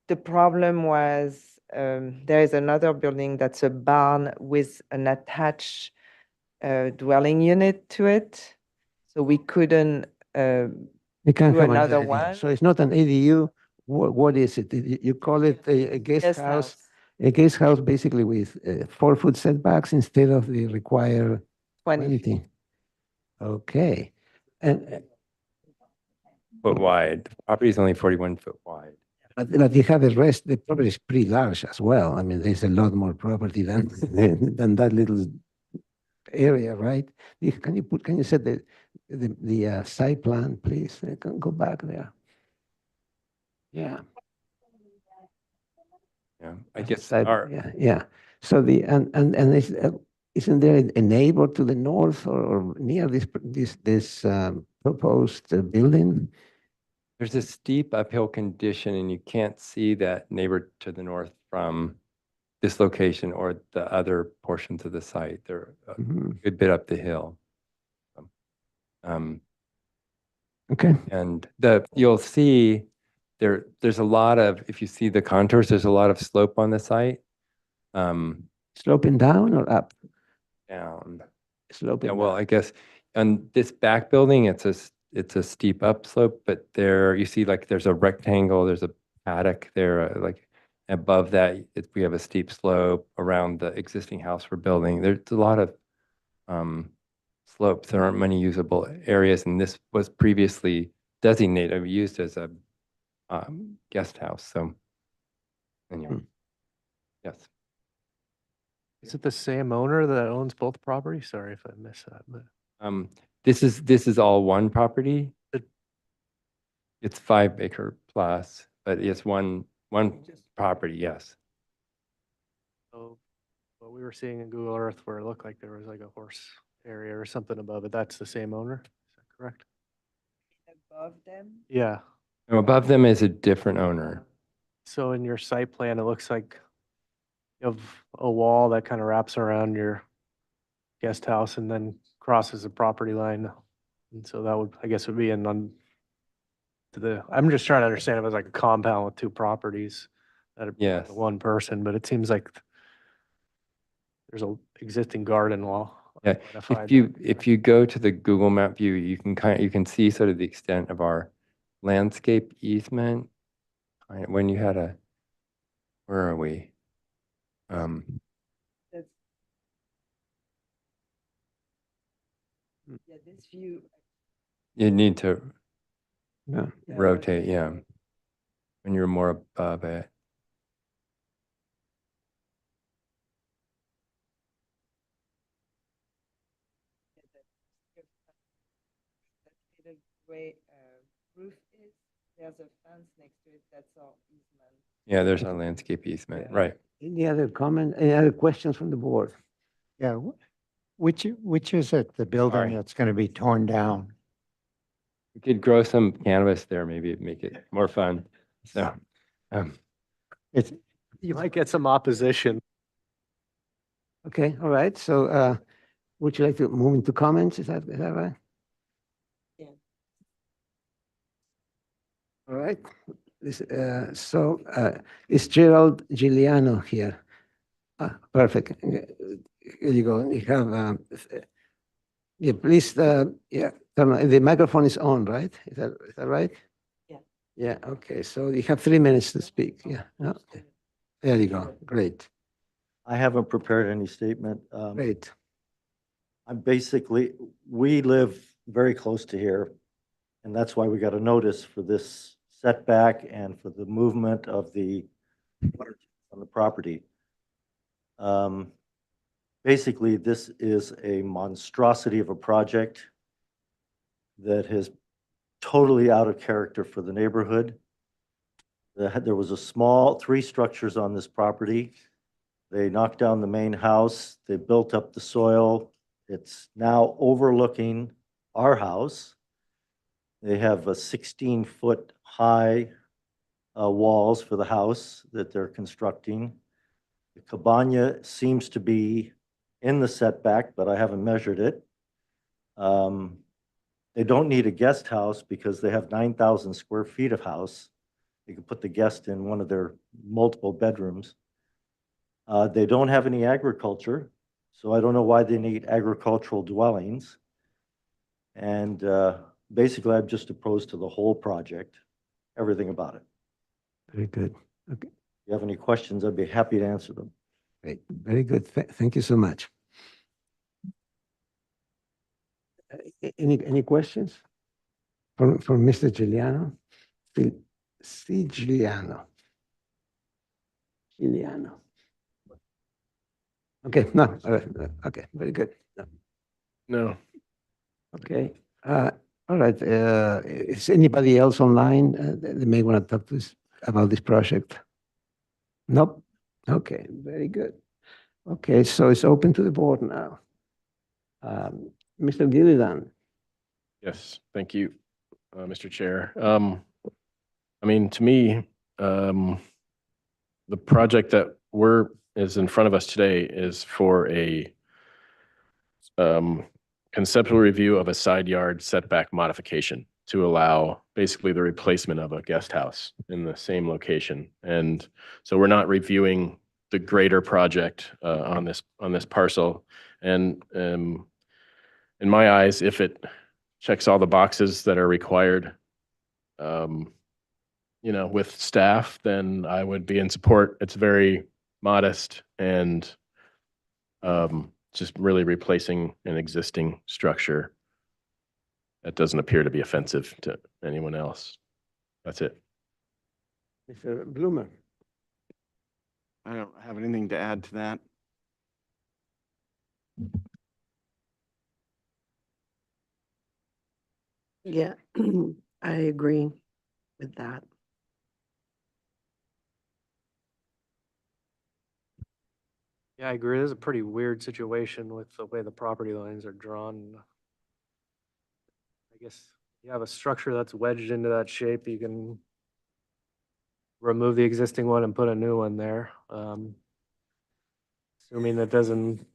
the problem was there is another building that's a barn with an attached dwelling unit to it. So we couldn't You can't do have another an ADU. one. So it's not an ADU. What is it? You call it a guest Guest house? house. A guest house basically with 4 foot setbacks instead of the required 20 20. Okay. And Foot wide. The property is only 41 foot wide. but you have the rest, the property is pretty large as well. I mean, there's a lot more property than than that little area, right? Can you set the site plan, please? Can go back there. Yeah. Yeah, I guess Site, our, yeah. So and isn't there a neighbor to the north or near this proposed building? there's a steep uphill condition and you can't see that neighbor to the north from this location or the other portions of the site. They're a good bit up the hill. Okay. And you'll see there's a lot of, if you see the contours, there's a lot of slope on the site. Sloping down or up? Down. Sloping Yeah, well, down. I guess on this back building, it's a steep upslope, but there you see like there's a rectangle, there's a paddock there, like above that, we have a steep slope around the existing house we're building. There's a lot of slopes. There aren't many usable areas, and this was previously designated, used as a guest house. So anyway, yes. Is it the same owner that owns both properties? Sorry if I missed that, but. This is all one property. It's 5 acre plus, but it's one property, yes. So what we were seeing in Google Earth where it looked like there was like a horse area or something above it, that's the same owner? Is that correct? Above them? Yeah. No, above them is a different owner. So in your site plan, it looks like you have a wall that kind of wraps around your guest house and then crosses the property line. And so that would, I guess, would be I'm just trying to understand if it's like a compound with 2 properties that are Yes. one person, but it seems like there's a existing garden wall. Yeah, identified. if you go to the Google map view, you can see sort of the extent of our landscape easement. When you had a, where are we? That's, yeah, this view. You need to Yeah. rotate, yeah. When you're more above it. The way roof is, there's a fence next to it, that's all easement. Yeah, there's a landscape easement, right. Any other comment, any other questions from the board? Yeah, which is it, the building Sorry. that's going to be torn down? We could grow some cannabis there, maybe it'd make it more fun. So, It's, You might get some opposition. Okay, all right, so would you like to move into comments, is that right? Yeah. All right, is Gerald Giuliano here? Perfect. Here you go. You have, yeah, please, yeah, the microphone is on, right? Is that right? Yeah. Yeah, okay, so you have 3 minutes to speak, yeah. Okay. There you go, great, I haven't prepared any statement. great. I'm basically, we live very close to here, and that's why we got a notice for this setback and for the movement of the on the property. Basically, this is a monstrosity of a project that is totally out of character for the neighborhood. There was a small 3 structures on this property. They knocked down the main house. They built up the soil. It's now overlooking our house. They have a 16-foot high walls for the house that they're constructing. The cabana seems to be in the setback, but I haven't measured it. They don't need a guest house because they have 9,000 square feet of house. They can put the guest in one of their multiple bedrooms. They don't have any agriculture, so I don't know why they need agricultural dwellings. And basically, I'm just opposed to the whole project, everything about it. Very good, okay, If you have any questions, I'd be happy to answer them. great, very good, thank you so much. Any questions for Mr. Giuliano? C. Giuliano. Giuliano. Okay, no, okay, very good. No. No. Okay, all right, is anybody else online that may want to talk to us about this project? Nope, okay, very good. Okay, so it's open to the board now. Mr. Gilliland. Yes, thank you, Mr. Chair. I mean, to me, the project that is in front of us today is for a conceptual review of a side yard setback modification to allow basically the replacement of a guest house in the same location. And so we're not reviewing the greater project on this parcel. And in my eyes, if it checks all the boxes that are required, with staff, then I would be in support. It's very modest and just really replacing an existing structure that doesn't appear to be offensive to anyone else. That's it. Mr. Bloomer. I don't have anything to add to that. Yeah, I agree with that. Yeah, I agree. This is a pretty weird situation with the way the property lines are drawn. I guess you have a structure that's wedged into that shape, you can remove the existing one and put a new one there. Assuming that doesn't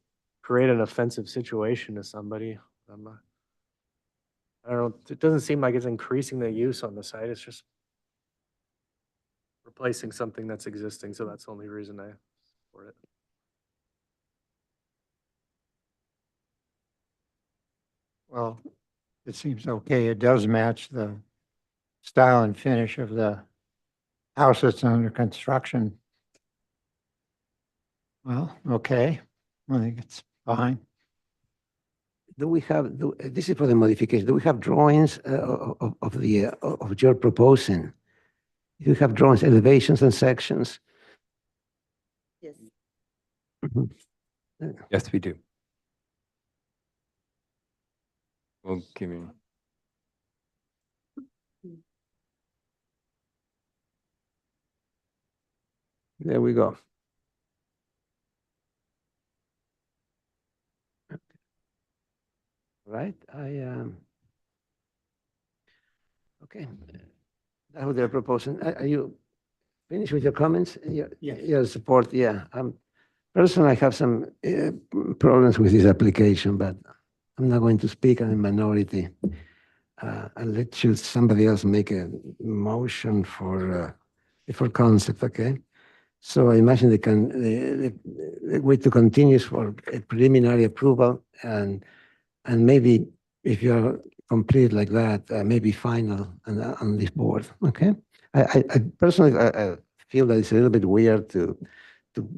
create an offensive situation to somebody. I don't know, it doesn't seem like it's increasing the use on the site, it's just replacing something that's existing, so that's the only reason I support it. Well, it seems okay. It does match the style and finish of the house that's under construction. Well, okay, I think it's fine. Do we have, this is for the modification, do we have drawings of your proposing? Do you have drawings, elevations and sections? Yes. Mhm. Yes, we do. We'll give you. There we go. Right, okay. That's what they're proposing. Are you finished with your comments? Your support, yeah. Personally, I have some problems with this application, but I'm not going to speak on a minority. I'll let somebody else make a motion for concept, okay? So I imagine the way to continue is for a preliminary approval and maybe if you're complete like that, maybe final on this board, okay? I personally I feel that it's a little bit weird to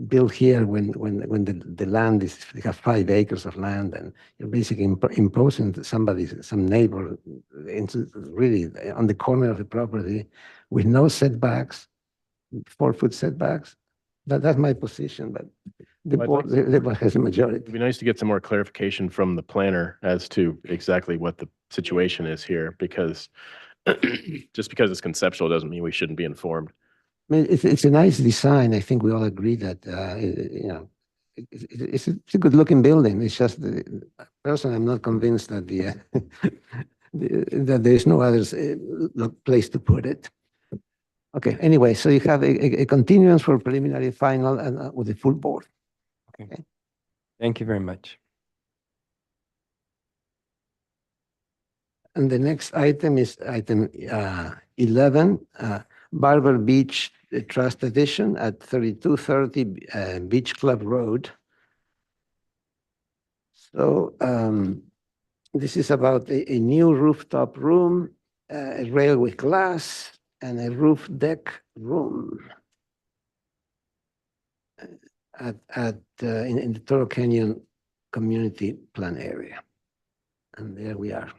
build here when the land is, you have 5 acres of land and you're basically imposing some neighbor into really on the corner of the property with no setbacks, 4-foot setbacks. That's my position, but the Well, I'd board, like the board has a majority. It'd be nice to get some more clarification from the planner as to exactly what the situation is here, because just because it's conceptual doesn't mean we shouldn't be informed. I mean, it's a nice design. I think we all agree that, you know, it's a good looking building. It's just, personally, I'm not convinced that that there's no other place to put it. Okay, anyway, so you have a continuance for preliminary final and with the full board. Okay. Thank you very much. And the next item is item 11, Barber Beach Trust Edition at 3230 Beach Club Road. So this is about a new rooftop room, a rail with glass, and a roof deck room in the Toro Canyon Community Plan area. And there we are.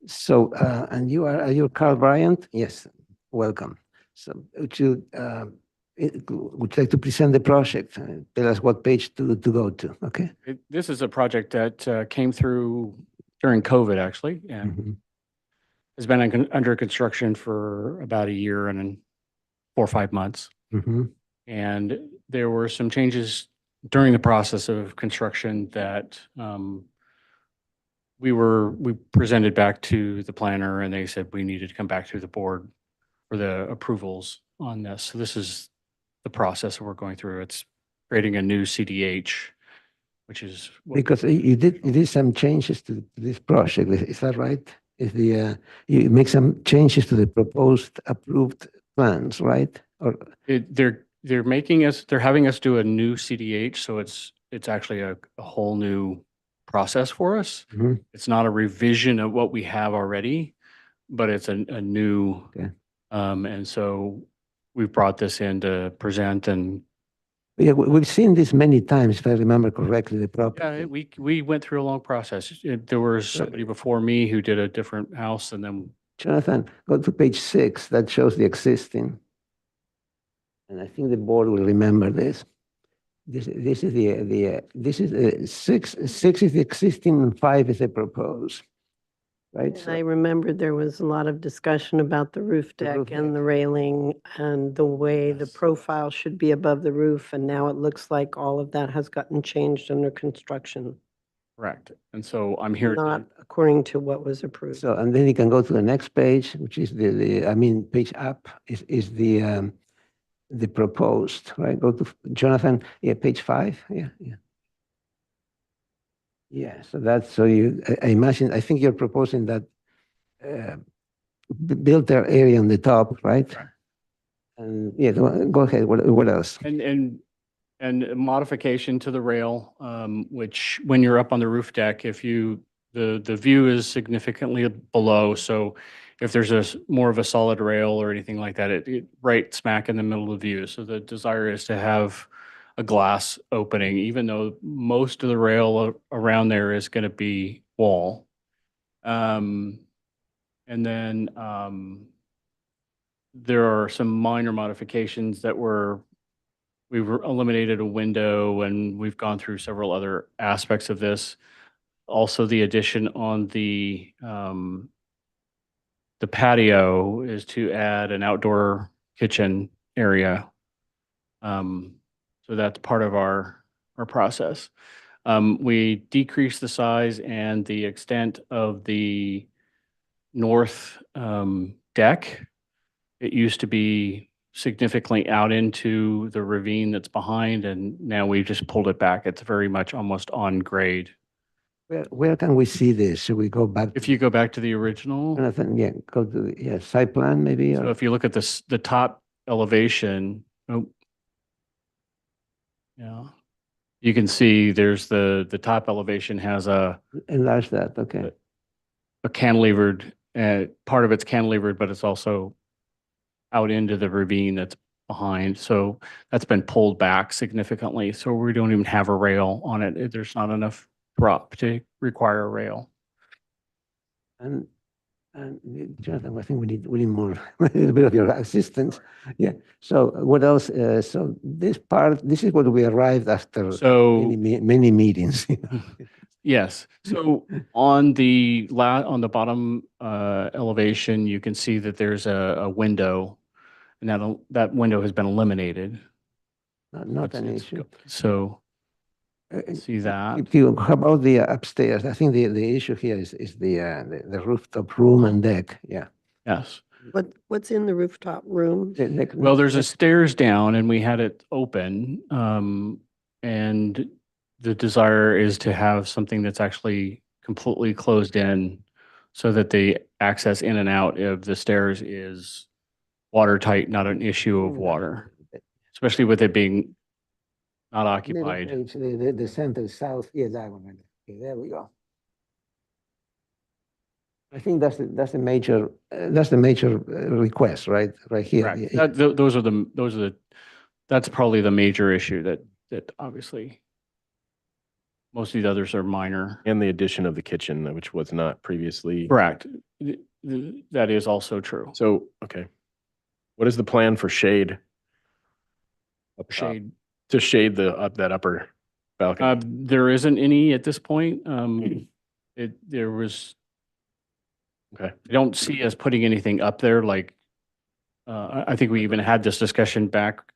So, and are you Carl Bryant? Yes, welcome. So would you like to present the project? Tell us what page to go to, okay? This is a project that came through during COVID, actually, and has been under construction for about a year and 4 or 5 months. And there were some changes during the process of construction that we presented back to the planner, and they said we needed to come back to the board for the approvals on this. So this is the process that we're going through. It's creating a new CDH, which is because you did some changes to this project. Is that right? Is you make some changes to the proposed approved plans, right? Or they're having us do a new CDH, so it's actually a whole new process for us. It's not a revision of what we have already, but it's a new. And so we brought this in to present and. Yeah, we've seen this many times, if I remember correctly, the property. Yeah, we went through a long process. There was somebody before me who did a different house, and then. Jonathan, go to page 6. That shows the existing. And I think the board will remember this. This is the 6 is the existing and 5 is the proposed. Right? And I remember there was a lot of discussion about the roof deck and the railing and the way the profile should be above the roof. And now it looks like all of that has gotten changed under construction. Correct. And so I'm here. Not according to what was approved. So, and then you can go to the next page, which is page up is the proposed, right? Go to Jonathan, page 5. Yeah, so I imagine, I think you're proposing that built their area on the top, right? And yeah, go ahead. What else? And a modification to the rail, which when you're up on the roof deck, the view is significantly below. So if there's more of a solid rail or anything like that, it right smack in the middle of the view. So the desire is to have a glass opening, even though most of the rail around there is going to be wall. And then there are some minor modifications that we've eliminated a window, and we've gone through several other aspects of this. Also, the addition on the patio is to add an outdoor kitchen area. So that's part of our process. We decreased the size and the extent of the north deck. It used to be significantly out into the ravine that's behind, and now we've just pulled it back. It's very much almost on grade. Where can we see this? Should we go back? If you go back to the original, Jonathan, yeah, go to the site plan maybe. so Or, if you look at this, the top elevation, yeah, you can see there's the top elevation has a enlarge that. Okay. cantilevered, part of it's cantilevered, but it's also out into the ravine that's behind. So that's been pulled back significantly. So we don't even have a rail on it. There's not enough drop to require a rail. And Jonathan, I think we need more a little bit of your assistance. Yeah. So what else? So this is what we arrived after So many meetings. yes. So on the bottom elevation, you can see that there's a window, and that window has been eliminated. Not an issue. So see that. How about the upstairs? I think the issue here is the rooftop room and deck. Yeah. Yes. What's in the rooftop room? Well, there's a stairs down, and we had it open, and the desire is to have something that's actually completely closed in, so that the access in and out of the stairs is watertight, not an issue of water, especially with it being not occupied. The center south. Yeah, that one. Okay, there we go. I think that's the major request, right? Right here. Correct. That's probably the major issue that obviously most of the others are minor. And the addition of the kitchen, which was not previously. Correct. That is also true. So, okay. What is the plan for shade? Shade. To shade that upper balcony? There isn't any at this point. There was. Okay. I don't see us putting anything up there like, I think we even had this discussion back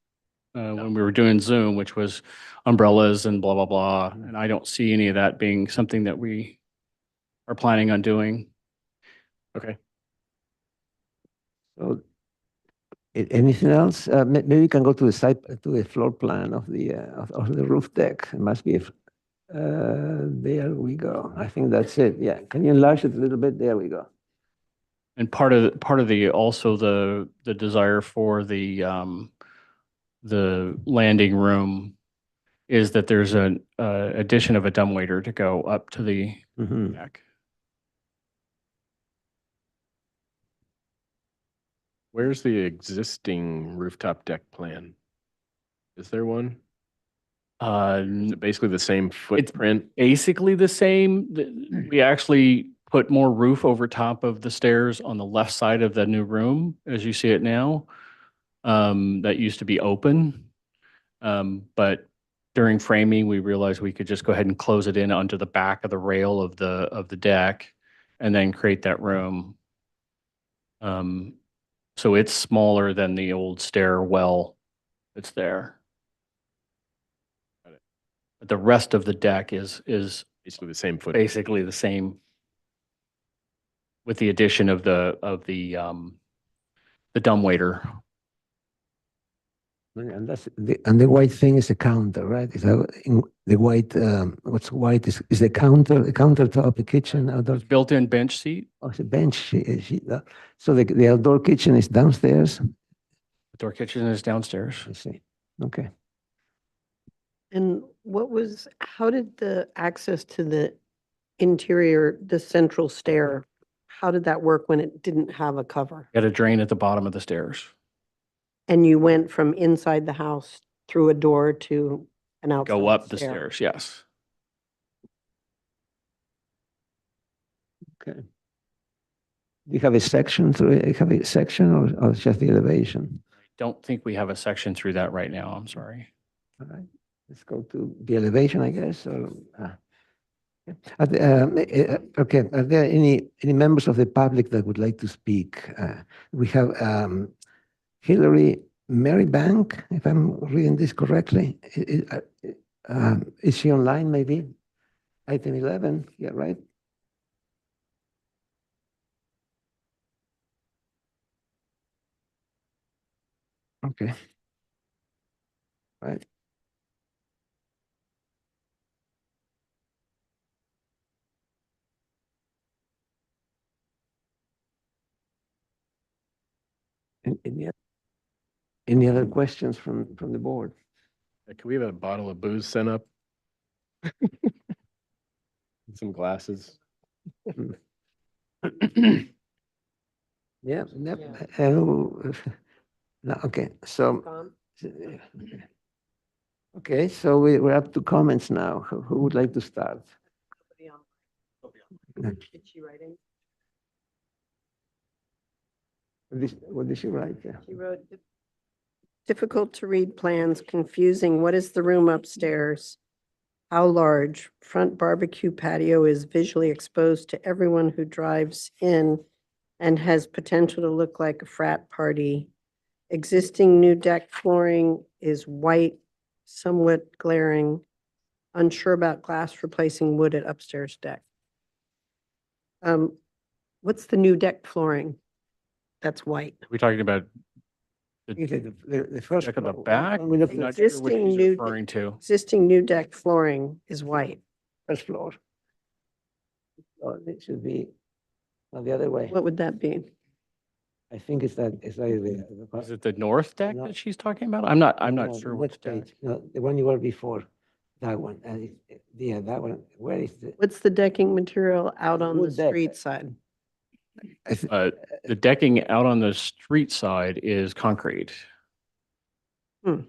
when we were doing Zoom, which was umbrellas and blah, blah, blah. And I don't see any of that being something that we are planning on doing. Okay. So anything else? Maybe we can go to the floor plan of the roof deck. It must be, there we go. I think that's it. Yeah. Can you enlarge it a little bit? There we go. And part of the also the desire for the landing room is that there's an addition of a dumbwaiter to go up to the deck. Where's the existing rooftop deck plan? Is there one? Is it basically the same footprint? Basically the same. We actually put more roof over top of the stairs on the left side of the new room, as you see it now. That used to be open. But during framing, we realized we could just go ahead and close it in onto the back of the rail of the deck and then create that room. So it's smaller than the old stairwell that's there. But the rest of the deck is basically the same footprint. Basically the same, with the addition of the dumbwaiter. And the white thing is a counter, right? Is that the white? What's white is the counter, the countertop, the kitchen, outdoor built-in bench seat. Oh, it's a bench seat. So the outdoor kitchen is downstairs. Outdoor kitchen is downstairs. I see. Okay. And how did the access to the interior, the central stair how did that work when it didn't have a cover? Got a drain at the bottom of the stairs. And you went from inside the house through a door to an outside Go up the stair? stairs, yes. Okay. Do you have a section through it? You have a section or just the elevation? Don't think we have a section through that right now. I'm sorry. All right, let's go to the elevation, I guess, or, yeah. Okay, are there any members of the public that would like to speak? We have Hillary Marybank, if I'm reading this correctly. Is she online, maybe? Item 11, yeah, right? Okay. Right. Any other questions from the board? Can we have a bottle of booze sent up? Some glasses. Yeah, no, okay, so, okay, so we're up to comments now. Who would like to start? Did she write in? What did she write? Yeah. She wrote, difficult to read plans, confusing. What is the room upstairs? How large? Front barbecue patio is visually exposed to everyone who drives in and has potential to look like a frat party. Existing new deck flooring is white, somewhat glaring. Unsure about glass replacing wood at upstairs deck. What's the new deck flooring? That's white. We're talking about The first. deck at the back. when we look I'm at not sure what Existing she's new, referring to. existing new deck flooring is white. First floor. Oh, it should be the other way. What would that be? I think it's that, it's like Is it the north deck No. that she's talking about? I'm not no, sure next which deck. page. No, the one you were before, that one. Yeah, that one. Where is the? What's the decking material out on the Wood deck. street side? The decking out on the street side is concrete. I'm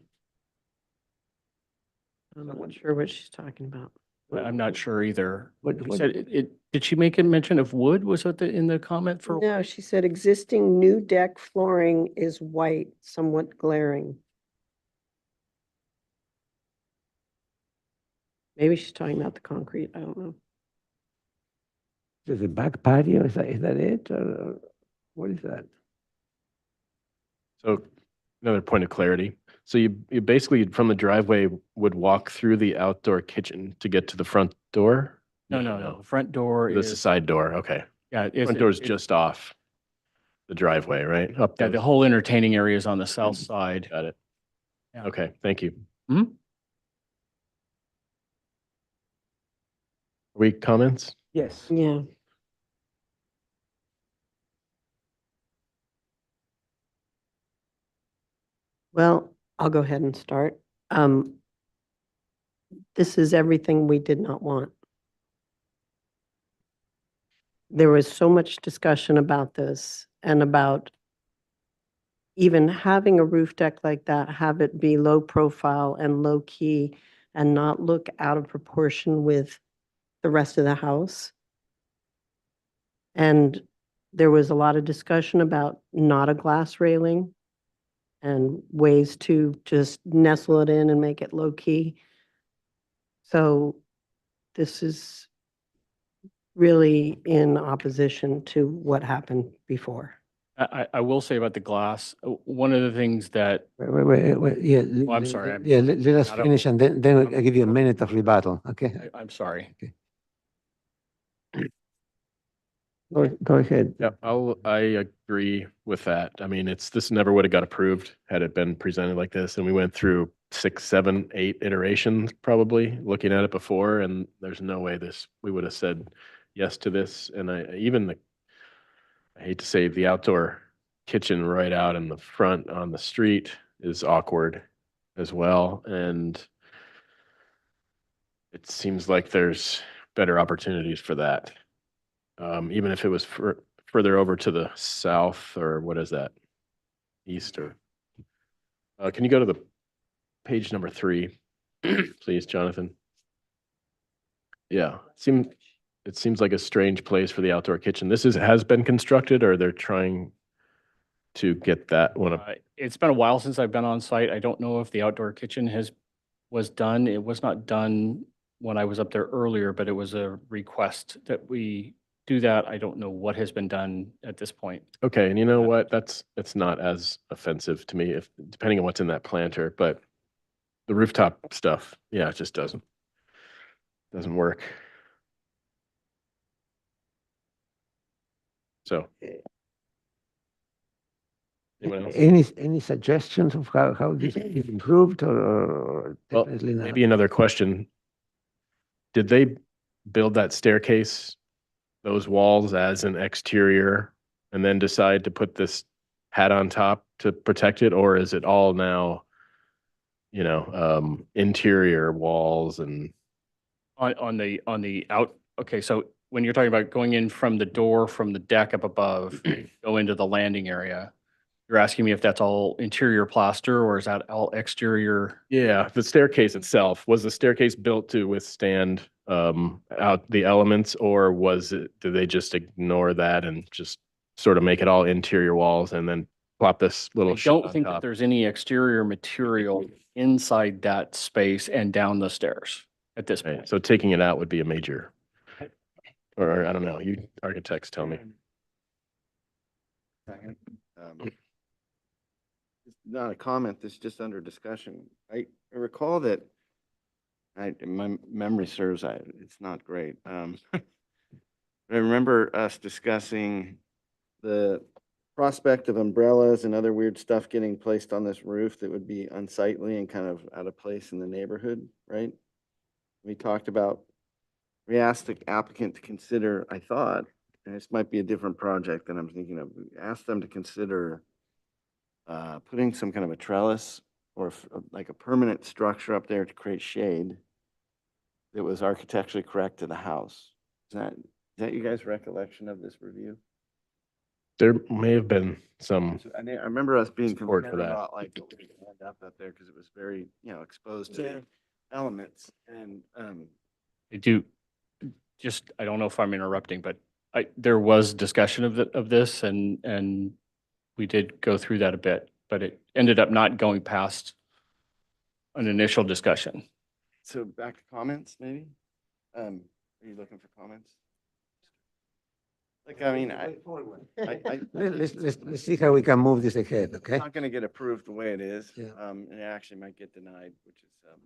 not sure what she's talking about. I'm not sure either. What- You what- said did she make a mention of wood? Was that in the comment for? No, she said existing new deck flooring is white, somewhat glaring. Maybe she's talking about the concrete. I don't know. Is the back patio? Is that it? Or what is that? So another point of clarity. So you basically from the driveway would walk through the outdoor kitchen to get to the front door? No. Front door This is is, side door, okay. yeah, Front door is just off the driveway, right? Up yeah, the those- whole entertaining area is on the south side. Got it. Yeah. Okay, thank you. Mhm. Are we comments? Yes. Yeah. Well, I'll go ahead and start. This is everything we did not want. There was so much discussion about this and about even having a roof deck like that, have it be low profile and low key and not look out of proportion with the rest of the house. And there was a lot of discussion about not a glass railing and ways to just nestle it in and make it low key. So this is really in opposition to what happened before. I will say about the glass, one of the things that, Wait, yeah. Oh, I'm sorry, I'm Yeah, let us not up- finish and then I'll give you a minute of rebuttal, okay? I'm sorry. Go ahead. Yeah, I agree with that. I mean, this never would have got approved had it been presented like this. And we went through 6, 7, 8 iterations probably looking at it before, and there's no way we would have said yes to this. And I hate to say the outdoor kitchen right out in the front on the street is awkward as well. And it seems like there's better opportunities for that. Even if it was further over to the south, or what is that? East or? Can you go to the page number 3, please, Jonathan? Yeah, it seems like a strange place for the outdoor kitchen. This has been constructed, or they're trying to get that one up? It's been a while since I've been on site. I don't know if the outdoor kitchen was done. It was not done when I was up there earlier, but it was a request that we do that. I don't know what has been done at this point. Okay, and you know what? It's not as offensive to me, if depending on what's in that planter, but the rooftop stuff, yeah, it just doesn't work. So. Anyone else? Any suggestions of how this can be improved, or Well, definitely not? maybe another question. Did they build that staircase, those walls as an exterior, and then decide to put this hat on top to protect it? Or is it all now, interior walls and? On the out, okay, so when you're talking about going in from the door, from the deck up above, go into the landing area, you're asking me if that's all interior plaster or is that all exterior? Yeah, the staircase itself, was the staircase built to withstand out the elements, or did they just ignore that and just sort of make it all interior walls and then plop this little I shit don't on think that top? there's any exterior material inside that space and down the stairs at this Right, point. so taking it out would be a major, or I don't know, you architects tell me. It's not a comment, this is just under discussion. I recall that, my memory serves, it's not great. I remember us discussing the prospect of umbrellas and other weird stuff getting placed on this roof that would be unsightly and kind of out of place in the neighborhood, right? We talked about, we asked the applicant to consider, I thought, and this might be a different project than I'm thinking of, we asked them to consider putting some kind of a trellis or like a permanent structure up there to create shade that was architecturally correct to the house. Is that you guys' recollection of this review? There may have been some. I remember us being Support for concerned that. about like what we end up there because it was very, exposed to elements and I do, I don't know if I'm interrupting, but there was discussion of this and we did go through that a bit, but it ended up not going past an initial discussion. So back to comments, maybe? Are you looking for comments? Like, I mean, Let's see how we can move this ahead, okay? It's not gonna get approved the way it is. Yeah. And it actually might get denied, which is, not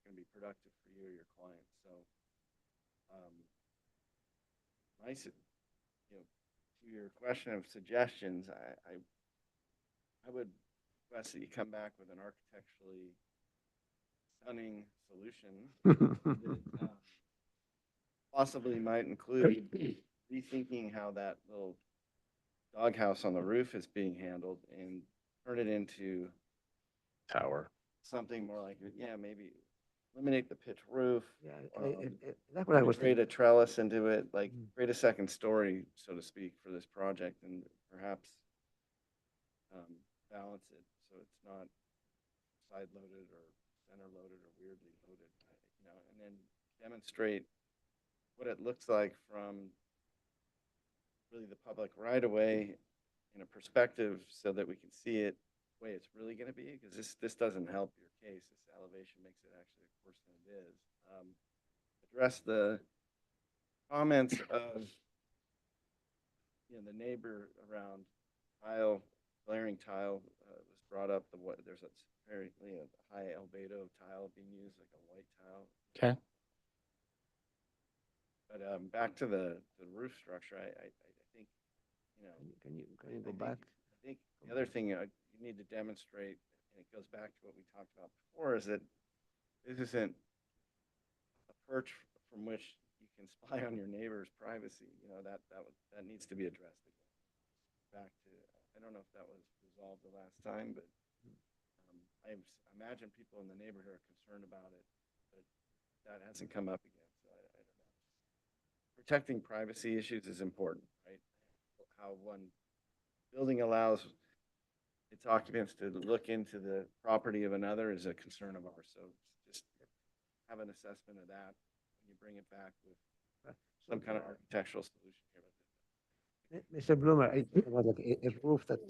gonna be productive for you or your client, so. Nice, to your question of suggestions, I would request that you come back with an architecturally stunning solution that possibly might include rethinking how that little doghouse on the roof is being handled and turn it into Tower. something more like, maybe eliminate the pitch roof. Yeah, that's what I was Create thinking. a trellis into it, like create a second story, so to speak, for this project and perhaps balance it so it's not side loaded or center loaded or weirdly loaded, and then demonstrate what it looks like from really the public right away in a perspective so that we can see it the way it's really going to be, because this doesn't help your case. This elevation makes it actually worse than it is. Address the comments of the neighbor around glaring tile was brought up. There's apparently a high albedo tile being used, like a white tile. Okay. But back to the roof structure, I think, Can you go back? I think the other thing you need to demonstrate, and it goes back to what we talked about before, is that this isn't a perch from which you can spy on your neighbor's privacy. That needs to be addressed again. Back to, I don't know if that was resolved the last time, but I imagine people in the neighborhood are concerned about it, but that hasn't come up again. So I don't know. Protecting privacy issues is important, right? how one building allows its occupants to look into the property of another is a concern of ours. So just have an assessment of that when you bring it back with some kind of architectural solution here. Mr. Bloomer, I think about like a roof that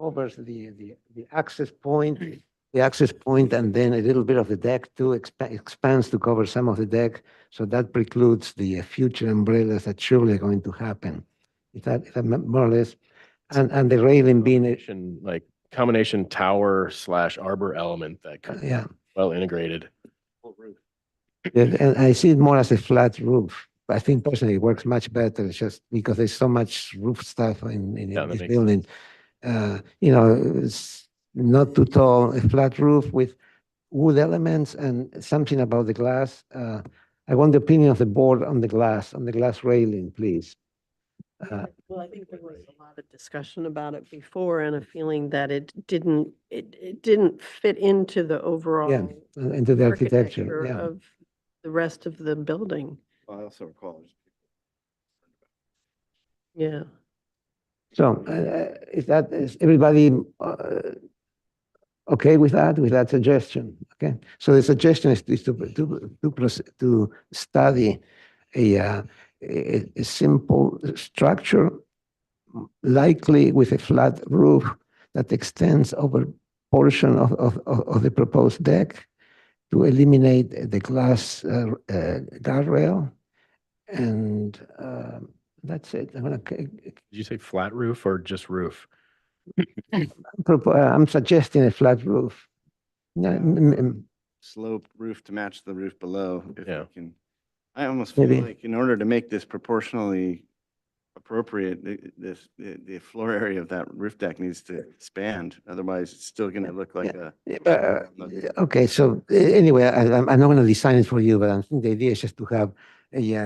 covers the access point, and then a little bit of the deck too expands to cover some of the deck. So that precludes the future umbrellas that surely are going to happen. Is that more or less? And the railing being Like combination tower / arbor element that could be yeah. well integrated. Yeah, and I see it more as a flat roof. I think personally it works much better just because there's so much roof stuff in Yeah, that this makes building. You know, it's not too tall, a flat roof with wood elements and something about the glass. I want the opinion of the board on the glass railing, please. Well, I think there was a lot of discussion about it before and a feeling that it didn't fit into the overall Yeah, into the architecture, yeah. of the rest of the building. Well, I also recall Yeah. So is everybody okay with that suggestion? Okay, so the suggestion is to study a simple structure, likely with a flat roof that extends over portion of the proposed deck to eliminate the glass guardrail, and that's it. Did you say flat roof or just roof? I'm suggesting a flat roof. Slope roof to match the roof below. If Yeah. we can, I almost feel Maybe. like in order to make this proportionally appropriate, the floor area of that roof deck needs to expand. Otherwise, it's still going to look like a. Okay, so anyway, I'm not going to design it for you, but I think the idea is just to have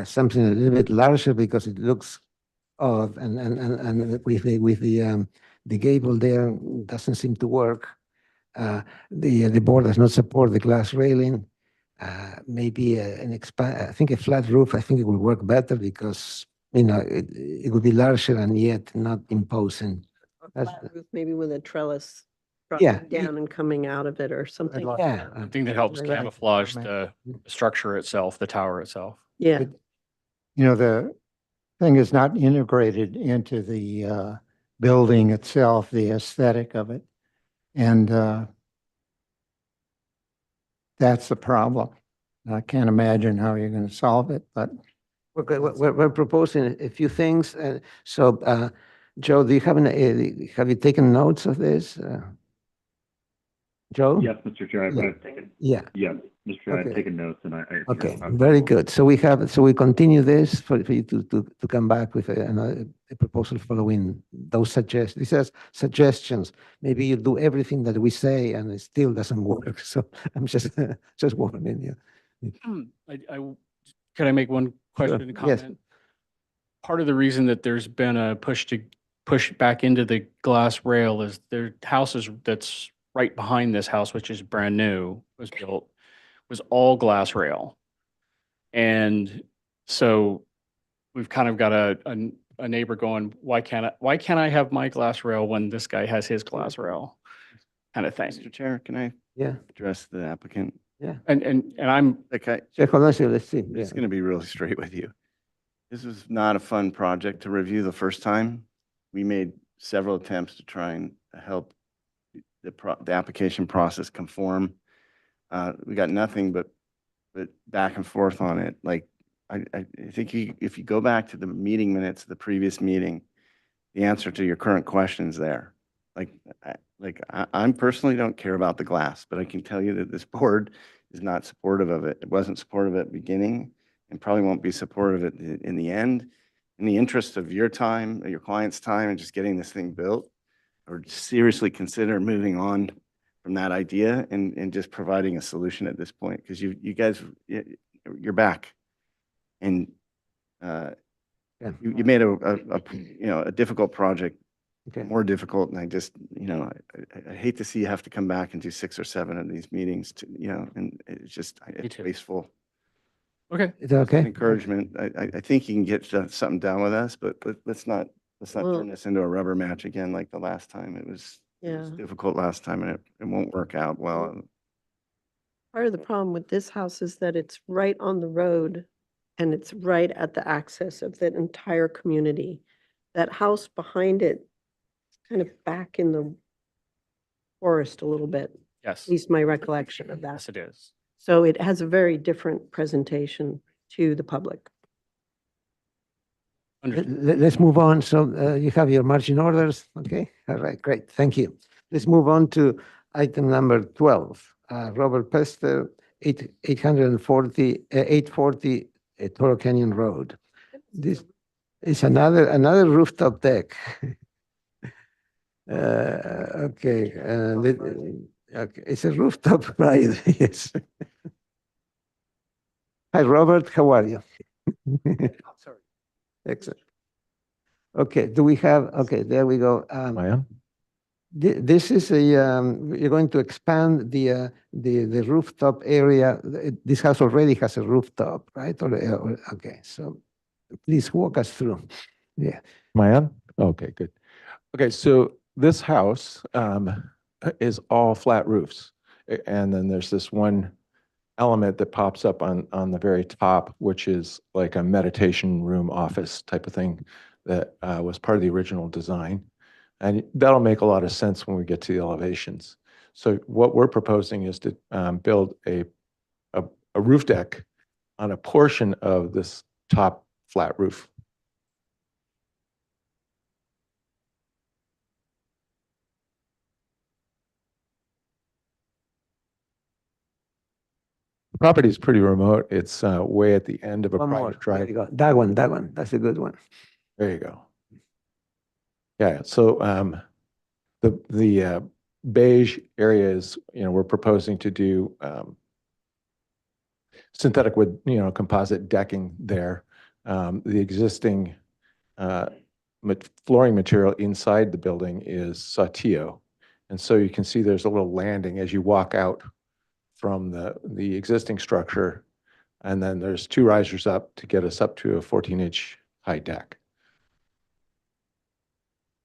something a little bit larger because it looks odd, and with the gable there doesn't seem to work. The board does not support the glass railing. Maybe I think a flat roof. I think it will work better because it would be larger and yet not imposing. A flat roof, maybe with a trellis Yeah. dropping down and coming out of it or something. Yeah, I think that helps Right. camouflage the structure itself, the tower itself. Yeah. You know, the thing is not integrated into the building itself, the aesthetic of it. And that's the problem. I can't imagine how you're going to solve it, but We're proposing a few things. So, Joe, do you have you taken notes of this? Joe? Yes, Mr. Chair, Yeah. I've taken. Yeah. Yeah, Mr. Chair, Okay. I've taken notes and I. Okay, very good. So we continue this for you to come back with a proposal following those suggestions. This says suggestions. Maybe you do everything that we say and it still doesn't work. So I'm just warning you. Could I make one question and Yes. comment? Part of the reason that there's been a push back into the glass rail is their houses that's right behind this house, which is brand new, was built, was all glass rail. And so we've kind of got a neighbor going, why can't I have my glass rail when this guy has his glass rail? Kind of thing. Mr. Chair, can I Yeah. address the applicant? Yeah. And I'm Okay. Hold on, so let's see. I'm just going to be really straight with you. This was not a fun project to review the first time. We made several attempts to try and help the application process conform. We got nothing but back and forth on it. Like, I think if you go back to the meeting minutes of the previous meeting, the answer to your current question's there. I personally don't care about the glass, but I can tell you that this board is not supportive of it. It wasn't supportive at the beginning and probably won't be supportive of it in the end. In the interest of your time, your client's time, and just getting this thing built, or seriously consider moving on from that idea and just providing a solution at this point, because you guys, you're back. And you made a difficult project more difficult, and I just, I hate to see you have to come back and do 6 or 7 of these meetings to, and it's just, it's wasteful. Okay. Is that okay? Encouragement. I think you can get something done with us, but let's Let's not Well- turn this into a rubber match again like the last time. It was Yeah. difficult last time and it won't work out well. Part of the problem with this house is that it's right on the road and it's right at the access of that entire community. That house behind it, is kind of back in the forest a little bit, Yes. at least my recollection of that. Yes, it is. So it has a very different presentation to the public. Let's move on. So you have your marching orders. Okay. All right. Great. Thank you. Let's move on to item number 12. Robert Pester, 840 Toro Canyon Road. This is another rooftop deck. Okay. Okay. It's a rooftop, right? Yes. Hi, Robert. How are you? Sorry. Excellent. Okay, do we have, okay, there we go. This is a, you're going to expand the rooftop area. This house already has a rooftop, right? Okay, so please walk us through. Yeah. Am I on? Okay, good. Okay, so this house is all flat roofs. And then there's this one element that pops up on the very top, which is like a meditation room office type of thing that was part of the original design. And that'll make a lot of sense when we get to the elevations. So what we're proposing is to build a roof deck on a portion of this top flat roof. The property is pretty remote. It's way at the end of a One more. private There drive. you go. That one. That's a good one. There you go. Yeah, so the beige area is, we're proposing to do synthetic wood, composite decking there. The existing flooring material inside the building is Saltillo. And so you can see there's a little landing as you walk out from the existing structure. And then there's two risers up to get us up to a 14-inch high deck.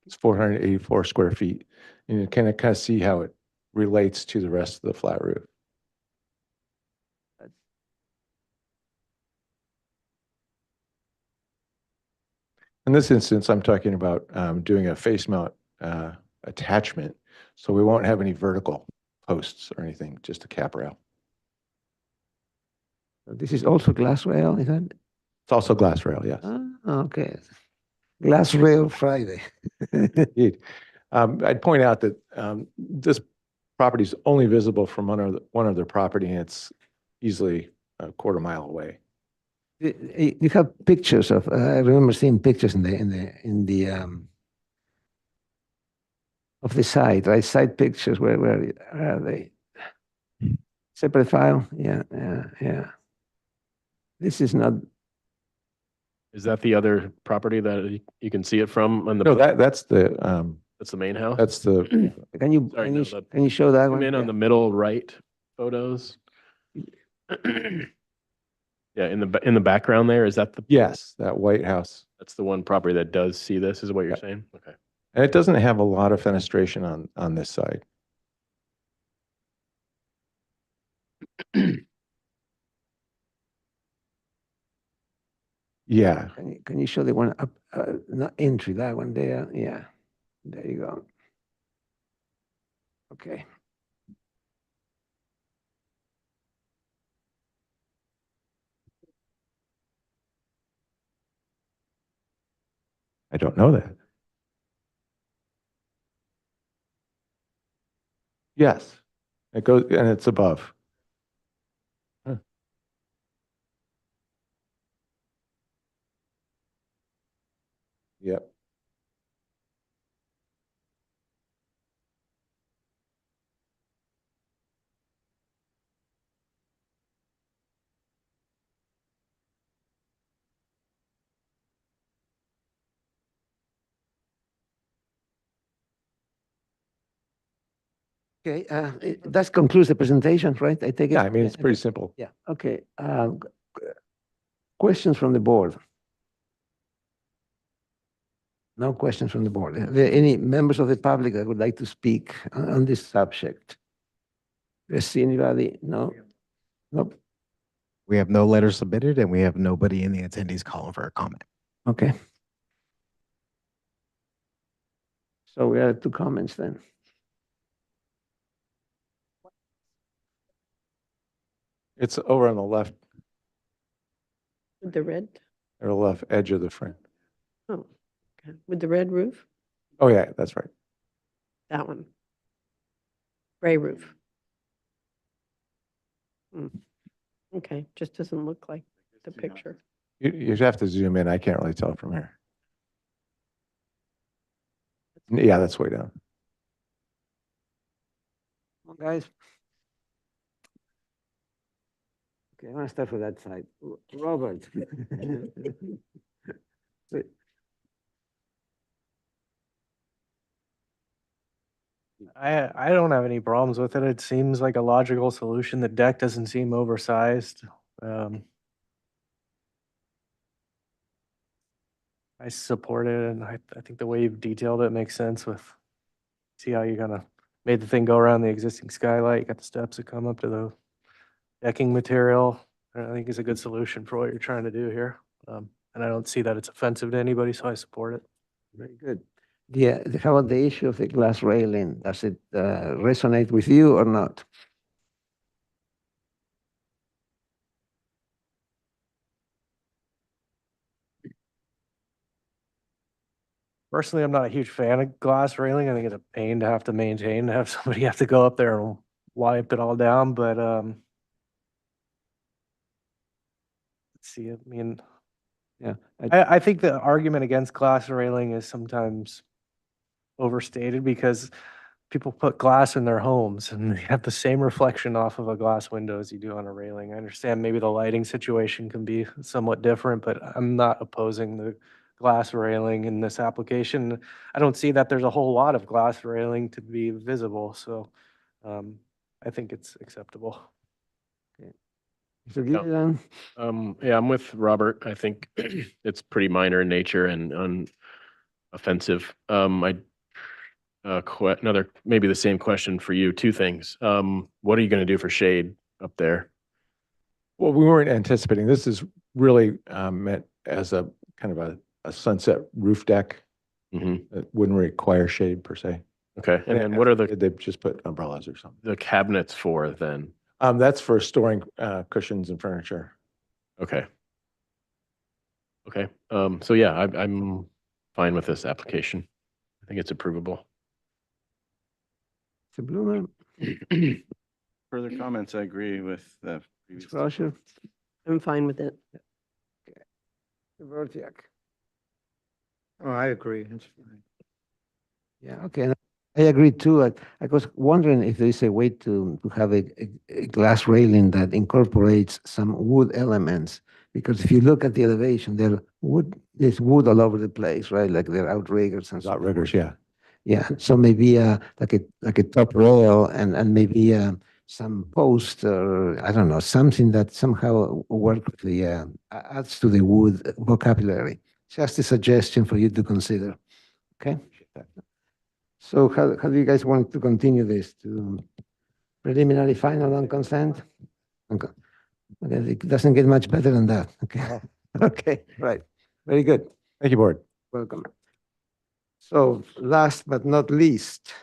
It's 484 square feet. And you can kind of see how it relates to the rest of the flat roof. In this instance, I'm talking about doing a face mount attachment. So we won't have any vertical posts or anything, just a cap rail. This is also glass rail, is that? It's also glass rail, yes. Okay. Glass rail Friday. Indeed. I'd point out that this property is only visible from one of their property, and it's easily a quarter-mile away. You have pictures of. I remember seeing pictures in the of the site, right? Site pictures. Where are they? Separate file. Yeah. This is not. Is that the other property that you can see it from? On the No, that's the that's the main house. that's the Can you Sorry, no, that- can you show that zoom one? in on the middle right photos. Yeah, in the background there, is that the? yes, that white house. That's the one property that does see this, is what you're saying? Okay. And it doesn't have a lot of fenestration on this side. Yeah, Can you show the one up? Not entry. That one there. Yeah. There you go. Okay. I don't know that. Yes, it goes, and it's above. Huh. Yep. Okay. That concludes the presentation, right? I take it. Yeah, I mean, it's pretty simple. Yeah. Okay. Questions from the board? No questions from the board. Are there any members of the public that would like to speak on this subject? Do you see anybody? No? Nope. We have no letters submitted and we have nobody in the attendees calling for a comment. Okay. So we have 2 comments then. It's over on the left, With the red? or left edge of the frame. Oh, okay. With the red roof? Oh, yeah, that's right. That one. Gray roof. Hmm. Okay, just doesn't look like the picture. You have to zoom in. I can't really tell from here. Yeah, that's way down. Come on, guys. Okay, I want to start with that side. Robert. I don't have any problems with it. It seems like a logical solution. The deck doesn't seem oversized. I support it, and I think the way you've detailed it makes sense with, see how you kind of made the thing go around the existing skylight, got the steps that come up to the decking material. I think it's a good solution for what you're trying to do here. And I don't see that it's offensive to anybody, so I support it. Very good. Yeah, how about the issue of the glass railing? Does it resonate with you or not? Personally, I'm not a huge fan of glass railing. I think it's a pain to have to maintain, to have somebody have to go up there and wipe it all down, but let's see, I mean, yeah, I think the argument against glass railing is sometimes overstated because people put glass in their homes and they have the same reflection off of a glass window as you do on a railing. I understand maybe the lighting situation can be somewhat different, but I'm not opposing the glass railing in this application. I don't see that there's a whole lot of glass railing to be visible, so I think it's acceptable. So Gideon? Yeah, I'm with Robert. I think it's pretty minor in nature and unoffensive. Another, maybe the same question for you. 2 things. What are you going to do for shade up there? Well, we weren't anticipating. This is really meant as a kind of a sunset roof deck. That wouldn't require shade per se. Okay, and then what are They just put umbrellas or something. the cabinets for then? That's for storing cushions and furniture. Okay. Okay, so yeah, I'm fine with this application. I think it's approvable. Mr. Blumer? Further comments, I agree with the previous. Roger? I'm fine with it. Wojciech? Oh, I agree. It's fine. Yeah, okay. I agree too. I was wondering if there is a way to have a glass railing that incorporates some wood elements. Because if you look at the elevation, there's wood all over the place, right? Like there are outriggers and so Outriggers, forth. yeah. Yeah, so maybe like a top rail and maybe some post or I don't know, something that somehow work with the adds to the wood vocabulary. Just a suggestion for you to consider. Okay. So how do you guys want to continue this? To preliminary, final, and consent? Okay. It doesn't get much better than that. Okay. Okay. Right. Very good. Thank you, board. Welcome. So last but not least,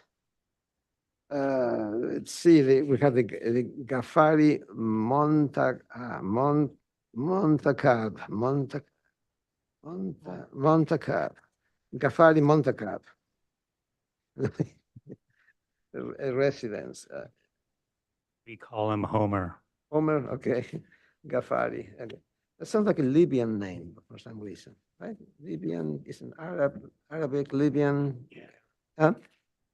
let's see, we have the Ghaffari Montacab, Ghaffari Montacab. A residence. We call him Homer. Homer, okay. Ghaffari. Okay. That sounds like a Libyan name for some reason, right? Libyan is an Arabic, Libyan. Yeah. Huh?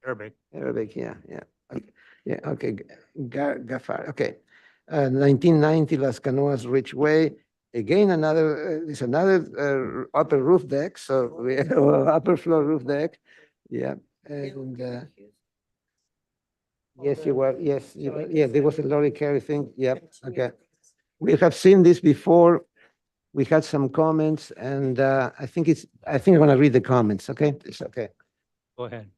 Arabic. Arabic, yeah, yeah. Okay. Yeah, okay. Ghaffari, okay. 1990 Las Canoas Ridgeway. Again, there's another upper roof deck. So we have upper floor roof deck. Yeah. And yes, you were. Yes, yeah. There was a Lori Carey thing. Yep. Okay. We have seen this before. we had some comments, and I think I'm gonna read the comments, okay? It's okay. Go ahead.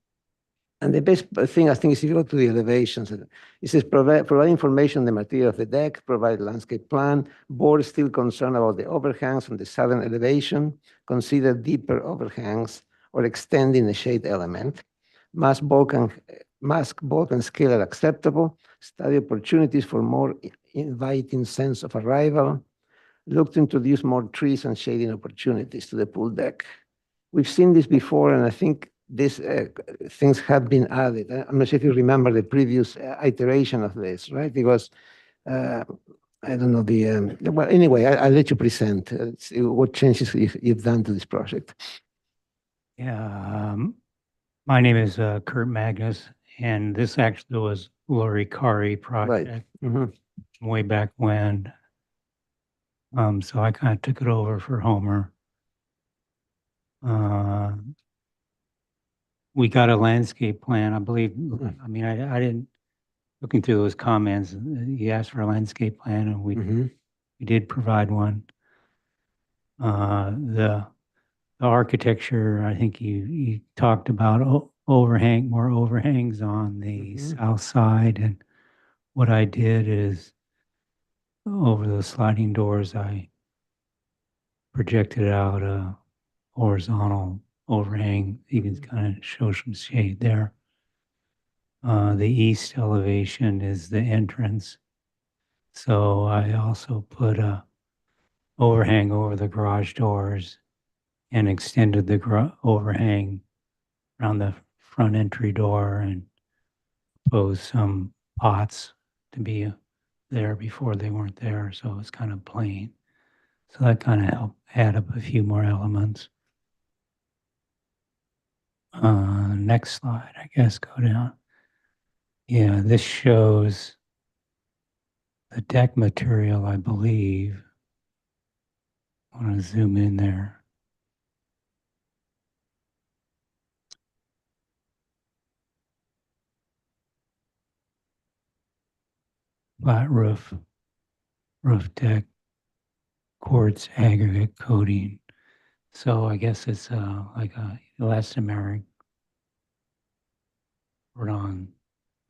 And the best thing, I think, is if you go to the elevations, it says provide information on the material of the deck, provide landscape plan. Board is still concerned about the overhangs on the southern elevation. Consider deeper overhangs or extending the shade element. Mask bulk and scale are acceptable. Study opportunities for more inviting sense of arrival. Look to introduce more trees and shading opportunities to the pool deck. We've seen this before, and I think these things have been added. I'm not sure if you remember the previous iteration of this, right? Because I don't know well, anyway, I'll let you present what changes you've done to this project. Yeah, my name is Kurt Magnus, and this actually was Lori Kari project way back when. So I kind of took it over for Homer. We got a landscape plan, I believe. I mean, I didn't, looking through those comments, he asked for a landscape plan, and we did provide one. The architecture, I think you talked about more overhangs on the south side, and what I did is over those sliding doors, I projected out a horizontal overhang. You can kind of show some shade there. The east elevation is the entrance. So I also put a overhang over the garage doors and extended the overhang around the front entry door and posed some pots to be there before they weren't there. So it's kind of plain. So that kind of helped add up a few more elements. Next slide, I guess, go down. Yeah, this shows the deck material, I believe. I want to zoom in there. Flat roof deck, quartz aggregate coating. So I guess it's like a elastomeric on.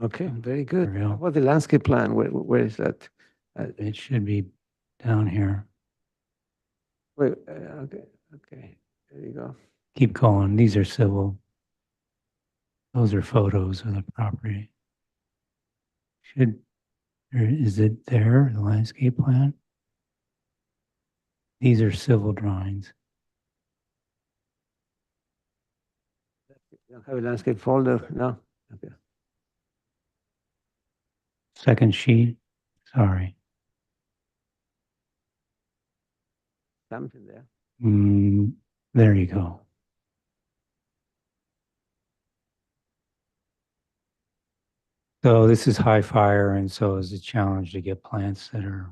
Okay, very good. How about the landscape plan? Where is that? It should be down here. Wait, okay, there you go. Keep going. These are civil. Those are photos of the property. Is it there, the landscape plan? These are civil drawings. You don't have a landscape folder? No? Okay. Second sheet, sorry. Something there. There you go. So this is high fire, and so it's a challenge to get plants that are,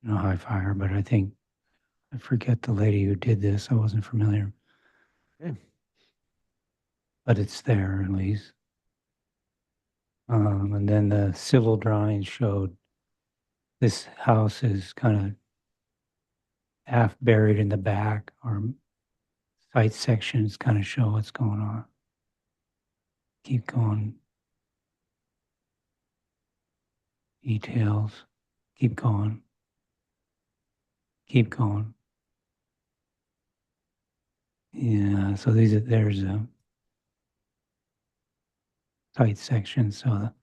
high fire, but I forget the lady who did this. I wasn't familiar. Okay. But it's there at least. And then the civil drawing showed this house is kind of half buried in the back, or site sections kind of show what's going on. Keep going. Details. Keep going. Keep going. Yeah, so there's a site section. So the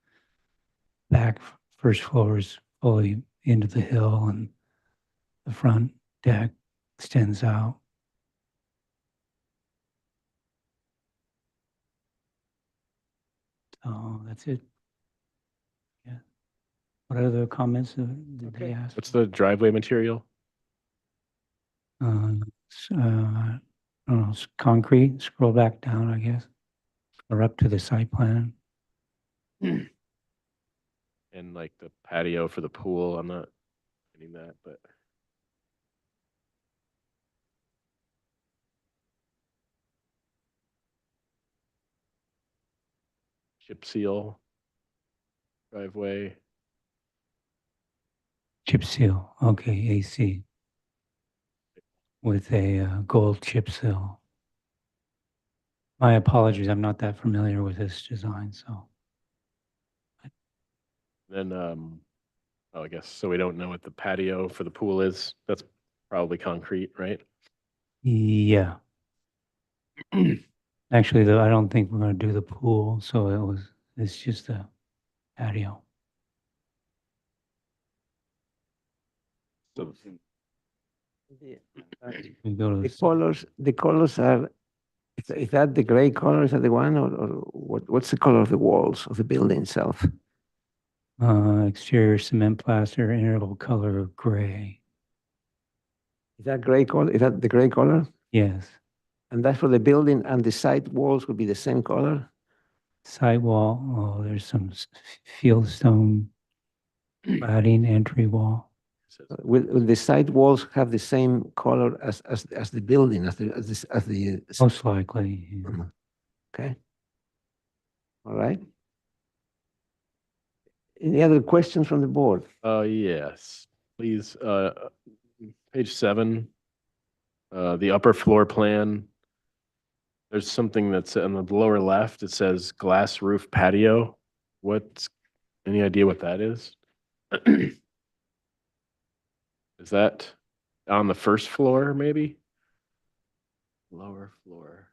back first floor is fully into the hill, and the front deck extends out. So that's it. Yeah. What other comments did they ask? What's the driveway material? I don't know, it's concrete. Scroll back down, I guess, or up to the site plan. And like the patio for the pool, I'm not getting that, but. Chip seal driveway. Chip seal. Okay, AC. with a gold chip seal. My apologies, I'm not that familiar with this design, so. Then, oh, I guess, so we don't know what the patio for the pool is. That's probably concrete, right? Yeah. Actually, though, I don't think we're gonna do the pool, so it's just a patio. So We go to The colors are, is that the gray color? Is that the one, or what's the color of the walls of the building itself? Exterior cement plaster, interval color of gray. Is that gray color? Is that the gray color? Yes. And that's for the building, and the side walls will be the same color? Sidewall, oh, there's some field stone cladding entry wall. Will the side walls have the same color as the building, as the? Most likely. Yeah. Okay. All right. Any other questions from the board? Yes, please, page 7, the upper floor plan. There's something that's on the lower left. It says glass roof patio. Any idea what that is? Is that on the first floor, maybe? Lower floor.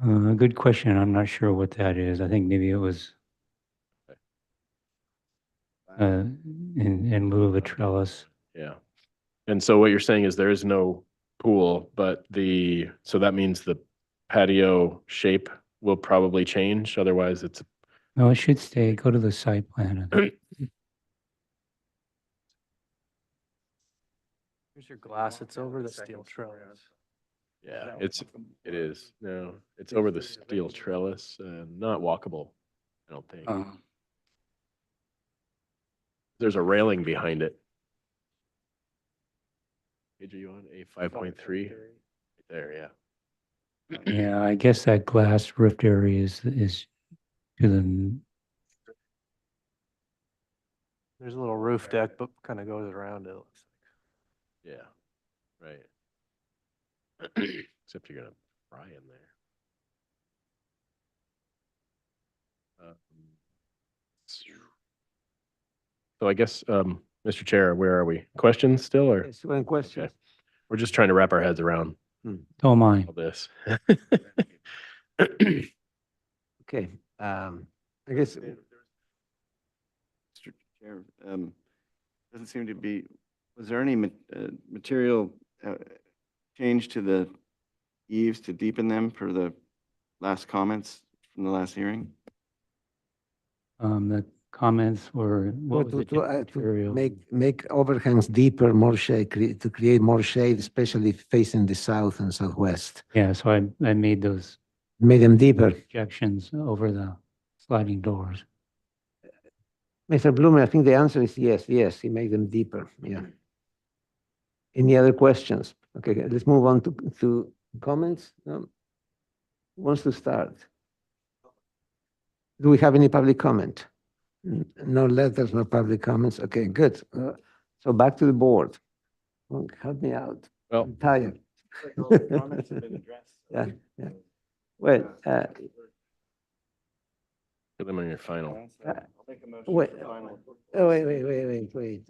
Good question. I'm not sure what that is. I think maybe it was in lieu of a trellis. Yeah. And so what you're saying is there is no pool, but so that means the patio shape will probably change. Otherwise it's. No, it should stay. Go to the site plan. Here's your glass. It's over the steel trellis. Yeah, it is. No, it's over the steel trellis, not walkable, I don't think. There's a railing behind it. Page are you on? A5.3? Right there, yeah. Yeah, I guess that glass roofed area is to the. There's a little roof deck, but kind of goes around it. Yeah, right. Except you're gonna fry in there. So I guess, Mr. Chair, where are we? Questions still, or? Yes, one question. Okay. We're just trying to wrap our heads around Don't mind. all this. Okay, I guess. Mr. Chair, doesn't seem to be, was there any material change to the eaves to deepen them for the last comments from the last hearing? The comments were, what was the To material? make overhangs deeper, more shade, to create more shade, especially facing the south and southwest. Yeah, so I made those Made them deeper. projections over the sliding doors. Mr. Bloomer, I think the answer is yes, he made them deeper, yeah. Any other questions? Okay, let's move on to comments. Who wants to start? Do we have any public comment? No letters, no public comments. Okay, good. So back to the board. Help me out. Well, I'm tired. Comments have been addressed. Yeah. Well, Put them on your final. wait, wait.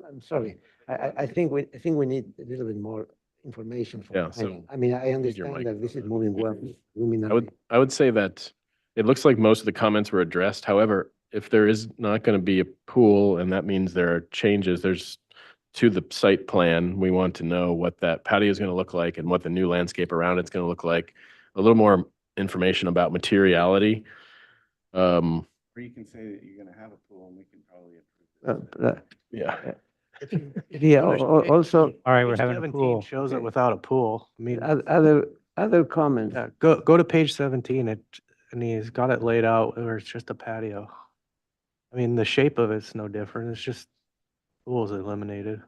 I'm sorry. I think we need a little bit more information from. Yeah, so I mean, I use your understand that this is microphone. moving well. I would say that it looks like most of the comments were addressed. However, if there is not going to be a pool, and that means there are changes, to the site plan, we want to know what that patio is going to look like and what the new landscape around it's going to look like. A little more information about materiality. Or you can say that you're gonna have a pool and we can probably approve it. Yeah. Yeah, also, All right, we're Page having a 17 pool. shows it without a pool. I mean, other comments. yeah, go to page 17, and he's got it laid out where it's just a patio. I mean, the shape of it's no different. It's just pool's eliminated.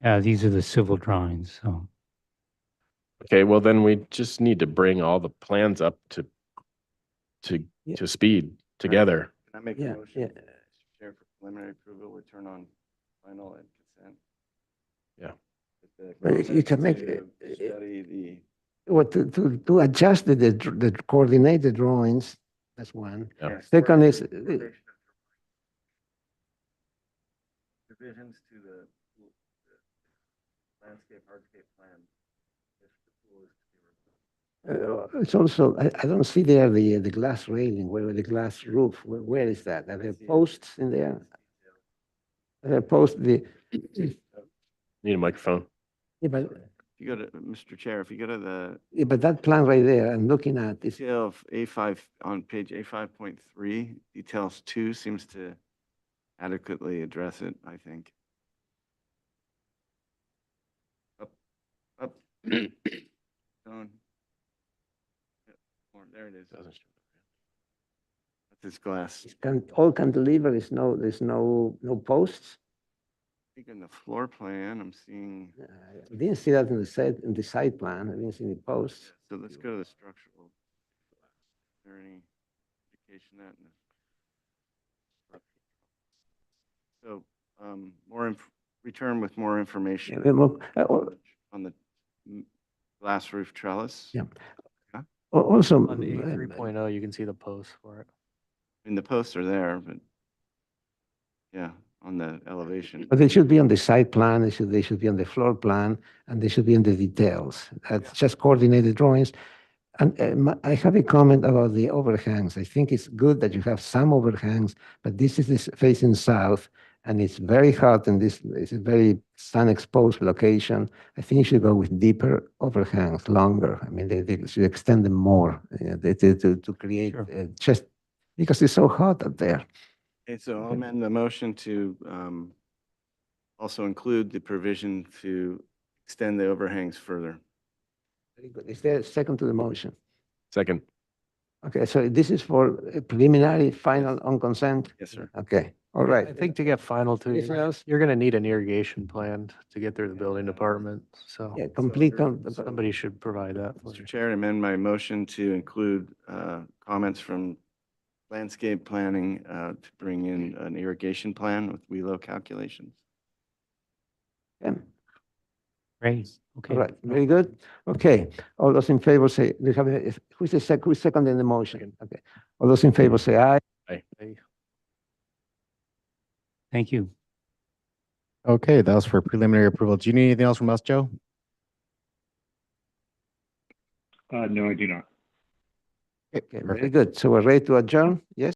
Yeah, these are the civil drawings, so. Okay, well then we just need to bring all the plans up to speed together. Can I make a Yeah, motion? yeah. Mr. Chair, for preliminary approval, we turn on final and consent. Yeah. With the Well, you comments can make, to Study the, Well, to adjust the coordinated drawings, that's one. Yeah. Second is, revisions to the landscape hardscape plan. If the pool is to be removed. it's also, I don't see there the glass railing, where the glass roof, where is that? Are there posts in there? Are there posts, Need a microphone. yeah, but, If you go to, Mr. Chair, if you go to the yeah, but that plan right there, I'm looking at, is, detail of A5, on page A5.3, details 2 seems to adequately address it, I think. Up. Down. Yep, more, there it is. That's this glass. all cantilever, there's no posts? I think in the floor plan, I'm seeing, I didn't see that in the side plan, I didn't see any posts. so let's go to the structural. Is there any indication that? So, return with more information Yeah, on the glass roof trellis. Yeah. Also, On the A 3.0, you can see the posts for it. I mean, the posts are there, but yeah, on the elevation. but they should be on the side plan, they should be on the floor plan, and they should be in the details. That's just coordinated drawings. And I have a comment about the overhangs. I think it's good that you have some overhangs, but this is facing south, and it's very hot, and this is a very sun-exposed location. I think you should go with deeper overhangs, longer. I mean, they should extend them more to create just because it's so hot up there. Okay, so I'll amend the motion to also include the provision to extend the overhangs further. Very good. Is there a second to the motion? Second. Okay, so this is for a preliminary, final on consent? Yes, sir. Okay, all right. I think to get final too, Anything else? you're gonna need an irrigation plan to get through the building department, so. Yeah, complete. Somebody should provide that. for you. Mr. Chair, I amend my motion to include comments from landscape planning to bring in an irrigation plan with WELO calculations. Great, okay. All right, very good. Okay, all those in favor say, do you have, who's seconding the motion? Okay, all those in favor say aye. Aye. Thank you. Okay, that was for preliminary approval. Do you need anything else from us, Joe? No, I do not. Okay, very good. So we're ready to adjourn? Yes?